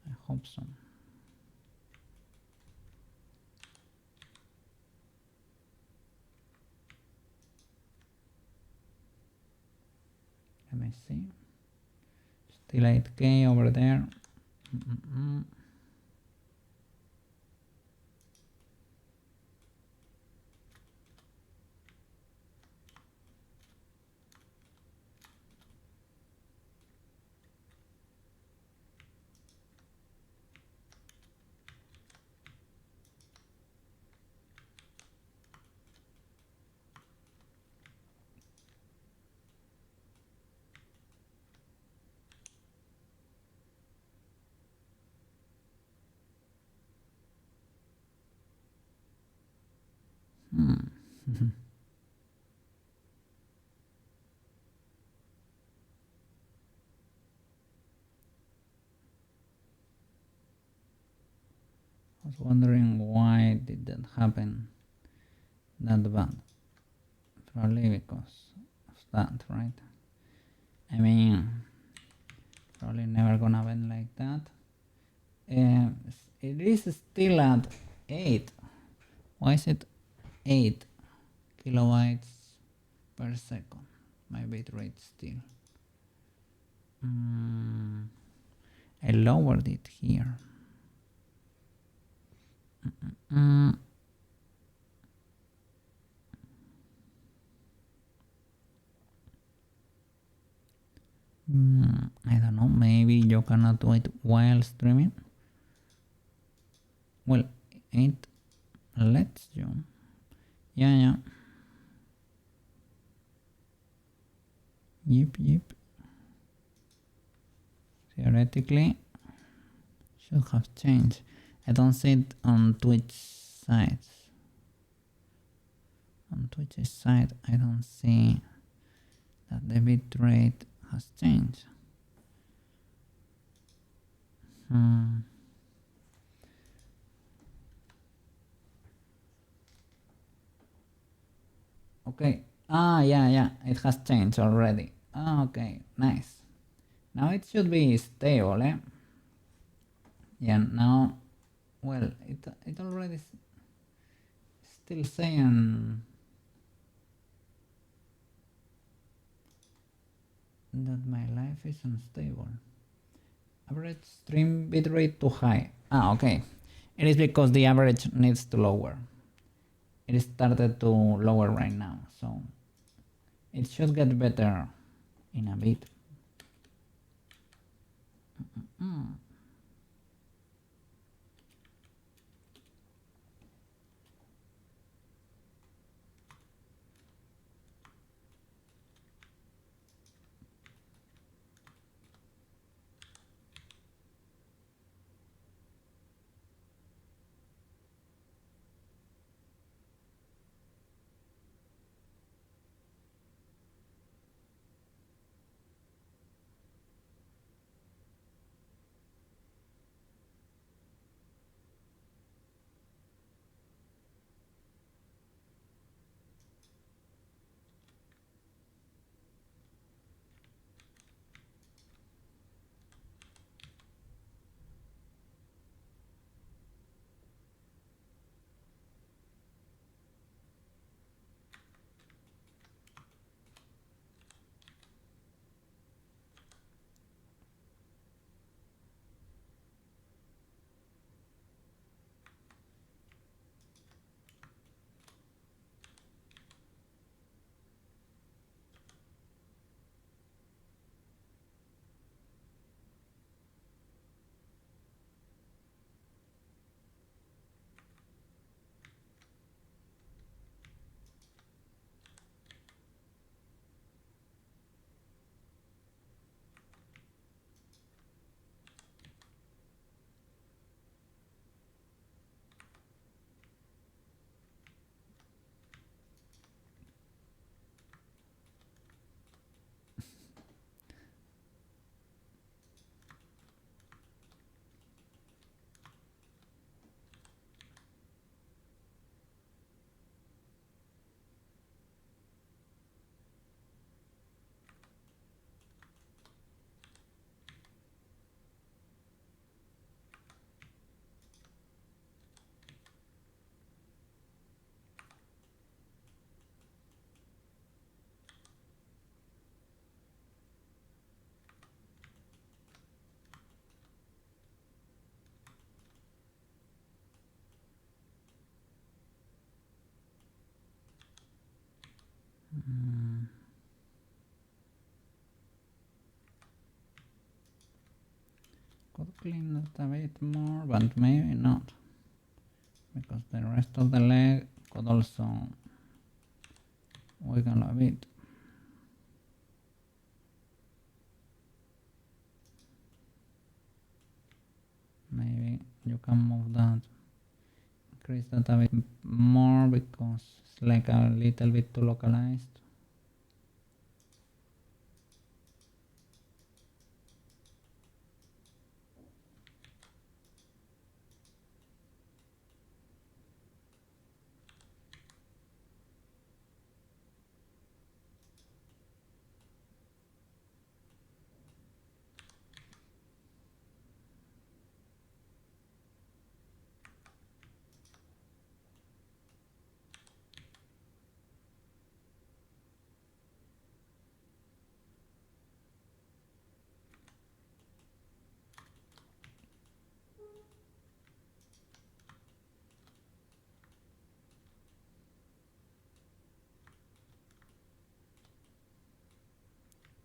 I hope so. Let me see. Still 8K over there. I was wondering why did that happen that bad. Probably because of that, right? I mean, probably never gonna win like that. It is still at 8. Why is it 8 kilobytes per second? My bitrate still. I lowered it here. I don't know, maybe you cannot do it while streaming. Well, it lets you. Yeah. Yep. Theoretically, should have changed. I don't see it on Twitch sites. On Twitch's side, I don't see that the bitrate has changed. Okay. Yeah. It has changed already. Okay, nice. Now it should be stable, eh? Yeah, now, well, it already still saying that my life is unstable. Average stream bitrate too high. Okay. It is because the average needs to lower. It started to lower right now, so it should get better in a bit. Could clean it a bit more, but maybe not, because the rest of the leg could also wiggle a bit. Maybe you can move that, increase that a bit more because it's like a little bit too localized.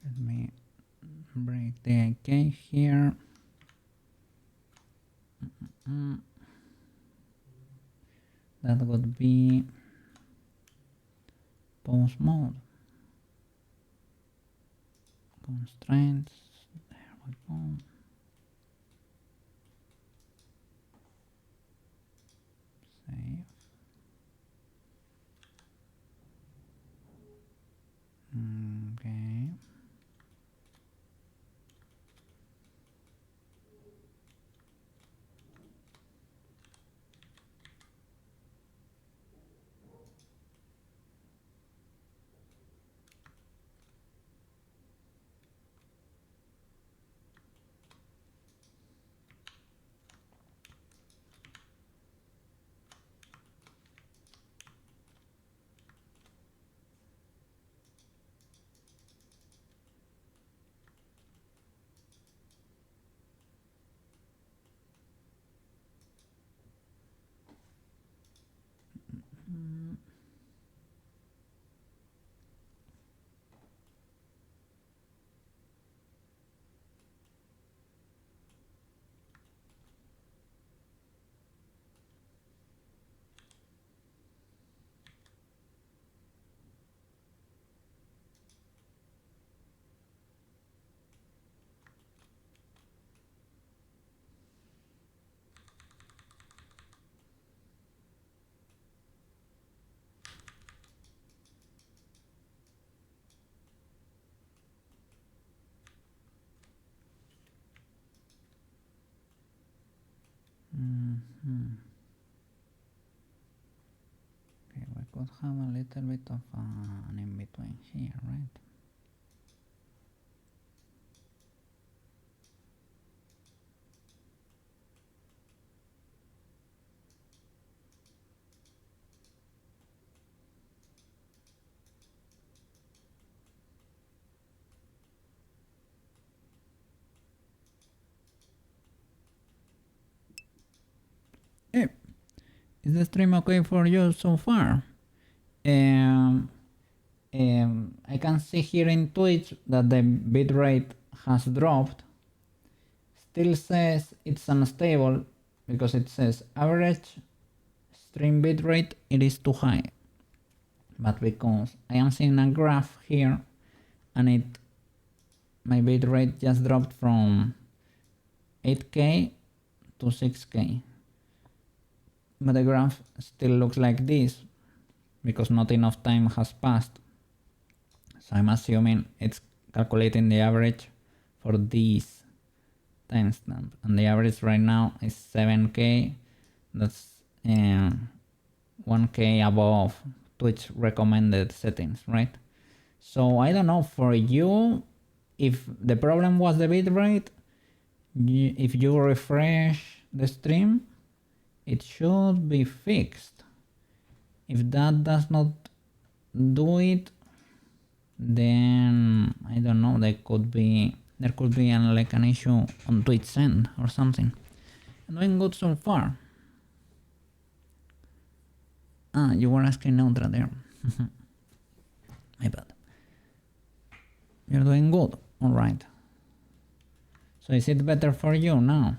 Let me break the IK here. That would be pause mode. Constraints. There we go. Save. Okay. Okay, we could have a little bit of an in between here, right? Hey, is the stream okay for you so far? I can see here in Twitch that the bitrate has dropped. Still says it's unstable because it says average stream bitrate, it is too high. But because I am seeing a graph here and my bitrate just dropped from 8K to 6K. But the graph still looks like this because not enough time has passed. So I'm assuming it's calculating the average for this timestamp. And the average right now is 7K. That's 1K above Twitch recommended settings, right? So I don't know for you, if the problem was the bitrate, if you refresh the stream, it should be fixed. If that does not do it, then I don't know, there could be like an issue on Twitch end or something. I'm doing good so far. You were asking Neutra there. My bad. You're doing good. Alright. So is it better for you now?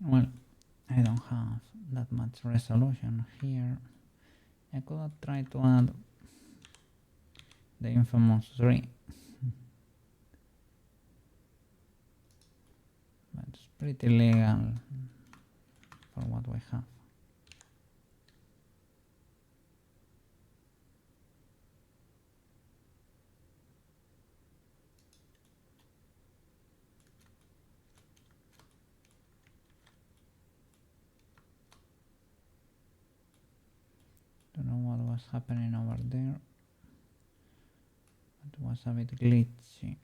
Well, I don't have that much resolution here. I could have tried to add the infamous 3. But it's pretty legal for what we have. Don't know what was happening over there. It was a bit glitchy.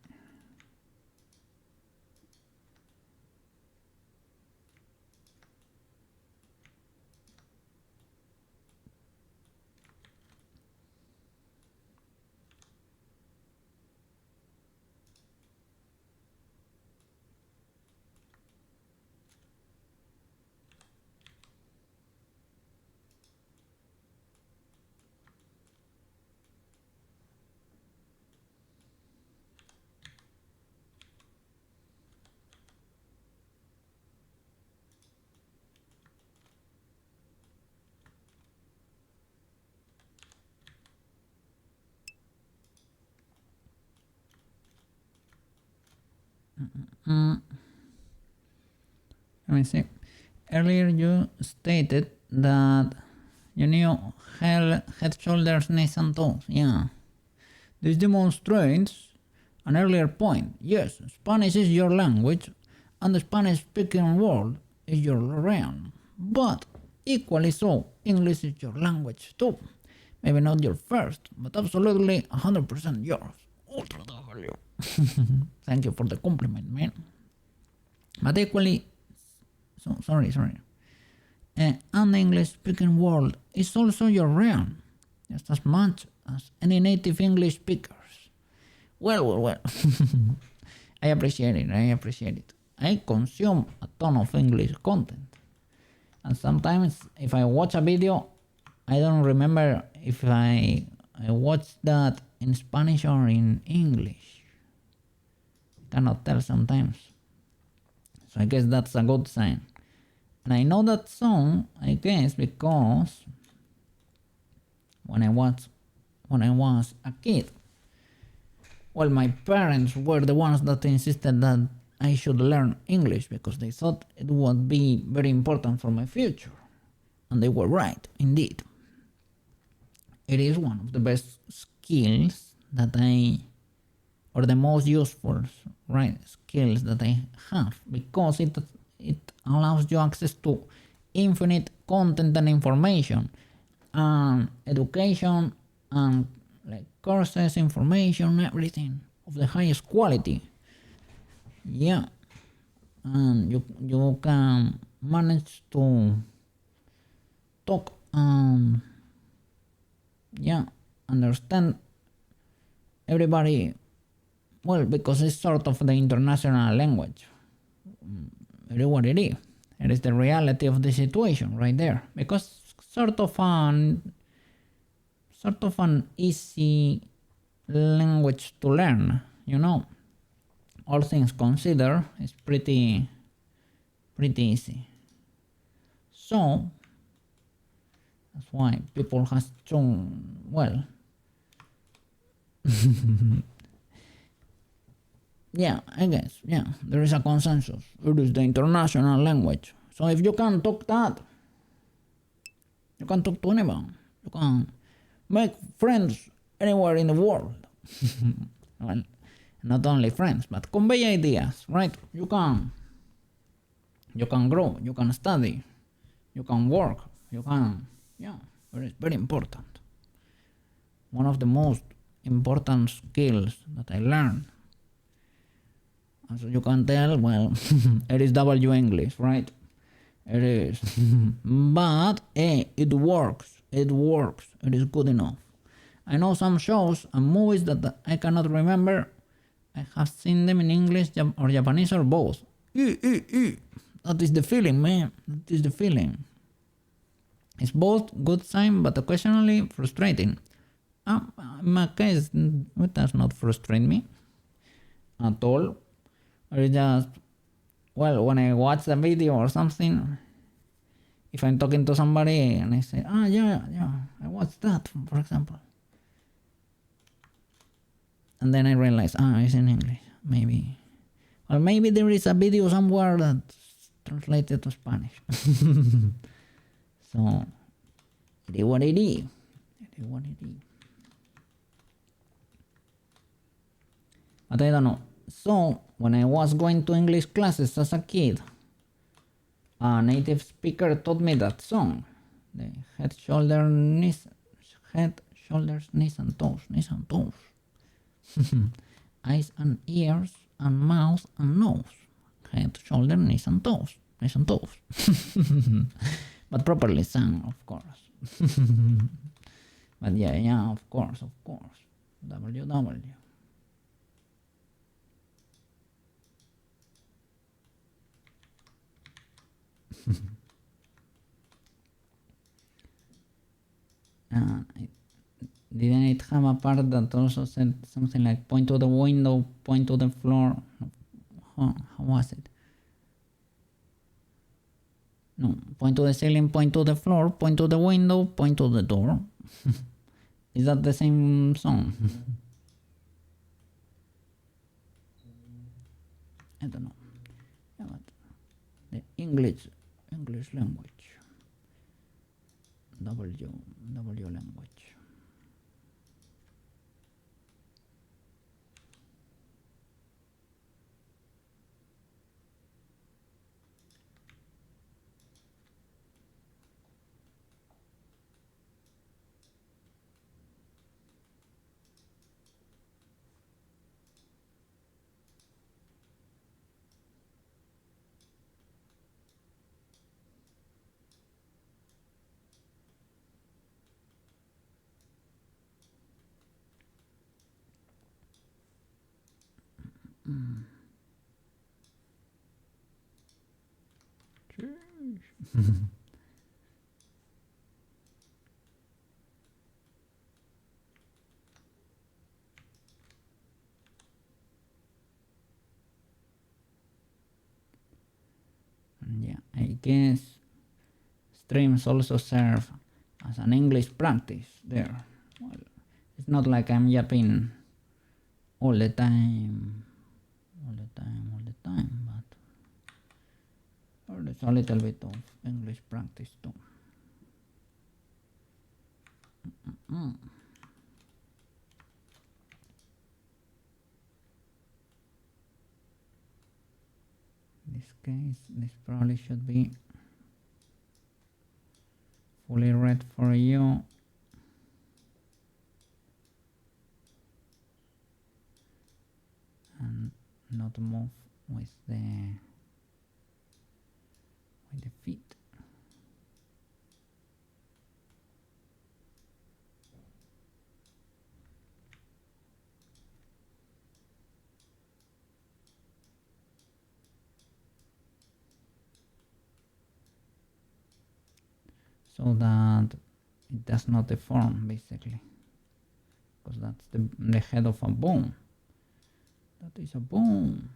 Let me see. Earlier you stated that you knew head, shoulders, knees and toes. Yeah. This demonstrates an earlier point. Yes, Spanish is your language and the Spanish speaking world is your realm. But equally so, English is your language too. Maybe not your first, but absolutely 100% yours. Ultra W. Thank you for the compliment, man. But equally, sorry. And the English speaking world is also your realm, just as much as any native English speakers. Well. I appreciate it. I consume a ton of English content. And sometimes if I watch a video, I don't remember if I watched that in Spanish or in English. Cannot tell sometimes. So I guess that's a good sign. And I know that song, I guess, because when I was a kid, well, my parents were the ones that insisted that I should learn English because they thought it would be very important for my future. And they were right, indeed. It is one of the best skills that or the most useful, right, skills that I have, because it allows you access to infinite content and information, and education, and like courses, information, everything of the highest quality. Yeah, and you can manage to talk and understand everybody well, because it's sort of the international language. It is what it is. It is the reality of the situation right there. Because sort of an easy language to learn, All things considered, it's pretty easy. So that's why people has to, well, yeah, I guess, there is a consensus. It is the international language. So if you can talk that, you can talk to anyone. You can make friends anywhere in the world. Well, not only friends, but convey ideas, right? You can grow, you can study, you can work, it is very important. One of the most important skills that I learned. As you can tell, well, it is W English, right? It is. But it works. It is good enough. I know some shows and movies that I cannot remember. I have seen them in English or Japanese or both. That is the feeling, man. That is the feeling. It's both good sign but occasionally frustrating. In my case, it does not frustrate me at all. Or just well, when I watch the video or something, if I'm talking to somebody and I say, yeah, I watched that, for example. And then I realize, it's in English. Maybe. Or maybe there is a video somewhere that's translated to Spanish. So, it is what it is. It is what it is. But I don't know. So, when I was going to English classes as a kid, a native speaker taught me that song. The head, shoulders, knees, and toes, eyes and ears and mouth and nose. Head, shoulder, knees and toes. But properly sung, of course. But yeah, of course. WW. Didn't it have a part that also said something like point to the window, point to the floor? How was it? No, point to the ceiling, point to the floor, point to the window, point to the door. Is that the same song? I don't know. Yeah, but the English language. W language. Yeah, I guess streams also serve as an English practice there. Well, it's not like I'm yapping all the time, but there's a little bit of English practice too. In this case, this probably should be fully read for you. And not move with the feet. So that it does not deform, basically, because that's the head of a bone. That is a bone.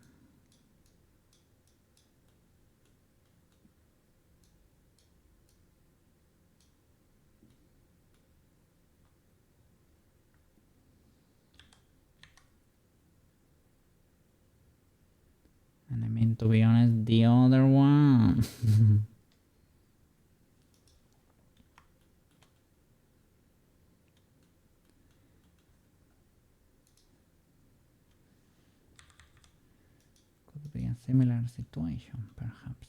And I mean, to be honest, the other one. Could be a similar situation, perhaps.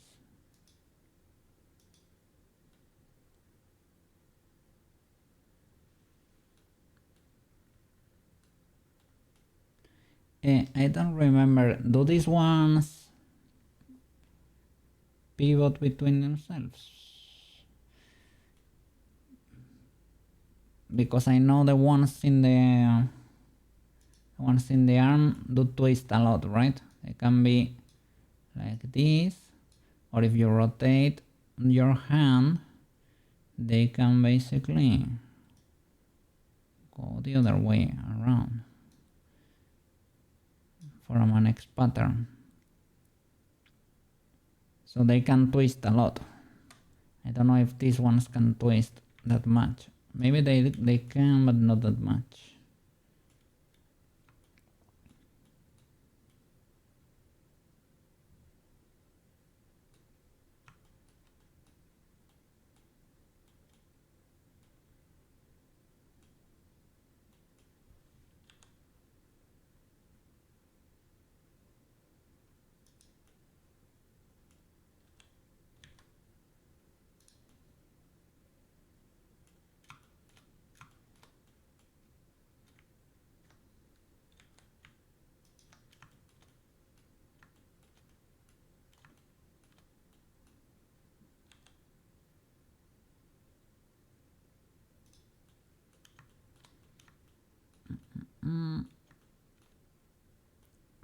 I don't remember. Do these ones pivot between themselves? Because I know the ones in the arm do twist a lot, right? They can be like this, or if you rotate your hand, they can basically go the other way around. Form an X pattern. So they can twist a lot. I don't know if these ones can twist that much. Maybe they can, but not that much.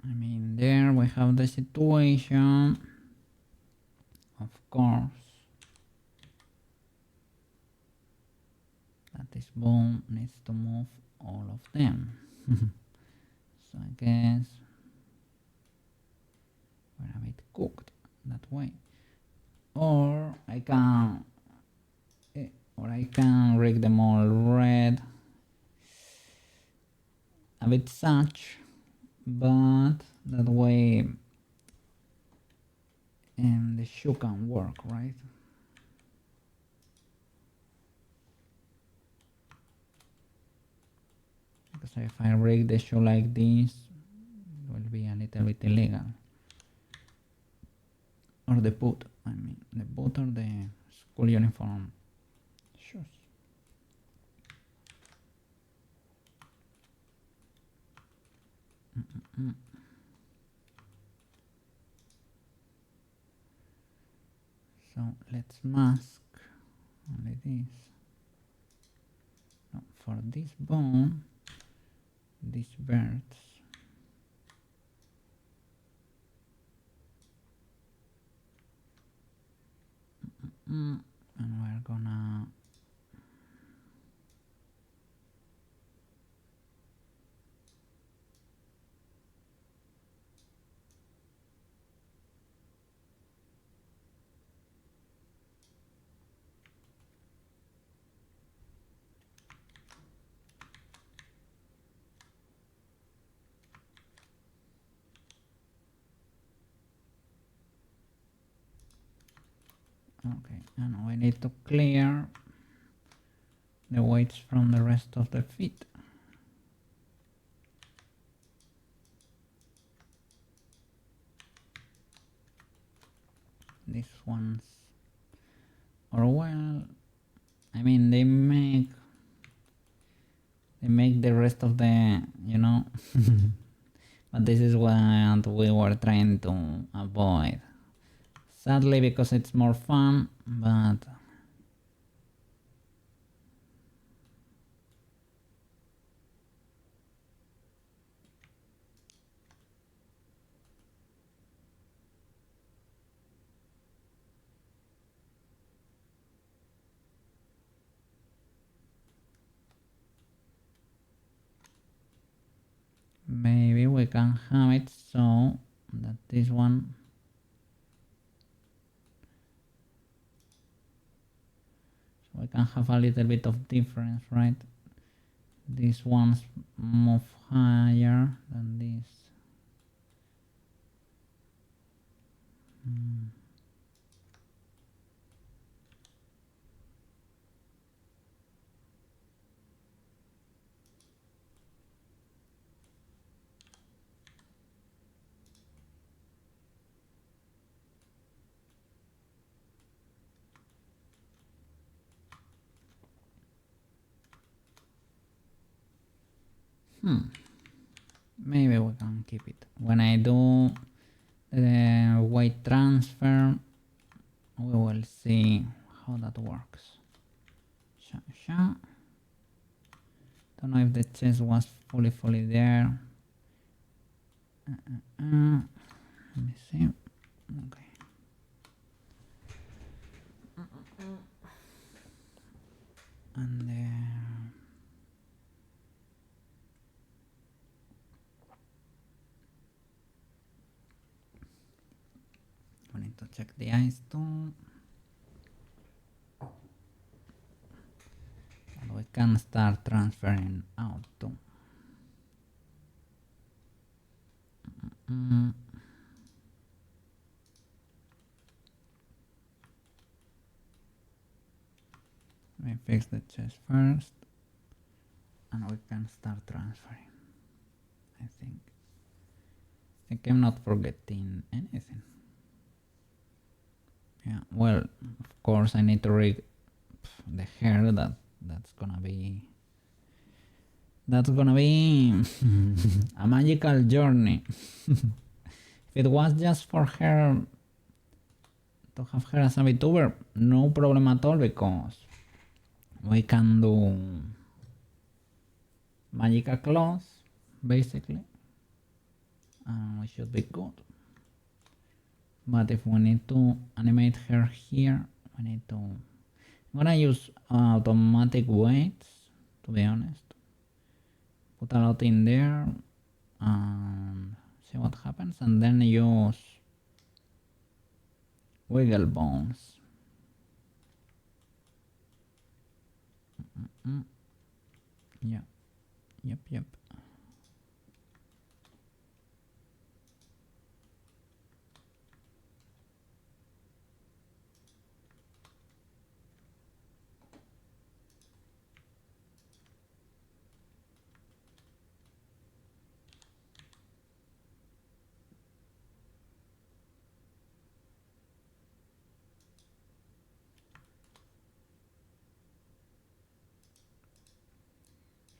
I mean, there we have the situation, of course, that this bone needs to move all of them. So I guess we're a bit cooked that way. Or I can rig them all red, a bit such, but that way the shoe can work, right? Because if I rig the shoe like this, it will be a little bit illegal. Or the boot, I mean, the boot or the school uniform shoes. So let's mask only this. No, for this bone, these birds. And we're gonna okay, and we need to clear the weights from the rest of the feet. These ones, or well, I mean they make the rest of the, you know, but this is what we were trying to avoid. Sadly, because it's more fun, but maybe we can have it so that this one we can have a little bit of difference, right? These ones move higher than this. Maybe we can keep it. When I do the weight transfer, we will see how that works. Don't know if the chest was fully there. Let me see. Okay. And we need to check the ice too. And we can start transferring out too. We fix the chest first, and we can start transferring. I think I'm not forgetting anything. Yeah, well, of course I need to rig the hair. That's gonna be a magical journey. If it was just for her to have her as a VTuber, no problem at all, because we can do magical claws basically, and we should be good. But if we need to animate her here, we need to... I'm gonna use automatic weights, to be honest. Put a lot in there and see what happens, and then use wiggle bones. Yeah, yep.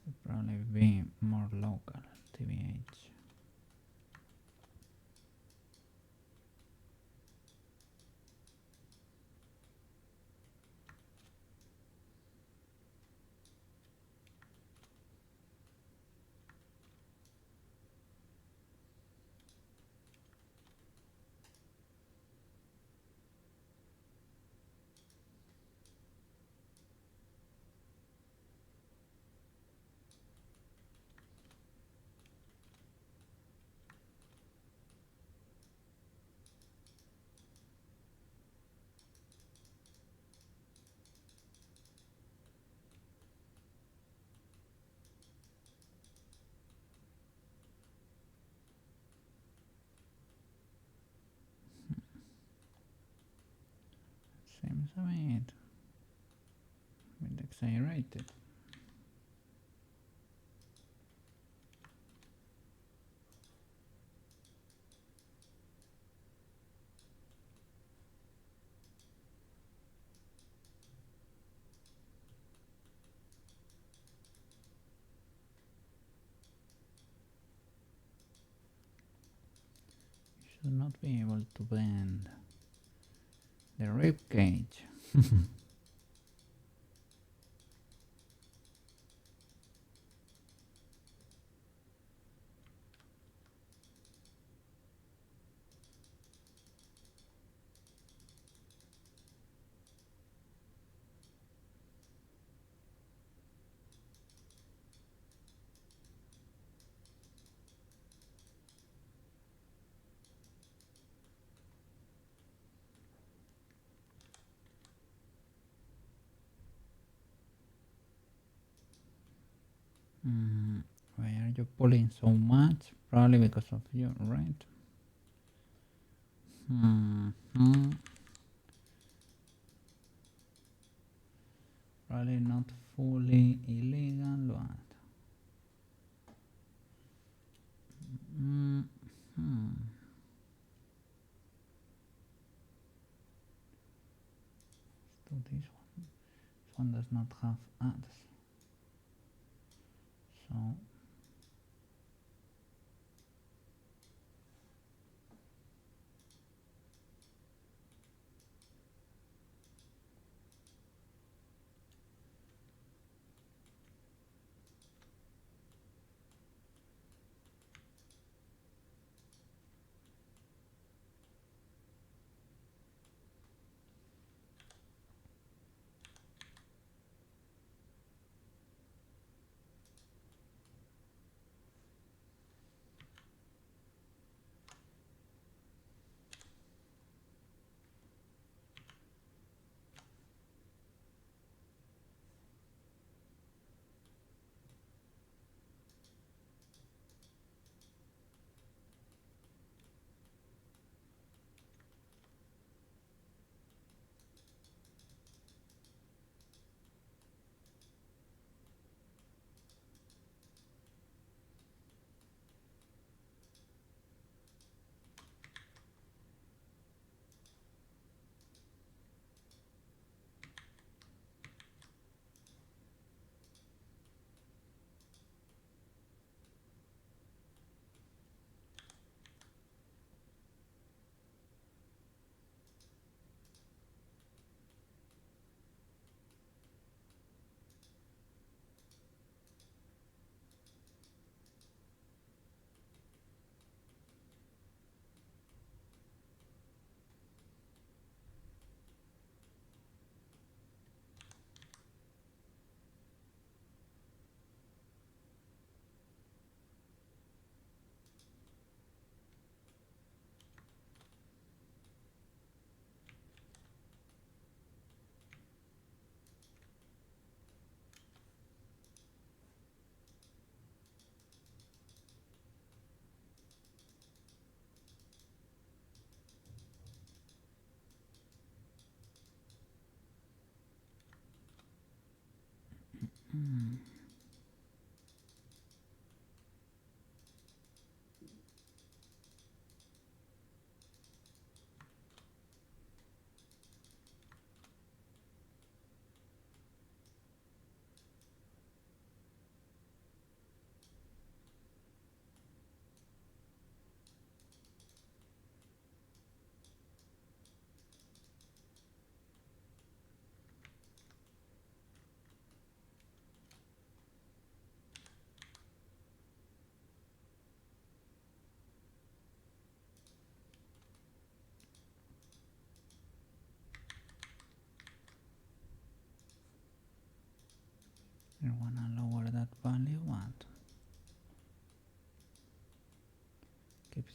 Should probably be more local, TBH. Seems a bit exaggerated. Should not be able to bend the rib cage. Why are you pulling so much? Probably because of you, right? Probably not fully illegal, but... Let's do this one. This one does not have ads. So...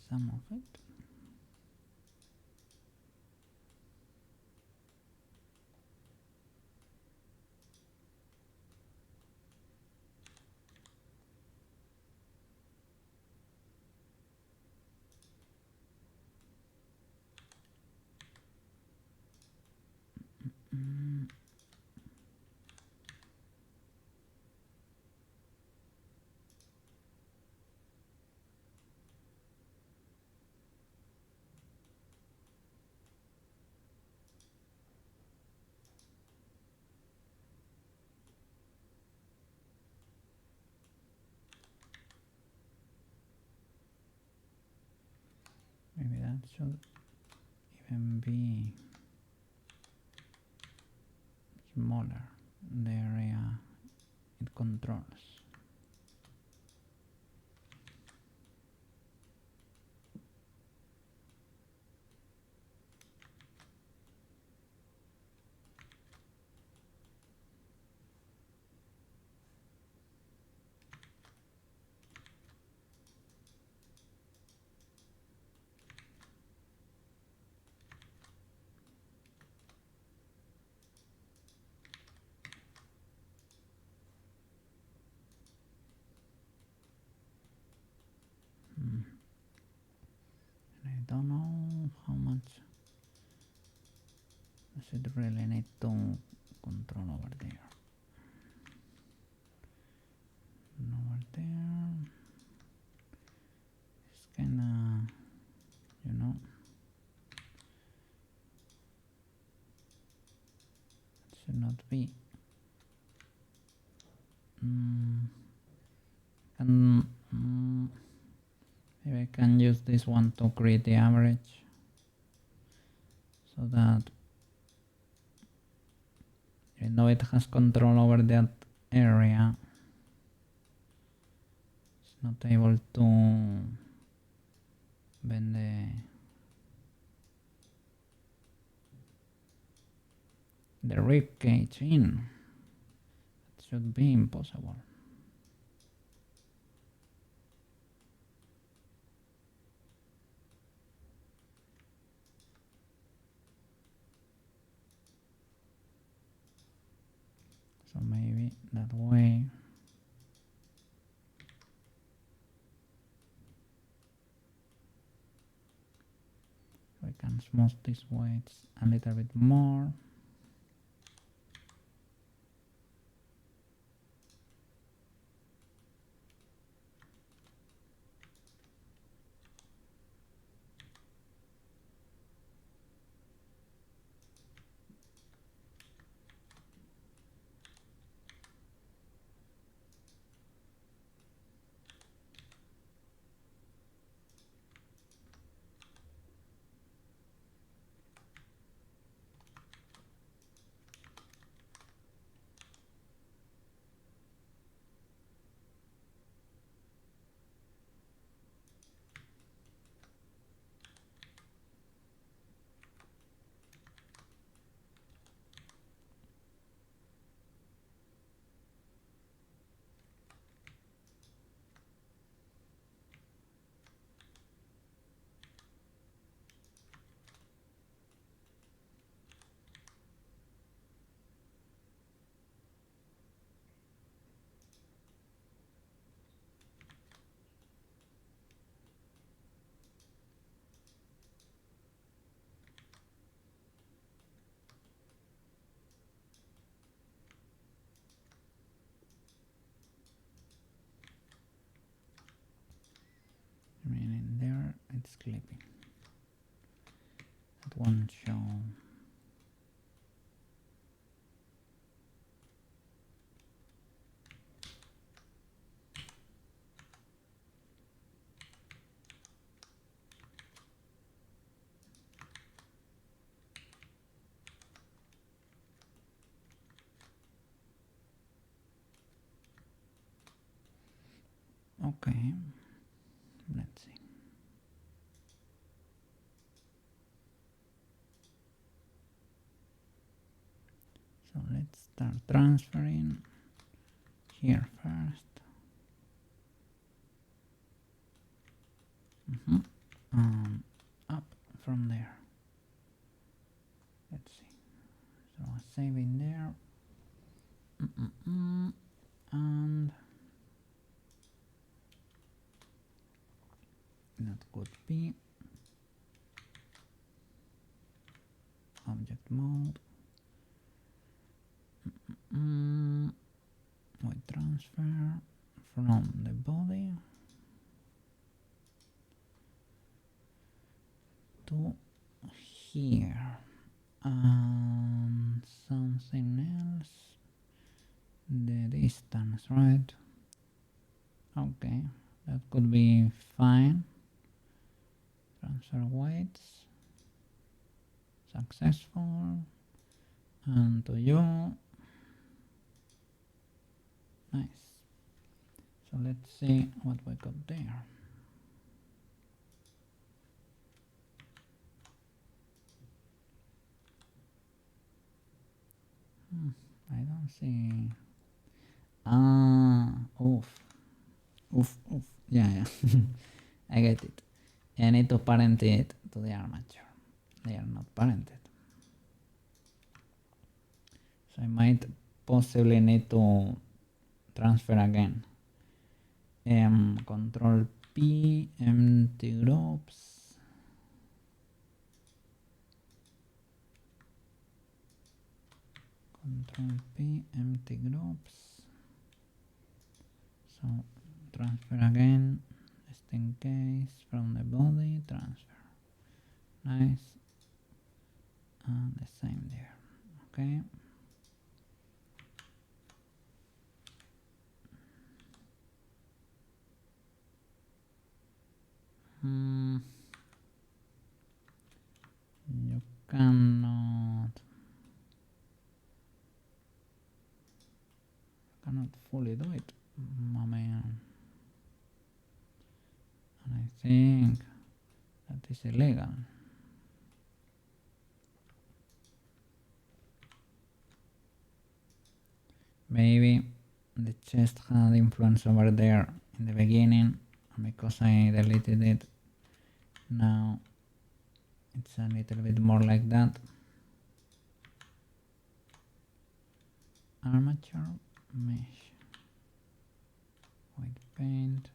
some of it. Maybe that should even be smaller, the area it controls. I don't know how much does it really need to control over there. And over there, it's kinda, you know, it should not be. Maybe I can use this one to create the average, so that even though it has control over that area, it's not able to bend the rib cage in. It should be impossible. So maybe that way we can smooth these weights a little bit more. I mean, in there it's clipping. It won't show. Okay, let's see. So let's start transferring here first. up from there. Let's see. So I save in there. And that could be object mode. We transfer from the body to here. And something else. The distance, right? Okay, that could be fine. Transfer weights. Successful. And to you. Nice. So let's see what we got there. I don't see. Oof. Yeah. I get it. I need to parent it to the armature. They are not parented. So I might possibly need to transfer again. Control P, empty groups. Control P, empty groups. So transfer again, just in case, from the body, transfer. Nice. And the same there. Okay. You cannot fully do it, my man. And I think that is illegal. Maybe the chest had influence over there in the beginning, and because I deleted it, now it's a little bit more like that. Armature mesh, white paint.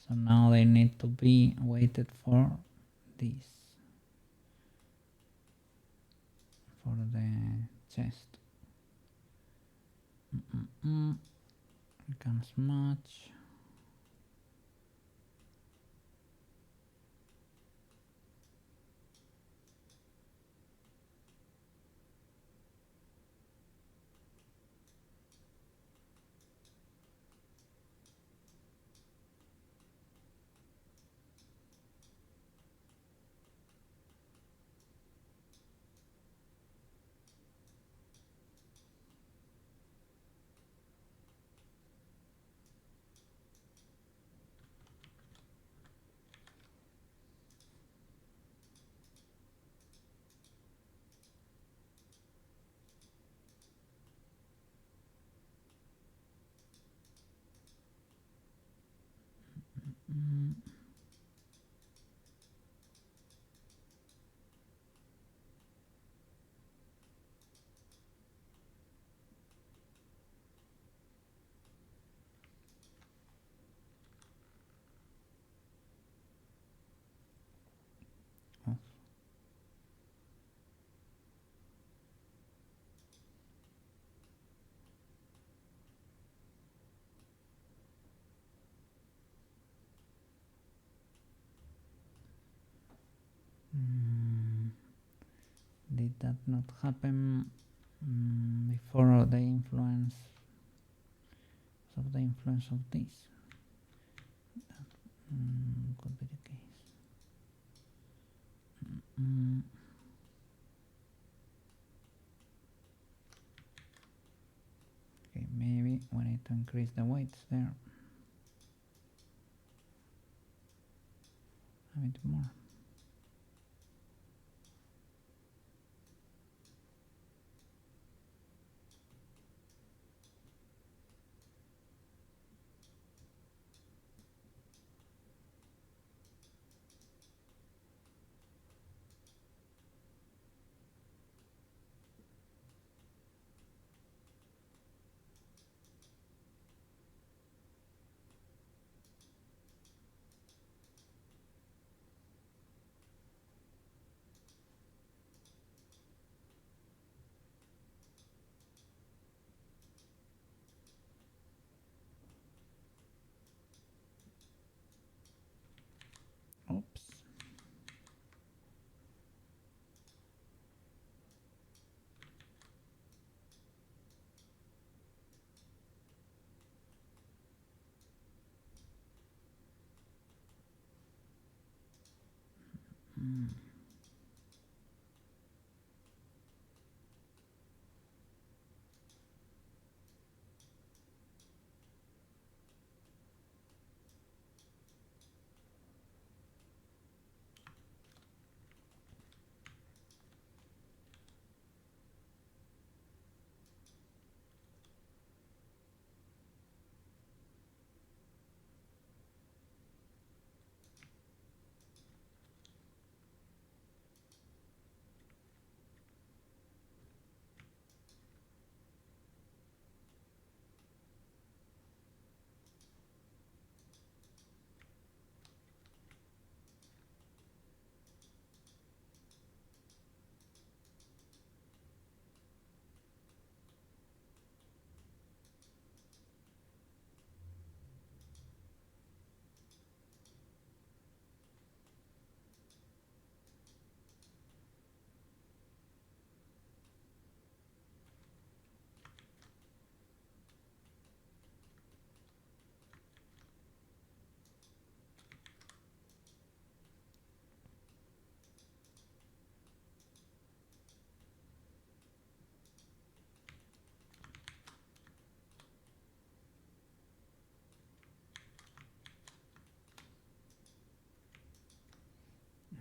So now they need to be weighted for this, for the chest. We can smudge. Did that not happen before the influence of this? That could be the case. Okay, maybe we need to increase the weights there a bit more.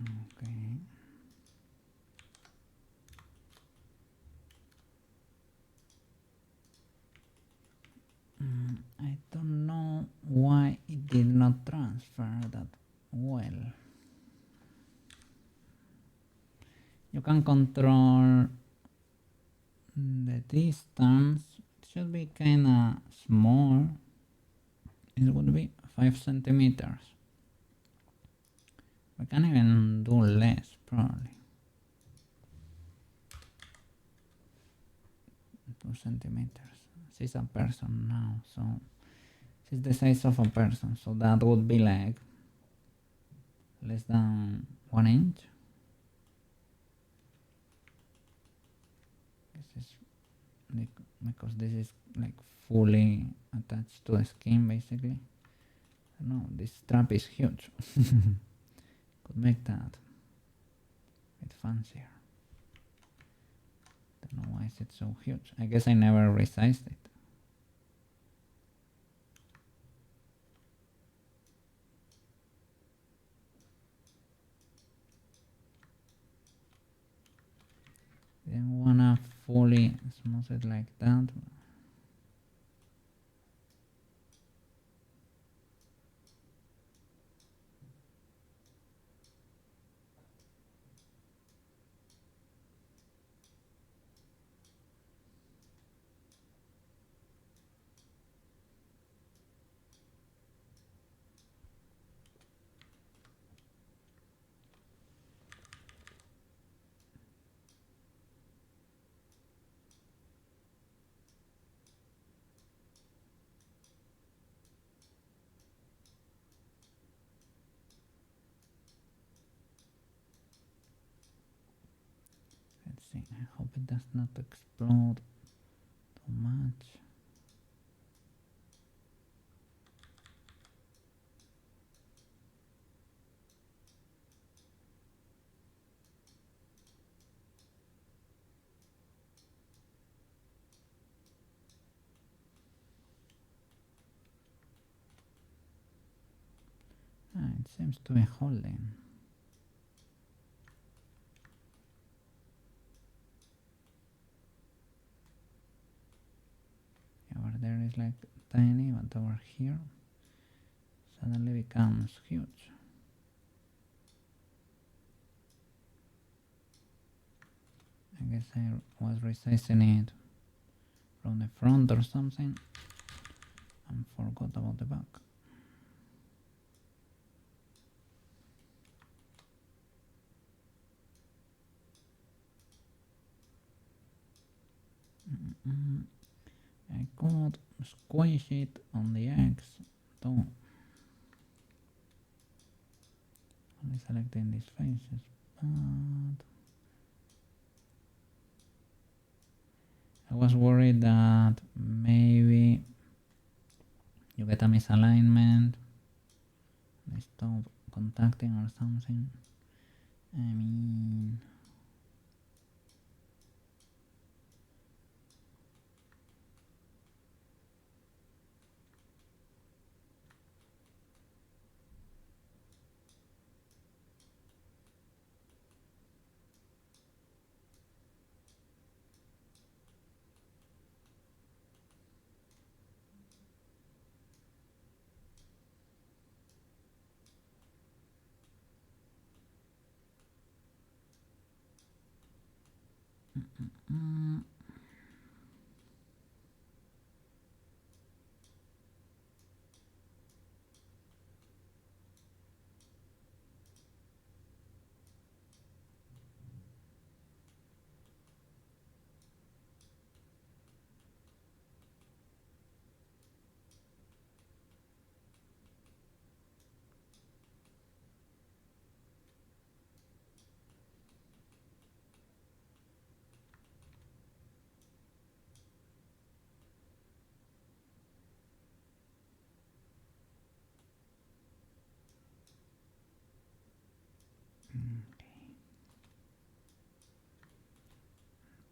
Okay. I don't know why it did not transfer that well. You can control the distance. It should be kinda small. It would be 5 centimeters. We can even do less probably. 2 centimeters. She's a person now, so she's the size of a person, so that would be like less than 1 inch. This is like, because this is like fully attached to the skin basically. No, this strap is huge. Could make that a bit fancier. Don't know why is it so huge. I guess I never resized it. Didn't wanna fully smooth it like that. Let's see, I hope it does not explode too much. It seems to be holding. Over there is like tiny, but over here suddenly becomes huge. I guess I was resizing it from the front or something and forgot about the back. I could squish it on the X too. Only selecting these faces, but I was worried that maybe you get a misalignment, they stop contacting or something. I mean,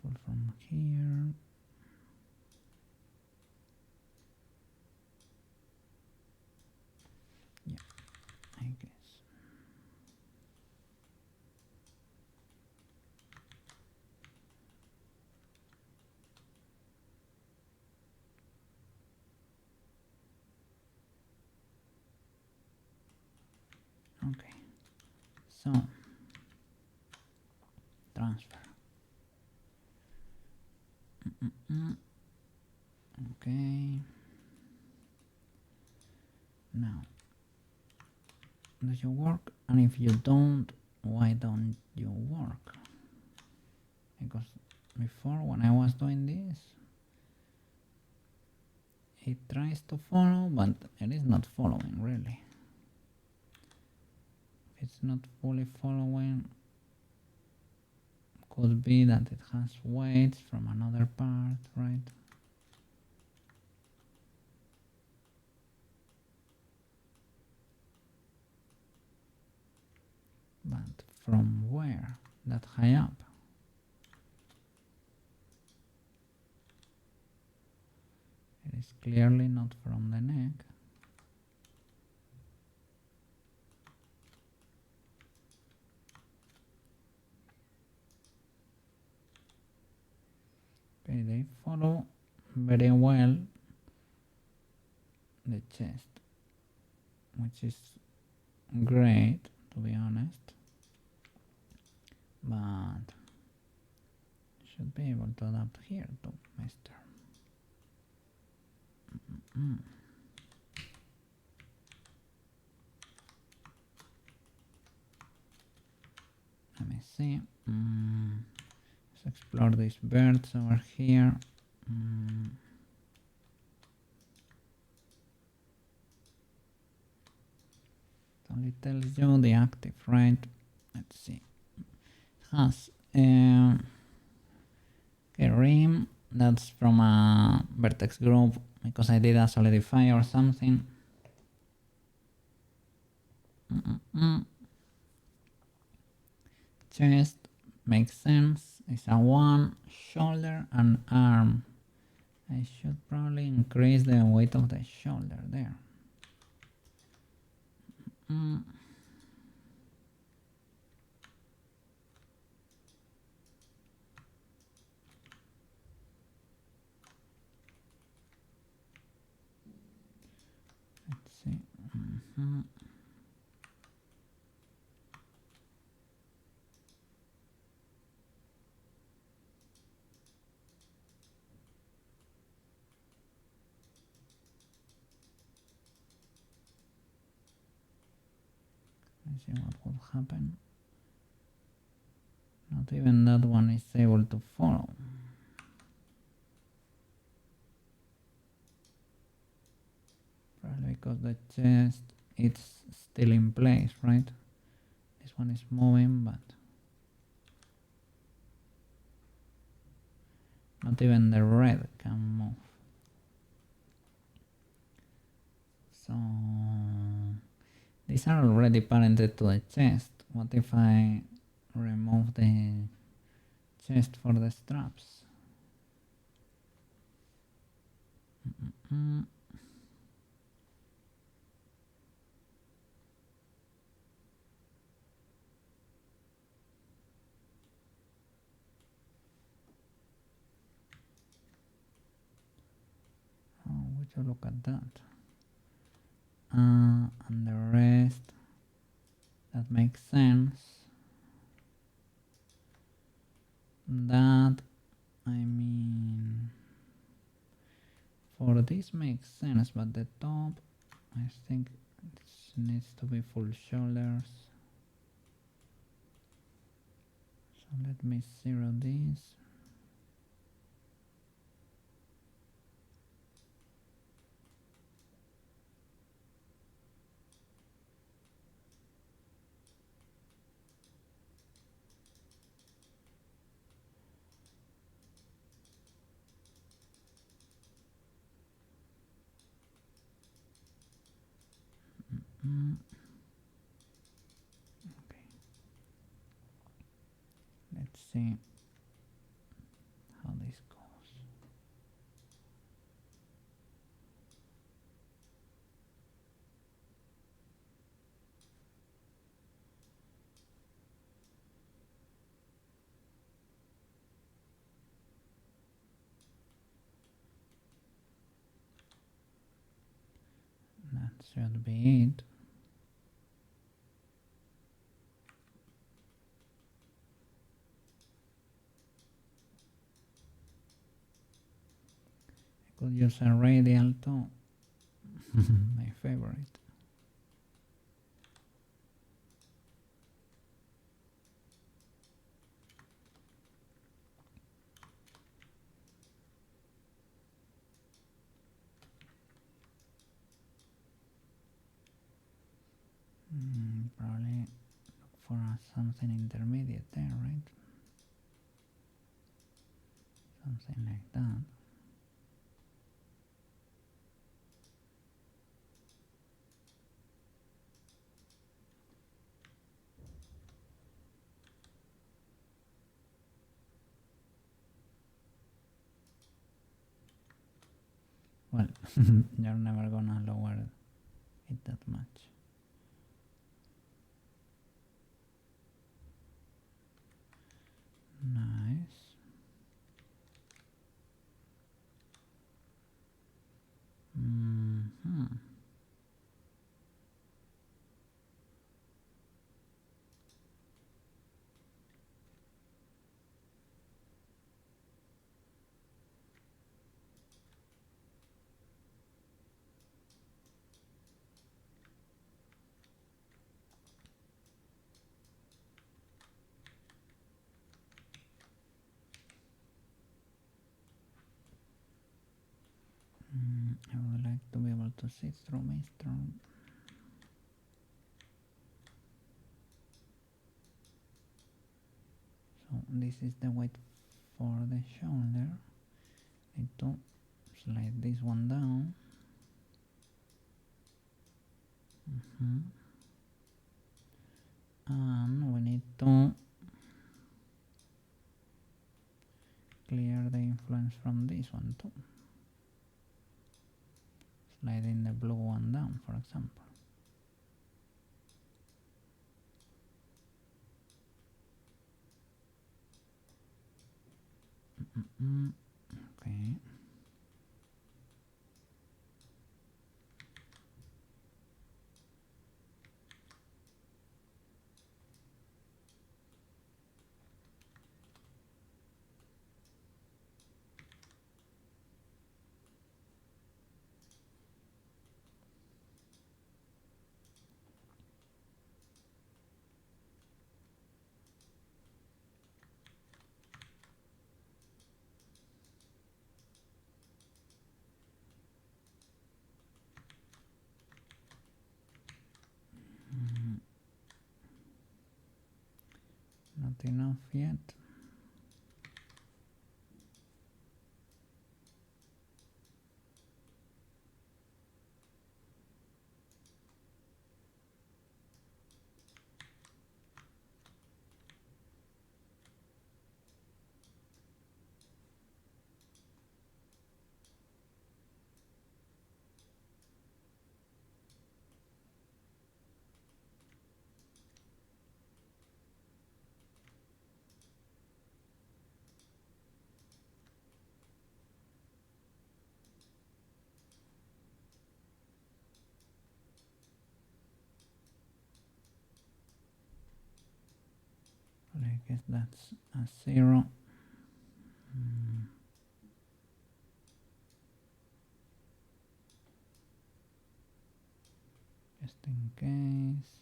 pull from here. Yeah, I guess. Okay, so transfer. Okay, now do you work? And if you don't, why don't you work? Because before, when I was doing this, it tries to follow, but it is not following really. If it's not fully following, could be that it has weights from another part, right? But from where? That high up? It is clearly not from the neck. Okay, they follow very well the chest, which is great, to be honest, but should be able to adapt here to Mister. Let me see. Let's explore these birds over here. It only tells you the active, right? Let's see. It has a rim that's from a vertex group because I did a solidify or something. Chest makes sense. It's a 1, shoulder and arm. I should probably increase the weight of the shoulder there. Let's see. Let's see what would happen. Not even that one is able to follow. Probably because the chest it's still in place, right? This one is moving, but not even the red can move. So these are already parented to the chest. What if I remove the chest for the straps. Oh, would you look at that? And the rest, that makes sense. That, I mean, for this makes sense, but the top, I think it needs to be full shoulders. So let me zero this. Okay. Let's see how this goes. That should be it. I could use a radial too. My favorite. Probably look for something intermediate there, right? Something like that. Well, you're never gonna lower it that much. Nice. I would like to be able to see through my strong. So this is the weight for the shoulder. Need to slide this one down. And we need to clear the influence from this one too. Sliding the blue one down, for example. Okay. Not enough yet. I guess that's a 0. Just in case.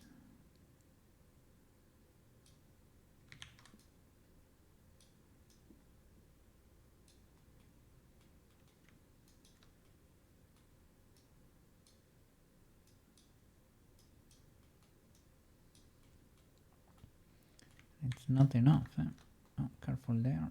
It's not enough. Oh, careful there.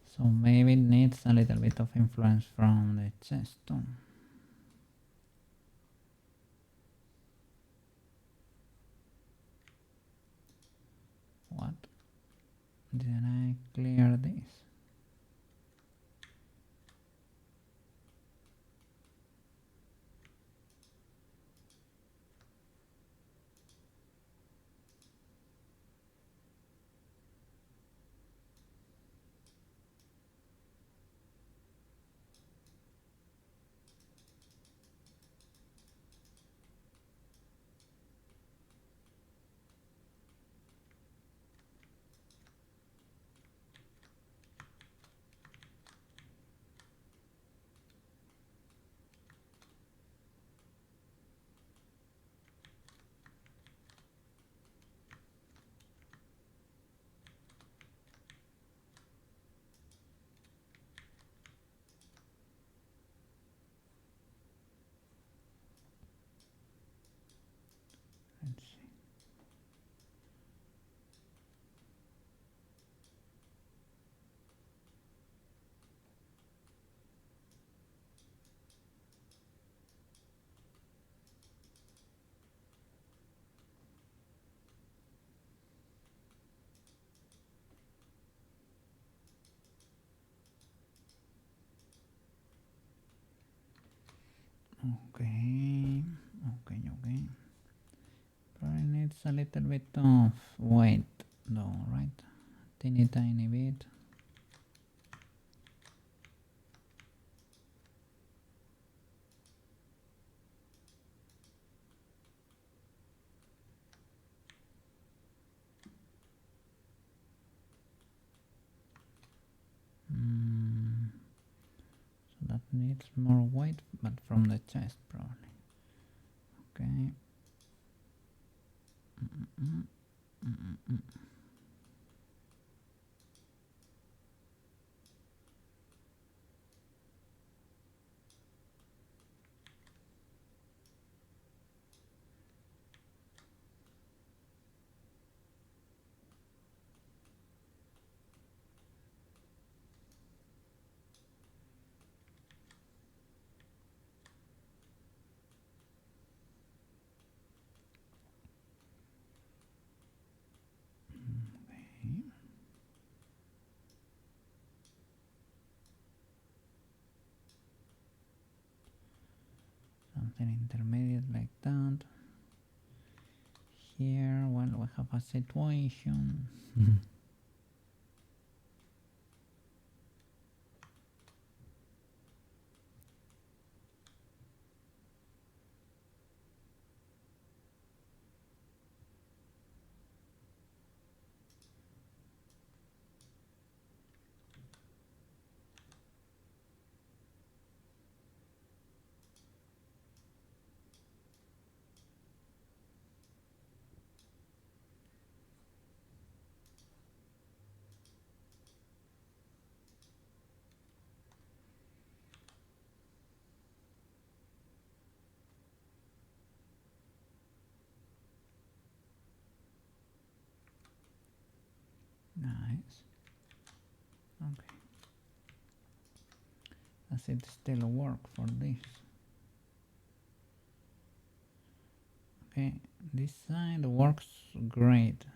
So maybe it needs a little bit of influence from the chest too. What? Did I clear this? Let's see. Okay. Probably needs a little bit of weight though, right? Teeny tiny bit. So that needs more weight, but from the chest probably. Okay. Something intermediate like that. Here, well, we have a situation. Nice. Okay. Does it still work for this? Okay, this side works great.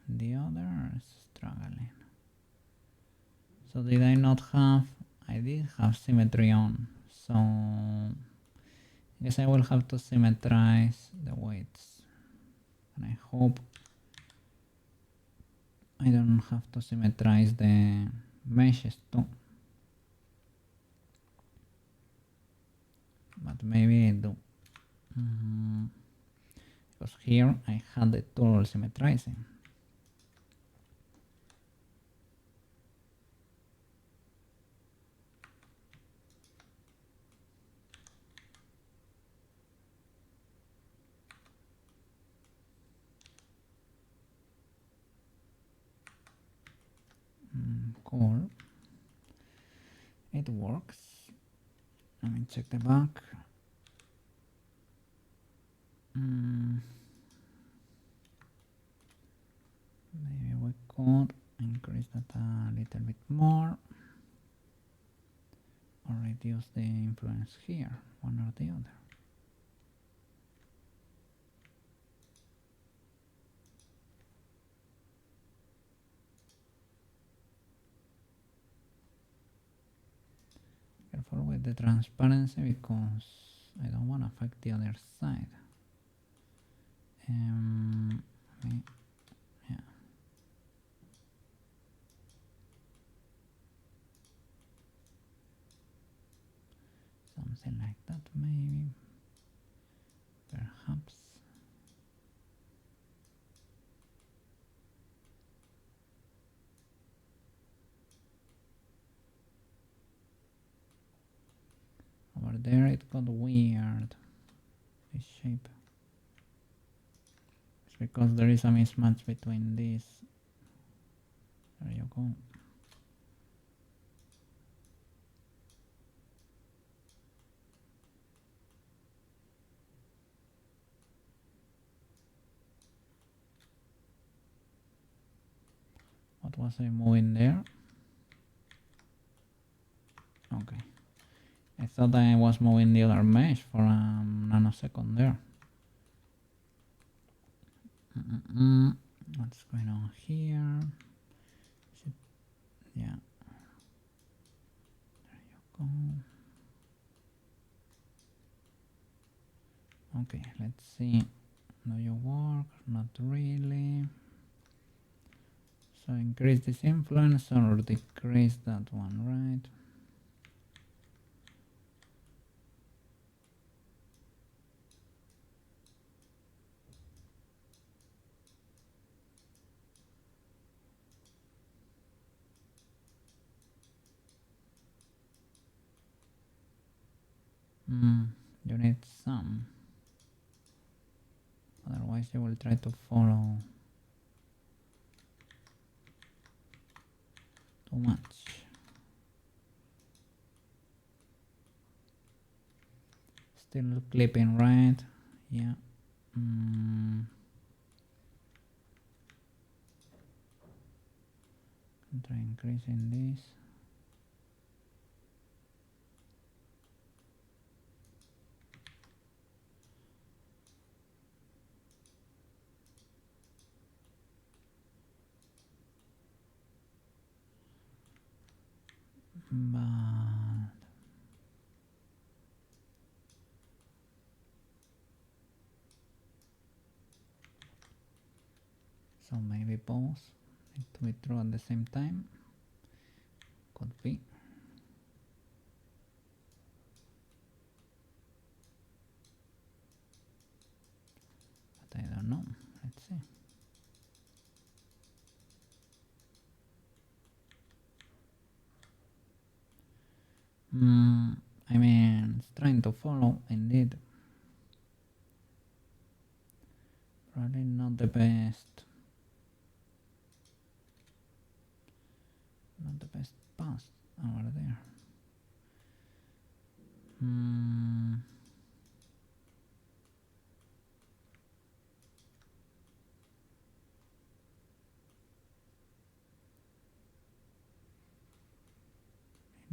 The other is struggling. So did I not have... I did have symmetry on. So I guess I will have to symmetrize the weights. And I hope I don't have to symmetrize the meshes too. But maybe I do. Because here I had the tool symmetrizing. Cool. It works. Let me check the back. Maybe we could increase that a little bit more or reduce the influence here, one or the other. Careful with the transparency because I don't want to affect the other side. Yeah. Something like that maybe. Perhaps. Over there it got weird. This shape. It's because there is a mismatch between these. There you go. What was I moving there? Okay. I thought I was moving the other mesh for a nanosecond there. What's going on here? Yeah. There you go. Okay, let's see. Do you work? Not really. So increase this influence or decrease that one, right? You need some. Otherwise you will try to follow too much. Still clipping, right? Yeah. Try increasing this. But so maybe both need to be true at the same time. Could be. But I don't know. Let's see. I mean, it's trying to follow indeed. Probably not the best. Not the best path over there.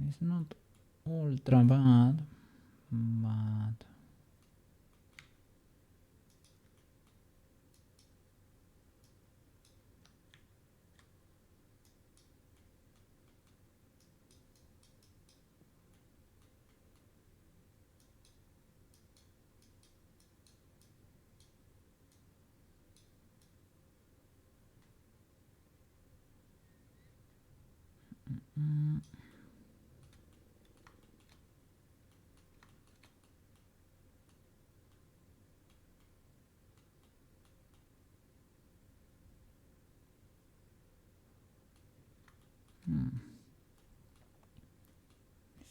It's not ultra bad, but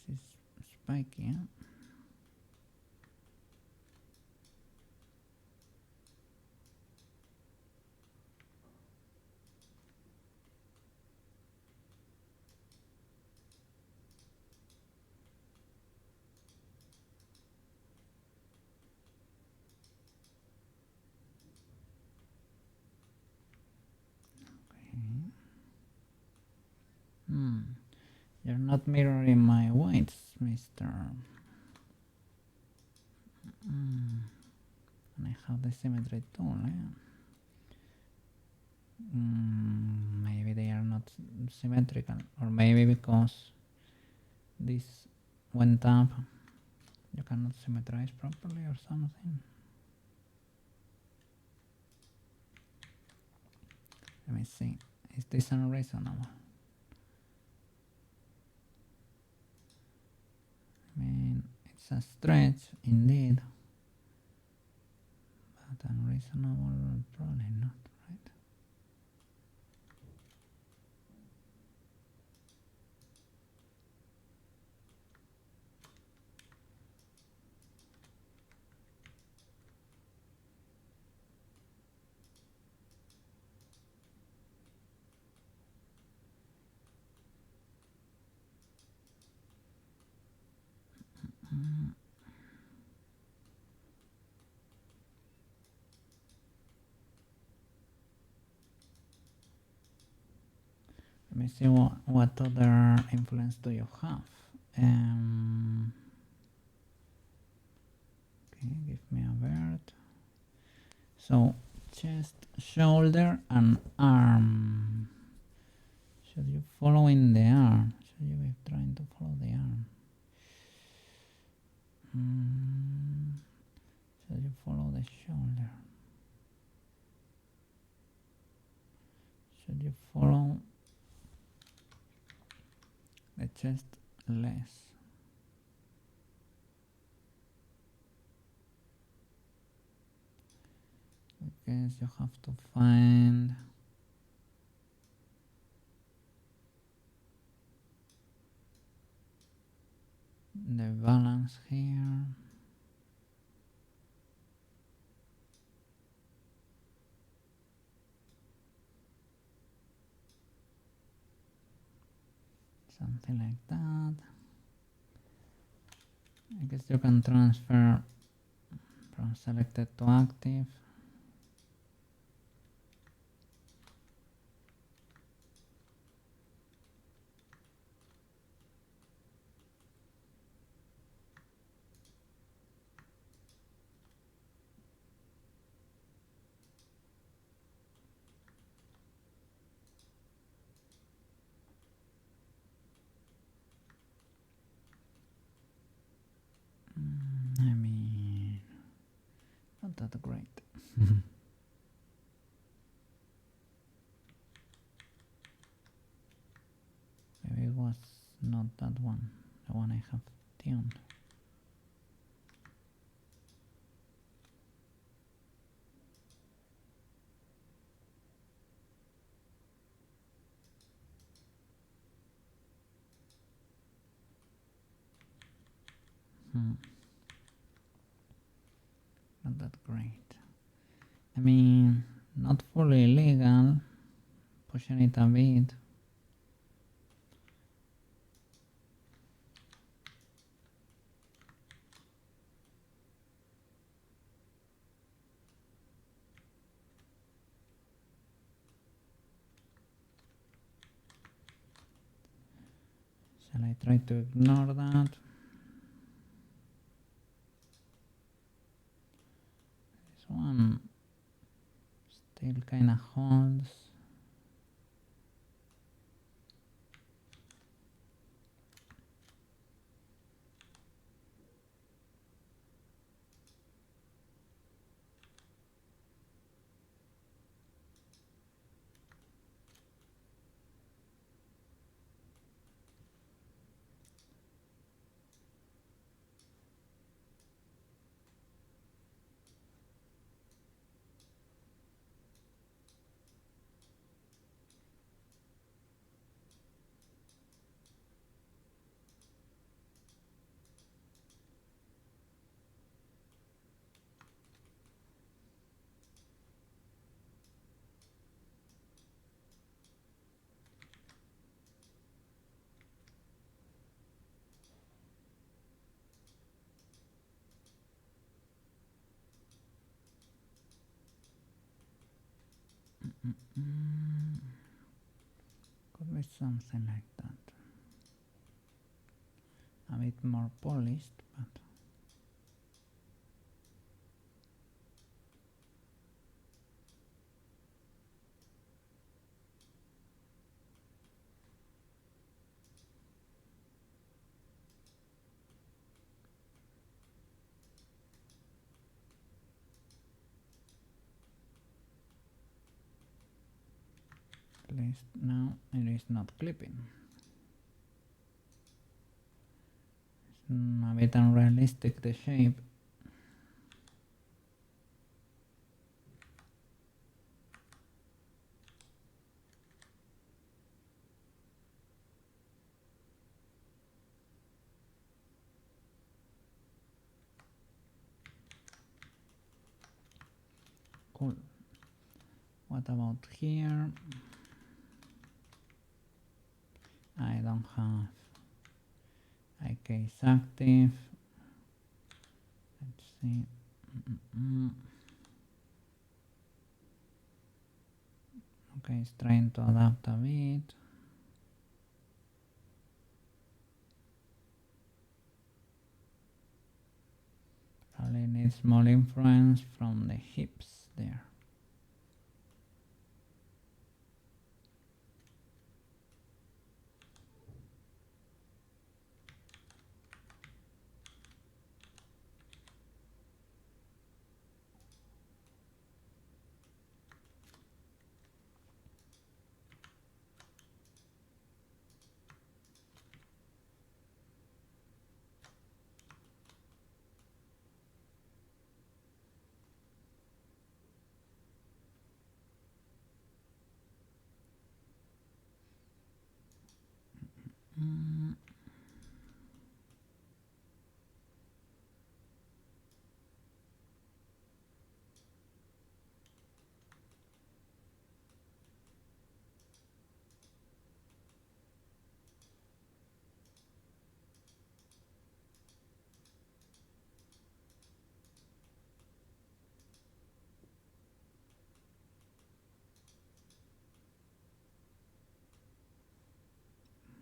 This is spiky, huh? You're not mirroring my whites, mister. And I have the symmetry tool, maybe they are not symmetrical, or maybe because this went up, you cannot symmetrize properly or something. Let me see, is this unreasonable? I mean, it's a stretch indeed, but unreasonable probably not, right? Let me see what other influence do you have. Okay, give me a bird. So chest, shoulder, and arm. Should you follow in the arm? Should you be trying to follow the arm? Should you follow the shoulder? Should you follow the chest less? I guess you have to find the balance here. Something like that. I guess you can transfer from selected to active. I mean, not that great. Maybe it was not that one, the one I have tuned. Not that great. I mean, not fully illegal, pushing it a bit. Shall I try to ignore that? This one still kinda holds. Could be something like that. A bit more polished, but at least now it is not clipping. It's a bit unrealistic, the shape. Cool. What about here? I don't have iCase active. Let's see. Okay, it's trying to adapt a bit. Probably need small influence from the hips there.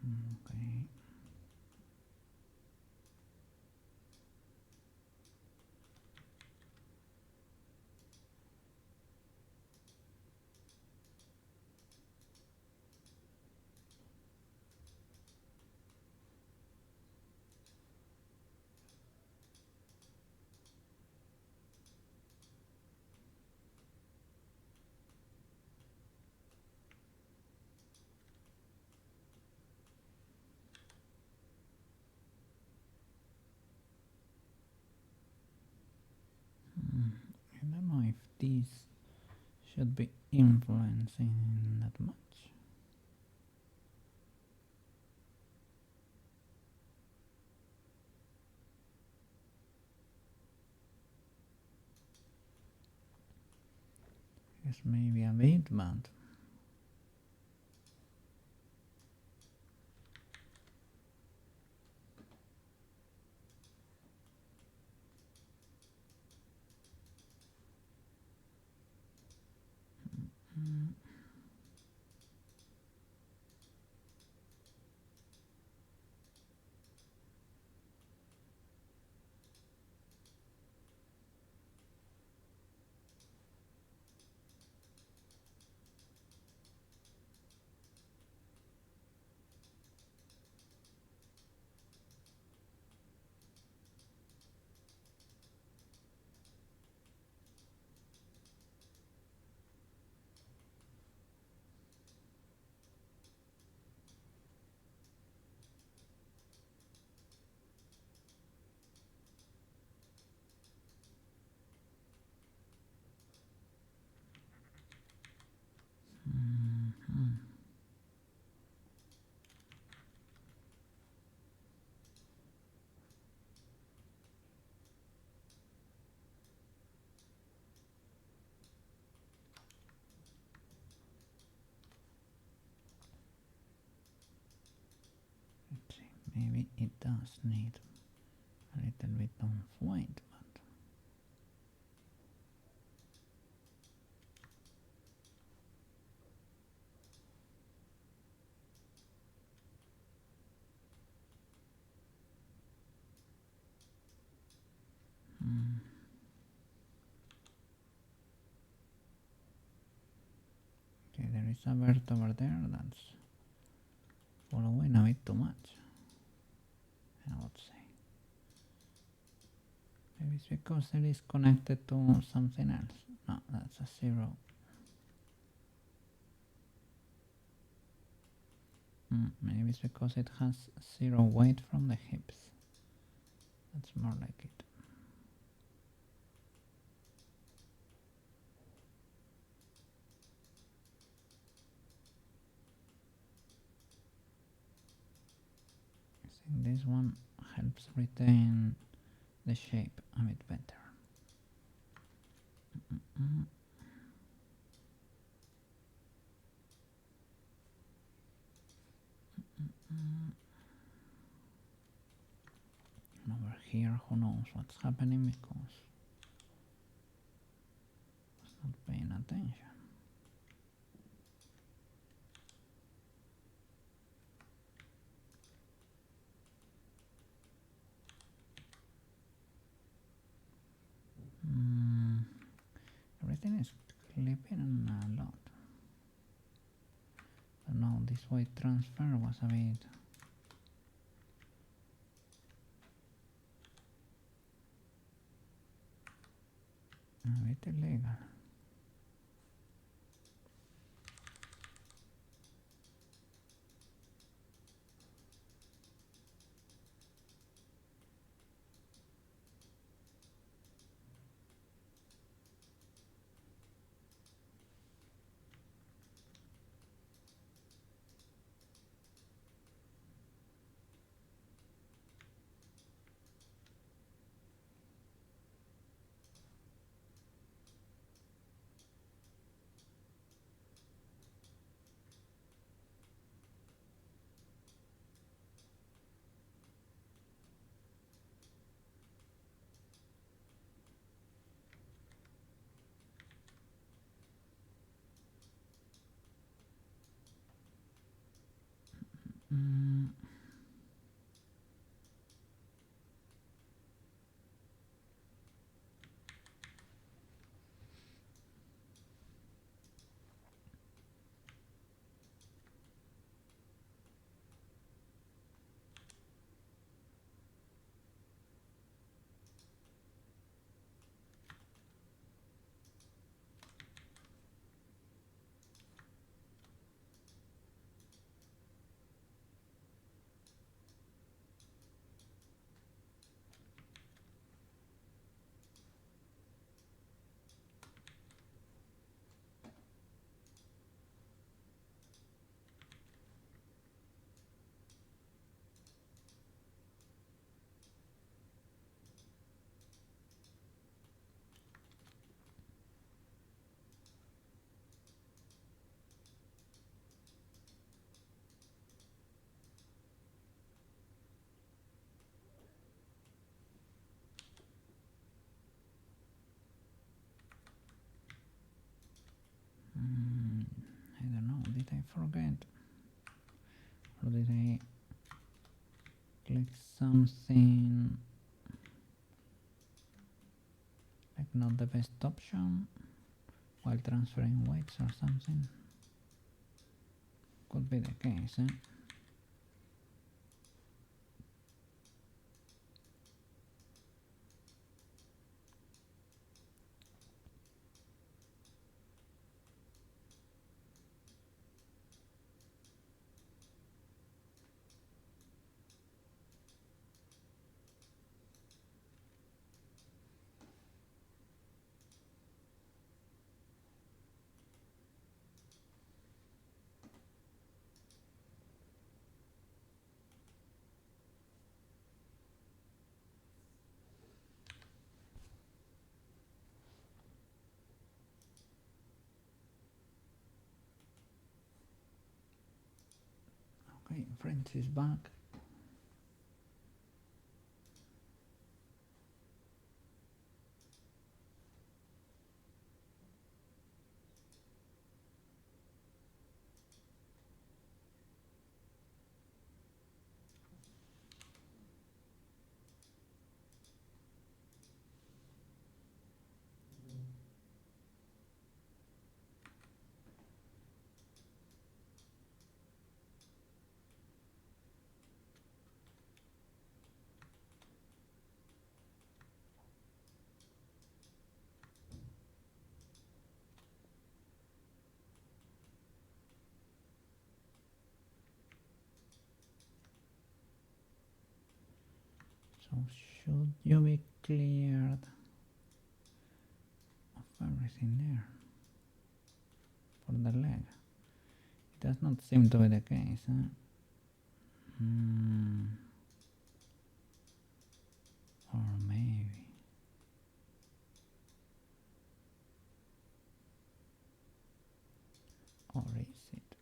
Okay. I don't know if these should be influencing that much. Guess maybe a bit, but let's see. Maybe it does need a little bit of white, but is a bird over there that's following a bit too much, I would say. Maybe it's because it is connected to something else. No, that's a 0. Maybe it's because it has 0 weight from the hips. That's more like it. I think this one helps retain the shape a bit better. And over here, who knows what's happening because it's not paying attention. Everything is clipping a lot. But no, this weight transfer was a bit illegal. I don't know, did I forget? Or did I click something like not the best option while transferring weights or something? Could be the case, eh? Okay, French is back. Should you be cleared of everything there for the leg? It does not seem to be the case, huh? Or maybe. Or is it?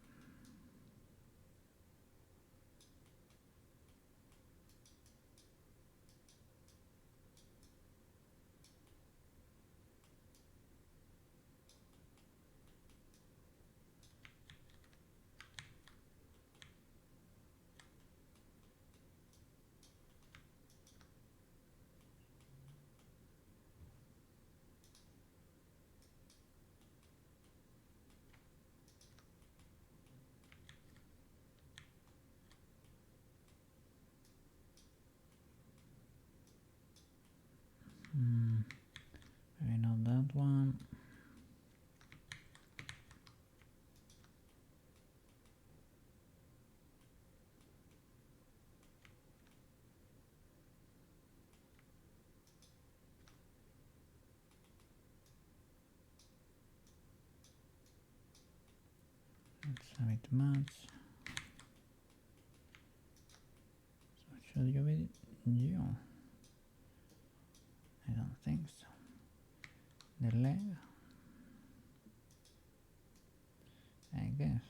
Maybe not that one. Let's have it match. So should you be you? I don't think so. The leg? I guess.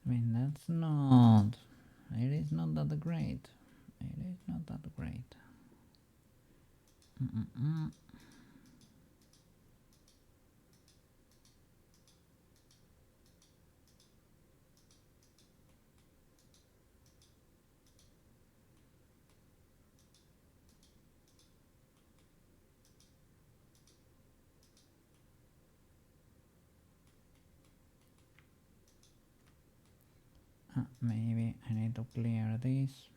I mean, that's not. It is not that great. It is not that great. Maybe I need to clear this.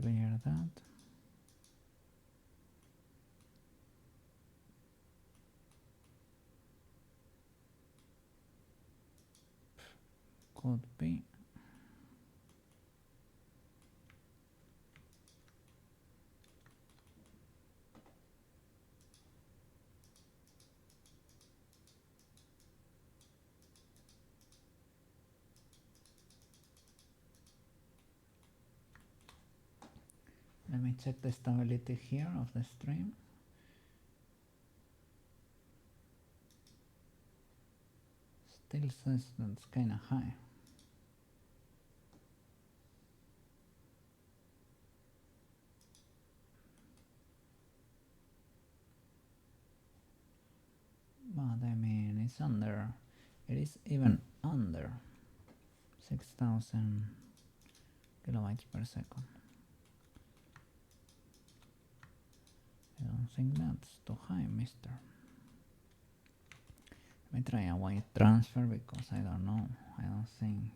Clear that. Could be. Let me check the stability here of the stream. Still says that's kind of high. But I mean, it's under. It is even under 6,000 kilobytes per second. I don't think that's too high, mister. Let me try a wide transfer because I don't know. I don't think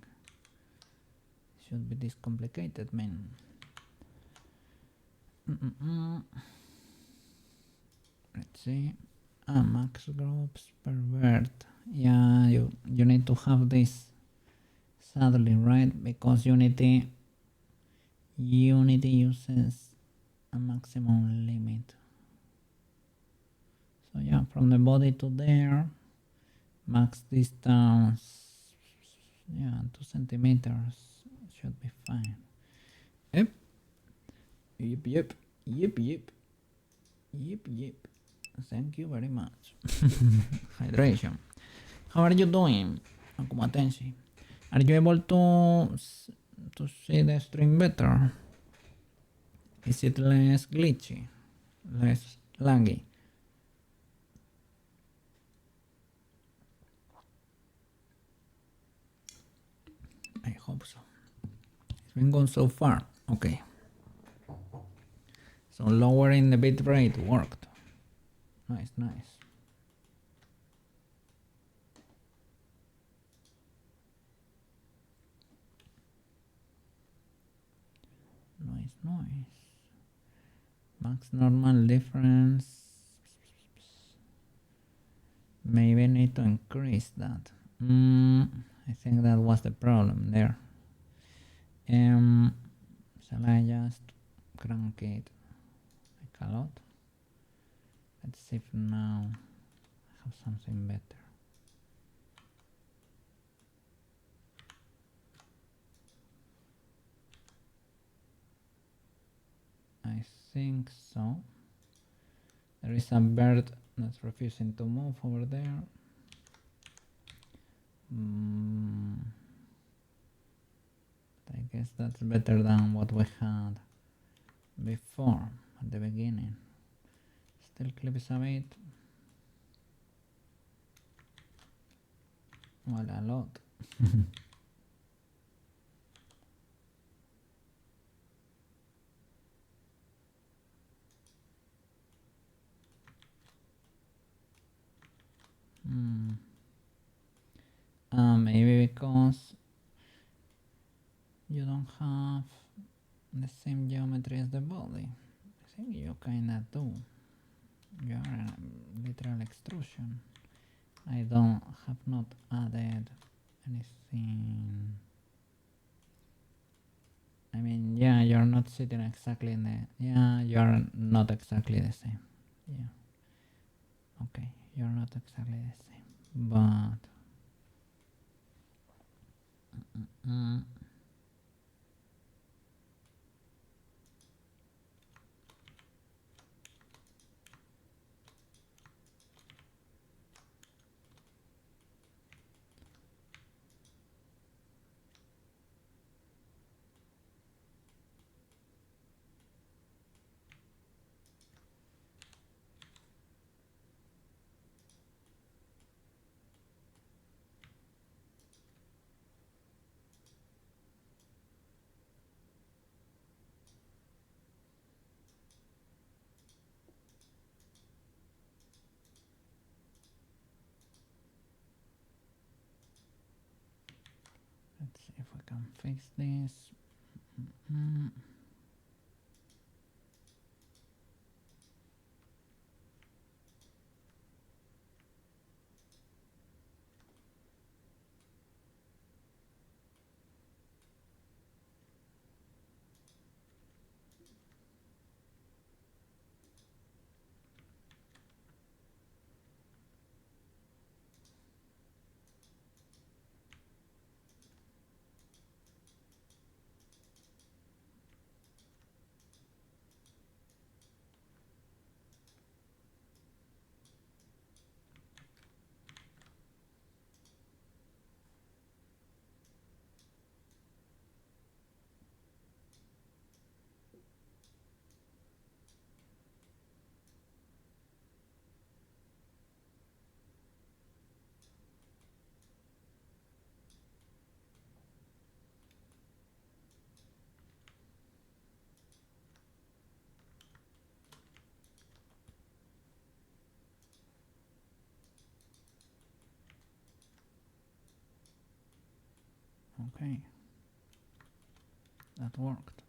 it should be this complicated, man. Let's see. Max groups per word. Yeah, you need to have this, sadly, right? Because Unity uses a maximum limit. So yeah, from the body to there, max distance, yeah, 2 centimeters should be fine. Yep. Thank you very much. Hydration. How are you doing, Akumatenshi? Are you able to see the stream better? Is it less glitchy? Less laggy? I hope so. It's been going so far. Okay. So lowering the bit rate worked. Nice, nice. noise. Max normal difference. Maybe I need to increase that. I think that was the problem there. Shall I just crank it like a lot? Let's see if now I have something better. I think so. There is a bird that's refusing to move over there. I guess that's better than what we had before at the beginning. Still clips a bit. Well, a lot. Maybe because you don't have the same geometry as the body. I think you kinda do. You are a literal extrusion. I have not added anything. I mean, yeah, you're not sitting exactly in the... Yeah, you're not exactly the same. Yeah. Okay, you're not exactly the same. But... let's see if we can fix this. Okay. That worked.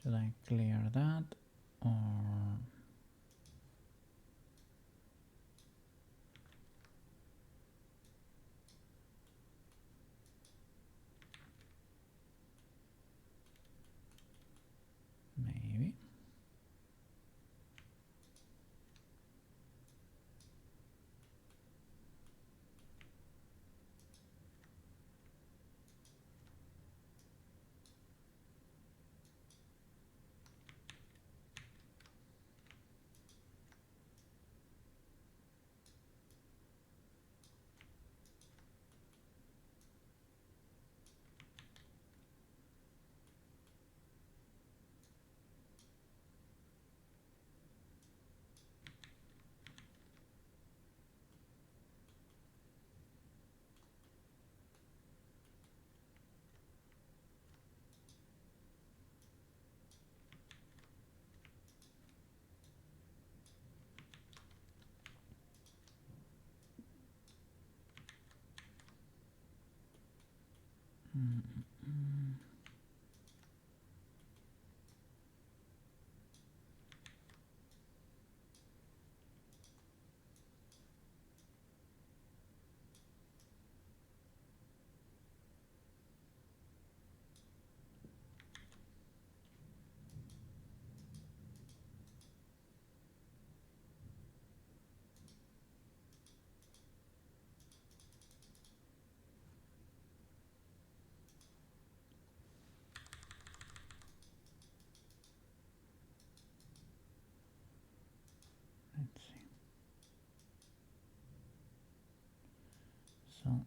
Should I clear that or... maybe?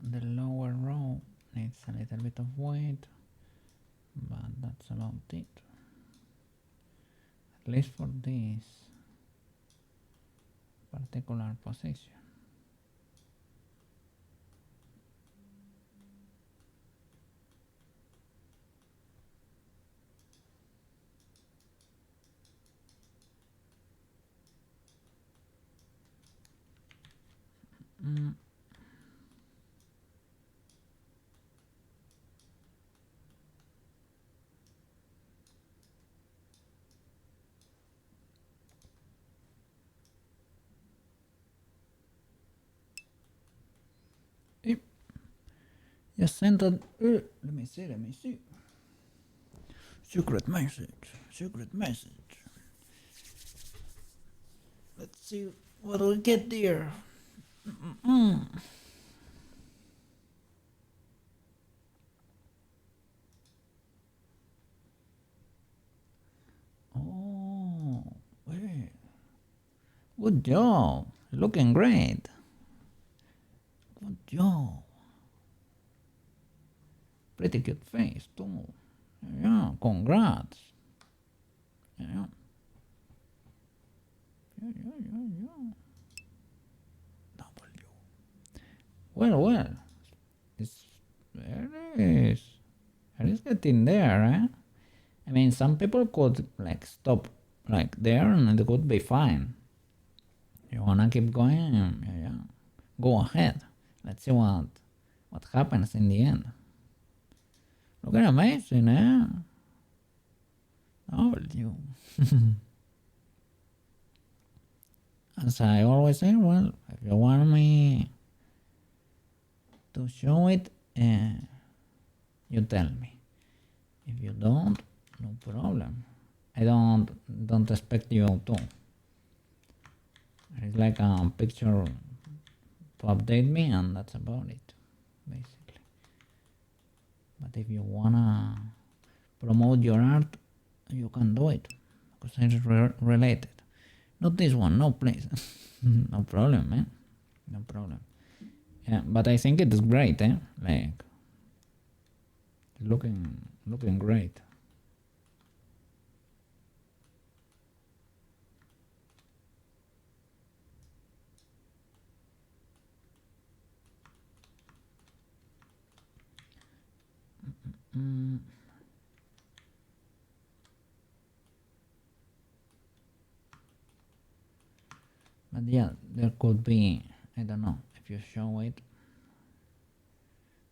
the lower row needs a little bit of weight, but that's about it. At least for this particular position. Just sent a let me see. Secret message. Let's see what we get there. Oh, wait. Good job. Looking great. Good job. Pretty cute face too. Yeah, congrats. Yeah. W. Well. It's there is. It is getting there, eh? I mean, some people could like stop like there and it could be fine. You wanna keep going? Yeah. Go ahead. Let's see what happens in the end. Looking amazing, eh? W. As I always say, well, if you want me to show it, you tell me. If you don't, no problem. I don't expect you to. It's like a picture to update me, and that's about it, basically. But if you wanna promote your art, you can do it because it's related. Not this one, no, please. No problem, man. No problem. Yeah, but I think it is great, eh? Like looking great. But yeah, there could be, I don't know, if you show it,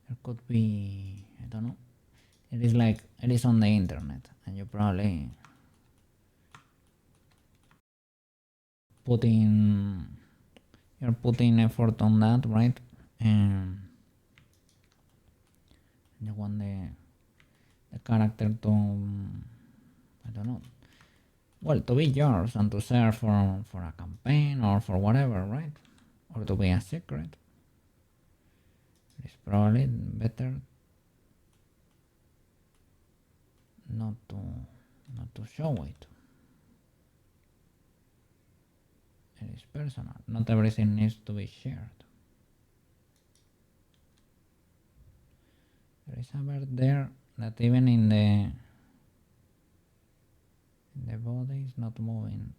there could be, I don't know. It is like, it is on the internet, and you probably you're putting effort on that, right? And you want the character to, I don't know, well, to be yours and to serve for a campaign or for whatever, right? Or to be a secret. It's probably better not to show it. It is personal. Not everything needs to be shared. There is a bird there that even in the body is not moving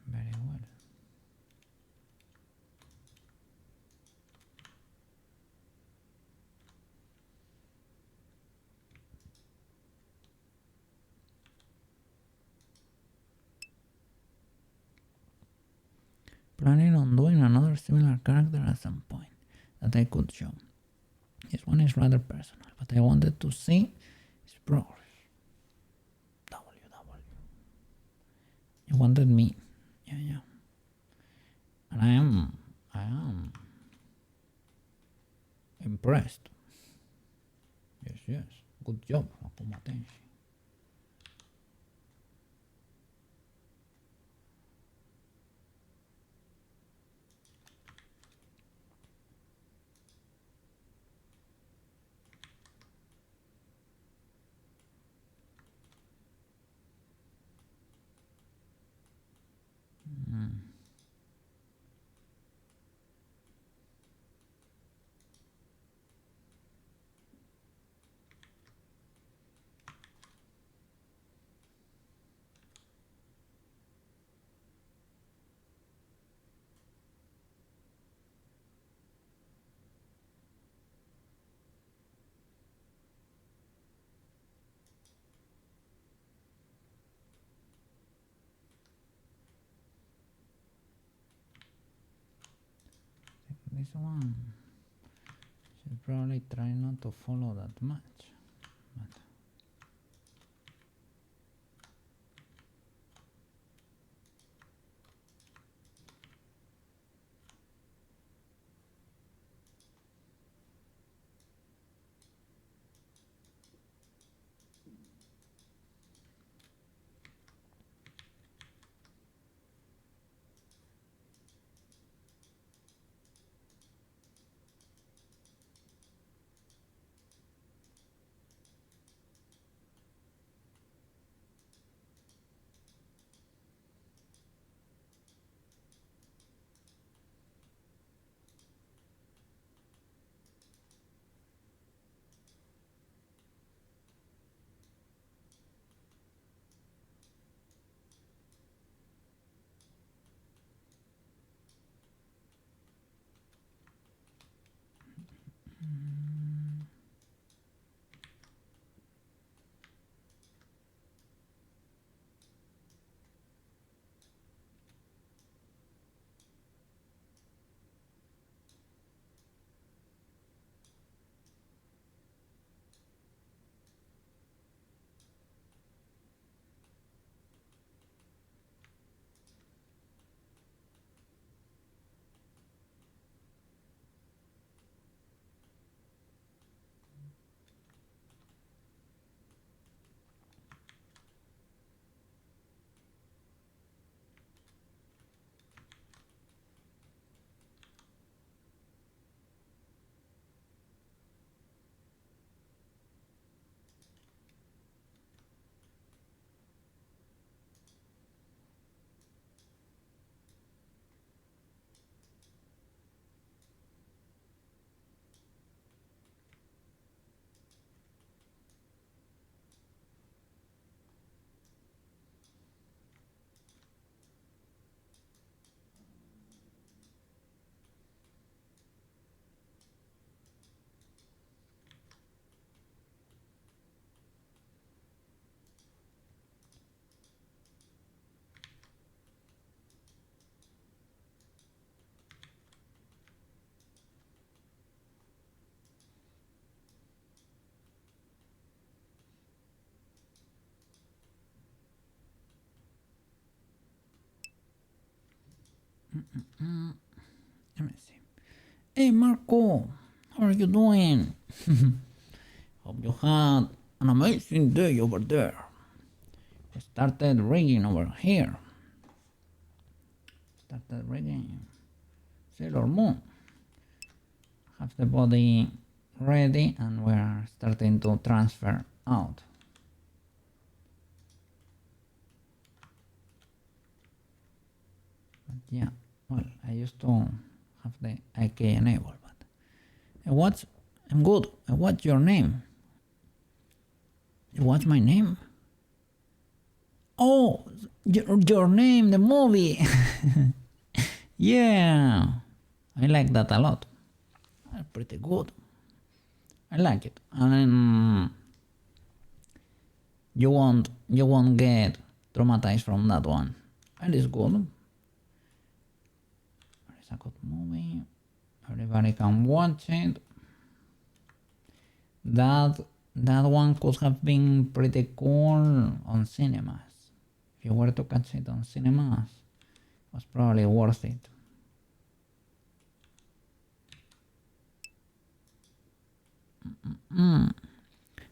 very well. Planning on doing another similar character at some point that I could show. This one is rather personal, but I wanted to see his progress. W. You wanted me. Yeah. And I am impressed. Yes. Good job, Akuma Tenshi. this one. Should probably try not to follow that much. But let me see. Hey Marco, how are you doing? Hope you had an amazing day over there. It started raining over here. Started raining. Sailor Moon. Have the body ready and we're starting to transfer out. But yeah, well, I used to have the IK enabled, but I'm good. What's your name? What's my name? Oh, your name, the movie. Yeah, I like that a lot. Pretty good. I like it, and you won't get traumatized from that one. And it's good. It's a good movie. Everybody can watch it. That one could have been pretty cool on cinemas. If you were to catch it on cinemas, it was probably worth it.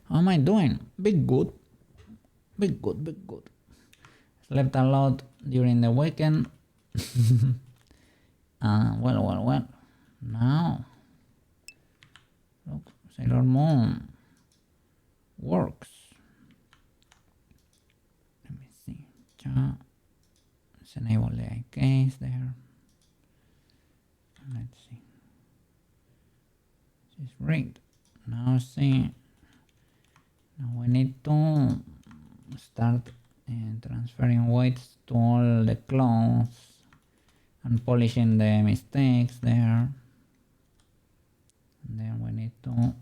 How am I doing? Big good. Slept a lot during the weekend. Well. Now, look, Sailor Moon works. Let me see. Let's enable the IKs there. Let's see. This is rigged. Now see. Now we need to start transferring weights to all the clothes and polishing the mistakes there. And then we need to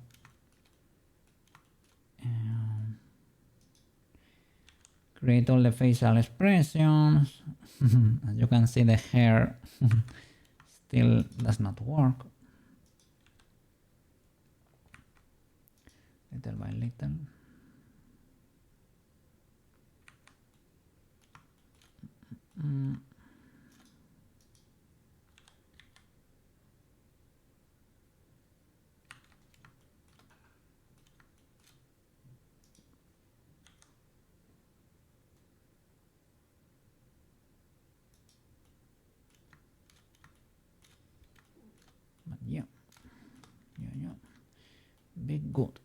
create all the facial expressions. As you can see, the hair still does not work. little by little. But yeah, big good.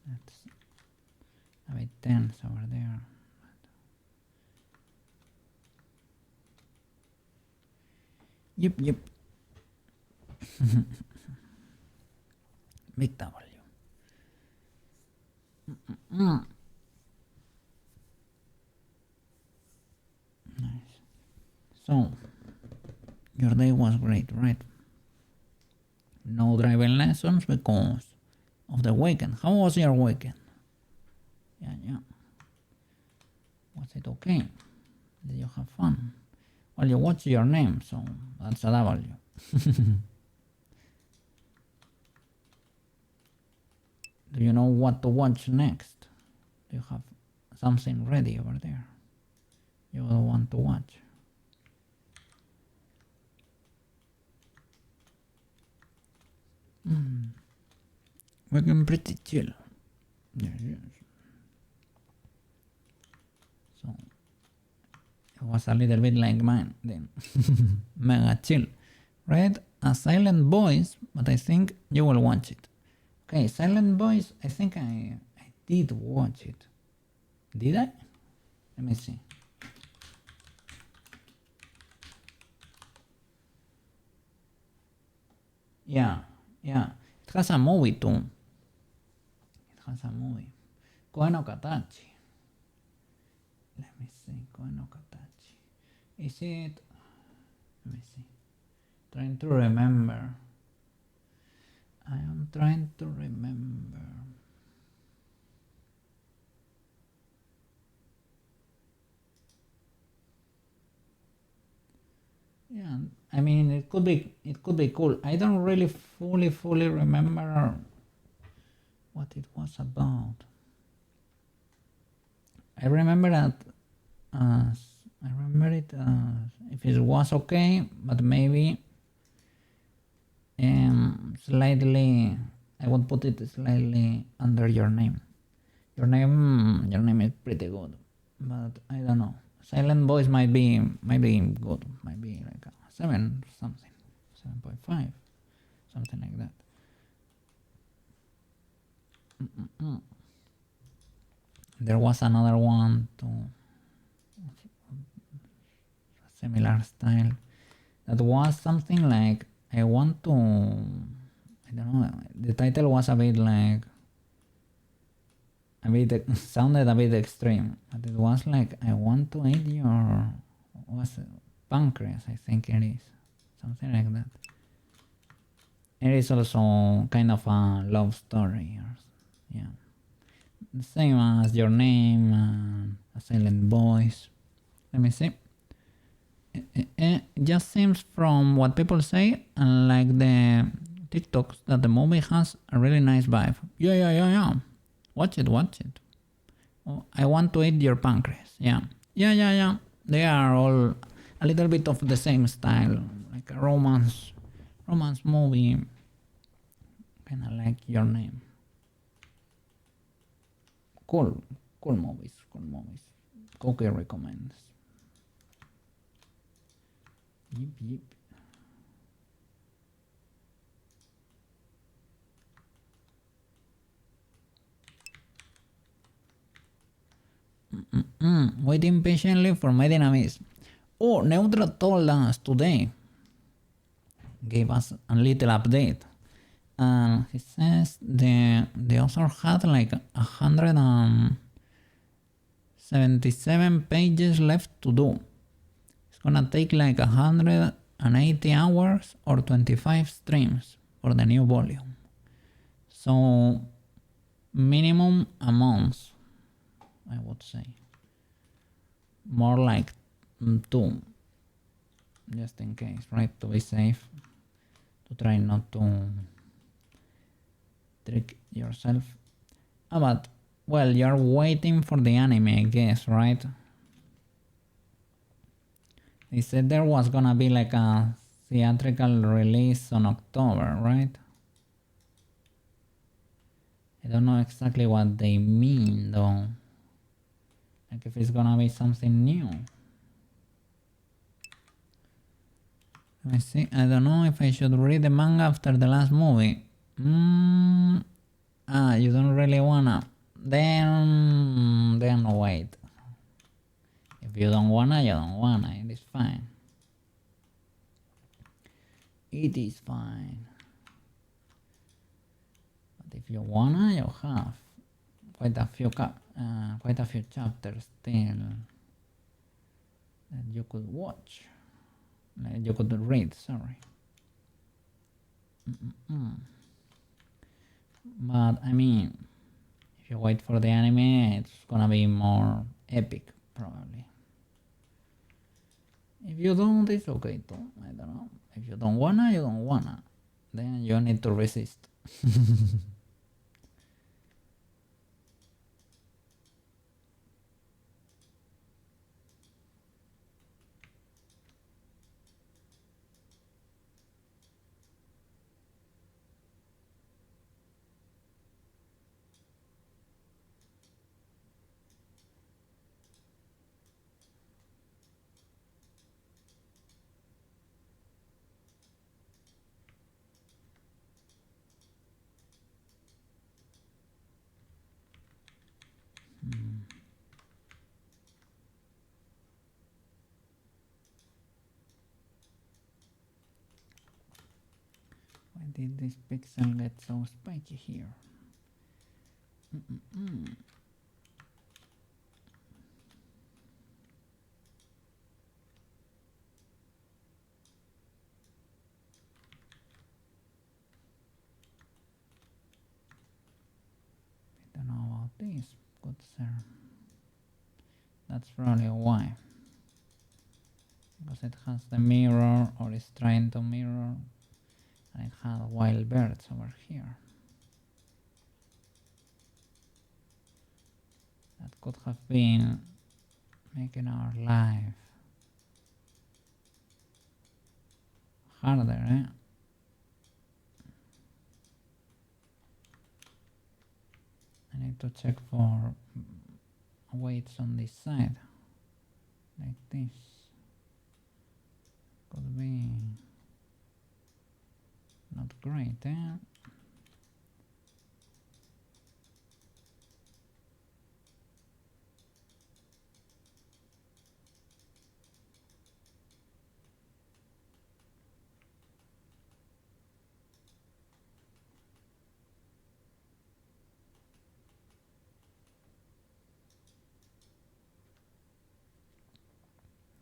That's a bit tense over there. Yep. Big W. Nice. So, your day was great, right? No driving lessons because of the weekend. How was your weekend? Yeah. Was it okay? Did you have fun? Well, you watched Your Name, so that's a W. Do you know what to watch next? Do you have something ready over there you will want to watch? We're getting pretty chill. Yes. So it was a little bit like mine then. Mega chill. Read A Silent Voice, but I think you will watch it. Okay, Silent Voice, I think I did watch it. Did I? Let me see. Yeah. It has a movie too. It has a movie. Koe no Katachi. Let me see. Koe no Katachi. Is it? Let me see. Trying to remember. I am trying to remember. Yeah, I mean it could be cool. I don't really fully remember what it was about. I remember that if it was okay, but maybe slightly I would put it slightly under Your Name. Your name is pretty good, but I don't know. Silent Voice might be good. Might be like a 7 something, 7.5, something like that. There was another one too, similar style, that was something like I don't know, the title was a bit like, sounded a bit extreme, but it was like, I want to eat your, was it pancreas, I think it is, something like that. It is also kind of a love story, yeah, the same as Your Name, A Silent Voice. Let me see. It just seems from what people say and like the TikToks that the movie has a really nice vibe. Yeah. Watch it. Oh, I want to eat your pancreas. Yeah. They are all a little bit of the same style, like a romance movie, kind of like Your Name. Cool movies. Cookie recommends. Yep. Waiting patiently for my dynamis. Oh, Neutral told us today, gave us a little update. And he says the author had like 177 pages left to do. It's gonna take like 180 hours or 25 streams for the new volume. So minimum a month, I would say. more like two, just in case, right? To be safe, to try not to trick yourself. But well, you're waiting for the anime, I guess, right? They said there was gonna be like a theatrical release on October, right? I don't know exactly what they mean though. Like if it's gonna be something new. Let me see. I don't know if I should read the manga after the last movie. You don't really wanna. Then wait. If you don't wanna, you don't wanna. It is fine. It is fine. But if you wanna, you have quite a few chapters still that you could watch. You could read. Sorry. But I mean, if you wait for the anime, it's gonna be more epic, probably. If you don't, it's okay too. I don't know. If you don't wanna, you don't wanna. Then you need to resist. Why did this pixel get so spiky here? I don't know about this, good sir. That's probably why. Because it has the mirror, or is trying to mirror, and it has wild birds over here. That could have been making our life harder, eh? I need to check for weights on this side, like this. Could be not great, eh?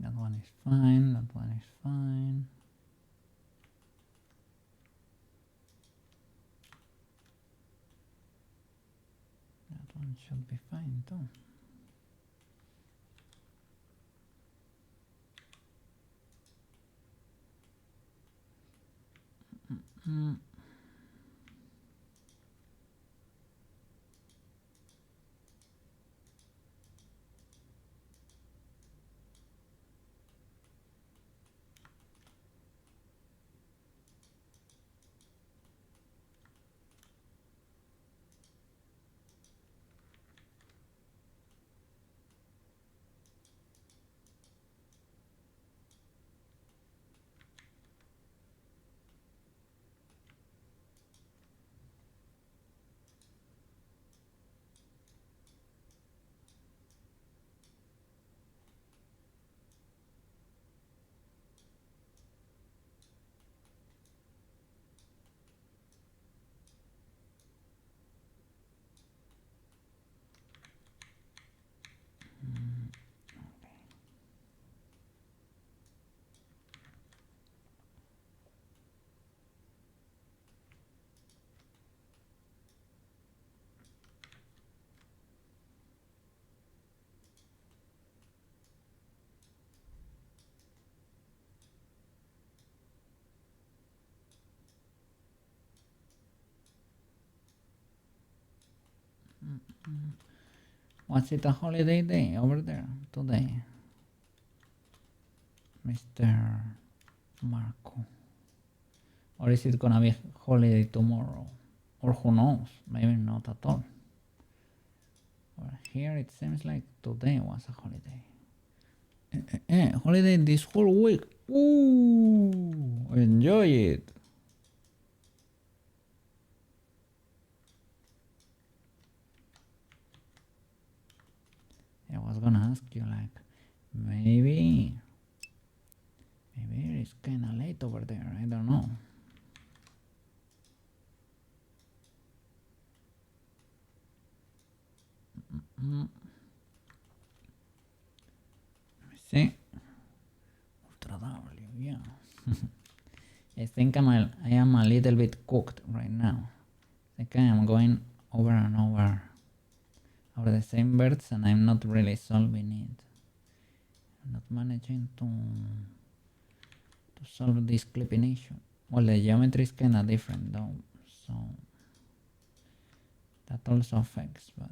That one is fine, that one is fine. That one should be fine too. Was it a holiday day over there today, Mr. Marco? Or is it gonna be holiday tomorrow? Or who knows? Maybe not at all. Well, here it seems like today was a holiday. Holiday this whole week. Ooh, enjoy it. I was gonna ask you, like, maybe it's kinda late over there. I don't know. Let me see. Ultra W, yeah. I think I am a little bit cooked right now. I think I am going over and over the same birds, and I'm not really solving it. I'm not managing to solve this clipping issue. Well, the geometry is kinda different though, so that also affects, but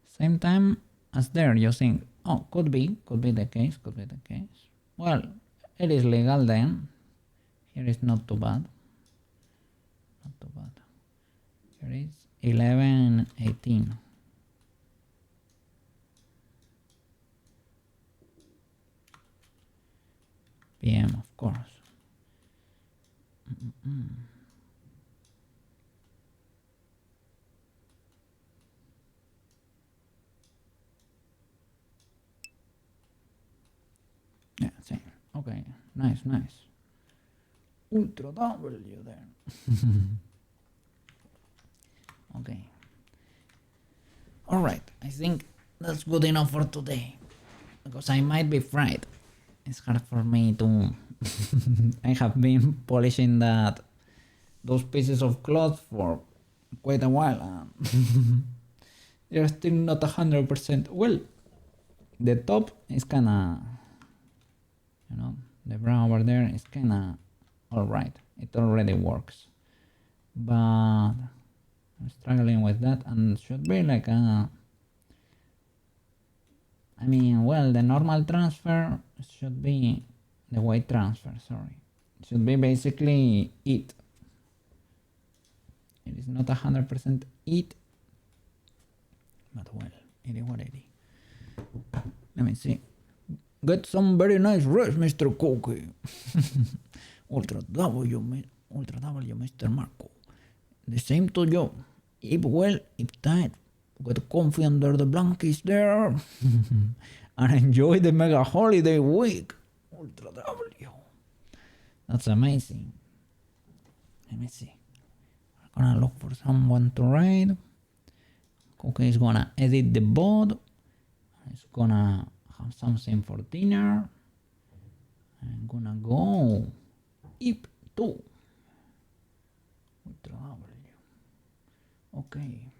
same time as there, you think, oh, could be the case. Well, it is legal then. Here is not too bad. Here is 11:18. PM, of course. Yeah, same. Okay, nice. Ultra W there. Okay. Alright, I think that's good enough for today. Because I might be fried. It's hard for me to... I have been polishing those pieces of cloth for quite a while. They're still not 100%. Well, the top is kinda... the brown over there is kinda alright. It already works. But I'm struggling with that, and should be like a... well, the normal transfer should be the weight transfer, sorry. It should be basically it. It is not 100% it, but well, it is what it is. Let me see. Get some very nice rest, Mr. Cookie. Ultra W, Mr. Marco. The same to you. Eat well, eat tight. Get comfy under the blankets there. And enjoy the mega holiday week. Ultra W. That's amazing. Let me see. We're gonna look for someone to raid. Cookie is gonna edit the board. He's gonna have something for dinner. I'm gonna go eat too. Ultra W. Okay.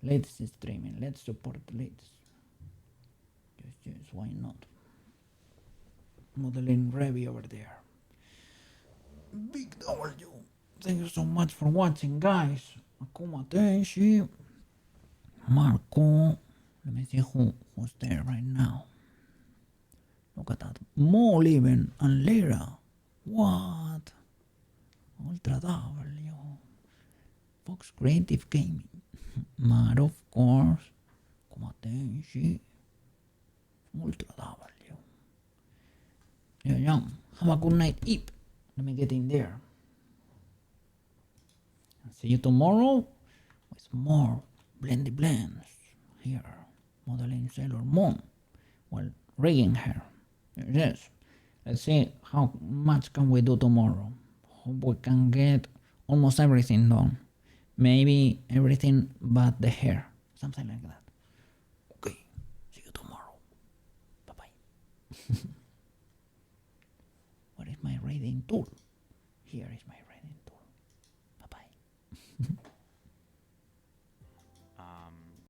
Let's streaming. Let's support Let's. Yes, why not? Modeling Revy over there. Big W. Thank you so much for watching, guys. Akuma Tenshi. Marco. Let me see who's there right now. Look at that. Mo Living and Lyra. What? Ultra W. Fox Creative Gaming. Mad, of course. Kumatenshi. Ultra W. Yeah. Have a good night, Ip. Let me get in there. I'll see you tomorrow with more Blendy Blends here. Modeling Sailor Moon. Well, rigging her. Yes. Let's see how much can we do tomorrow. Hope we can get almost everything done. Maybe everything but the hair. Something like that. Okay. See you tomorrow. Bye-bye. What is my raiding tool? Here is my